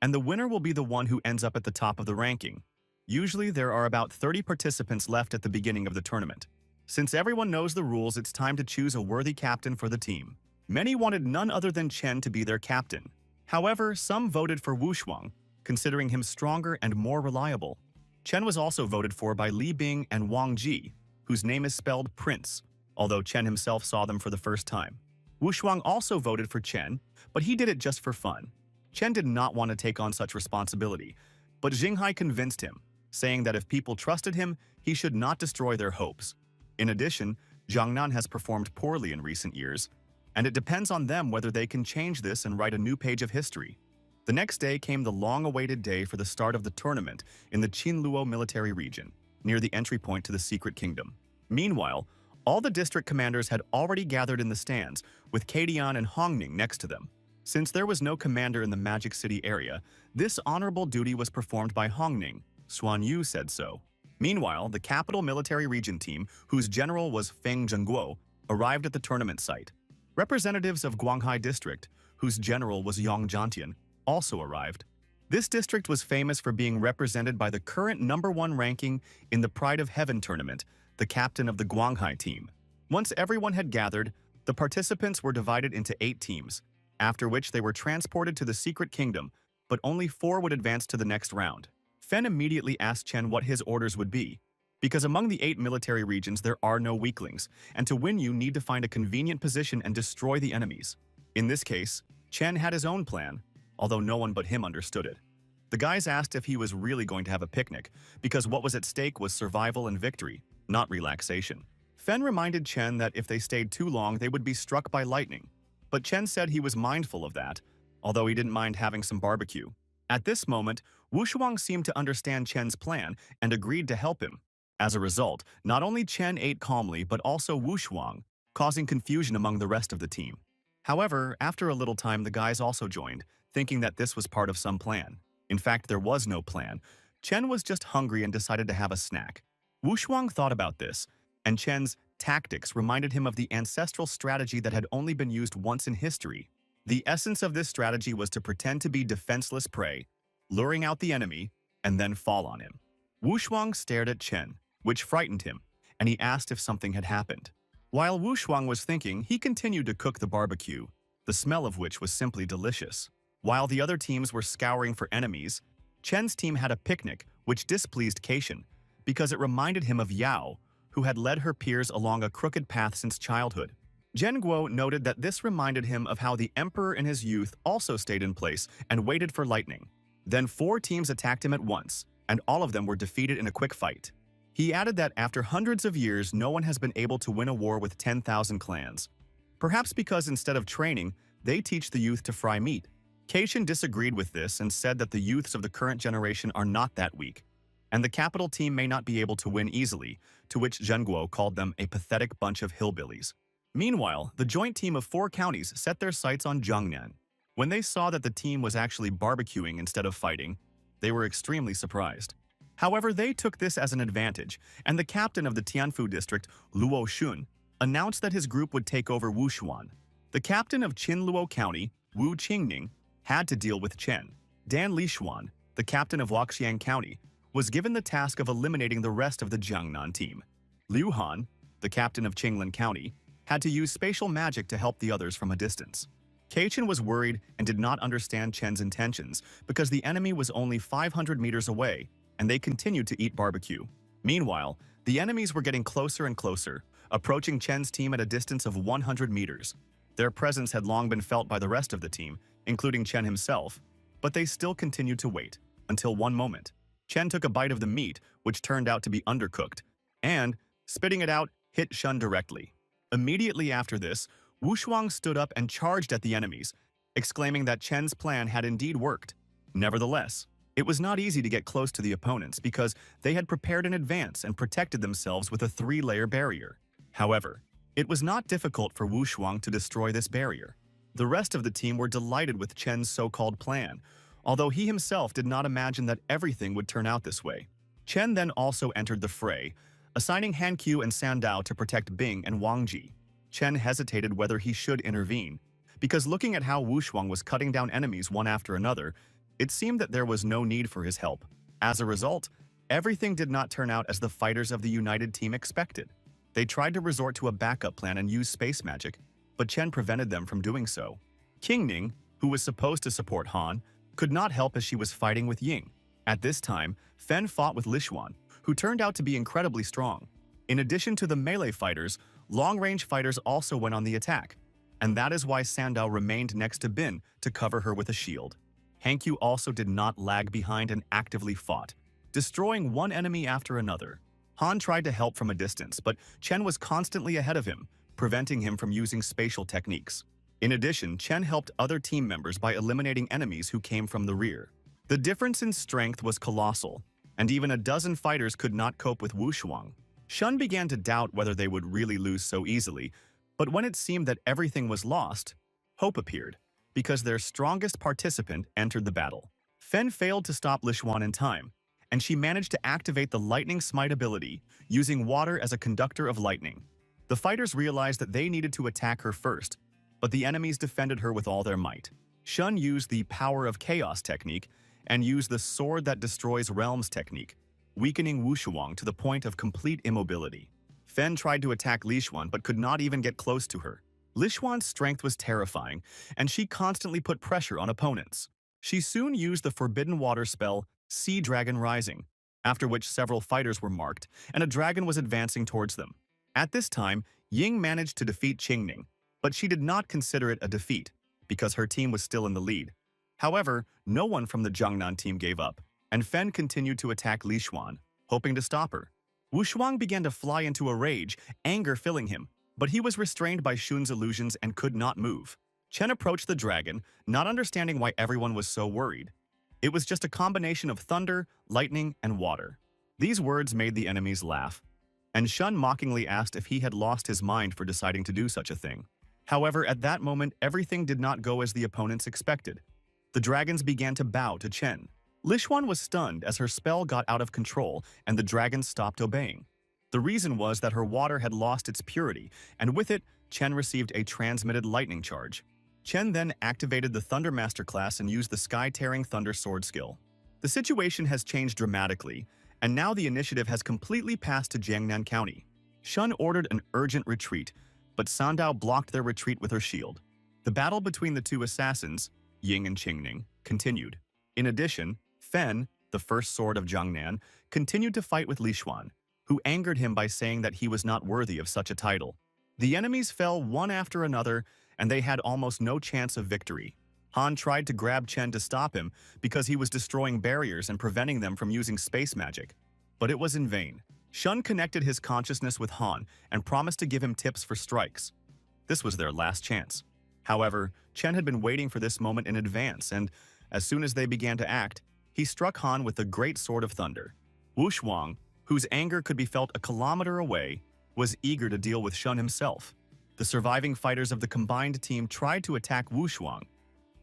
S1: and the winner will be the one who ends up at the top of the ranking. Usually there are about 30 participants left at the beginning of the tournament. Since everyone knows the rules, it's time to choose a worthy captain for the team. Many wanted none other than Chen to be their captain, However, some voted for Wu Shuang, considering him stronger and more reliable. Chen was also voted for by Li Bing and Wang Ji, whose name is spelled Prince, although Chen himself saw them for the first time. Wu Shuang also voted for Chen, but he did it just for fun. Chen did not want to take on such responsibility, but Jinghai convinced him, saying that if people trusted him, he should not destroy their hopes. In addition, Jiangnan has performed poorly in recent years, and it depends on them whether they can change this and write a new page of history. The next day came the long-awaited day for the start of the tournament in the Qinluo military region, near the entry point to the Secret Kingdom. Meanwhile, all the district commanders had already gathered in the stands, with Kadian and Hongning next to them. Since there was no commander in the Magic City area, this honorable duty was performed by Hongning. Xuan Yu said so. Meanwhile, the capital military region team, whose general was Feng Zhengguo, arrived at the tournament site. Representatives of Guanghai District, whose general was Yang Jiantian, also arrived. This district was famous for being represented by the current #1 ranking in the Pride of Heaven tournament, the captain of the Guanghai team. Once everyone had gathered, the participants were divided into 8 teams, after which they were transported to the Secret Kingdom, but only 4 would advance to the next round. Fen immediately asked Chen what his orders would be, because among the 8 military regions there are no weaklings, and to win you need to find a convenient position and destroy the enemies. In this case, Chen had his own plan, although no one but him understood it. The guys asked if he was really going to have a picnic, because what was at stake was survival and victory, not relaxation. Fen reminded Chen that if they stayed too long they would be struck by lightning, but Chen said he was mindful of that, although he didn't mind having some barbecue. At this moment, Wu Shuang seemed to understand Chen's plan and agreed to help him. As a result, not only Chen ate calmly but also Wu Shuang, causing confusion among the rest of the team. However, after a little time the guys also joined, thinking that this was part of some plan. In fact, there was no plan. Chen was just hungry and decided to have a snack. Wu Shuang thought about this, and Chen's tactics reminded him of the ancestral strategy that had only been used once in history. The essence of this strategy was to pretend to be defenseless prey, luring out the enemy, and then fall on him. Wu Shuang stared at Chen, which frightened him, and he asked if something had happened. While Wu Shuang was thinking, he continued to cook the barbecue, the smell of which was simply delicious. While the other teams were scouring for enemies, Chen's team had a picnic, which displeased Caitian, because it reminded him of Yao, who had led her peers along a crooked path since childhood. Zhenguo noted that this reminded him of how the emperor in his youth also stayed in place and waited for lightning. Then 4 teams attacked him at once, and all of them were defeated in a quick fight. He added that after hundreds of years, no one has been able to win a war with 10,000 clans. Perhaps because instead of training, they teach the youth to fry meat. Caitian disagreed with this and said that the youths of the current generation are not that weak, and the capital team may not be able to win easily, to which Zhenguo called them a pathetic bunch of hillbillies. Meanwhile, the joint team of 4 counties set their sights on Jiangnan. When they saw that the team was actually barbecuing instead of fighting, they were extremely surprised. However, they took this as an advantage, and the captain of the Tianfu district, Luo Xun, announced that his group would take over Wushuan. The captain of Qinluo County, Wu Qingning, had to deal with Chen. Dan Lishuan, the captain of Huaxiang County, was given the task of eliminating the rest of the Jiangnan team. Liu Han, the captain of Qinglin County, had to use spatial magic to help the others from a distance. Caitian was worried and did not understand Chen's intentions because the enemy was only 500 meters away, and they continued to eat barbecue. Meanwhile, the enemies were getting closer and closer, approaching Chen's team at a distance of 100 meters. Their presence had long been felt by the rest of the team, including Chen himself, but they still continued to wait, until one moment. Chen took a bite of the meat, which turned out to be undercooked, and, spitting it out, hit Shun directly. Immediately after this, Wu Shuang stood up and charged at the enemies, exclaiming that Chen's plan had indeed worked. Nevertheless, it was not easy to get close to the opponents because they had prepared in advance and protected themselves with a 3-layer barrier. However, it was not difficult for Wu Shuang to destroy this barrier. The rest of the team were delighted with Chen's so-called plan, although he himself did not imagine that everything would turn out this way. Chen then also entered the fray, assigning Han Qiu and Sandao to protect Bing and Wang Ji. Chen hesitated whether he should intervene, because looking at how Wu Shuang was cutting down enemies one after another, it seemed that there was no need for his help. As a result, everything did not turn out as the fighters of the united team expected. They tried to resort to a backup plan and use space magic, but Chen prevented them from doing so. Qingning, who was supposed to support Han, could not help as she was fighting with Ying. At this time, Fen fought with Lishuan, who turned out to be incredibly strong. In addition to the melee fighters, long-range fighters also went on the attack, and that is why Sandow remained next to Bin to cover her with a shield. Hankyu also did not lag behind and actively fought, destroying one enemy after another. Han tried to help from a distance, but Chen was constantly ahead of him, preventing him from using spatial techniques. In addition, Chen helped other team members by eliminating enemies who came from the rear. The difference in strength was colossal, and even a dozen fighters could not cope with Wu Shuang. Shun began to doubt whether they would really lose so easily, but when it seemed that everything was lost, hope appeared, because their strongest participant entered the battle. Fen failed to stop Lishuan in time, and she managed to activate the Lightning Smite ability, using water as a conductor of lightning. The fighters realized that they needed to attack her first, but the enemies defended her with all their might. Shun used the Power of Chaos technique and used the Sword that Destroys Realms technique, weakening Wu Shuang to the point of complete immobility. Fen tried to attack Lishuan but could not even get close to her. Lishuan's strength was terrifying, and she constantly put pressure on opponents. She soon used the Forbidden Water spell, Sea Dragon Rising, after which several fighters were marked, and a dragon was advancing towards them. At this time, Ying managed to defeat Qingning, but she did not consider it a defeat, because her team was still in the lead. However, no one from the Jiangnan team gave up, and Fen continued to attack Lishuan, hoping to stop her. Wu Shuang began to fly into a rage, anger filling him, but he was restrained by Shun's illusions and could not move. Chen approached the dragon, not understanding why everyone was so worried. It was just a combination of thunder, lightning, and water. These words made the enemies laugh, and Shun mockingly asked if he had lost his mind for deciding to do such a thing. However, at that moment, everything did not go as the opponents expected. The dragons began to bow to Chen. Lishuan was stunned as her spell got out of control and the dragons stopped obeying. The reason was that her water had lost its purity, and with it, Chen received a transmitted lightning charge. Chen then activated the Thunder Master class and used the Sky-Tearing Thunder Sword skill. The situation has changed dramatically, and now the initiative has completely passed to Jiangnan County. Shun ordered an urgent retreat, but Sandow blocked their retreat with her shield. The battle between the two assassins, Ying and Qingning, continued. In addition, Fen, the first sword of Jiangnan, continued to fight with Lishuan, who angered him by saying that he was not worthy of such a title. The enemies fell one after another, and they had almost no chance of victory. Han tried to grab Chen to stop him because he was destroying barriers and preventing them from using space magic. But it was in vain. Shun connected his consciousness with Han and promised to give him tips for strikes. This was their last chance. However, Chen had been waiting for this moment in advance, and as soon as they began to act, he struck Han with the Great Sword of Thunder. Wu Shuang, whose anger could be felt a kilometer away, was eager to deal with Shun himself. The surviving fighters of the combined team tried to attack Wu Shuang,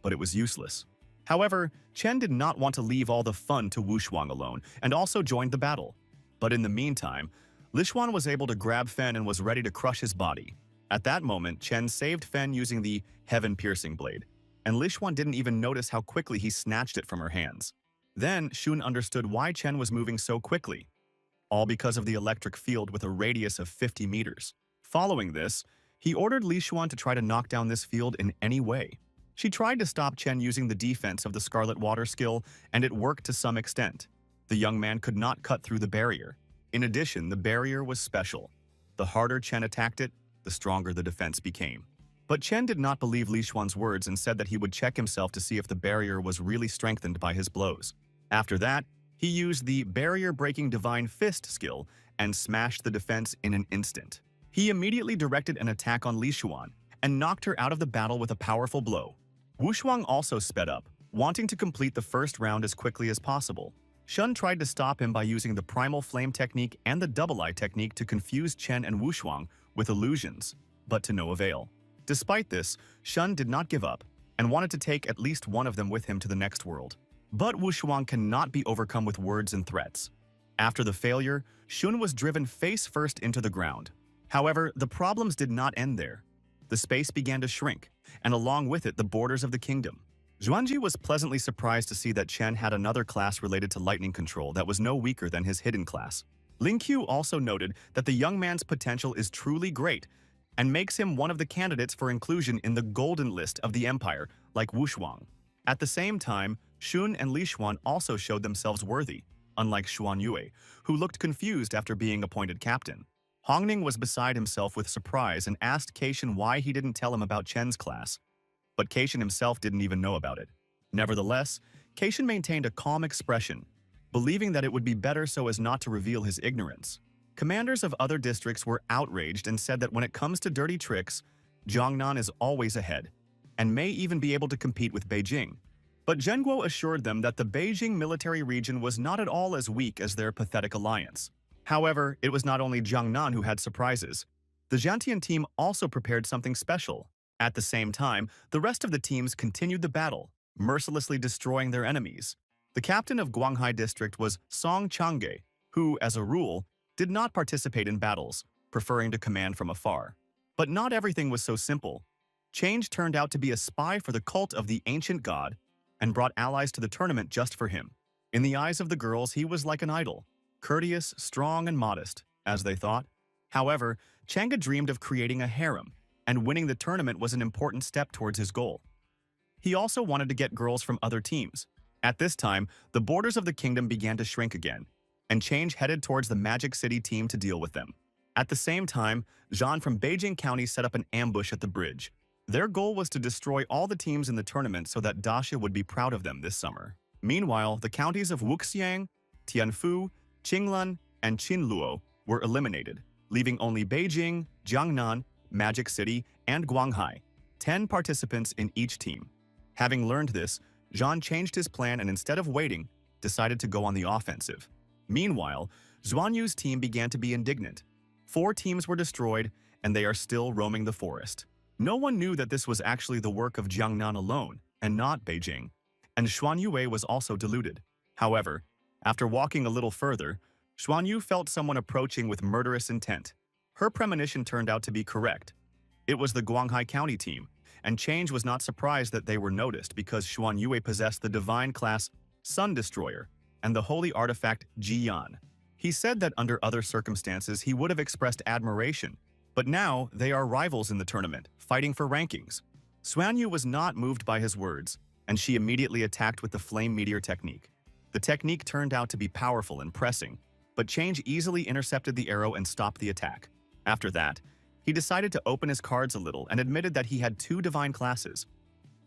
S1: but it was useless. However, Chen did not want to leave all the fun to Wu Shuang alone and also joined the battle. But in the meantime, Lishuan was able to grab Fen and was ready to crush his body. At that moment, Chen saved Fen using the Heaven-Piercing Blade, and Lishuan didn't even notice how quickly he snatched it from her hands. Then, Shun understood why Chen was moving so quickly, all because of the electric field with a radius of 50 meters. Following this, he ordered Lishuan to try to knock down this field in any way. She tried to stop Chen using the defense of the Scarlet Water skill, and it worked to some extent. The young man could not cut through the barrier. In addition, the barrier was special. The harder Chen attacked it, the stronger the defense became. But Chen did not believe Lishuan's words and said that he would check himself to see if the barrier was really strengthened by his blows. After that, he used the Barrier-Breaking Divine Fist skill and smashed the defense in an instant. He immediately directed an attack on Lishuan and knocked her out of the battle with a powerful blow. Wu Shuang also sped up, wanting to complete the first round as quickly as possible. Shun tried to stop him by using the Primal Flame technique and the Double Eye technique to confuse Chen and Wu Shuang with illusions, but to no avail. Despite this, Shun did not give up and wanted to take at least one of them with him to the next world. But Wu Shuang cannot be overcome with words and threats. After the failure, Shun was driven face first into the ground. However, the problems did not end there. The space began to shrink, and along with it the borders of the kingdom. Zhuangji was pleasantly surprised to see that Chen had another class related to lightning control that was no weaker than his hidden class. Ling Qiu also noted that the young man's potential is truly great and makes him one of the candidates for inclusion in the golden list of the empire like Wushuang. At the same time, Shun and Li Xuan also showed themselves worthy, unlike Xuan Yue, who looked confused after being appointed captain. Hongning was beside himself with surprise and asked Keishan why he didn't tell him about Chen's class, but Keishan himself didn't even know about it. Nevertheless, Keishan maintained a calm expression, believing that it would be better so as not to reveal his ignorance. Commanders of other districts were outraged and said that when it comes to dirty tricks, Jiangnan is always ahead, and may even be able to compete with Beijing. But Zhenguo assured them that the Beijing military region was not at all as weak as their pathetic alliance. However, it was not only Jiangnan who had surprises. The Jiantian team also prepared something special. At the same time, the rest of the teams continued the battle, mercilessly destroying their enemies. The captain of Guanghai district was Song Changge, who, as a rule, did not participate in battles, preferring to command from afar. But not everything was so simple. Change turned out to be a spy for the cult of the ancient god and brought allies to the tournament just for him. In the eyes of the girls, he was like an idol, courteous, strong, and modest, as they thought. However, Changge dreamed of creating a harem, and winning the tournament was an important step towards his goal. He also wanted to get girls from other teams. At this time, the borders of the kingdom began to shrink again, and Change headed towards the Magic City team to deal with them. At the same time, Zhan from Beijing County set up an ambush at the bridge. Their goal was to destroy all the teams in the tournament so that Daxia would be proud of them this summer. Meanwhile, the counties of Wuxiang, Tianfu, Qinglan, and Qinluo were eliminated, leaving only Beijing, Jiangnan, Magic City, and Guanghai, 10 participants in each team. Having learned this, Zhan changed his plan and instead of waiting, decided to go on the offensive. Meanwhile, Zhuan Yu's team began to be indignant. 4 teams were destroyed, and they are still roaming the forest. No one knew that this was actually the work of Jiangnan alone, and not Beijing, and Xuan Yue was also deluded. However, after walking a little further, Xuan Yu felt someone approaching with murderous intent. Her premonition turned out to be correct. It was the Guanghai County team, and Change was not surprised that they were noticed because Xuan Yue possessed the divine class Sun Destroyer and the holy artifact Jiyan. He said that under other circumstances he would have expressed admiration, but now they are rivals in the tournament, fighting for rankings. Xuan Yu was not moved by his words, and she immediately attacked with the Flame Meteor technique. The technique turned out to be powerful and pressing, but Change easily intercepted the arrow and stopped the attack. After that, he decided to open his cards a little and admitted that he had 2 divine classes.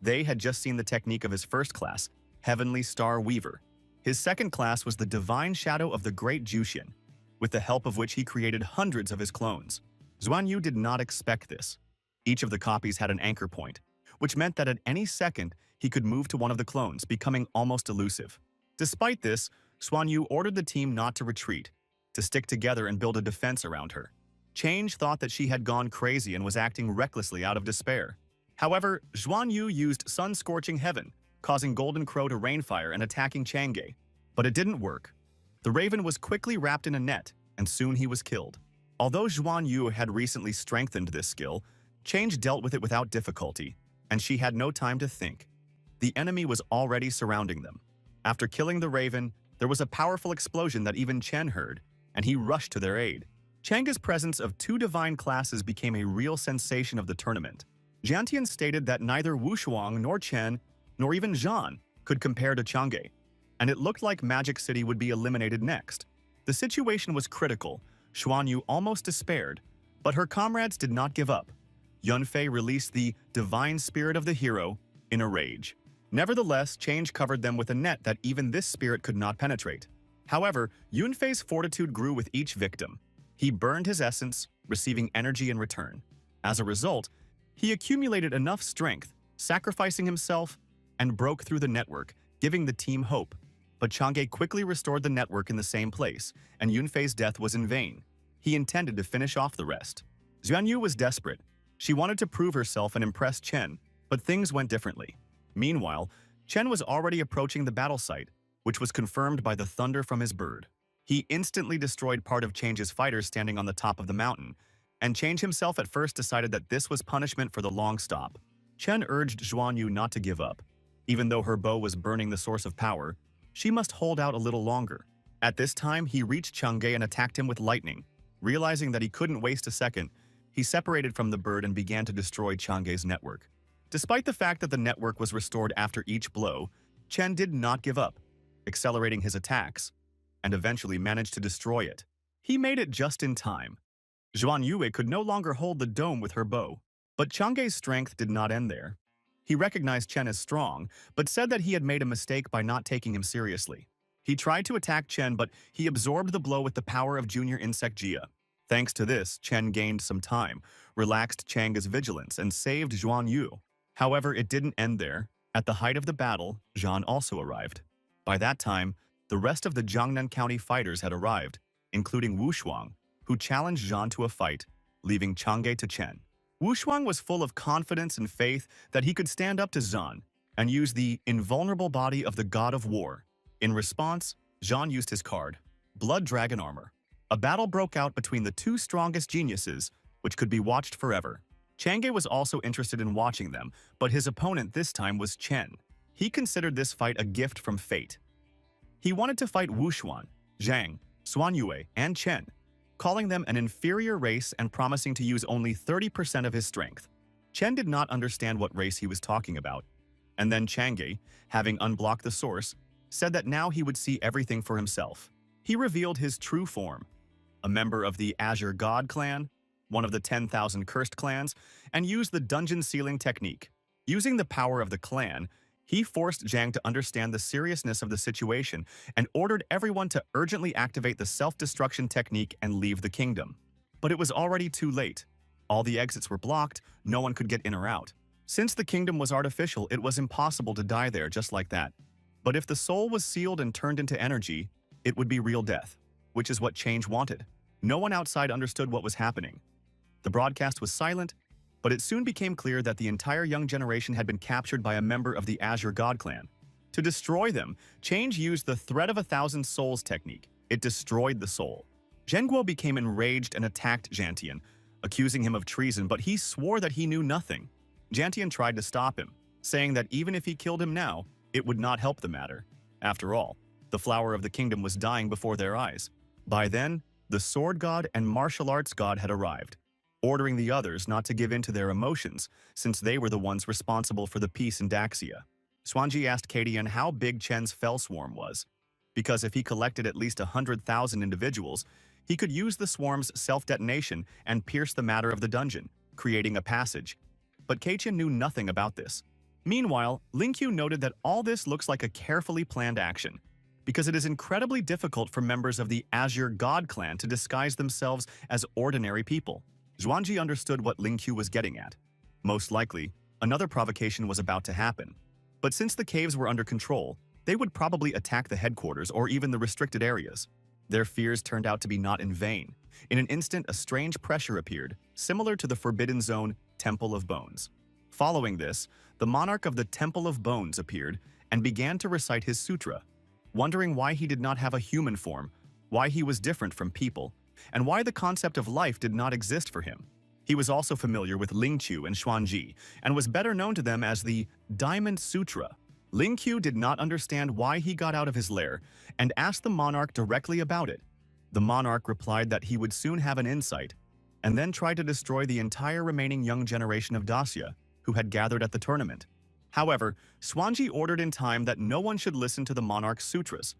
S1: They had just seen the technique of his first class, Heavenly Star Weaver. His second class was the Divine Shadow of the Great Jushin, with the help of which he created hundreds of his clones. Xuan Yu did not expect this. Each of the copies had an anchor point, which meant that at any second he could move to one of the clones, becoming almost elusive. Despite this, Xuan Yu ordered the team not to retreat, to stick together and build a defense around her. Change thought that she had gone crazy and was acting recklessly out of despair. However, Xuan Yu used Sun-Scorching Heaven, causing Golden Crow to rain fire and attacking Changge. But it didn't work. The raven was quickly wrapped in a net, and soon he was killed. Although Xuan Yu had recently strengthened this skill, Change dealt with it without difficulty, and she had no time to think. The enemy was already surrounding them. After killing the raven, there was a powerful explosion that even Chen heard, and he rushed to their aid. Changge's presence of 2 divine classes became a real sensation of the tournament. Jiantian stated that neither Wushuang nor Chen, nor even Zhan, could compare to Changge, and it looked like Magic City would be eliminated next. The situation was critical. Xuan Yu almost despaired, but her comrades did not give up. Yunfei released the divine spirit of the hero in a rage. Nevertheless, Change covered them with a net that even this spirit could not penetrate. However, Yunfei's fortitude grew with each victim. He burned his essence, receiving energy in return. As a result, he accumulated enough strength, sacrificing himself, and broke through the network, giving the team hope. But Changge quickly restored the network in the same place, and Yunfei's death was in vain. He intended to finish off the rest. Xuan Yu was desperate. She wanted to prove herself and impress Chen, but things went differently. Meanwhile, Chen was already approaching the battle site, which was confirmed by the thunder from his bird. He instantly destroyed part of Change's fighters standing on the top of the mountain, and Change himself at first decided that this was punishment for the long stop. Chen urged Xuan Yu not to give up. Even though her bow was burning the source of power, she must hold out a little longer. At this time, he reached Changge and attacked him with lightning. Realizing that he couldn't waste a second, he separated from the bird and began to destroy Changge's network. Despite the fact that the network was restored after each blow, Chen did not give up, accelerating his attacks, and eventually managed to destroy it. He made it just in time. Zhuan Yue could no longer hold the dome with her bow, but Chang'e's strength did not end there. He recognized Chen as strong, but said that he had made a mistake by not taking him seriously. He tried to attack Chen, but he absorbed the blow with the power of Junior Insect Jia. Thanks to this, Chen gained some time, relaxed Chang'e's vigilance, and saved Zhuan Yu. However, it didn't end there. At the height of the battle, Zhan also arrived. By that time, the rest of the Jiangnan County fighters had arrived, including Wu Shuang, who challenged Zhan to a fight, leaving Chang'e to Chen. Wu Shuang was full of confidence and faith that he could stand up to Zhan and use the invulnerable body of the god of war. In response, Zhan used his card, Blood Dragon Armor. A battle broke out between the two strongest geniuses, which could be watched forever. Chang'e was also interested in watching them, but his opponent this time was Chen. He considered this fight a gift from fate. He wanted to fight Wu Xuan, Zhang, Xuan Yue, and Chen, calling them an inferior race and promising to use only 30% of his strength. Chen did not understand what race he was talking about. And then Chang'e, having unblocked the source, said that now he would see everything for himself. He revealed his true form, a member of the Azure God clan, one of the 10,000 cursed clans, and used the dungeon sealing technique. Using the power of the clan, he forced Zhang to understand the seriousness of the situation and ordered everyone to urgently activate the self-destruction technique and leave the kingdom. But it was already too late. All the exits were blocked, no one could get in or out. Since the kingdom was artificial, it was impossible to die there just like that. But if the soul was sealed and turned into energy, it would be real death, which is what Change wanted. No one outside understood what was happening. The broadcast was silent, but it soon became clear that the entire young generation had been captured by a member of the Azure God clan. To destroy them, Change used the Thread of 1,000 Souls technique. It destroyed the soul. Zhenguo became enraged and attacked Jantian, accusing him of treason, but he swore that he knew nothing. Jantian tried to stop him, saying that even if he killed him now, it would not help the matter. After all, the flower of the kingdom was dying before their eyes. By then, the sword god and martial arts god had arrived, ordering the others not to give in to their emotions, since they were the ones responsible for the peace in Daxia. Swanji asked Kadian how big Chen's fell swarm was, because if he collected at least 100,000 individuals, he could use the swarm's self-detonation and pierce the matter of the dungeon, creating a passage. But Kaichen knew nothing about this. Meanwhile, Lingqiu noted that all this looks like a carefully planned action, because it is incredibly difficult for members of the Azure God clan to disguise themselves as ordinary people. Zhuangji understood what Lingqiu was getting at. Most likely, another provocation was about to happen. But since the caves were under control, they would probably attack the headquarters or even the restricted areas. Their fears turned out to be not in vain. In an instant, a strange pressure appeared, similar to the Forbidden Zone Temple of Bones. Following this, the monarch of the Temple of Bones appeared and began to recite his sutra, wondering why he did not have a human form, why he was different from people, and why the concept of life did not exist for him. He was also familiar with Lingqiu and Xuanji, and was better known to them as the Diamond Sutra. Lingqiu did not understand why he got out of his lair, and asked the monarch directly about it. The monarch replied that he would soon have an insight, and then tried to destroy the entire remaining young generation of Dacia, who had gathered at the tournament. However, Xuanji ordered in time that no one should listen to the monarch's sutras,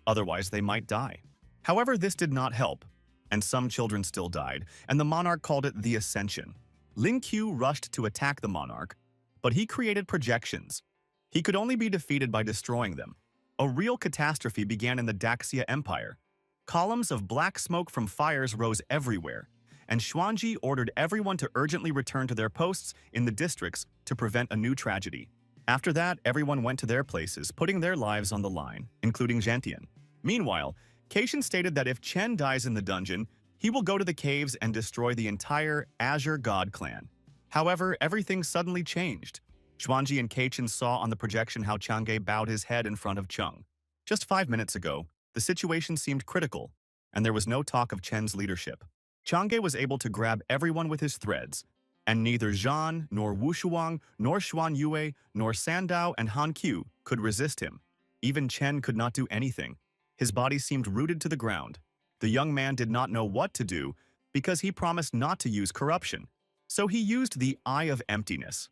S1: otherwise they might die. However, this did not help, and some children still died, and the monarch called it the Ascension. Lingqiu rushed to attack the monarch, but he created projections. He could only be defeated by destroying them. A real catastrophe began in the Daxia Empire. Columns of black smoke from fires rose everywhere, and Xuanji ordered everyone to urgently return to their posts in the districts to prevent a new tragedy. After that, everyone went to their places, putting their lives on the line, including Jantian. Meanwhile, Kaichen stated that if Chen dies in the dungeon, he will go to the caves and destroy the entire Azure God clan. However, everything suddenly changed. Xuanji and Kaichen saw on the projection how Chang'e bowed his head in front of Cheng. Just 5 minutes ago, the situation seemed critical, and there was no talk of Chen's leadership. Chang'e was able to grab everyone with his threads, and neither Zhan, nor Wu Shuang, nor Xuan Yue, nor Sandao and Han Qiu could resist him. Even Chen could not do anything. His body seemed rooted to the ground. The young man did not know what to do because he promised not to use corruption, so he used the Eye of Emptiness.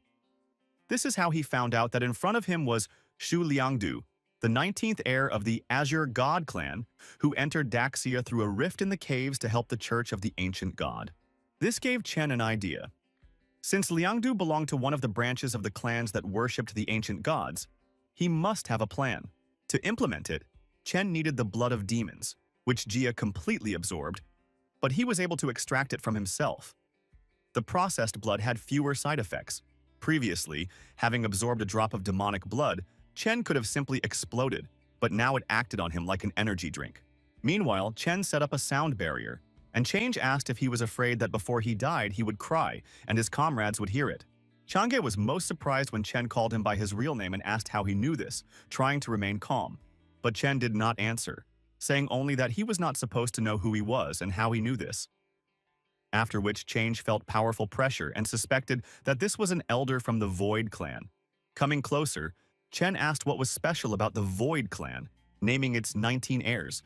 S1: This is how he found out that in front of him was Shu Liangdu, the 19th heir of the Azure God clan, who entered Daxia through a rift in the caves to help the Church of the Ancient God. This gave Chen an idea. Since Liangdu belonged to one of the branches of the clans that worshipped the ancient gods, he must have a plan. To implement it, Chen needed the blood of demons, which Jia completely absorbed, but he was able to extract it from himself. The processed blood had fewer side effects. Previously, having absorbed a drop of demonic blood, Chen could have simply exploded, but now it acted on him like an energy drink. Meanwhile, Chen set up a sound barrier, and Change asked if he was afraid that before he died he would cry and his comrades would hear it. Chang'e was most surprised when Chen called him by his real name and asked how he knew this, trying to remain calm. But Chen did not answer, saying only that he was not supposed to know who he was and how he knew this. After which Change felt powerful pressure and suspected that this was an elder from the Void clan. Coming closer, Chen asked what was special about the Void clan, naming its 19 heirs.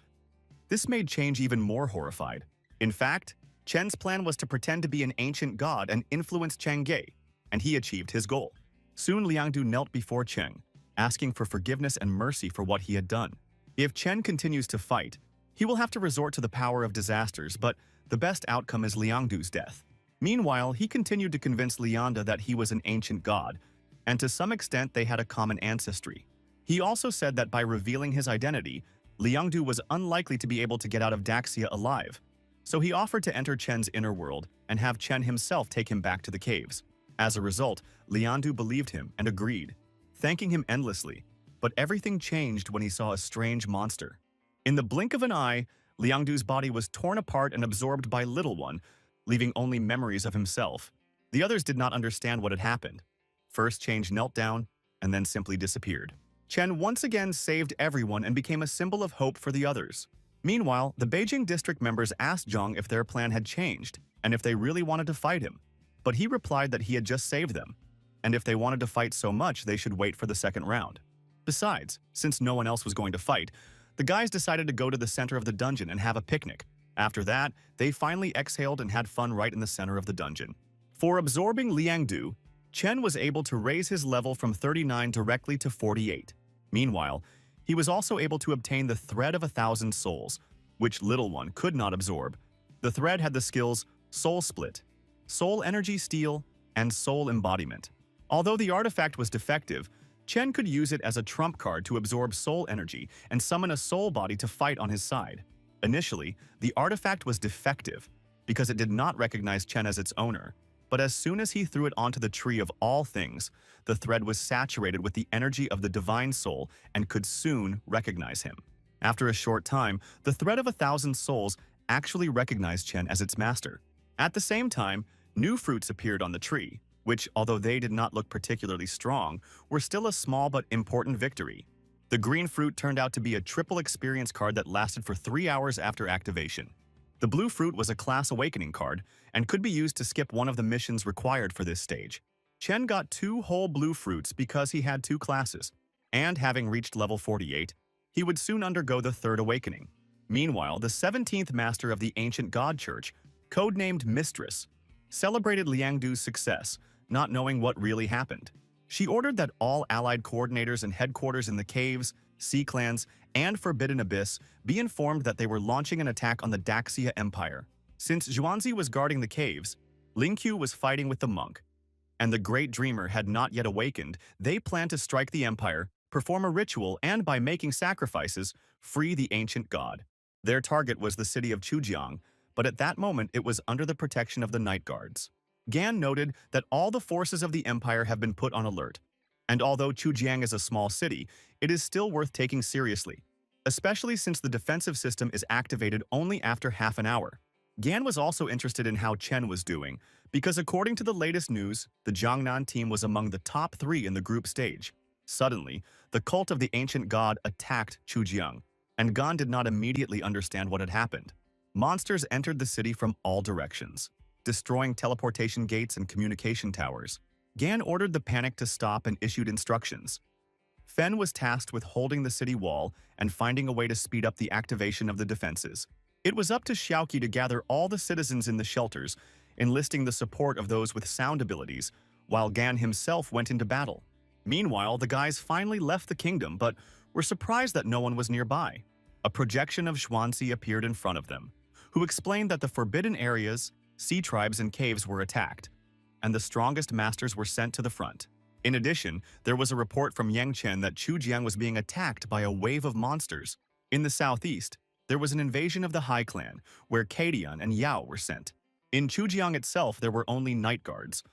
S1: This made Change even more horrified. In fact, Chen's plan was to pretend to be an ancient god and influence Chang'e, and he achieved his goal. Soon Liangdu knelt before Chen, asking for forgiveness and mercy for what he had done. If Chen continues to fight, he will have to resort to the power of disasters, but the best outcome is Liangdu's death. Meanwhile, he continued to convince Lianda that he was an ancient god, and to some extent they had a common ancestry. He also said that by revealing his identity, Liangdu was unlikely to be able to get out of Daxia alive. So he offered to enter Chen's inner world and have Chen himself take him back to the caves. As a result, Liangdu believed him and agreed, thanking him endlessly. But everything changed when he saw a strange monster. In the blink of an eye, Liangdu's body was torn apart and absorbed by Little One, leaving only memories of himself. The others did not understand what had happened. First, Change knelt down and then simply disappeared. Chen once again saved everyone and became a symbol of hope for the others. Meanwhile, the Beijing district members asked Zhang if their plan had changed and if they really wanted to fight him. But he replied that he had just saved them, and if they wanted to fight so much, they should wait for the second round. Besides, since no one else was going to fight, the guys decided to go to the center of the dungeon and have a picnic. After that, they finally exhaled and had fun right in the center of the dungeon. For absorbing Liangdu, Chen was able to raise his level from 39 directly to 48. Meanwhile, he was also able to obtain the Thread of 1,000 Souls, which Little One could not absorb. The thread had the skills Soul Split, Soul Energy Steal, and Soul Embodiment. Although the artifact was defective, Chen could use it as a trump card to absorb soul energy and summon a soul body to fight on his side. Initially, the artifact was defective because it did not recognize Chen as its owner. But as soon as he threw it onto the Tree of All Things, the thread was saturated with the energy of the Divine Soul and could soon recognize him. After a short time, the Thread of 1,000 Souls actually recognized Chen as its master. At the same time, new fruits appeared on the tree, which, although they did not look particularly strong, were still a small but important victory. The green fruit turned out to be a triple experience card that lasted for 3 hours after activation. The blue fruit was a class awakening card and could be used to skip one of the missions required for this stage. Chen got 2 whole blue fruits because he had 2 classes, and having reached level 48, he would soon undergo the third awakening. Meanwhile, the 17th master of the ancient god church, codenamed Mistress, celebrated Liangdu's success, not knowing what really happened. She ordered that all allied coordinators and headquarters in the caves, sea clans, and Forbidden Abyss be informed that they were launching an attack on the Daxia Empire. Since Zhuanzi was guarding the caves, Lingqiu was fighting with the monk, and the Great Dreamer had not yet awakened, they planned to strike the empire, perform a ritual, and by making sacrifices, free the ancient god. Their target was the city of Chujiang, but at that moment it was under the protection of the Night Guards. Gan noted that all the forces of the empire have been put on alert, and although Chujiang is a small city, it is still worth taking seriously, especially since the defensive system is activated only after half an hour. Gan was also interested in how Chen was doing, because according to the latest news, the Jiangnan team was among the top 3 in the group stage. Suddenly, the cult of the ancient god attacked Chujiang, and Gan did not immediately understand what had happened. Monsters entered the city from all directions, destroying teleportation gates and communication towers. Gan ordered the panic to stop and issued instructions. Fen was tasked with holding the city wall and finding a way to speed up the activation of the defenses. It was up to Xiaoqi to gather all the citizens in the shelters, enlisting the support of those with sound abilities, while Gan himself went into battle. Meanwhile, the guys finally left the kingdom but were surprised that no one was nearby. A projection of Xuanzi appeared in front of them, who explained that the forbidden areas, sea tribes, and caves were attacked, and the strongest masters were sent to the front. In addition, there was a report from Yangchen that Chujiang was being attacked by a wave of monsters. In the southeast, there was an invasion of the Hai clan, where Kadian and Yao were sent. In Chujiang itself, there were only night guards,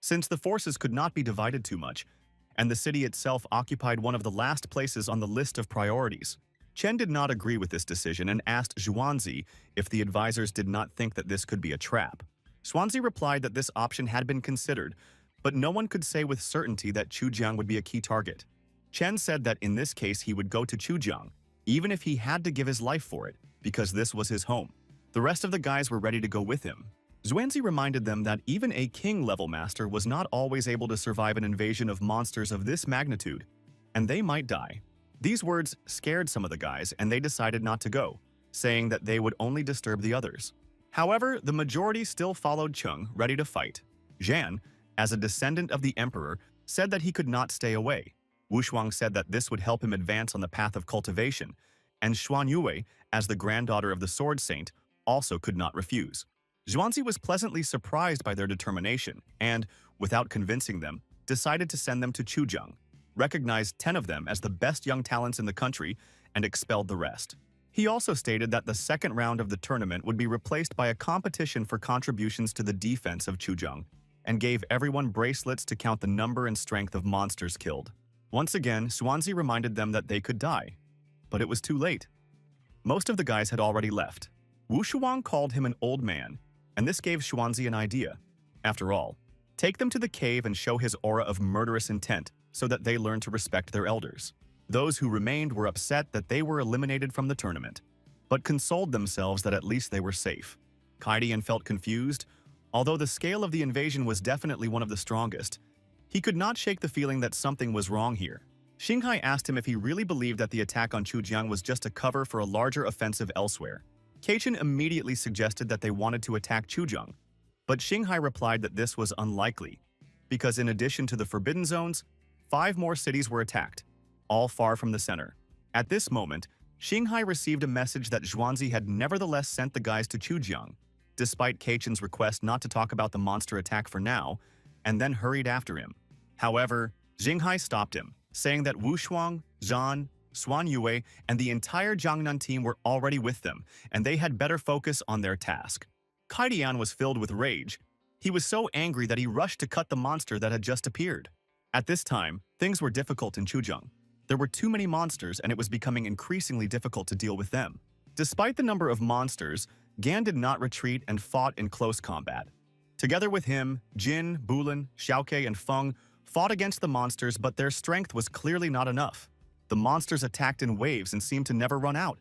S1: since the forces could not be divided too much, and the city itself occupied one of the last places on the list of priorities. Chen did not agree with this decision and asked Xuanzi if the advisors did not think that this could be a trap. Xuanzi replied that this option had been considered, but no one could say with certainty that Chujiang would be a key target. Chen said that in this case he would go to Chujiang, even if he had to give his life for it, because this was his home. The rest of the guys were ready to go with him. Xuanzi reminded them that even a king-level master was not always able to survive an invasion of monsters of this magnitude, and they might die. These words scared some of the guys, and they decided not to go, saying that they would only disturb the others. However, the majority still followed Chung, ready to fight. Zhan, as a descendant of the emperor, said that he could not stay away. Wushuang said that this would help him advance on the path of cultivation, and Xuan Yue, as the granddaughter of the Sword Saint, also could not refuse. Xuanzi was pleasantly surprised by their determination and, without convincing them, decided to send them to Chujiang, recognized 10 of them as the best young talents in the country, and expelled the rest. He also stated that the second round of the tournament would be replaced by a competition for contributions to the defense of Chujiang, and gave everyone bracelets to count the number and strength of monsters killed. Once again, Xuanzi reminded them that they could die, but it was too late. Most of the guys had already left. Wu Shuang called him an old man, and this gave Xuanzi an idea. After all, take them to the cave and show his aura of murderous intent so that they learn to respect their elders. Those who remained were upset that they were eliminated from the tournament, but consoled themselves that at least they were safe. Kaidian felt confused. Although the scale of the invasion was definitely one of the strongest, he could not shake the feeling that something was wrong here. Xinghai asked him if he really believed that the attack on Chujiang was just a cover for a larger offensive elsewhere. Kaichen immediately suggested that they wanted to attack Chujiang, but Xinghai replied that this was unlikely, because in addition to the Forbidden Zones, 5 more cities were attacked, all far from the center. At this moment, Xinghai received a message that Xuanzi had nevertheless sent the guys to Chujiang, despite Kaichen's request not to talk about the monster attack for now, and then hurried after him. However, Xinghai stopped him, saying that Wu Shuang, Zhan, Xuan Yue, and the entire Jiangnan team were already with them, and they had better focus on their task. Kaidian was filled with rage. He was so angry that he rushed to cut the monster that had just appeared. At this time, things were difficult in Chujiang. There were too many monsters, and it was becoming increasingly difficult to deal with them. Despite the number of monsters, Gan did not retreat and fought in close combat. Together with him, Jin, Bulan, Xiaoke, and Feng fought against the monsters, but their strength was clearly not enough. The monsters attacked in waves and seemed to never run out,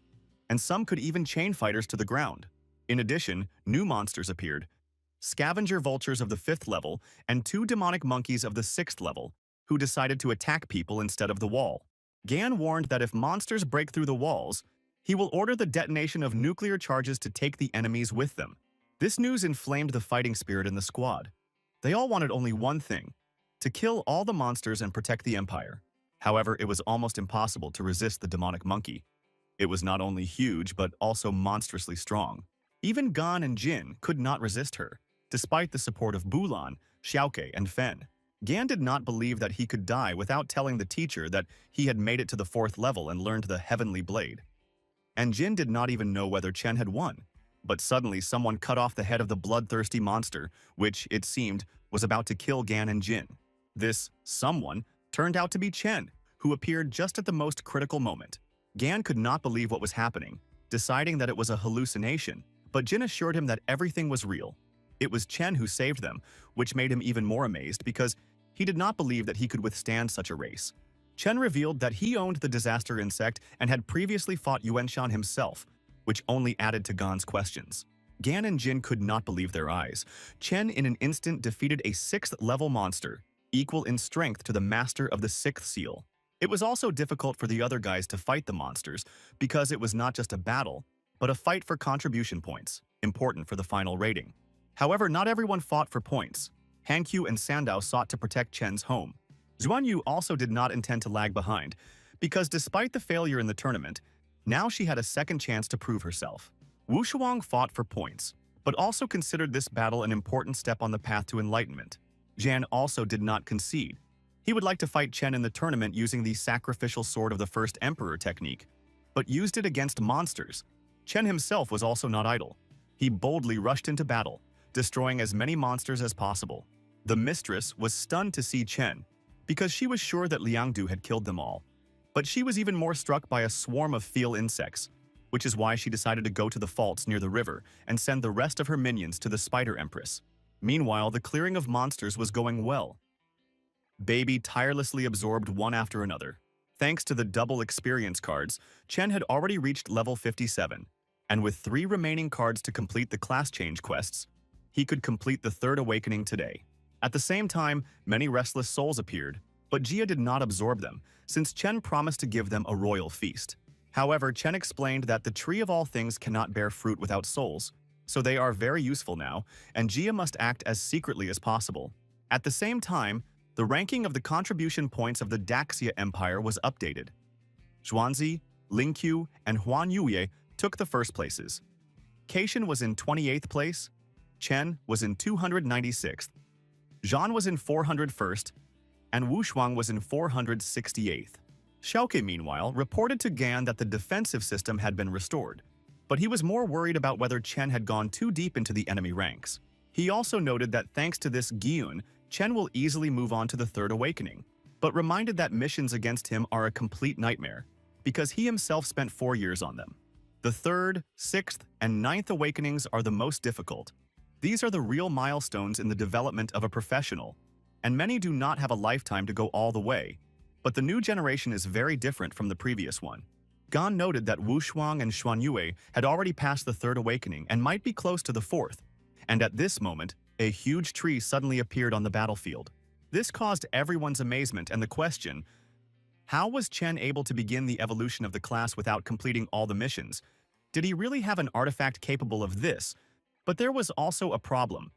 S1: and some could even chain fighters to the ground. In addition, new monsters appeared, scavenger vultures of the 5th level and 2 demonic monkeys of the 6th level, who decided to attack people instead of the wall. Gan warned that if monsters break through the walls, he will order the detonation of nuclear charges to take the enemies with them. This news inflamed the fighting spirit in the squad. They all wanted only one thing: to kill all the monsters and protect the Empire. However, it was almost impossible to resist the demonic monkey. It was not only huge, but also monstrously strong. Even Gan and Jin could not resist her, despite the support of Bulan, Xiaoke, and Fen. Gan did not believe that he could die without telling the teacher that he had made it to the 4th level and learned the Heavenly Blade. And Jin did not even know whether Chen had won. But suddenly someone cut off the head of the bloodthirsty monster, which, it seemed, was about to kill Gan and Jin. This someone turned out to be Chen, who appeared just at the most critical moment. Gan could not believe what was happening, deciding that it was a hallucination, but Jin assured him that everything was real. It was Chen who saved them, which made him even more amazed because he did not believe that he could withstand such a race. Chen revealed that he owned the disaster insect and had previously fought Yuanshan himself, which only added to Gan's questions. Gan and Jin could not believe their eyes. Chen in an instant defeated a 6th-level monster, equal in strength to the master of the 6th seal. It was also difficult for the other guys to fight the monsters because it was not just a battle, but a fight for contribution points, important for the final rating. However, not everyone fought for points. Hankyu and Sandow sought to protect Chen's home. Xuanyu also did not intend to lag behind, because despite the failure in the tournament, now she had a second chance to prove herself. Wu Shuang fought for points, but also considered this battle an important step on the path to enlightenment. Jan also did not concede. He would like to fight Chen in the tournament using the sacrificial sword of the first emperor technique, but used it against monsters. Chen himself was also not idle. He boldly rushed into battle, destroying as many monsters as possible. The mistress was stunned to see Chen, because she was sure that Liangdu had killed them all. But she was even more struck by a swarm of feel insects, which is why she decided to go to the faults near the river and send the rest of her minions to the Spider Empress. Meanwhile, the clearing of monsters was going well. Baby tirelessly absorbed one after another. Thanks to the double experience cards, Chen had already reached level 57, and with 3 remaining cards to complete the class change quests, he could complete the third awakening today. At the same time, many restless souls appeared, but Jia did not absorb them, since Chen promised to give them a royal feast. However, Chen explained that the tree of all things cannot bear fruit without souls, so they are very useful now, and Jia must act as secretly as possible. At the same time, the ranking of the contribution points of the Daxia Empire was updated. Xuanzi, Lingqiu, and Huan Yuye took the first places. Caitian was in 28th place, Chen was in 296th, Zhan was in 401st, and Wu Shuang was in 468th. Xiaoke, meanwhile, reported to Gan that the defensive system had been restored, but he was more worried about whether Chen had gone too deep into the enemy ranks. He also noted that thanks to this Gyun, Chen will easily move on to the third awakening, but reminded that missions against him are a complete nightmare, because he himself spent 4 years on them. The third, 6th, and 9th awakenings are the most difficult. These are the real milestones in the development of a professional, and many do not have a lifetime to go all the way, but the new generation is very different from the previous one. Gan noted that Wu Shuang and Xuan Yue had already passed the third awakening and might be close to the fourth, and at this moment, a huge tree suddenly appeared on the battlefield. This caused everyone's amazement and the question, how was Chen able to begin the evolution of the class without completing all the missions? Did he really have an artifact capable of this? But there was also a problem.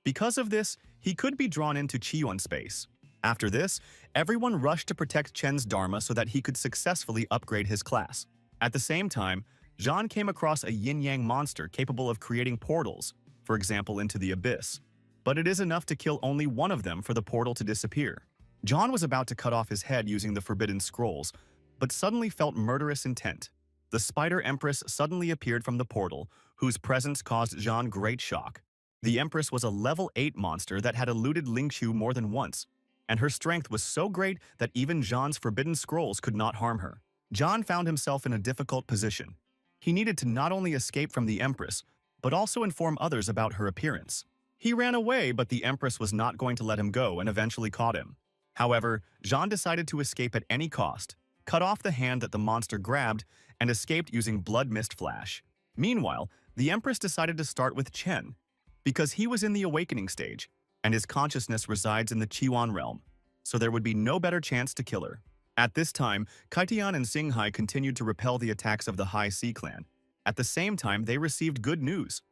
S1: Because of this, he could be drawn into Qiyuan space. After this, everyone rushed to protect Chen's Dharma so that he could successfully upgrade his class. At the same time, Zhan came across a yin-yang monster capable of creating portals, for example into the abyss. But it is enough to kill only one of them for the portal to disappear. Zhan was about to cut off his head using the forbidden scrolls, but suddenly felt murderous intent. The Spider Empress suddenly appeared from the portal, whose presence caused Zhan great shock. The Empress was a level 8 monster that had eluded Lingqiu more than once, and her strength was so great that even Zhan's forbidden scrolls could not harm her. Zhan found himself in a difficult position. He needed to not only escape from the Empress, but also inform others about her appearance. He ran away, but the Empress was not going to let him go and eventually caught him. However, Zhan decided to escape at any cost, cut off the hand that the monster grabbed, and escaped using Blood Mist Flash. Meanwhile, the Empress decided to start with Chen, because he was in the awakening stage, and his consciousness resides in the Qiyuan realm, so there would be no better chance to kill her. At this time, Kaitian and Xinghai continued to repel the attacks of the High Sea clan. At the same time, they received good news.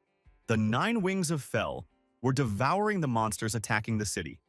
S1: The 9 wings of Fel were devouring the monsters attacking the city,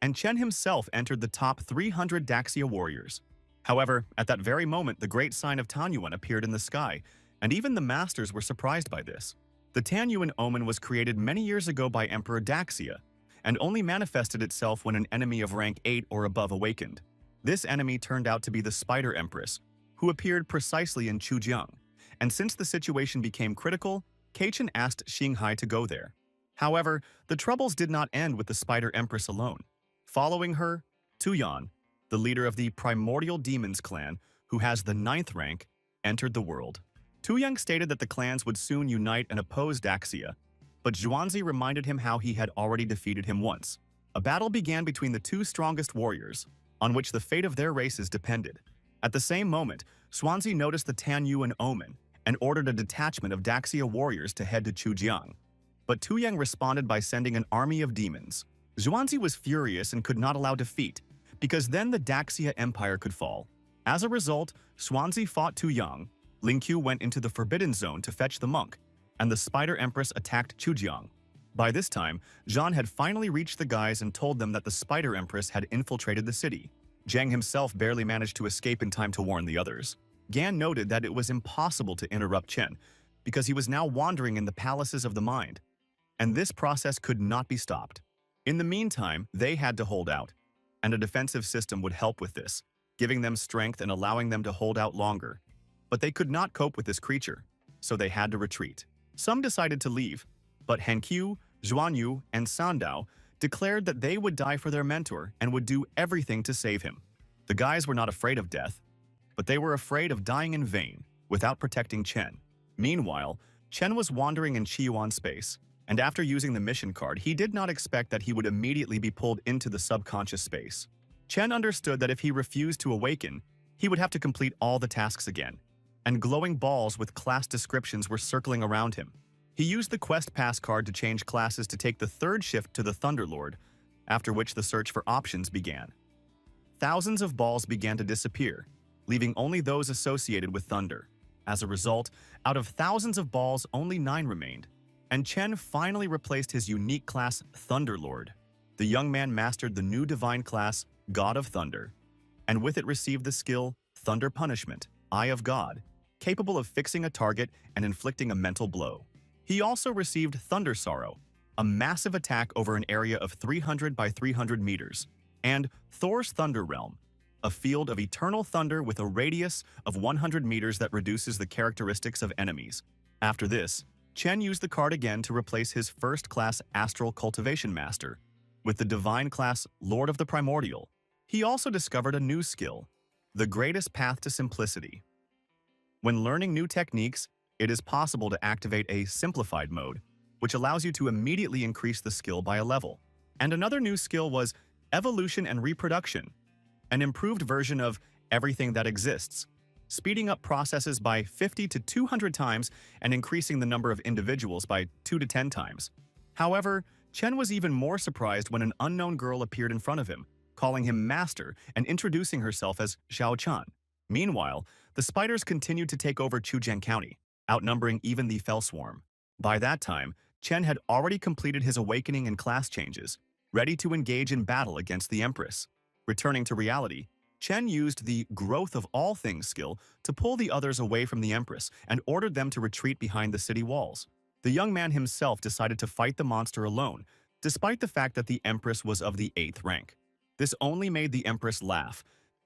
S1: and Chen himself entered the top 300 Daxia warriors. However, at that very moment, the great sign of Tanyuan appeared in the sky, and even the masters were surprised by this. The Tanyuan omen was created many years ago by Emperor Daxia, and only manifested itself when an enemy of rank 8 or above awakened. This enemy turned out to be the Spider Empress, who appeared precisely in Chujiang, and since the situation became critical, Caitian asked Xinghai to go there. However, the troubles did not end with the Spider Empress alone. Following her, Tuyan, the leader of the Primordial Demons clan, who has the 9th rank, entered the world. Tuyang stated that the clans would soon unite and oppose Daxia, but Zhuanzi reminded him how he had already defeated him once. A battle began between the 2 strongest warriors, on which the fate of their races depended. At the same moment, Zhuanzi noticed the Tanyuan omen and ordered a detachment of Daxia warriors to head to Chujiang. But Tuyang responded by sending an army of demons. Zhuanzi was furious and could not allow defeat, because then the Daxia Empire could fall. As a result, Zhuanzi fought Tuyang, Lingqiu went into the Forbidden Zone to fetch the monk, and the Spider Empress attacked Chujiang. By this time, Zhang had finally reached the guys and told them that the Spider Empress had infiltrated the city. Zhang himself barely managed to escape in time to warn the others. Gan noted that it was impossible to interrupt Chen, because he was now wandering in the palaces of the mind, and this process could not be stopped. In the meantime, they had to hold out, and a defensive system would help with this, giving them strength and allowing them to hold out longer. But they could not cope with this creature, so they had to retreat. Some decided to leave, but Hankyu, Zhuanyu, and Sandao declared that they would die for their mentor and would do everything to save him. The guys were not afraid of death, but they were afraid of dying in vain without protecting Chen. Meanwhile, Chen was wandering in Qiyuan space, and after using the mission card, he did not expect that he would immediately be pulled into the subconscious space. Chen understood that if he refused to awaken, he would have to complete all the tasks again, and glowing balls with class descriptions were circling around him. He used the Quest Pass card to change classes to take the third shift to the Thunderlord, after which the search for options began. Thousands of balls began to disappear, leaving only those associated with thunder. As a result, out of thousands of balls, only 9 remained, and Chen finally replaced his unique class Thunderlord. The young man mastered the new divine class God of Thunder, and with it received the skill Thunder Punishment, Eye of God, capable of fixing a target and inflicting a mental blow. He also received Thunder Sorrow, a massive attack over an area of 300 by 300 meters, and Thor's Thunder Realm, a field of eternal thunder with a radius of 100 meters that reduces the characteristics of enemies. After this, Chen used the card again to replace his first-class Astral Cultivation Master with the divine class Lord of the Primordial. He also discovered a new skill, the Greatest Path to Simplicity. When learning new techniques, it is possible to activate a simplified mode, which allows you to immediately increase the skill by a level. And another new skill was Evolution and Reproduction, an improved version of everything that exists, speeding up processes by 50 to 200 times and increasing the number of individuals by 2 to 10 times. However, Chen was even more surprised when an unknown girl appeared in front of him, calling him Master and introducing herself as Xiao Chan. Meanwhile, the spiders continued to take over Chujian County, outnumbering even the Fellswarm. By that time, Chen had already completed his awakening and class changes, ready to engage in battle against the Empress. Returning to reality, Chen used the Growth of All Things skill to pull the others away from the Empress and ordered them to retreat behind the city walls. The young man himself decided to fight the monster alone, despite the fact that the Empress was of the 8th rank. This only made the Empress laugh,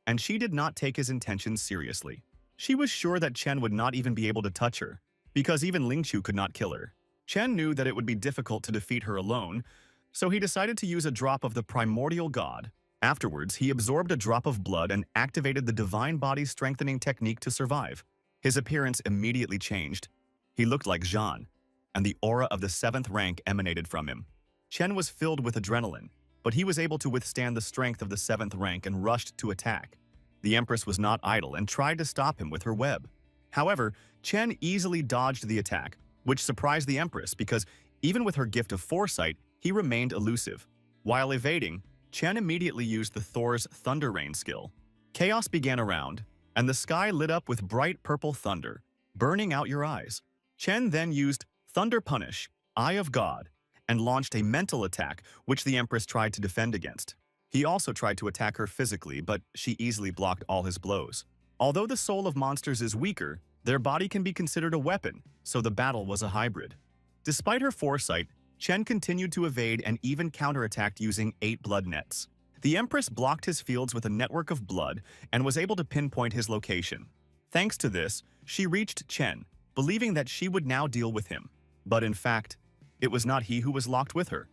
S1: and she did not take his intentions seriously. She was sure that Chen would not even be able to touch her, because even Lingqiu could not kill her. Chen knew that it would be difficult to defeat her alone, so he decided to use a drop of the Primordial God. Afterwards, he absorbed a drop of blood and activated the Divine Body Strengthening technique to survive. His appearance immediately changed. He looked like Zhan, and the aura of the 7th rank emanated from him. Chen was filled with adrenaline, but he was able to withstand the strength of the 7th rank and rushed to attack. The Empress was not idle and tried to stop him with her web. However, Chen easily dodged the attack, which surprised the Empress because even with her gift of foresight, he remained elusive. While evading, Chen immediately used the Thor's Thunder Rain skill. Chaos began around, and the sky lit up with bright purple thunder, burning out your eyes. Chen then used Thunder Punish, Eye of God, and launched a mental attack which the Empress tried to defend against. He also tried to attack her physically, but she easily blocked all his blows. Although the soul of monsters is weaker, their body can be considered a weapon, so the battle was a hybrid. Despite her foresight, Chen continued to evade and even counterattacked using 8 blood nets. The Empress blocked his fields with a network of blood and was able to pinpoint his location. Thanks to this, she reached Chen, believing that she would now deal with him. But in fact, it was not he who was locked with her,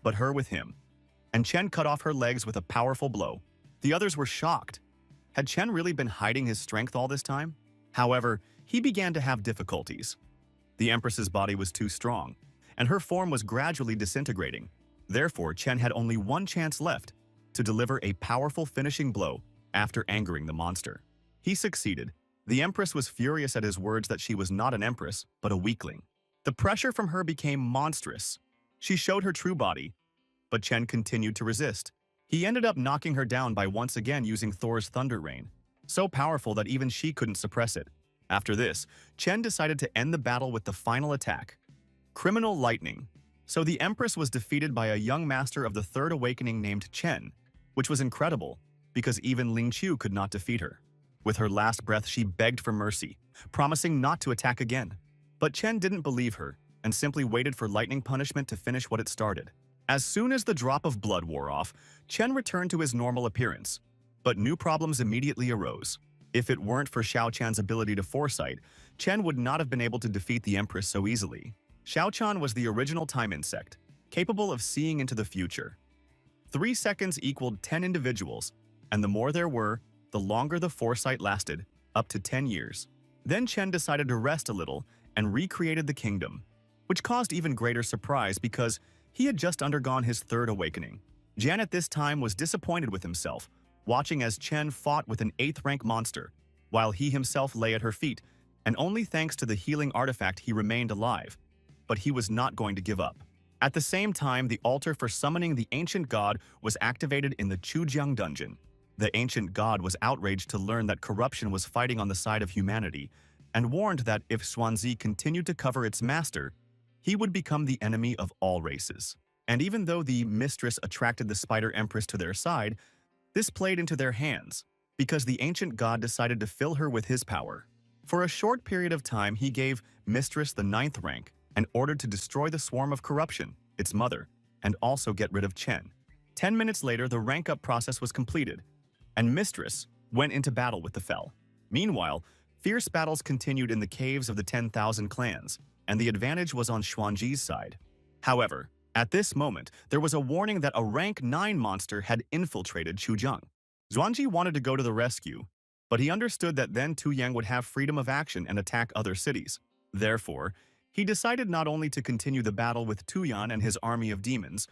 S1: but her with him. And Chen cut off her legs with a powerful blow. The others were shocked. Had Chen really been hiding his strength all this time? However, he began to have difficulties. The Empress's body was too strong, and her form was gradually disintegrating. Therefore, Chen had only one chance left to deliver a powerful finishing blow after angering the monster. He succeeded. The Empress was furious at his words that she was not an Empress, but a weakling. The pressure from her became monstrous. She showed her true body, but Chen continued to resist. He ended up knocking her down by once again using Thor's Thunder Rain, so powerful that even she couldn't suppress it. After this, Chen decided to end the battle with the final attack, Criminal Lightning. So the Empress was defeated by a young master of the Third Awakening named Chen, which was incredible, because even Ling Qiu could not defeat her. With her last breath, she begged for mercy, promising not to attack again. But Chen didn't believe her, and simply waited for lightning punishment to finish what it started. As soon as the drop of blood wore off, Chen returned to his normal appearance. But new problems immediately arose. If it weren't for Xiao Chan's ability to foresight, Chen would not have been able to defeat the Empress so easily. Xiao Chan was the original time insect, capable of seeing into the future. 3 seconds equaled 10 individuals, and the more there were, the longer the foresight lasted, up to 10 years. Then Chen decided to rest a little and recreated the kingdom, which caused even greater surprise because he had just undergone his third awakening. Jian at this time was disappointed with himself, watching as Chen fought with an 8th rank monster, while he himself lay at her feet, and only thanks to the healing artifact he remained alive. But he was not going to give up. At the same time, the altar for summoning the ancient god was activated in the Chujiang dungeon. The ancient god was outraged to learn that corruption was fighting on the side of humanity, and warned that if Xuanzi continued to cover its master, he would become the enemy of all races. And even though the mistress attracted the Spider Empress to their side, this played into their hands, because the ancient god decided to fill her with his power. For a short period of time, he gave Mistress the 9th rank, and ordered to destroy the swarm of corruption, its mother, and also get rid of Chen. 10 minutes later, the rank-up process was completed, and Mistress went into battle with the Fel. Meanwhile, fierce battles continued in the caves of the 10,000 clans, and the advantage was on Xuanji's side. However, at this moment, there was a warning that a rank 9 monster had infiltrated Chujiang. Xuanji wanted to go to the rescue, but he understood that then Tu Yang would have freedom of action and attack other cities. Therefore, he decided not only to continue the battle with Tuyan and his army of demons,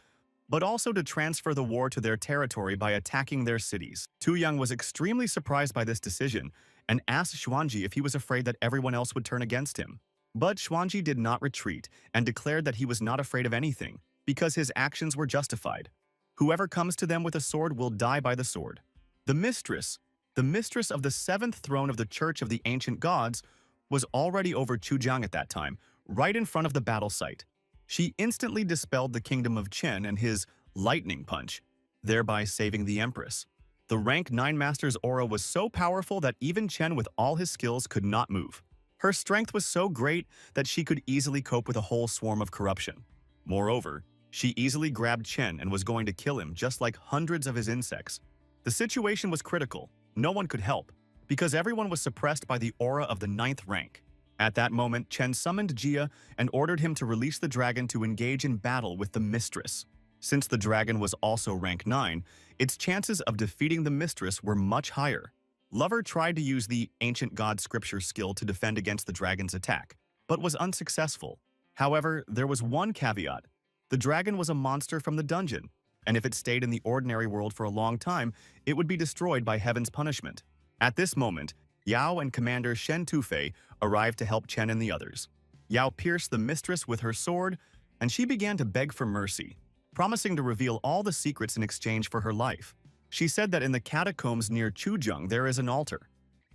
S1: but also to transfer the war to their territory by attacking their cities. Tu Yang was extremely surprised by this decision and asked Xuanji if he was afraid that everyone else would turn against him. But Xuanji did not retreat and declared that he was not afraid of anything, because his actions were justified. Whoever comes to them with a sword will die by the sword. The mistress of the 7th throne of the Church of the Ancient Gods, was already over Chujiang at that time, right in front of the battle site. She instantly dispelled the kingdom of Chen and his lightning punch, thereby saving the Empress. The rank 9 master's aura was so powerful that even Chen with all his skills could not move. Her strength was so great that she could easily cope with a whole swarm of corruption. Moreover, she easily grabbed Chen and was going to kill him just like hundreds of his insects. The situation was critical. No one could help, because everyone was suppressed by the aura of the 9th rank. At that moment, Chen summoned Jia and ordered him to release the dragon to engage in battle with the mistress. Since the dragon was also rank 9, its chances of defeating the mistress were much higher. Lover tried to use the ancient god scripture skill to defend against the dragon's attack, but was unsuccessful. However, there was one caveat. The dragon was a monster from the dungeon, and if it stayed in the ordinary world for a long time, it would be destroyed by heaven's punishment. At this moment, Yao and Commander Shen Tufei arrived to help Chen and the others. Yao pierced the mistress with her sword, and she began to beg for mercy, promising to reveal all the secrets in exchange for her life. She said that in the catacombs near Chujiang there is an altar,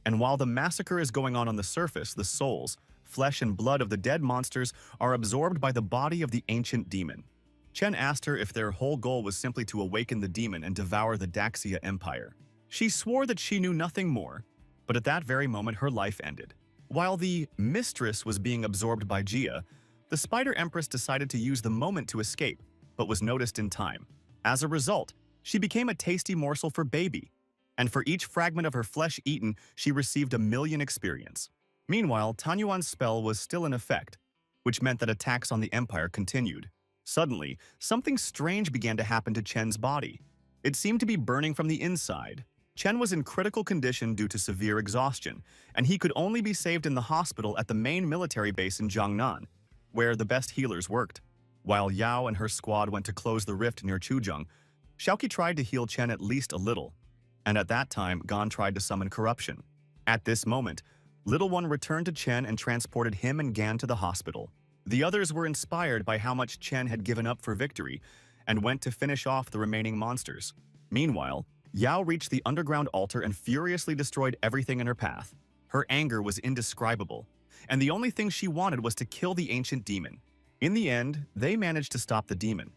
S1: and while the massacre is going on the surface, the souls, flesh and blood of the dead monsters are absorbed by the body of the ancient demon. Chen asked her if their whole goal was simply to awaken the demon and devour the Daxia Empire. She swore that she knew nothing more, but at that very moment her life ended. While the mistress was being absorbed by Jia, the Spider Empress decided to use the moment to escape, but was noticed in time. As a result, she became a tasty morsel for Baby, and for each fragment of her flesh eaten, she received 1,000,000 experience. Meanwhile, Tanyuan's spell was still in effect, which meant that attacks on the Empire continued. Suddenly, something strange began to happen to Chen's body. It seemed to be burning from the inside. Chen was in critical condition due to severe exhaustion, and he could only be saved in the hospital at the main military base in Jiangnan, where the best healers worked. While Yao and her squad went to close the rift near Chujiang, Xiaoqi tried to heal Chen at least a little, and at that time, Gan tried to summon corruption. At this moment, Little One returned to Chen and transported him and Gan to the hospital. The others were inspired by how much Chen had given up for victory and went to finish off the remaining monsters. Meanwhile, Yao reached the underground altar and furiously destroyed everything in her path. Her anger was indescribable, and the only thing she wanted was to kill the ancient demon. In the end, they managed to stop the demon,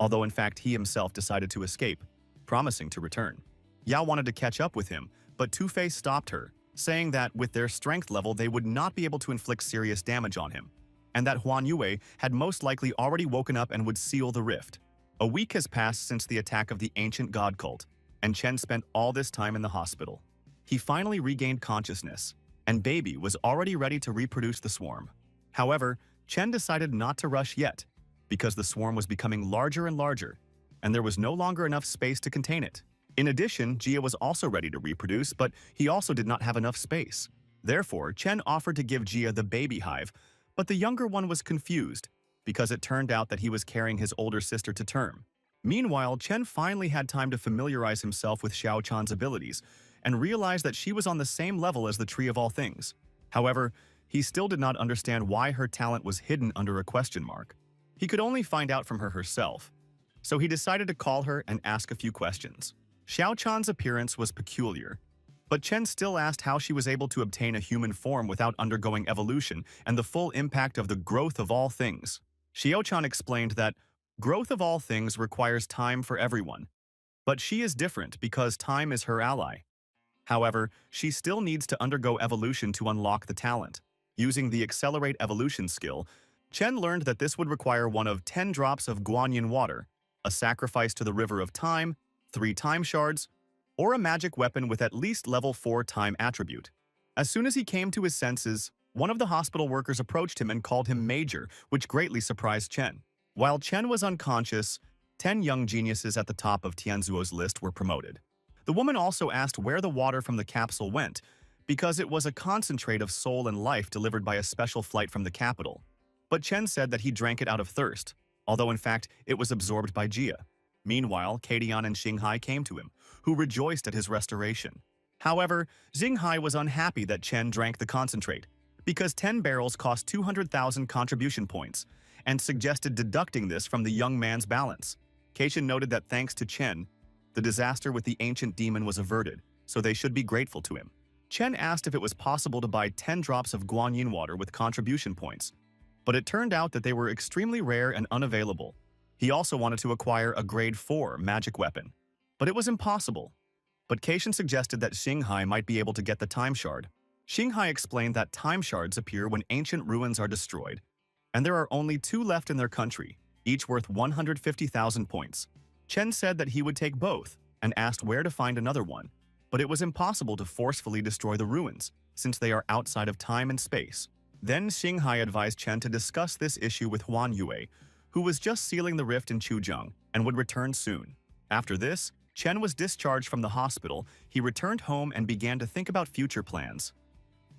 S1: although in fact he himself decided to escape, promising to return. Yao wanted to catch up with him, but Two-Face stopped her, saying that with their strength level they would not be able to inflict serious damage on him, and that Huan Yue had most likely already woken up and would seal the rift. A week has passed since the attack of the ancient god cult, and Chen spent all this time in the hospital. He finally regained consciousness, and Baby was already ready to reproduce the swarm. However, Chen decided not to rush yet, because the swarm was becoming larger and larger, and there was no longer enough space to contain it. In addition, Jia was also ready to reproduce, but he also did not have enough space. Therefore, Chen offered to give Jia the baby hive, but the younger one was confused, because it turned out that he was carrying his older sister to term. Meanwhile, Chen finally had time to familiarize himself with Xiao Chan's abilities, and realized that she was on the same level as the Tree of All Things. However, he still did not understand why her talent was hidden under a question mark. He could only find out from her herself, so he decided to call her and ask a few questions. Xiao Chan's appearance was peculiar, but Chen still asked how she was able to obtain a human form without undergoing evolution and the full impact of the growth of all things. Xiao Chan explained that growth of all things requires time for everyone, but she is different because time is her ally. However, she still needs to undergo evolution to unlock the talent. Using the Accelerate Evolution skill, Chen learned that this would require one of 10 drops of Guanyin water, a sacrifice to the River of Time, 3 time shards, or a magic weapon with at least level 4 time attribute. As soon as he came to his senses, one of the hospital workers approached him and called him Major, which greatly surprised Chen. While Chen was unconscious, 10 young geniuses at the top of Tianzuo's list were promoted. The woman also asked where the water from the capsule went, because it was a concentrate of soul and life delivered by a special flight from the capital. But Chen said that he drank it out of thirst, although in fact it was absorbed by Jia. Meanwhile, Kadian and Xinghai came to him, who rejoiced at his restoration. However, Xinghai was unhappy that Chen drank the concentrate, because 10 barrels cost 200,000 contribution points, and suggested deducting this from the young man's balance. Keishan noted that thanks to Chen, the disaster with the ancient demon was averted, so they should be grateful to him. Chen asked if it was possible to buy 10 drops of Guanyin water with contribution points, but it turned out that they were extremely rare and unavailable. He also wanted to acquire a grade 4 magic weapon, but it was impossible. But Keishan suggested that Xinghai might be able to get the time shard. Xinghai explained that time shards appear when ancient ruins are destroyed, and there are only 2 left in their country, each worth 150,000 points. Chen said that he would take both, and asked where to find another one, but it was impossible to forcefully destroy the ruins, since they are outside of time and space. Then Xinghai advised Chen to discuss this issue with Huan Yue, who was just sealing the rift in Chuzheng and would return soon. After this, Chen was discharged from the hospital. He returned home and began to think about future plans.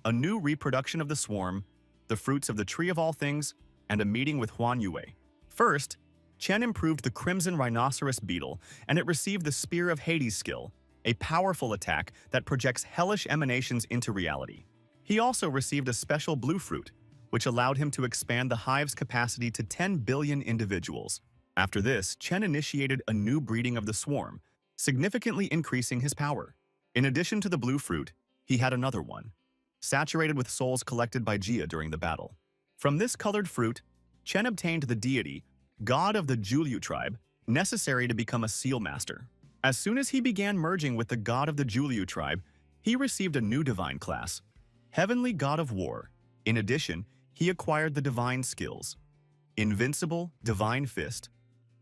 S1: A new reproduction of the swarm, the fruits of the Tree of All Things, and a meeting with Huan Yue. First, Chen improved the Crimson Rhinoceros Beetle, and it received the Spear of Hades skill, a powerful attack that projects hellish emanations into reality. He also received a special blue fruit, which allowed him to expand the hive's capacity to 10 billion individuals. After this, Chen initiated a new breeding of the swarm, significantly increasing his power. In addition to the blue fruit, he had another one, saturated with souls collected by Jia during the battle. From this colored fruit, Chen obtained the deity, god of the Julyu tribe, necessary to become a seal master. As soon as he began merging with the god of the Julyu tribe, he received a new divine class, Heavenly God of War. In addition, he acquired the divine skills, Invincible Divine Fist,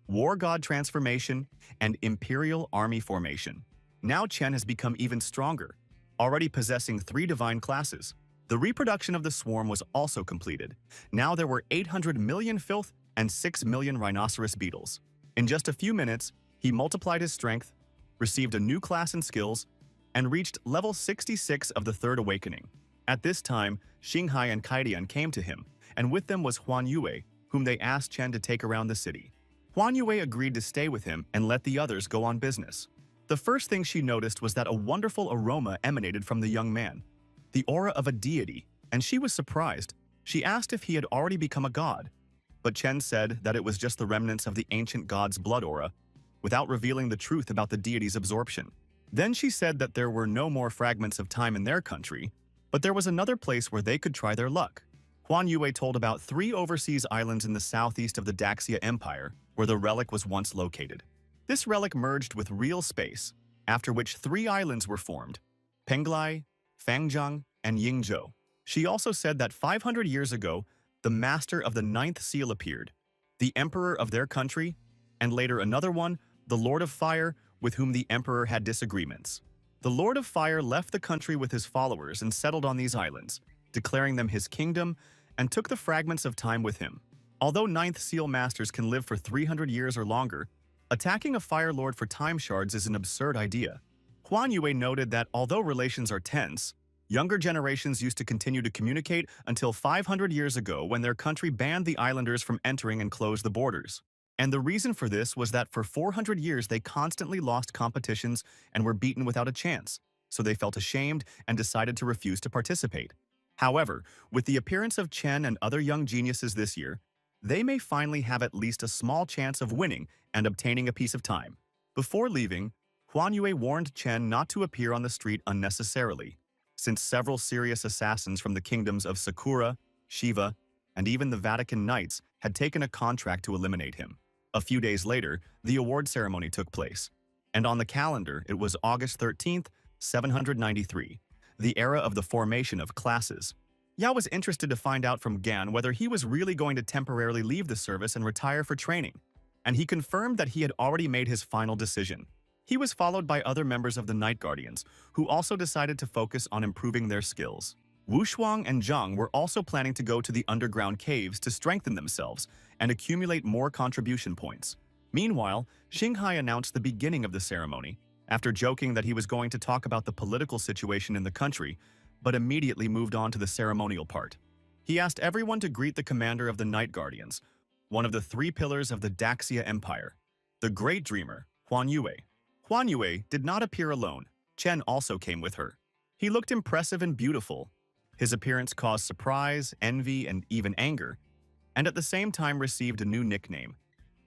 S1: War God Transformation, and Imperial Army Formation. Now Chen has become even stronger, already possessing 3 divine classes. The reproduction of the swarm was also completed. Now there were 800 million filth and 6 million rhinoceros beetles. In just a few minutes, he multiplied his strength, received a new class and skills, and reached level 66 of the Third Awakening. At this time, Xinghai and Kaidian came to him, and with them was Huan Yue, whom they asked Chen to take around the city. Huan Yue agreed to stay with him and let the others go on business. The first thing she noticed was that a wonderful aroma emanated from the young man, the aura of a deity, and she was surprised. She asked if he had already become a god, but Chen said that it was just the remnants of the ancient god's blood aura, without revealing the truth about the deity's absorption. Then she said that there were no more fragments of time in their country, but there was another place where they could try their luck. Huan Yue told about 3 overseas islands in the southeast of the Daxia Empire where the relic was once located. This relic merged with real space, after which 3 islands were formed: Penglai, Fangjiang, and Yingzhou. She also said that 500 years ago, the master of the 9th seal appeared, the emperor of their country, and later another one, the Lord of Fire, with whom the emperor had disagreements. The Lord of Fire left the country with his followers and settled on these islands, declaring them his kingdom, and took the fragments of time with him. Although 9th seal masters can live for 300 years or longer, attacking a Fire Lord for time shards is an absurd idea. Huan Yue noted that although relations are tense, younger generations used to continue to communicate until 500 years ago when their country banned the islanders from entering and closed the borders. And the reason for this was that for 400 years they constantly lost competitions and were beaten without a chance, so they felt ashamed and decided to refuse to participate. However, with the appearance of Chen and other young geniuses this year, they may finally have at least a small chance of winning and obtaining a piece of time. Before leaving, Huan Yue warned Chen not to appear on the street unnecessarily, since several serious assassins from the kingdoms of Sakura, Shiva, and even the Vatican Knights had taken a contract to eliminate him. A few days later, the award ceremony took place, and on the calendar it was August 13th, 793, the era of the formation of classes. Yao was interested to find out from Gan whether he was really going to temporarily leave the service and retire for training, and he confirmed that he had already made his final decision. He was followed by other members of the Night Guardians, who also decided to focus on improving their skills. Wu Shuang and Zhang were also planning to go to the underground caves to strengthen themselves and accumulate more contribution points. Meanwhile, Xinghai announced the beginning of the ceremony, after joking that he was going to talk about the political situation in the country, but immediately moved on to the ceremonial part. He asked everyone to greet the commander of the Night Guardians, one of the 3 pillars of the Daxia Empire, the great dreamer, Huan Yue. Huan Yue did not appear alone. Chen also came with her. He looked impressive and beautiful. His appearance caused surprise, envy, and even anger, and at the same time received a new nickname,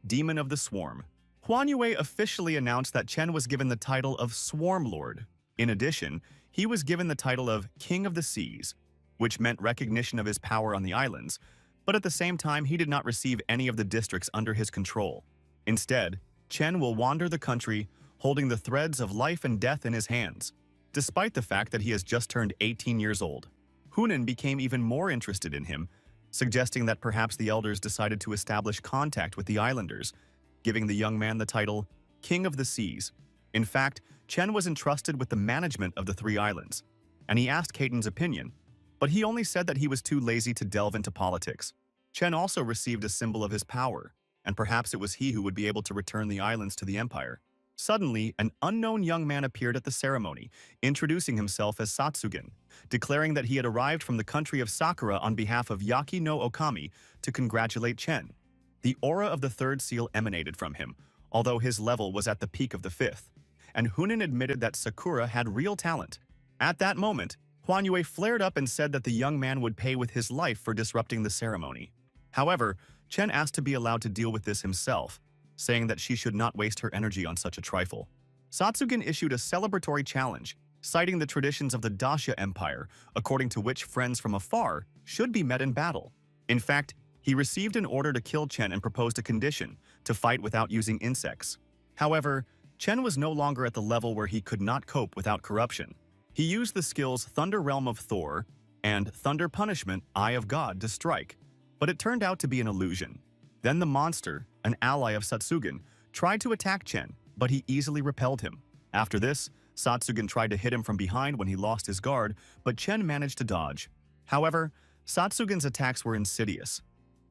S1: Demon of the Swarm. Huan Yue officially announced that Chen was given the title of Swarm Lord. In addition, he was given the title of King of the Seas, which meant recognition of his power on the islands, but at the same time he did not receive any of the districts under his control. Instead, Chen will wander the country, holding the threads of life and death in his hands, despite the fact that he has just turned 18 years old. Hunan became even more interested in him, suggesting that perhaps the elders decided to establish contact with the islanders, giving the young man the title King of the Seas. In fact, Chen was entrusted with the management of the 3 islands, and he asked Caden's opinion, but he only said that he was too lazy to delve into politics. Chen also received a symbol of his power, and perhaps it was he who would be able to return the islands to the empire. Suddenly, an unknown young man appeared at the ceremony, introducing himself as Satsugen, declaring that he had arrived from the country of Sakura on behalf of Yaki no Okami to congratulate Chen. The aura of the 3rd seal emanated from him, although his level was at the peak of the 5th, and Hunan admitted that Sakura had real talent. At that moment, Huan Yue flared up and said that the young man would pay with his life for disrupting the ceremony. However, Chen asked to be allowed to deal with this himself, saying that she should not waste her energy on such a trifle. Satsugen issued a celebratory challenge, citing the traditions of the Daxia Empire, according to which friends from afar should be met in battle. In fact, he received an order to kill Chen and proposed a condition, to fight without using insects. However, Chen was no longer at the level where he could not cope without corruption. He used the skills Thunder Realm of Thor and Thunder Punishment Eye of God to strike, but it turned out to be an illusion. Then the monster, an ally of Satsugen, tried to attack Chen, but he easily repelled him. After this, Satsugen tried to hit him from behind when he lost his guard, but Chen managed to dodge. However, Satsugen's attacks were insidious.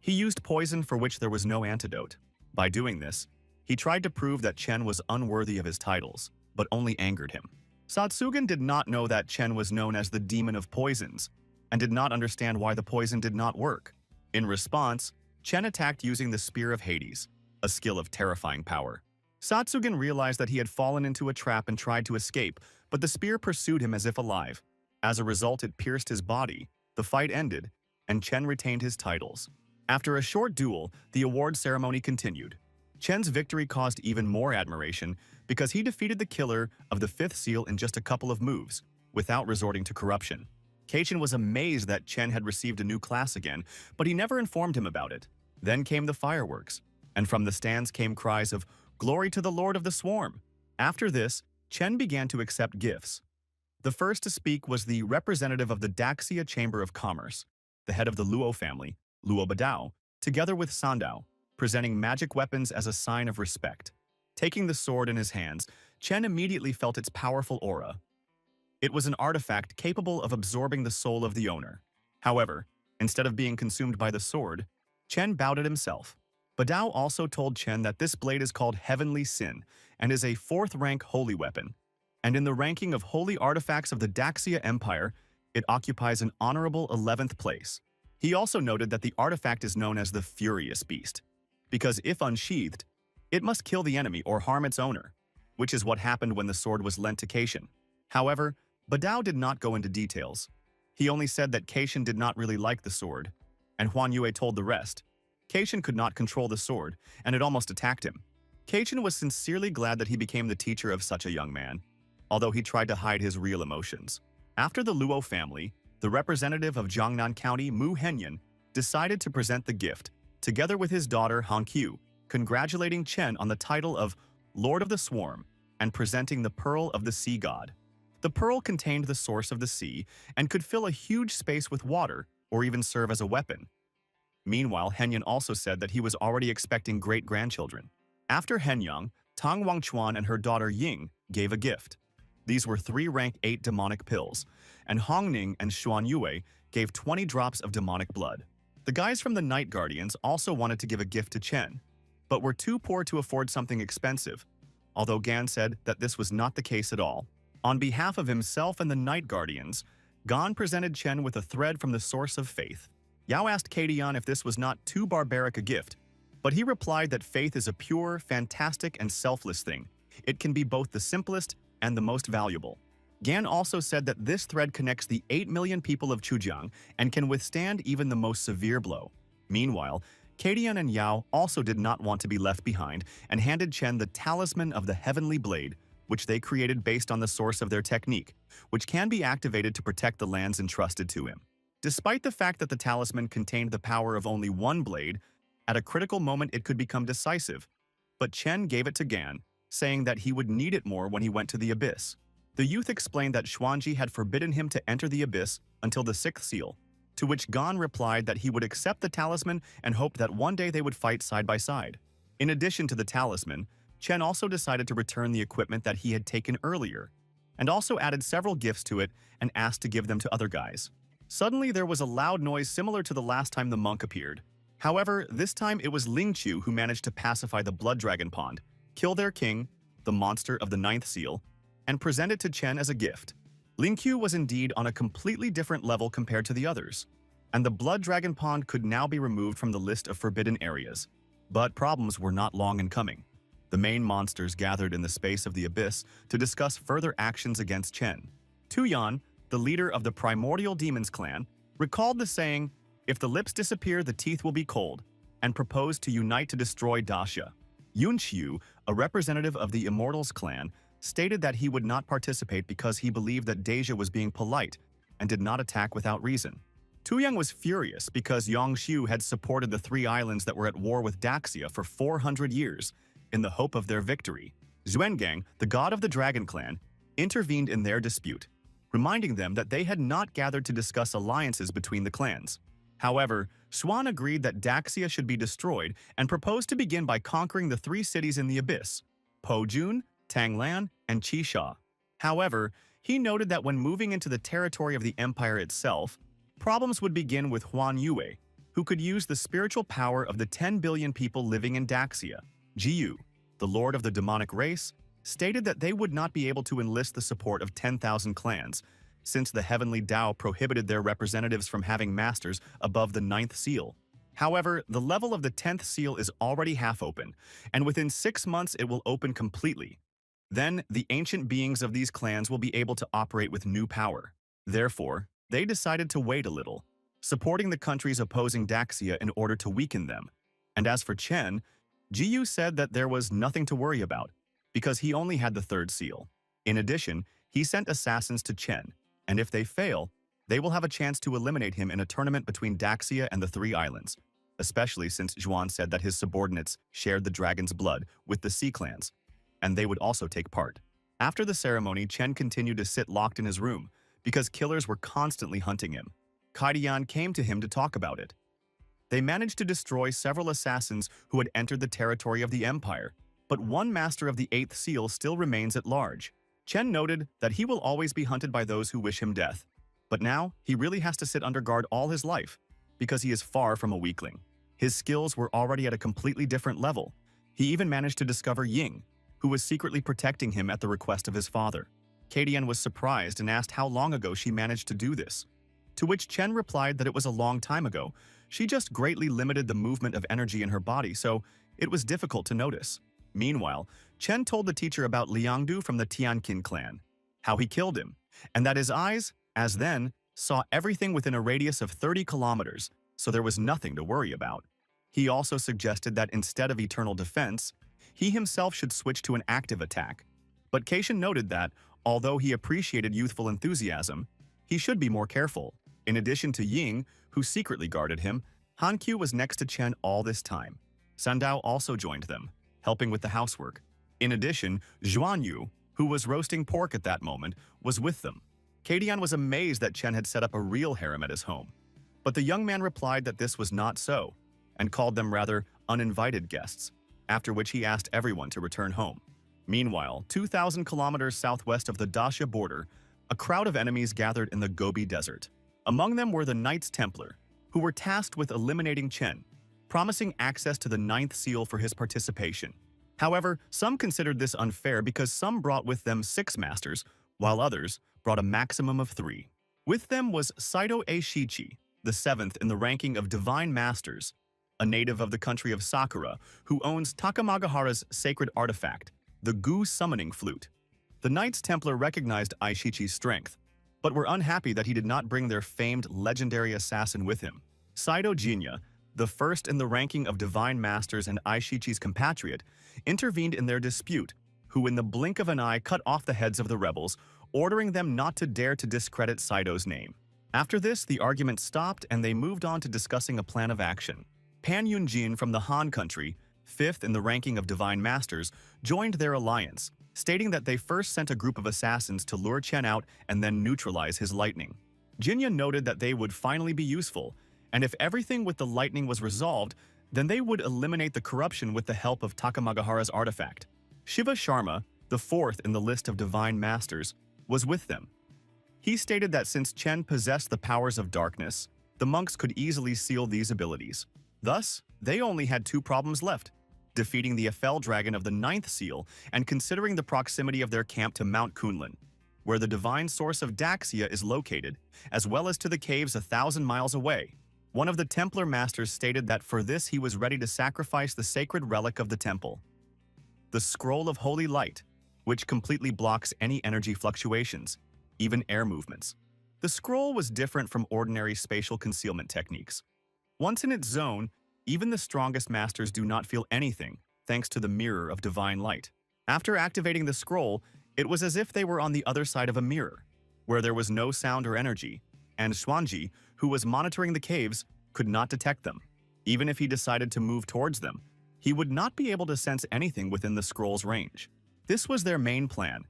S1: He used poison for which there was no antidote. By doing this, he tried to prove that Chen was unworthy of his titles, but only angered him. Satsugen did not know that Chen was known as the Demon of Poisons, and did not understand why the poison did not work. In response, Chen attacked using the Spear of Hades, a skill of terrifying power. Satsugen realized that he had fallen into a trap and tried to escape, but the spear pursued him as if alive. As a result, it pierced his body, the fight ended, and Chen retained his titles. After a short duel, the award ceremony continued. Chen's victory caused even more admiration because he defeated the killer of the 5th seal in just a couple of moves, without resorting to corruption. Keishin was amazed that Chen had received a new class again, but he never informed him about it. Then came the fireworks, and from the stands came cries of, "Glory to the Lord of the Swarm!" After this, Chen began to accept gifts. The first to speak was the representative of the Daxia Chamber of Commerce, the head of the Luo family, Luo Badao, together with Sandao, presenting magic weapons as a sign of respect. Taking the sword in his hands, Chen immediately felt its powerful aura. It was an artifact capable of absorbing the soul of the owner. However, instead of being consumed by the sword, Chen bowed it himself. Badao also told Chen that this blade is called Heavenly Sin and is a 4th-rank holy weapon. And in the ranking of holy artifacts of the Daxia Empire, it occupies an honorable 11th place. He also noted that the artifact is known as the Furious Beast, because if unsheathed, it must kill the enemy or harm its owner, which is what happened when the sword was lent to Keishin. However, Badao did not go into details. He only said that Keishin did not really like the sword, and Huan Yue told the rest. Keishin could not control the sword, and it almost attacked him. Keishin was sincerely glad that he became the teacher of such a young man, although he tried to hide his real emotions. After the Luo family, the representative of Jiangnan County, Mu Henyan, decided to present the gift, together with his daughter Han Qiu, congratulating Chen on the title of Lord of the Swarm and presenting the Pearl of the Sea God. The pearl contained the source of the sea and could fill a huge space with water or even serve as a weapon. Meanwhile, Henyan also said that he was already expecting great-grandchildren. After Henyang, Tang Wangchuan and her daughter Ying gave a gift. These were 3 rank 8 demonic pills, and Hongning and Xuan Yue gave 20 drops of demonic blood. The guys from the Night Guardians also wanted to give a gift to Chen, but were too poor to afford something expensive, although Gan said that this was not the case at all. On behalf of himself and the Night Guardians, Gan presented Chen with a thread from the source of faith. Yao asked Kadian if this was not too barbaric a gift, but he replied that faith is a pure, fantastic, and selfless thing. It can be both the simplest and the most valuable. Gan also said that this thread connects the 8 million people of Chujiang and can withstand even the most severe blow. Meanwhile, Kadian and Yao also did not want to be left behind and handed Chen the Talisman of the Heavenly Blade, which they created based on the source of their technique, which can be activated to protect the lands entrusted to him. Despite the fact that the talisman contained the power of only one blade, at a critical moment it could become decisive, but Chen gave it to Gan, saying that he would need it more when he went to the Abyss. The youth explained that Xuanji had forbidden him to enter the Abyss until the 6th seal, to which Gan replied that he would accept the talisman and hoped that one day they would fight side by side. In addition to the talisman, Chen also decided to return the equipment that he had taken earlier, and also added several gifts to it and asked to give them to other guys. Suddenly, there was a loud noise similar to the last time the monk appeared. However, this time it was Ling Qiu who managed to pacify the Blood Dragon Pond, kill their king, the monster of the 9th seal, and present it to Chen as a gift. Ling Qiu was indeed on a completely different level compared to the others, and the Blood Dragon Pond could now be removed from the list of forbidden areas. But problems were not long in coming. The main monsters gathered in the space of the Abyss to discuss further actions against Chen. Tuyan, the leader of the Primordial Demons clan, recalled the saying, "If the lips disappear, the teeth will be cold," and proposed to unite to destroy Dasha. Yunqiu, a representative of the Immortals clan, stated that he would not participate because he believed that Deja was being polite and did not attack without reason. Tuyang was furious because Yongxiu had supported the 3 islands that were at war with Daxia for 400 years, in the hope of their victory. Xuangang, the god of the Dragon Clan, intervened in their dispute, reminding them that they had not gathered to discuss alliances between the clans. However, Xuan agreed that Daxia should be destroyed and proposed to begin by conquering the 3 cities in the Abyss, Pojun, Tanglan, and Qisha. However, he noted that when moving into the territory of the empire itself, problems would begin with Huan Yue, who could use the spiritual power of the 10 billion people living in Daxia. Jiyu, the lord of the demonic race, stated that they would not be able to enlist the support of 10,000 clans, since the Heavenly Tao prohibited their representatives from having masters above the 9th seal. However, the level of the 10th seal is already half open, and within 6 months it will open completely. Then, the ancient beings of these clans will be able to operate with new power. Therefore, they decided to wait a little, supporting the countries opposing Daxia in order to weaken them. And as for Chen, Jiyu said that there was nothing to worry about, because he only had the 3rd seal. In addition, he sent assassins to Chen, and if they fail, they will have a chance to eliminate him in a tournament between Daxia and the Three Islands, especially since Zhuan said that his subordinates shared the dragon's blood with the Sea clans, and they would also take part. After the ceremony, Chen continued to sit locked in his room because killers were constantly hunting him. Kaidian came to him to talk about it. They managed to destroy several assassins who had entered the territory of the Empire, but one master of the Eighth Seal still remains at large. Chen noted that he will always be hunted by those who wish him death, but now he really has to sit under guard all his life because he is far from a weakling. His skills were already at a completely different level. He even managed to discover Ying, who was secretly protecting him at the request of his father. Kaidian was surprised and asked how long ago she managed to do this, to which Chen replied that it was a long time ago. She just greatly limited the movement of energy in her body, so it was difficult to notice. Meanwhile, Chen told the teacher about Liangdu from the Tianqin clan, how he killed him, and that his eyes, as then, saw everything within a radius of 30 kilometers, so there was nothing to worry about. He also suggested that instead of eternal defense, he himself should switch to an active attack. But Keishan noted that, although he appreciated youthful enthusiasm, he should be more careful. In addition to Ying, who secretly guarded him, Hankyu was next to Chen all this time. Sandao also joined them, helping with the housework. In addition, Zhuanyu, who was roasting pork at that moment, was with them. Kaidian was amazed that Chen had set up a real harem at his home. But the young man replied that this was not so, and called them rather uninvited guests, after which he asked everyone to return home. Meanwhile, 2,000 kilometers southwest of the Daxia border, a crowd of enemies gathered in the Gobi Desert. Among them were the Knights Templar, who were tasked with eliminating Chen, promising access to the Ninth Seal for his participation. However, some considered this unfair because some brought with them 6 masters, while others brought a maximum of 3. With them was Saito Eishichi, the 7th in the ranking of Divine Masters, a native of the country of Sakura, who owns Takamagahara's sacred artifact, the Gu summoning flute. The Knights Templar recognized Aishichi's strength, but were unhappy that he did not bring their famed legendary assassin with him. Saito Jinya, the 1st in the ranking of Divine Masters and Aishichi's compatriot, intervened in their dispute, who in the blink of an eye cut off the heads of the rebels, ordering them not to dare to discredit Saito's name. After this, the argument stopped and they moved on to discussing a plan of action. Pan Yunjin from the Han country, 5th in the ranking of Divine Masters, joined their alliance, stating that they first sent a group of assassins to lure Chen out and then neutralize his lightning. Jinya noted that they would finally be useful, and if everything with the lightning was resolved, then they would eliminate the corruption with the help of Takamagahara's artifact. Shiva Sharma, the 4th in the list of Divine Masters, was with them. He stated that since Chen possessed the powers of darkness, the monks could easily seal these abilities. Thus, they only had 2 problems left: defeating the Eiffel Dragon of the 9th Seal and considering the proximity of their camp to Mount Kunlun, where the divine source of Daxia is located, as well as to the caves 1,000 miles away. One of the Templar masters stated that for this he was ready to sacrifice the sacred relic of the temple, the Scroll of Holy Light, which completely blocks any energy fluctuations, even air movements. The scroll was different from ordinary spatial concealment techniques. Once in its zone, even the strongest masters do not feel anything, thanks to the mirror of divine light. After activating the scroll, it was as if they were on the other side of a mirror, where there was no sound or energy, and Xuanji, who was monitoring the caves, could not detect them. Even if he decided to move towards them, he would not be able to sense anything within the scroll's range. This was their main plan,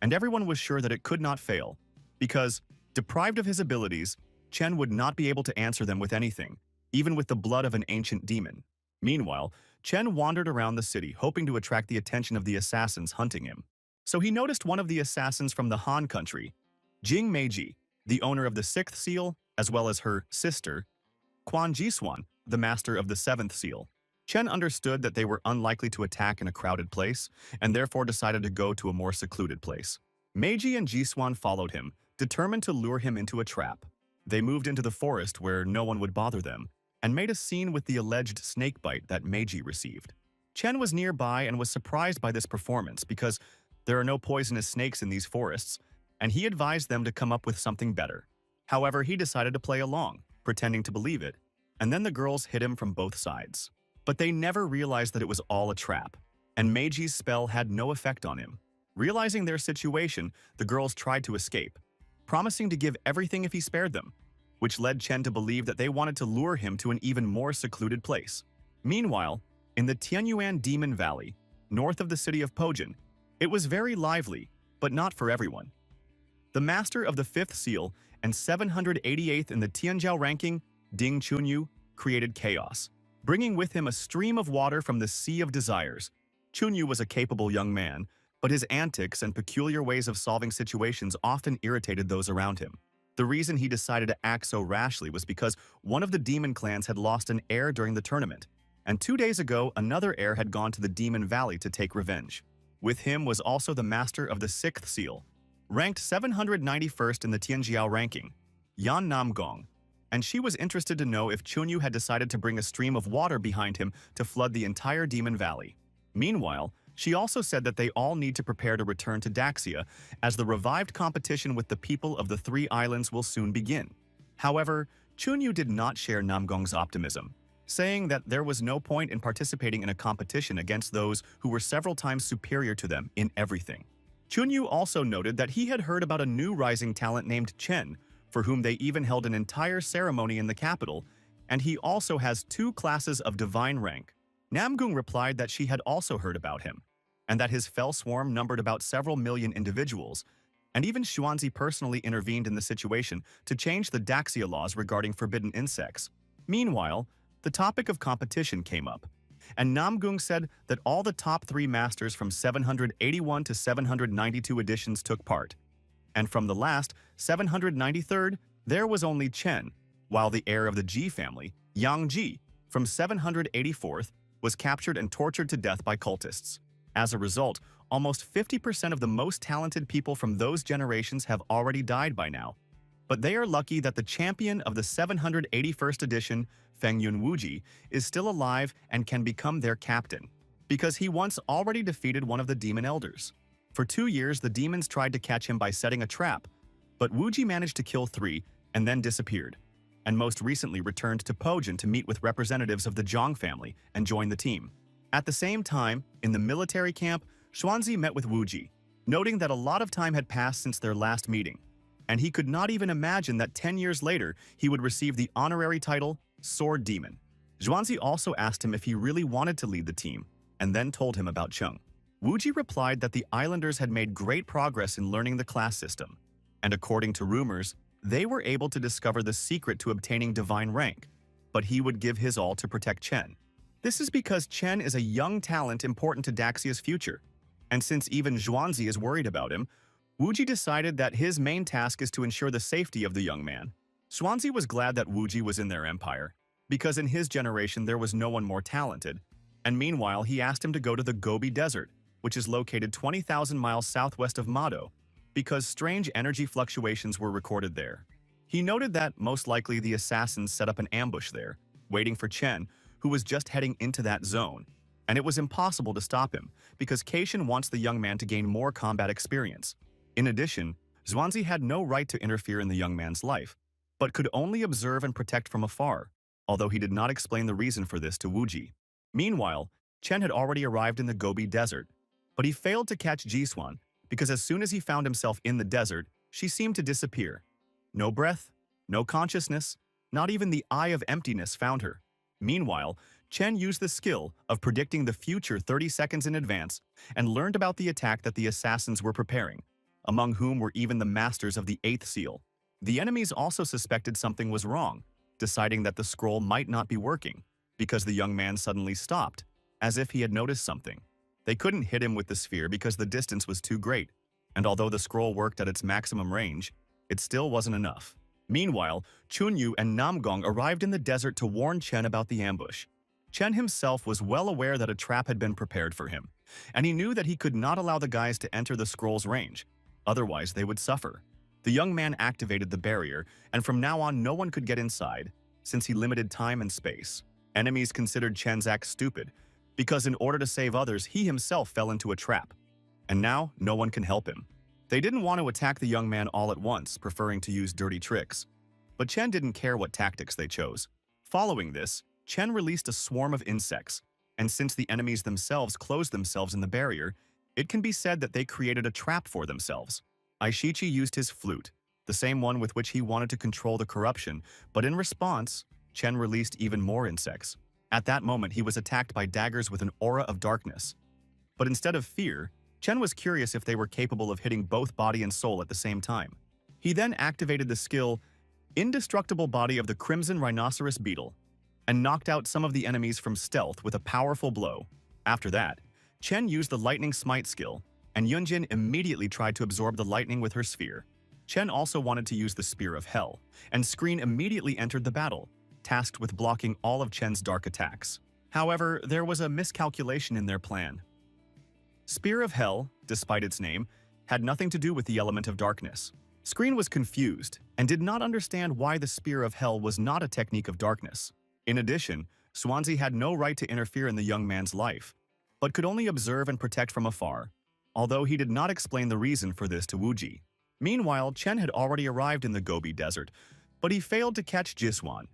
S1: and everyone was sure that it could not fail, because, deprived of his abilities, Chen would not be able to answer them with anything, even with the blood of an ancient demon. Meanwhile, Chen wandered around the city, hoping to attract the attention of the assassins hunting him. So he noticed one of the assassins from the Han country, Jing Meiji, the owner of the 6th seal, as well as her sister, Quan Jiswan, the master of the 7th seal. Chen understood that they were unlikely to attack in a crowded place, and therefore decided to go to a more secluded place. Meiji and Jiswan followed him, determined to lure him into a trap. They moved into the forest where no one would bother them, and made a scene with the alleged snakebite that Meiji received. Chen was nearby and was surprised by this performance because there are no poisonous snakes in these forests, and he advised them to come up with something better. However, he decided to play along, pretending to believe it, and then the girls hit him from both sides. But they never realized that it was all a trap, and Meiji's spell had no effect on him. Realizing their situation, the girls tried to escape, promising to give everything if he spared them, which led Chen to believe that they wanted to lure him to an even more secluded place. Meanwhile, in the Tianyuan Demon Valley, north of the city of Pojin, it was very lively, but not for everyone. The master of the 5th seal and 788th in the Tianjiao ranking, Ding Chunyu, created chaos, bringing with him a stream of water from the Sea of Desires. Chunyu was a capable young man, but his antics and peculiar ways of solving situations often irritated those around him. The reason he decided to act so rashly was because one of the demon clans had lost an heir during the tournament, and 2 days ago another heir had gone to the Demon Valley to take revenge. With him was also the master of the 6th seal, ranked 791st in the Tianjiao ranking, Yan Namgong, and she was interested to know if Chunyu had decided to bring a stream of water behind him to flood the entire Demon Valley. Meanwhile, she also said that they all need to prepare to return to Daxia, as the revived competition with the people of the 3 islands will soon begin. However, Chunyu did not share Namgong's optimism, saying that there was no point in participating in a competition against those who were several times superior to them in everything. Chunyu also noted that he had heard about a new rising talent named Chen, for whom they even held an entire ceremony in the capital, and he also has 2 classes of divine rank. Namgung replied that she had also heard about him, and that his fell swarm numbered about several million individuals, and even Xuanzi personally intervened in the situation to change the Daxia laws regarding forbidden insects. Meanwhile, the topic of competition came up, and Namgung said that all the top 3 masters from 781 to 792 editions took part, and from the last, 793rd, there was only Chen, while the heir of the Ji family, Yang Ji, from 784th, was captured and tortured to death by cultists. As a result, almost 50% of the most talented people from those generations have already died by now. But they are lucky that the champion of the 781st edition, Feng Yun Wuji, is still alive and can become their captain, because he once already defeated one of the demon elders. For 2 years, the demons tried to catch him by setting a trap, but Wuji managed to kill 3 and then disappeared, and most recently returned to Pojin to meet with representatives of the Zhang family and join the team. At the same time, in the military camp, Xuanzi met with Wuji, noting that a lot of time had passed since their last meeting, and he could not even imagine that 10 years later he would receive the honorary title Sword Demon. Xuanzi also asked him if he really wanted to lead the team, and then told him about Cheng. Wuji replied that the islanders had made great progress in learning the class system, and according to rumors, they were able to discover the secret to obtaining divine rank, but he would give his all to protect Chen. This is because Chen is a young talent important to Daxia's future, and since even Xuanzi is worried about him, Wuji decided that his main task is to ensure the safety of the young man. Xuanzi was glad that Wuji was in their empire, because in his generation there was no one more talented, and meanwhile he asked him to go to the Gobi Desert, which is located 20,000 miles southwest of Mado, because strange energy fluctuations were recorded there. He noted that, most likely, the assassins set up an ambush there, waiting for Chen, who was just heading into that zone, and it was impossible to stop him, because Keishan wants the young man to gain more combat experience. In addition, Xuanzi had no right to interfere in the young man's life, but could only observe and protect from afar, although he did not explain the reason for this to Wuji. Meanwhile, Chen had already arrived in the Gobi Desert, but he failed to catch Jiswan, because as soon as he found himself in the desert, she seemed to disappear. No breath, no consciousness, not even the eye of emptiness found her. Meanwhile, Chen used the skill of predicting the future 30 seconds in advance and learned about the attack that the assassins were preparing, among whom were even the masters of the 8th seal. The enemies also suspected something was wrong, deciding that the scroll might not be working, because the young man suddenly stopped, as if he had noticed something. They couldn't hit him with the sphere because the distance was too great, and although the scroll worked at its maximum range, it still wasn't enough. Meanwhile, Chunyu and Namgong arrived in the desert to warn Chen about the ambush. Chen himself was well aware that a trap had been prepared for him, and he knew that he could not allow the guys to enter the scroll's range, otherwise they would suffer. The young man activated the barrier, and from now on no one could get inside, since he limited time and space. Enemies considered Chen's act stupid, because in order to save others, he himself fell into a trap. And now, no one can help him. They didn't want to attack the young man all at once, preferring to use dirty tricks. But Chen didn't care what tactics they chose. Following this, Chen released a swarm of insects, and since the enemies themselves closed themselves in the barrier, it can be said that they created a trap for themselves. Aishichi used his flute, the same one with which he wanted to control the corruption, but in response, Chen released even more insects. At that moment, he was attacked by daggers with an aura of darkness. But instead of fear, Chen was curious if they were capable of hitting both body and soul at the same time. He then activated the skill Indestructible Body of the Crimson Rhinoceros Beetle and knocked out some of the enemies from stealth with a powerful blow. After that, Chen used the Lightning Smite skill, and Yunjin immediately tried to absorb the lightning with her sphere. Chen also wanted to use the Spear of Hell, and Screen immediately entered the battle, tasked with blocking all of Chen's dark attacks. However, there was a miscalculation in their plan. Spear of Hell, despite its name, had nothing to do with the element of darkness. Screen was confused and did not understand why the Spear of Hell was not a technique of darkness. In addition, Swansea had no right to interfere in the young man's life, but could only observe and protect from afar, although he did not explain the reason for this to Wuji. Meanwhile, Chen had already arrived in the Gobi Desert, but he failed to catch Jiswan,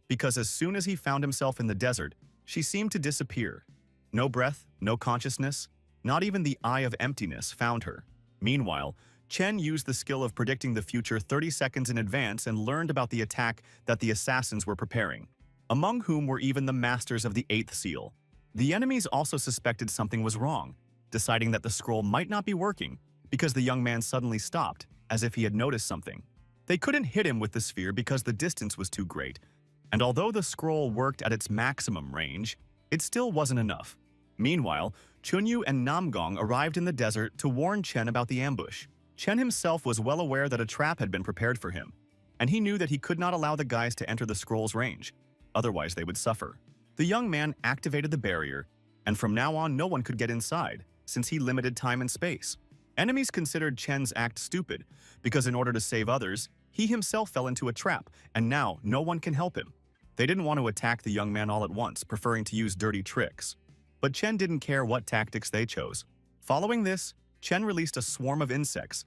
S1: because as soon as he found himself in the desert, she seemed to disappear. No breath, no consciousness, not even the Eye of Emptiness found her. Meanwhile, Chen used the skill of predicting the future 30 seconds in advance and learned about the attack that the assassins were preparing, among whom were even the masters of the Eighth Seal. The enemies also suspected something was wrong, deciding that the scroll might not be working because the young man suddenly stopped, as if he had noticed something. They couldn't hit him with the sphere because the distance was too great, and although the scroll worked at its maximum range, it still wasn't enough. Meanwhile, Chunyu and Namgong arrived in the desert to warn Chen about the ambush. Chen himself was well aware that a trap had been prepared for him, and he knew that he could not allow the guys to enter the scroll's range, otherwise they would suffer. The young man activated the barrier, and from now on no one could get inside, since he limited time and space. Enemies considered Chen's act stupid, because in order to save others, he himself fell into a trap, and now no one can help him. They didn't want to attack the young man all at once, preferring to use dirty tricks. But Chen didn't care what tactics they chose. Following this, Chen released a swarm of insects,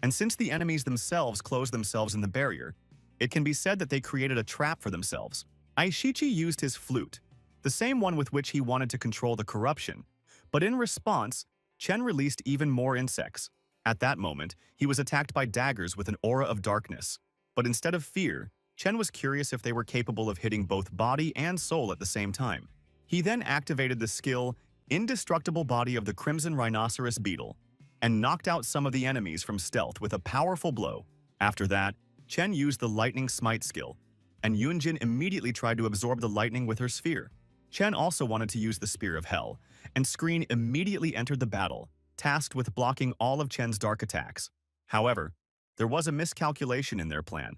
S1: and since the enemies themselves closed themselves in the barrier, it can be said that they created a trap for themselves. Aishichi used his flute, the same one with which he wanted to control the corruption, but in response, Chen released even more insects. At that moment, he was attacked by daggers with an aura of darkness. But instead of fear, Chen was curious if they were capable of hitting both body and soul at the same time. He then activated the skill Indestructible Body of the Crimson Rhinoceros Beetle and knocked out some of the enemies from stealth with a powerful blow. After that, Chen used the Lightning Smite skill, and Yunjin immediately tried to absorb the lightning with her sphere. Chen also wanted to use the Spear of Hell, and Screen immediately entered the battle, tasked with blocking all of Chen's dark attacks. However, there was a miscalculation in their plan.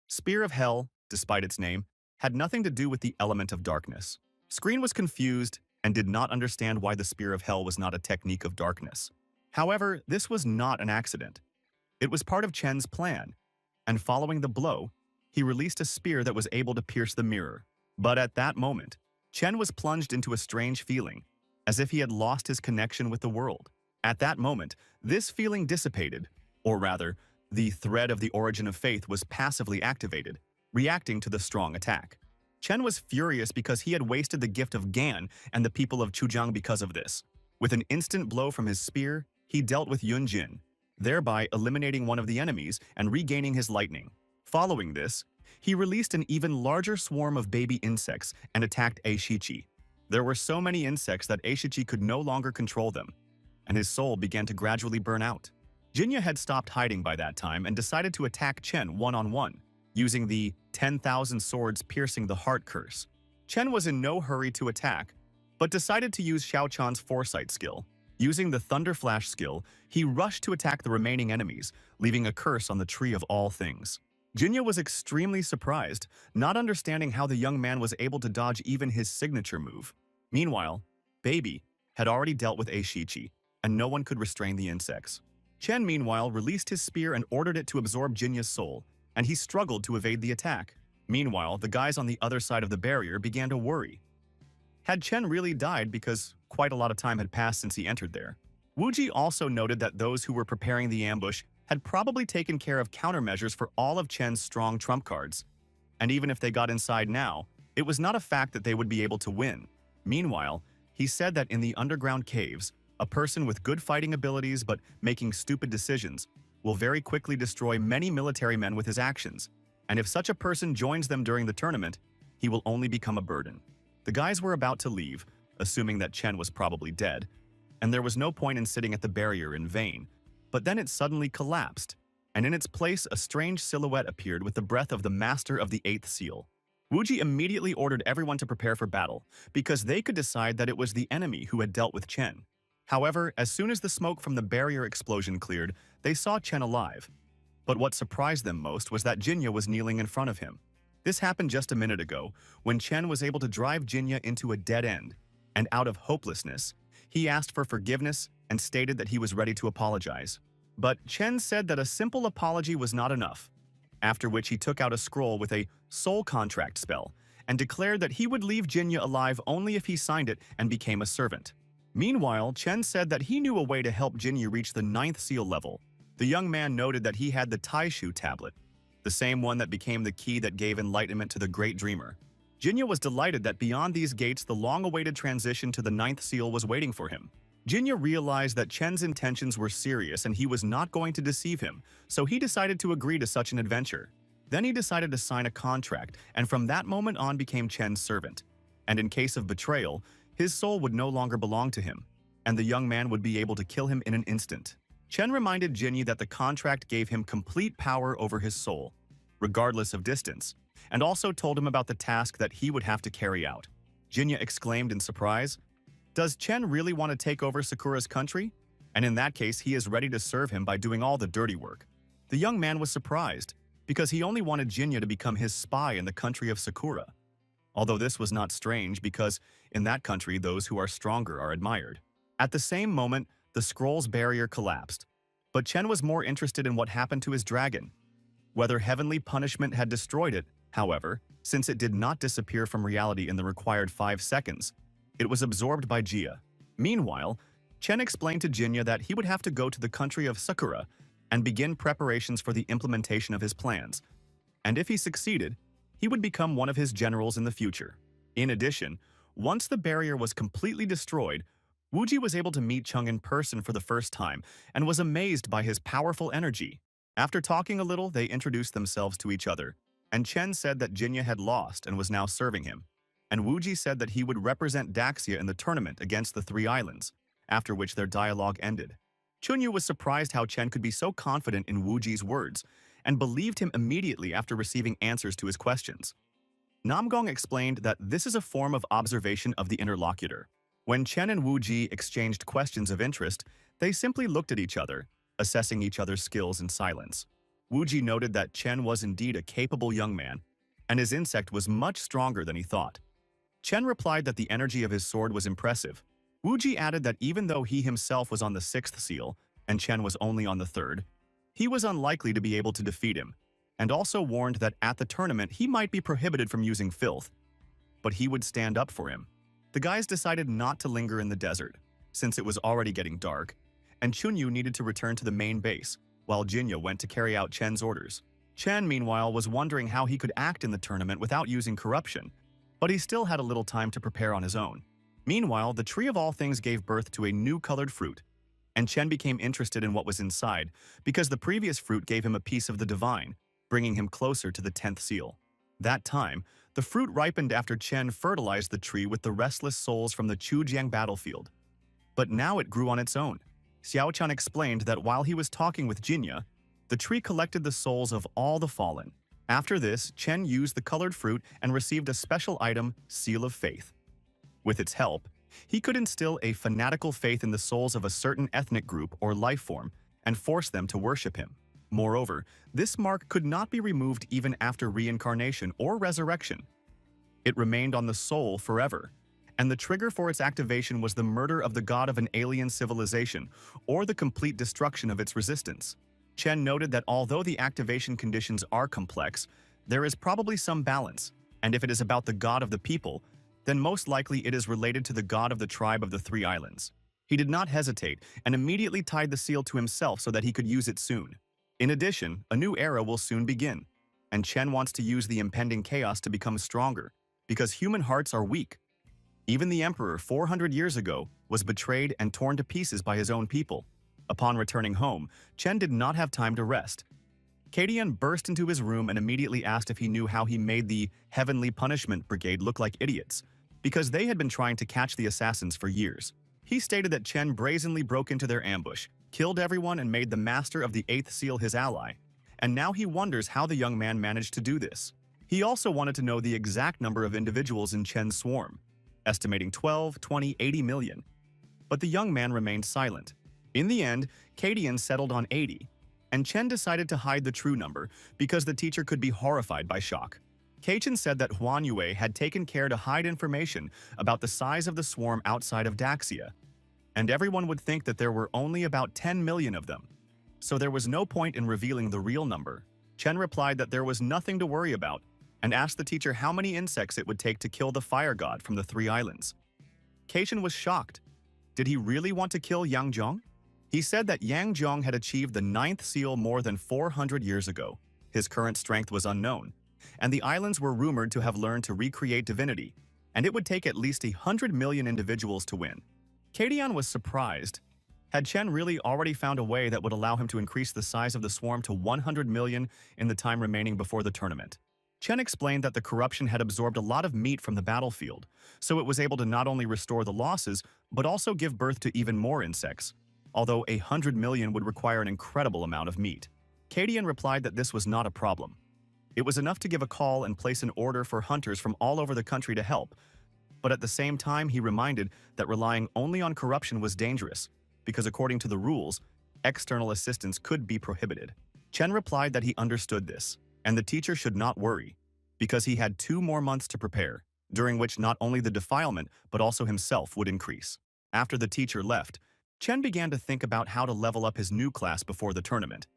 S1: Spear of Hell, despite its name, had nothing to do with the element of darkness. Screen was confused and did not understand why the Spear of Hell was not a technique of darkness. However, this was not an accident. It was part of Chen's plan, and following the blow, he released a spear that was able to pierce the mirror. But at that moment, Chen was plunged into a strange feeling, as if he had lost his connection with the world. At that moment, this feeling dissipated, or rather, the thread of the origin of faith was passively activated, reacting to the strong attack. Chen was furious because he had wasted the gift of Gan and the people of Chujiang because of this. With an instant blow from his spear, he dealt with Yunjin, thereby eliminating one of the enemies and regaining his lightning. Following this, he released an even larger swarm of baby insects and attacked Aishichi. There were so many insects that Aishichi could no longer control them, and his soul began to gradually burn out. Jinya had stopped hiding by that time and decided to attack Chen one-on-one, using the 10,000 swords piercing the heart curse. Chen was in no hurry to attack, but decided to use Xiao Chan's foresight skill. Using the Thunder Flash skill, he rushed to attack the remaining enemies, leaving a curse on the Tree of All Things. Jinya was extremely surprised, not understanding how the young man was able to dodge even his signature move. Meanwhile, Baby had already dealt with Aishichi, and no one could restrain the insects. Chen, meanwhile, released his spear and ordered it to absorb Jinya's soul, and he struggled to evade the attack. Meanwhile, the guys on the other side of the barrier began to worry. Had Chen really died because quite a lot of time had passed since he entered there? Wuji also noted that those who were preparing the ambush had probably taken care of countermeasures for all of Chen's strong trump cards. And even if they got inside now, it was not a fact that they would be able to win. Meanwhile, he said that in the underground caves, a person with good fighting abilities but making stupid decisions will very quickly destroy many military men with his actions, and if such a person joins them during the tournament, he will only become a burden. The guys were about to leave, assuming that Chen was probably dead, and there was no point in sitting at the barrier in vain. But then it suddenly collapsed, and in its place a strange silhouette appeared with the breath of the master of the eighth seal. Wuji immediately ordered everyone to prepare for battle, because they could decide that it was the enemy who had dealt with Chen. However, as soon as the smoke from the barrier explosion cleared, they saw Chen alive. But what surprised them most was that Jinya was kneeling in front of him. This happened just a minute ago, when Chen was able to drive Jinya into a dead end, and out of hopelessness, he asked for forgiveness and stated that he was ready to apologize. But Chen said that a simple apology was not enough, after which he took out a scroll with a soul contract spell and declared that he would leave Jinya alive only if he signed it and became a servant. Meanwhile, Chen said that he knew a way to help Jinya reach the 9th seal level. The young man noted that he had the Taishu tablet, the same one that became the key that gave enlightenment to the Great Dreamer. Jinya was delighted that beyond these gates the long-awaited transition to the 9th seal was waiting for him. Jinya realized that Chen's intentions were serious and he was not going to deceive him, so he decided to agree to such an adventure. Then he decided to sign a contract, and from that moment on became Chen's servant. And in case of betrayal, his soul would no longer belong to him, and the young man would be able to kill him in an instant. Chen reminded Jinya that the contract gave him complete power over his soul, regardless of distance, and also told him about the task that he would have to carry out. Jinya exclaimed in surprise, "Does Chen really want to take over Sakura's country? And in that case, he is ready to serve him by doing all the dirty work." The young man was surprised, because he only wanted Jinya to become his spy in the country of Sakura. Although this was not strange, because in that country those who are stronger are admired. At the same moment, the scroll's barrier collapsed, but Chen was more interested in what happened to his dragon. Whether heavenly punishment had destroyed it, however, since it did not disappear from reality in the required 5 seconds, it was absorbed by Jia. Meanwhile, Chen explained to Jinya that he would have to go to the country of Sakura and begin preparations for the implementation of his plans, and if he succeeded, he would become one of his generals in the future. In addition, once the barrier was completely destroyed, Wuji was able to meet Chung in person for the first time and was amazed by his powerful energy. After talking a little, they introduced themselves to each other, and Chen said that Jinya had lost and was now serving him, and Wuji said that he would represent Daxia in the tournament against the 3 islands, after which their dialogue ended. Chunyu was surprised how Chen could be so confident in Wuji's words, and believed him immediately after receiving answers to his questions. Namgong explained that this is a form of observation of the interlocutor. When Chen and Wuji exchanged questions of interest, they simply looked at each other, assessing each other's skills in silence. Wuji noted that Chen was indeed a capable young man, and his insect was much stronger than he thought. Chen replied that the energy of his sword was impressive. Wuji added that even though he himself was on the 6th seal, and Chen was only on the 3rd, he was unlikely to be able to defeat him, and also warned that at the tournament he might be prohibited from using filth, but he would stand up for him. The guys decided not to linger in the desert, since it was already getting dark, and Chunyu needed to return to the main base, while Jinya went to carry out Chen's orders. Chen, meanwhile, was wondering how he could act in the tournament without using corruption, but he still had a little time to prepare on his own. Meanwhile, the Tree of All Things gave birth to a new colored fruit, and Chen became interested in what was inside because the previous fruit gave him a piece of the divine, bringing him closer to the 10th seal. That time, the fruit ripened after Chen fertilized the tree with the restless souls from the Chujiang battlefield. But now it grew on its own. Xiaochan explained that while he was talking with Jinya, the tree collected the souls of all the fallen. After this, Chen used the colored fruit and received a special item, Seal of Faith. With its help, he could instill a fanatical faith in the souls of a certain ethnic group or life form and force them to worship him. Moreover, this mark could not be removed even after reincarnation or resurrection. It remained on the soul forever, and the trigger for its activation was the murder of the god of an alien civilization or the complete destruction of its resistance. Chen noted that although the activation conditions are complex, there is probably some balance, and if it is about the god of the people, then most likely it is related to the god of the tribe of the 3 islands. He did not hesitate and immediately tied the seal to himself so that he could use it soon. In addition, a new era will soon begin, and Chen wants to use the impending chaos to become stronger, because human hearts are weak. Even the emperor 400 years ago was betrayed and torn to pieces by his own people. Upon returning home, Chen did not have time to rest. Kadian burst into his room and immediately asked if he knew how he made the Heavenly Punishment Brigade look like idiots, because they had been trying to catch the assassins for years. He stated that Chen brazenly broke into their ambush, killed everyone and made the Master of the Eighth Seal his ally, and now he wonders how the young man managed to do this. He also wanted to know the exact number of individuals in Chen's swarm, estimating 12, 20, 80 million. But the young man remained silent. In the end, Kadian settled on 80, and Chen decided to hide the true number because the teacher could be horrified by shock. Kachin said that Huan Yue had taken care to hide information about the size of the swarm outside of Daxia, and everyone would think that there were only about 10 million of them. So there was no point in revealing the real number. Chen replied that there was nothing to worry about and asked the teacher how many insects it would take to kill the fire god from the 3 islands. Kachin was shocked. Did he really want to kill Yang Zhong? He said that Yang Zhong had achieved the 9th seal more than 400 years ago. His current strength was unknown, and the islands were rumored to have learned to recreate divinity, and it would take at least 100 million individuals to win. Kadian was surprised. Had Chen really already found a way that would allow him to increase the size of the swarm to 100 million in the time remaining before the tournament? Chen explained that the corruption had absorbed a lot of meat from the battlefield, so it was able to not only restore the losses, but also give birth to even more insects, although 100 million would require an incredible amount of meat. Kadian replied that this was not a problem. It was enough to give a call and place an order for hunters from all over the country to help, but at the same time he reminded that relying only on corruption was dangerous, because according to the rules, external assistance could be prohibited. Chen replied that he understood this, and the teacher should not worry, because he had 2 more months to prepare, during which not only the defilement but also himself would increase. After the teacher left, Chen began to think about how to level up his new class before the tournament,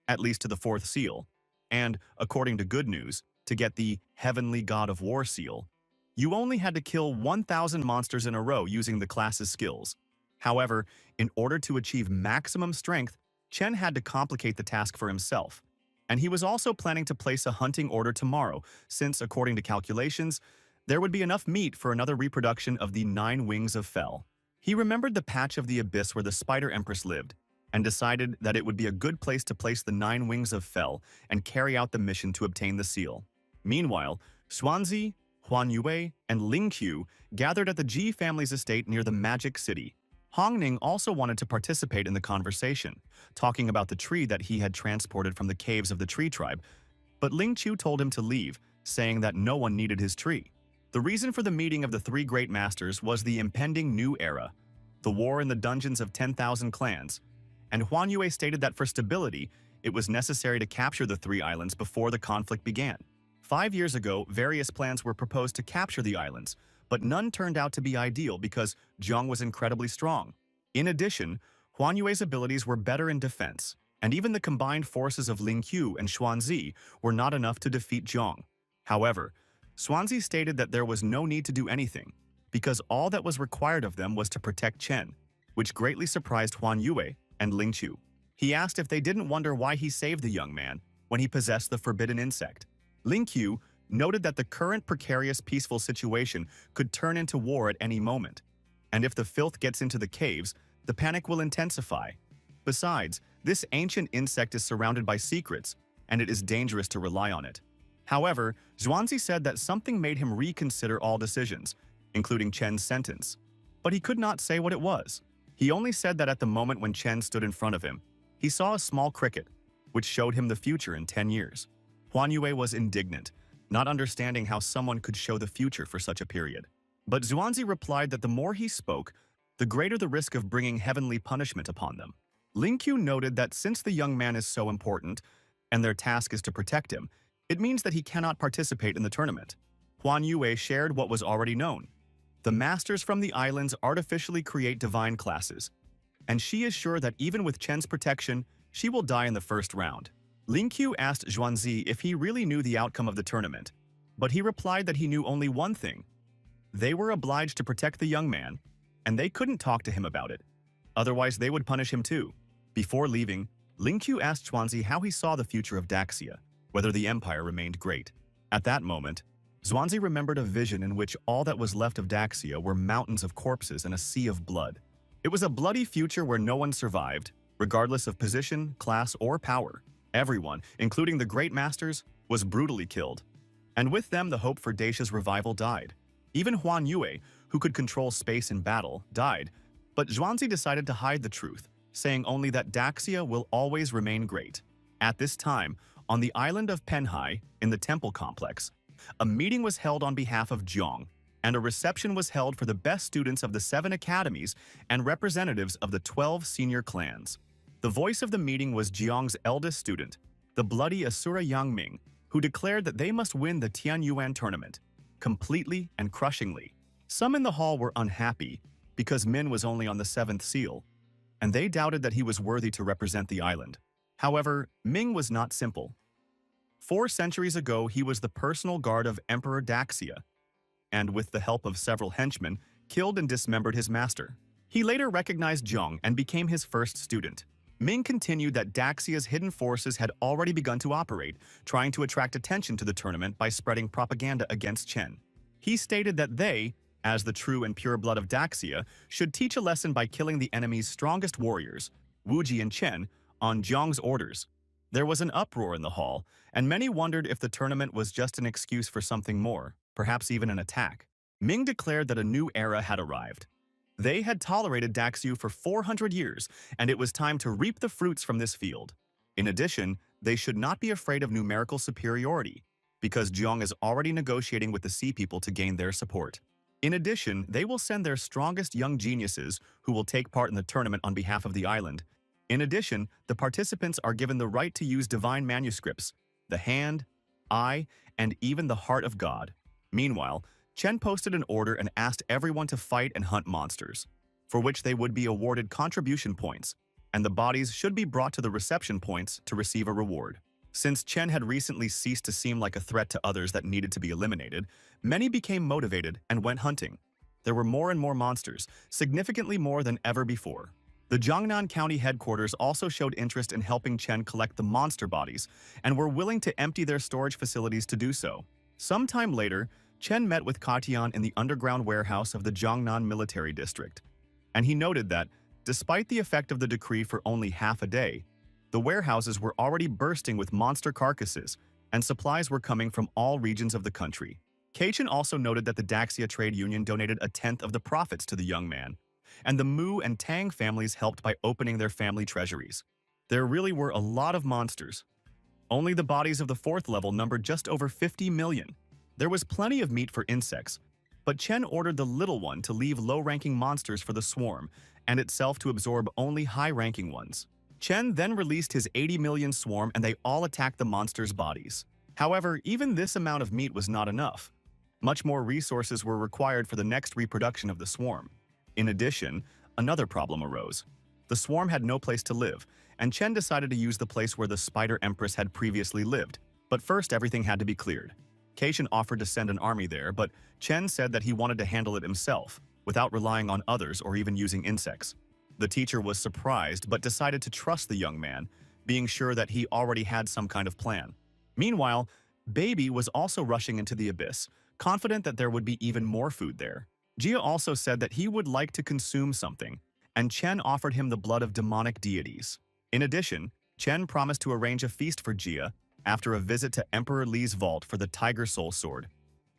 S1: at least to the 4th seal, and, according to Good News, to get the Heavenly God of War seal, you only had to kill 1,000 monsters in a row using the class's skills. However, in order to achieve maximum strength, Chen had to complicate the task for himself, and he was also planning to place a hunting order tomorrow, since, according to calculations, there would be enough meat for another reproduction of the 9 Wings of Fel. He remembered the patch of the abyss where the Spider Empress lived, and decided that it would be a good place to place the 9 Wings of Fel and carry out the mission to obtain the seal. Meanwhile, Xuanzi, Huan Yue, and Ling Qiu gathered at the Ji family's estate near the Magic City. Hong Ning also wanted to participate in the conversation, talking about the tree that he had transported from the caves of the tree tribe, but Ling Qiu told him to leave, saying that no one needed his tree. The reason for the meeting of the 3 great masters was the impending new era, the war in the dungeons of 10,000 clans, and Huan Yue stated that for stability, it was necessary to capture the 3 islands before the conflict began. 5 years ago, various plans were proposed to capture the islands, but none turned out to be ideal because Zhong was incredibly strong. In addition, Huan Yue's abilities were better in defense, and even the combined forces of Ling Qiu and Xuanzi were not enough to defeat Zhong. However, Xuanzi stated that there was no need to do anything, because all that was required of them was to protect Chen, which greatly surprised Huan Yue and Ling Qiu. He asked if they didn't wonder why he saved the young man when he possessed the forbidden insect. Ling Qiu noted that the current precarious peaceful situation could turn into war at any moment, and if the filth gets into the caves, the panic will intensify. Besides, this ancient insect is surrounded by secrets, and it is dangerous to rely on it. However, Xuanzi said that something made him reconsider all decisions, including Chen's sentence, but he could not say what it was. He only said that at the moment when Chen stood in front of him, he saw a small cricket, which showed him the future in 10 years. Huan Yue was indignant, not understanding how someone could show the future for such a period. But Xuanzi replied that the more he spoke, the greater the risk of bringing heavenly punishment upon them. Ling Qiu noted that since the young man is so important, and their task is to protect him, it means that he cannot participate in the tournament. Huan Yue shared what was already known. The masters from the islands artificially create divine classes, and she is sure that even with Chen's protection, she will die in the first round. Ling Qiu asked Xuanzi if he really knew the outcome of the tournament, but he replied that he knew only one thing. They were obliged to protect the young man, and they couldn't talk to him about it. Otherwise, they would punish him too. Before leaving, Ling Qiu asked Xuanzi how he saw the future of Daxia, whether the empire remained great. At that moment, Xuanzi remembered a vision in which all that was left of Daxia were mountains of corpses and a sea of blood. It was a bloody future where no one survived, Regardless of position, class, or power, everyone, including the great masters, was brutally killed. And with them, the hope for Dacia's revival died. Even Huan Yue, who could control space in battle, died, but Zhuangzi decided to hide the truth, saying only that Daxia will always remain great. At this time, on the island of Penhai, in the temple complex, a meeting was held on behalf of Jiang, and a reception was held for the best students of the 7 academies and representatives of the 12 senior clans. The voice of the meeting was Jiang's eldest student, the bloody Asura Yangming, who declared that they must win the Tianyuan tournament, completely and crushingly. Some in the hall were unhappy because Min was only on the 7th seal, and they doubted that he was worthy to represent the island. However, Ming was not simple. 4 centuries ago, he was the personal guard of Emperor Daxia, and with the help of several henchmen, killed and dismembered his master. He later recognized Zhang and became his first student. Ming continued that Daxia's hidden forces had already begun to operate, trying to attract attention to the tournament by spreading propaganda against Chen. He stated that they, as the true and pure blood of Daxia, should teach a lesson by killing the enemy's strongest warriors, Wuji and Chen, on Jiang's orders. There was an uproar in the hall, and many wondered if the tournament was just an excuse for something more, perhaps even an attack. Ming declared that a new era had arrived. They had tolerated Daxiu for 400 years, and it was time to reap the fruits from this field. In addition, they should not be afraid of numerical superiority, because Jiang is already negotiating with the Sea People to gain their support. In addition, they will send their strongest young geniuses who will take part in the tournament on behalf of the island. In addition, the participants are given the right to use divine manuscripts, the hand, eye, and even the heart of God. Meanwhile, Chen posted an order and asked everyone to fight and hunt monsters, for which they would be awarded contribution points, and the bodies should be brought to the reception points to receive a reward. Since Chen had recently ceased to seem like a threat to others that needed to be eliminated, many became motivated and went hunting. There were more and more monsters, significantly more than ever before. The Jiangnan County headquarters also showed interest in helping Chen collect the monster bodies and were willing to empty their storage facilities to do so. Sometime later, Chen met with Katian in the underground warehouse of the Jiangnan Military District, and he noted that, despite the effect of the decree for only half a day, the warehouses were already bursting with monster carcasses, and supplies were coming from all regions of the country. Kachin also noted that the Daxia Trade Union donated a tenth of the profits to the young man, and the Mu and Tang families helped by opening their family treasuries. There really were a lot of monsters. Only the bodies of the 4th level numbered just over 50 million. There was plenty of meat for insects, but Chen ordered the little one to leave low-ranking monsters for the swarm, and itself to absorb only high-ranking ones. Chen then released his 80 million swarm and they all attacked the monsters' bodies. However, even this amount of meat was not enough. Much more resources were required for the next reproduction of the swarm. In addition, another problem arose. The swarm had no place to live, and Chen decided to use the place where the Spider Empress had previously lived. But first, everything had to be cleared. Kachin offered to send an army there, but Chen said that he wanted to handle it himself, without relying on others or even using insects. The teacher was surprised but decided to trust the young man, being sure that he already had some kind of plan. Meanwhile, Baby was also rushing into the abyss, confident that there would be even more food there. Jia also said that he would like to consume something, and Chen offered him the blood of demonic deities. In addition, Chen promised to arrange a feast for Jia after a visit to Emperor Li's vault for the Tiger Soul Sword.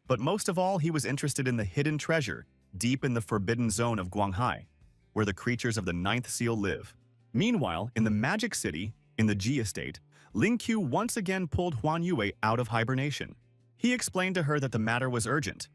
S1: But most of all, he was interested in the hidden treasure deep in the forbidden zone of Guanghai, where the creatures of the 9th seal live. Meanwhile, in the Magic City, in the Ji Estate, Ling Qiu once again pulled Huan Yue out of hibernation. He explained to her that the matter was urgent.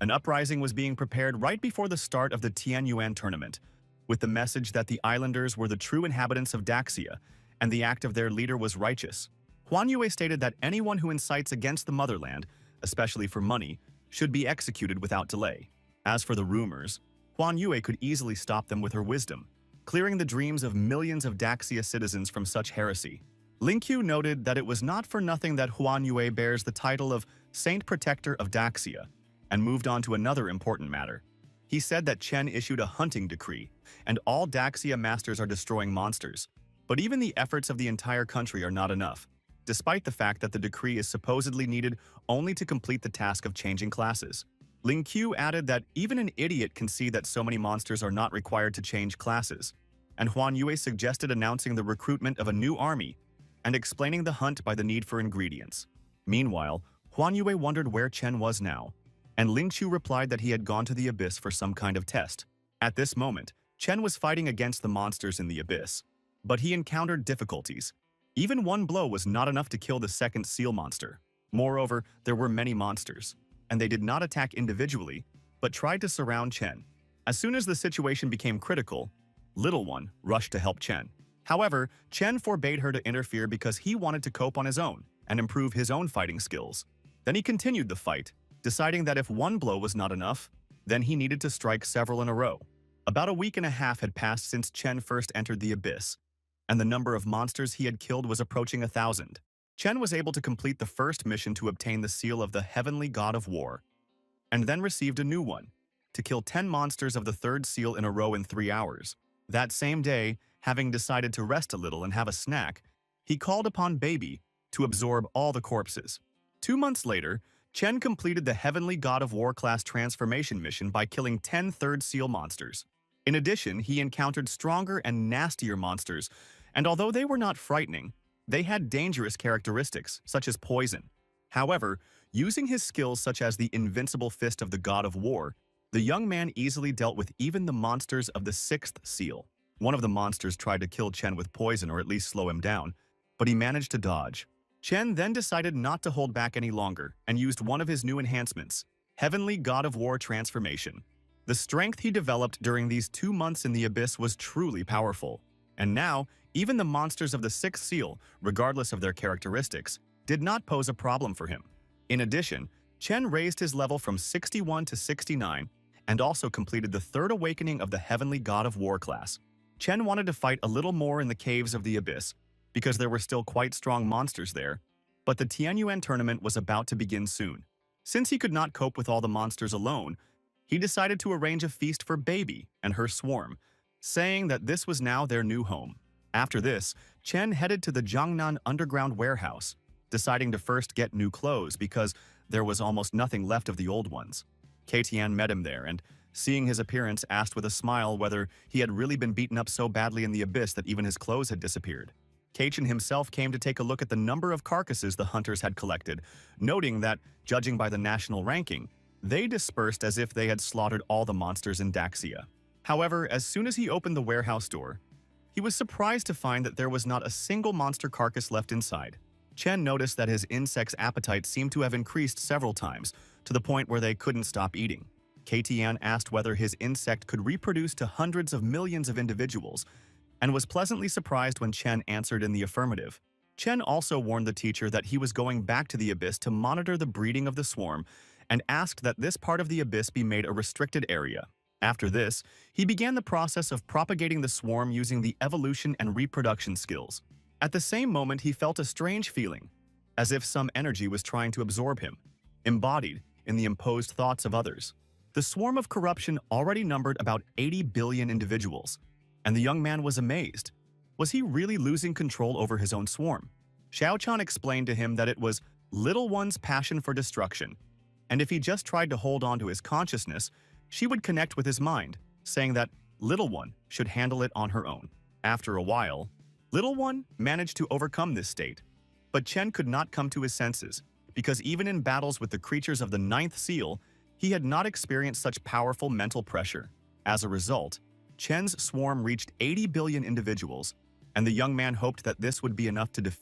S1: An uprising was being prepared right before the start of the Tianyuan tournament, with the message that the islanders were the true inhabitants of Daxia, and the act of their leader was righteous. Huan Yue stated that anyone who incites against the motherland, especially for money, should be executed without delay. As for the rumors, Huan Yue could easily stop them with her wisdom, clearing the dreams of millions of Daxia citizens from such heresy. Ling Qiu noted that it was not for nothing that Huan Yue bears the title of Saint Protector of Daxia, and moved on to another important matter. He said that Chen issued a hunting decree, and all Daxia masters are destroying monsters. But even the efforts of the entire country are not enough, despite the fact that the decree is supposedly needed only to complete the task of changing classes. Ling Qiu added that even an idiot can see that so many monsters are not required to change classes. and Huan Yue suggested announcing the recruitment of a new army and explaining the hunt by the need for ingredients. Meanwhile, Huan Yue wondered where Chen was now, and Ling Chu replied that he had gone to the abyss for some kind of test. At this moment, Chen was fighting against the monsters in the abyss, but he encountered difficulties. Even one blow was not enough to kill the second seal monster. Moreover, there were many monsters, and they did not attack individually, but tried to surround Chen. As soon as the situation became critical, Little One rushed to help Chen. However, Chen forbade her to interfere because he wanted to cope on his own and improve his own fighting skills. Then he continued the fight, deciding that if one blow was not enough, then he needed to strike several in a row. About a week and a half had passed since Chen first entered the abyss, and the number of monsters he had killed was approaching 1,000. Chen was able to complete the first mission to obtain the seal of the Heavenly God of War, and then received a new one, to kill 10 monsters of the third seal in a row in 3 hours. That same day, having decided to rest a little and have a snack, he called upon Baby to absorb all the corpses. 2 months later, Chen completed the Heavenly God of War class transformation mission by killing 10 third seal monsters. In addition, he encountered stronger and nastier monsters, and although they were not frightening, they had dangerous characteristics, such as poison. However, using his skills such as the invincible fist of the God of War, the young man easily dealt with even the monsters of the sixth seal. One of the monsters tried to kill Chen with poison or at least slow him down, but he managed to dodge. Chen then decided not to hold back any longer and used one of his new enhancements, Heavenly God of War Transformation. The strength he developed during these 2 months in the abyss was truly powerful, and now, even the monsters of the sixth seal, regardless of their characteristics, did not pose a problem for him. In addition, Chen raised his level from 61 to 69 and also completed the third awakening of the Heavenly God of War class. Chen wanted to fight a little more in the caves of the abyss because there were still quite strong monsters there, but the Tianyuan tournament was about to begin soon. Since he could not cope with all the monsters alone, he decided to arrange a feast for Baby and her swarm, saying that this was now their new home. After this, Chen headed to the Jiangnan underground warehouse, deciding to first get new clothes because there was almost nothing left of the old ones. Tian met him there and, seeing his appearance, asked with a smile whether he had really been beaten up so badly in the abyss that even his clothes had disappeared. Chen himself came to take a look at the number of carcasses the hunters had collected, noting that, judging by the national ranking, they dispersed as if they had slaughtered all the monsters in Daxia. However, as soon as he opened the warehouse door, he was surprised to find that there was not a single monster carcass left inside. Chen noticed that his insect's appetite seemed to have increased several times, to the point where they couldn't stop eating. Tian asked whether his insect could reproduce to hundreds of millions of individuals, and was pleasantly surprised when Chen answered in the affirmative. Chen also warned the teacher that he was going back to the abyss to monitor the breeding of the swarm, and asked that this part of the abyss be made a restricted area. After this, he began the process of propagating the swarm using the evolution and reproduction skills. At the same moment, he felt a strange feeling, as if some energy was trying to absorb him, embodied in the imposed thoughts of others. The swarm of corruption already numbered about 80 billion individuals, and the young man was amazed. Was he really losing control over his own swarm? Xiaochan explained to him that it was Little One's passion for destruction, and if he just tried to hold on to his consciousness, she would connect with his mind, saying that Little One should handle it on her own. After a while, Little One managed to overcome this state, but Chen could not come to his senses, because even in battles with the creatures of the ninth seal, he had not experienced such powerful mental pressure. As a result, Chen's swarm reached 80 billion individuals, and the young man hoped that this would be enough to defeat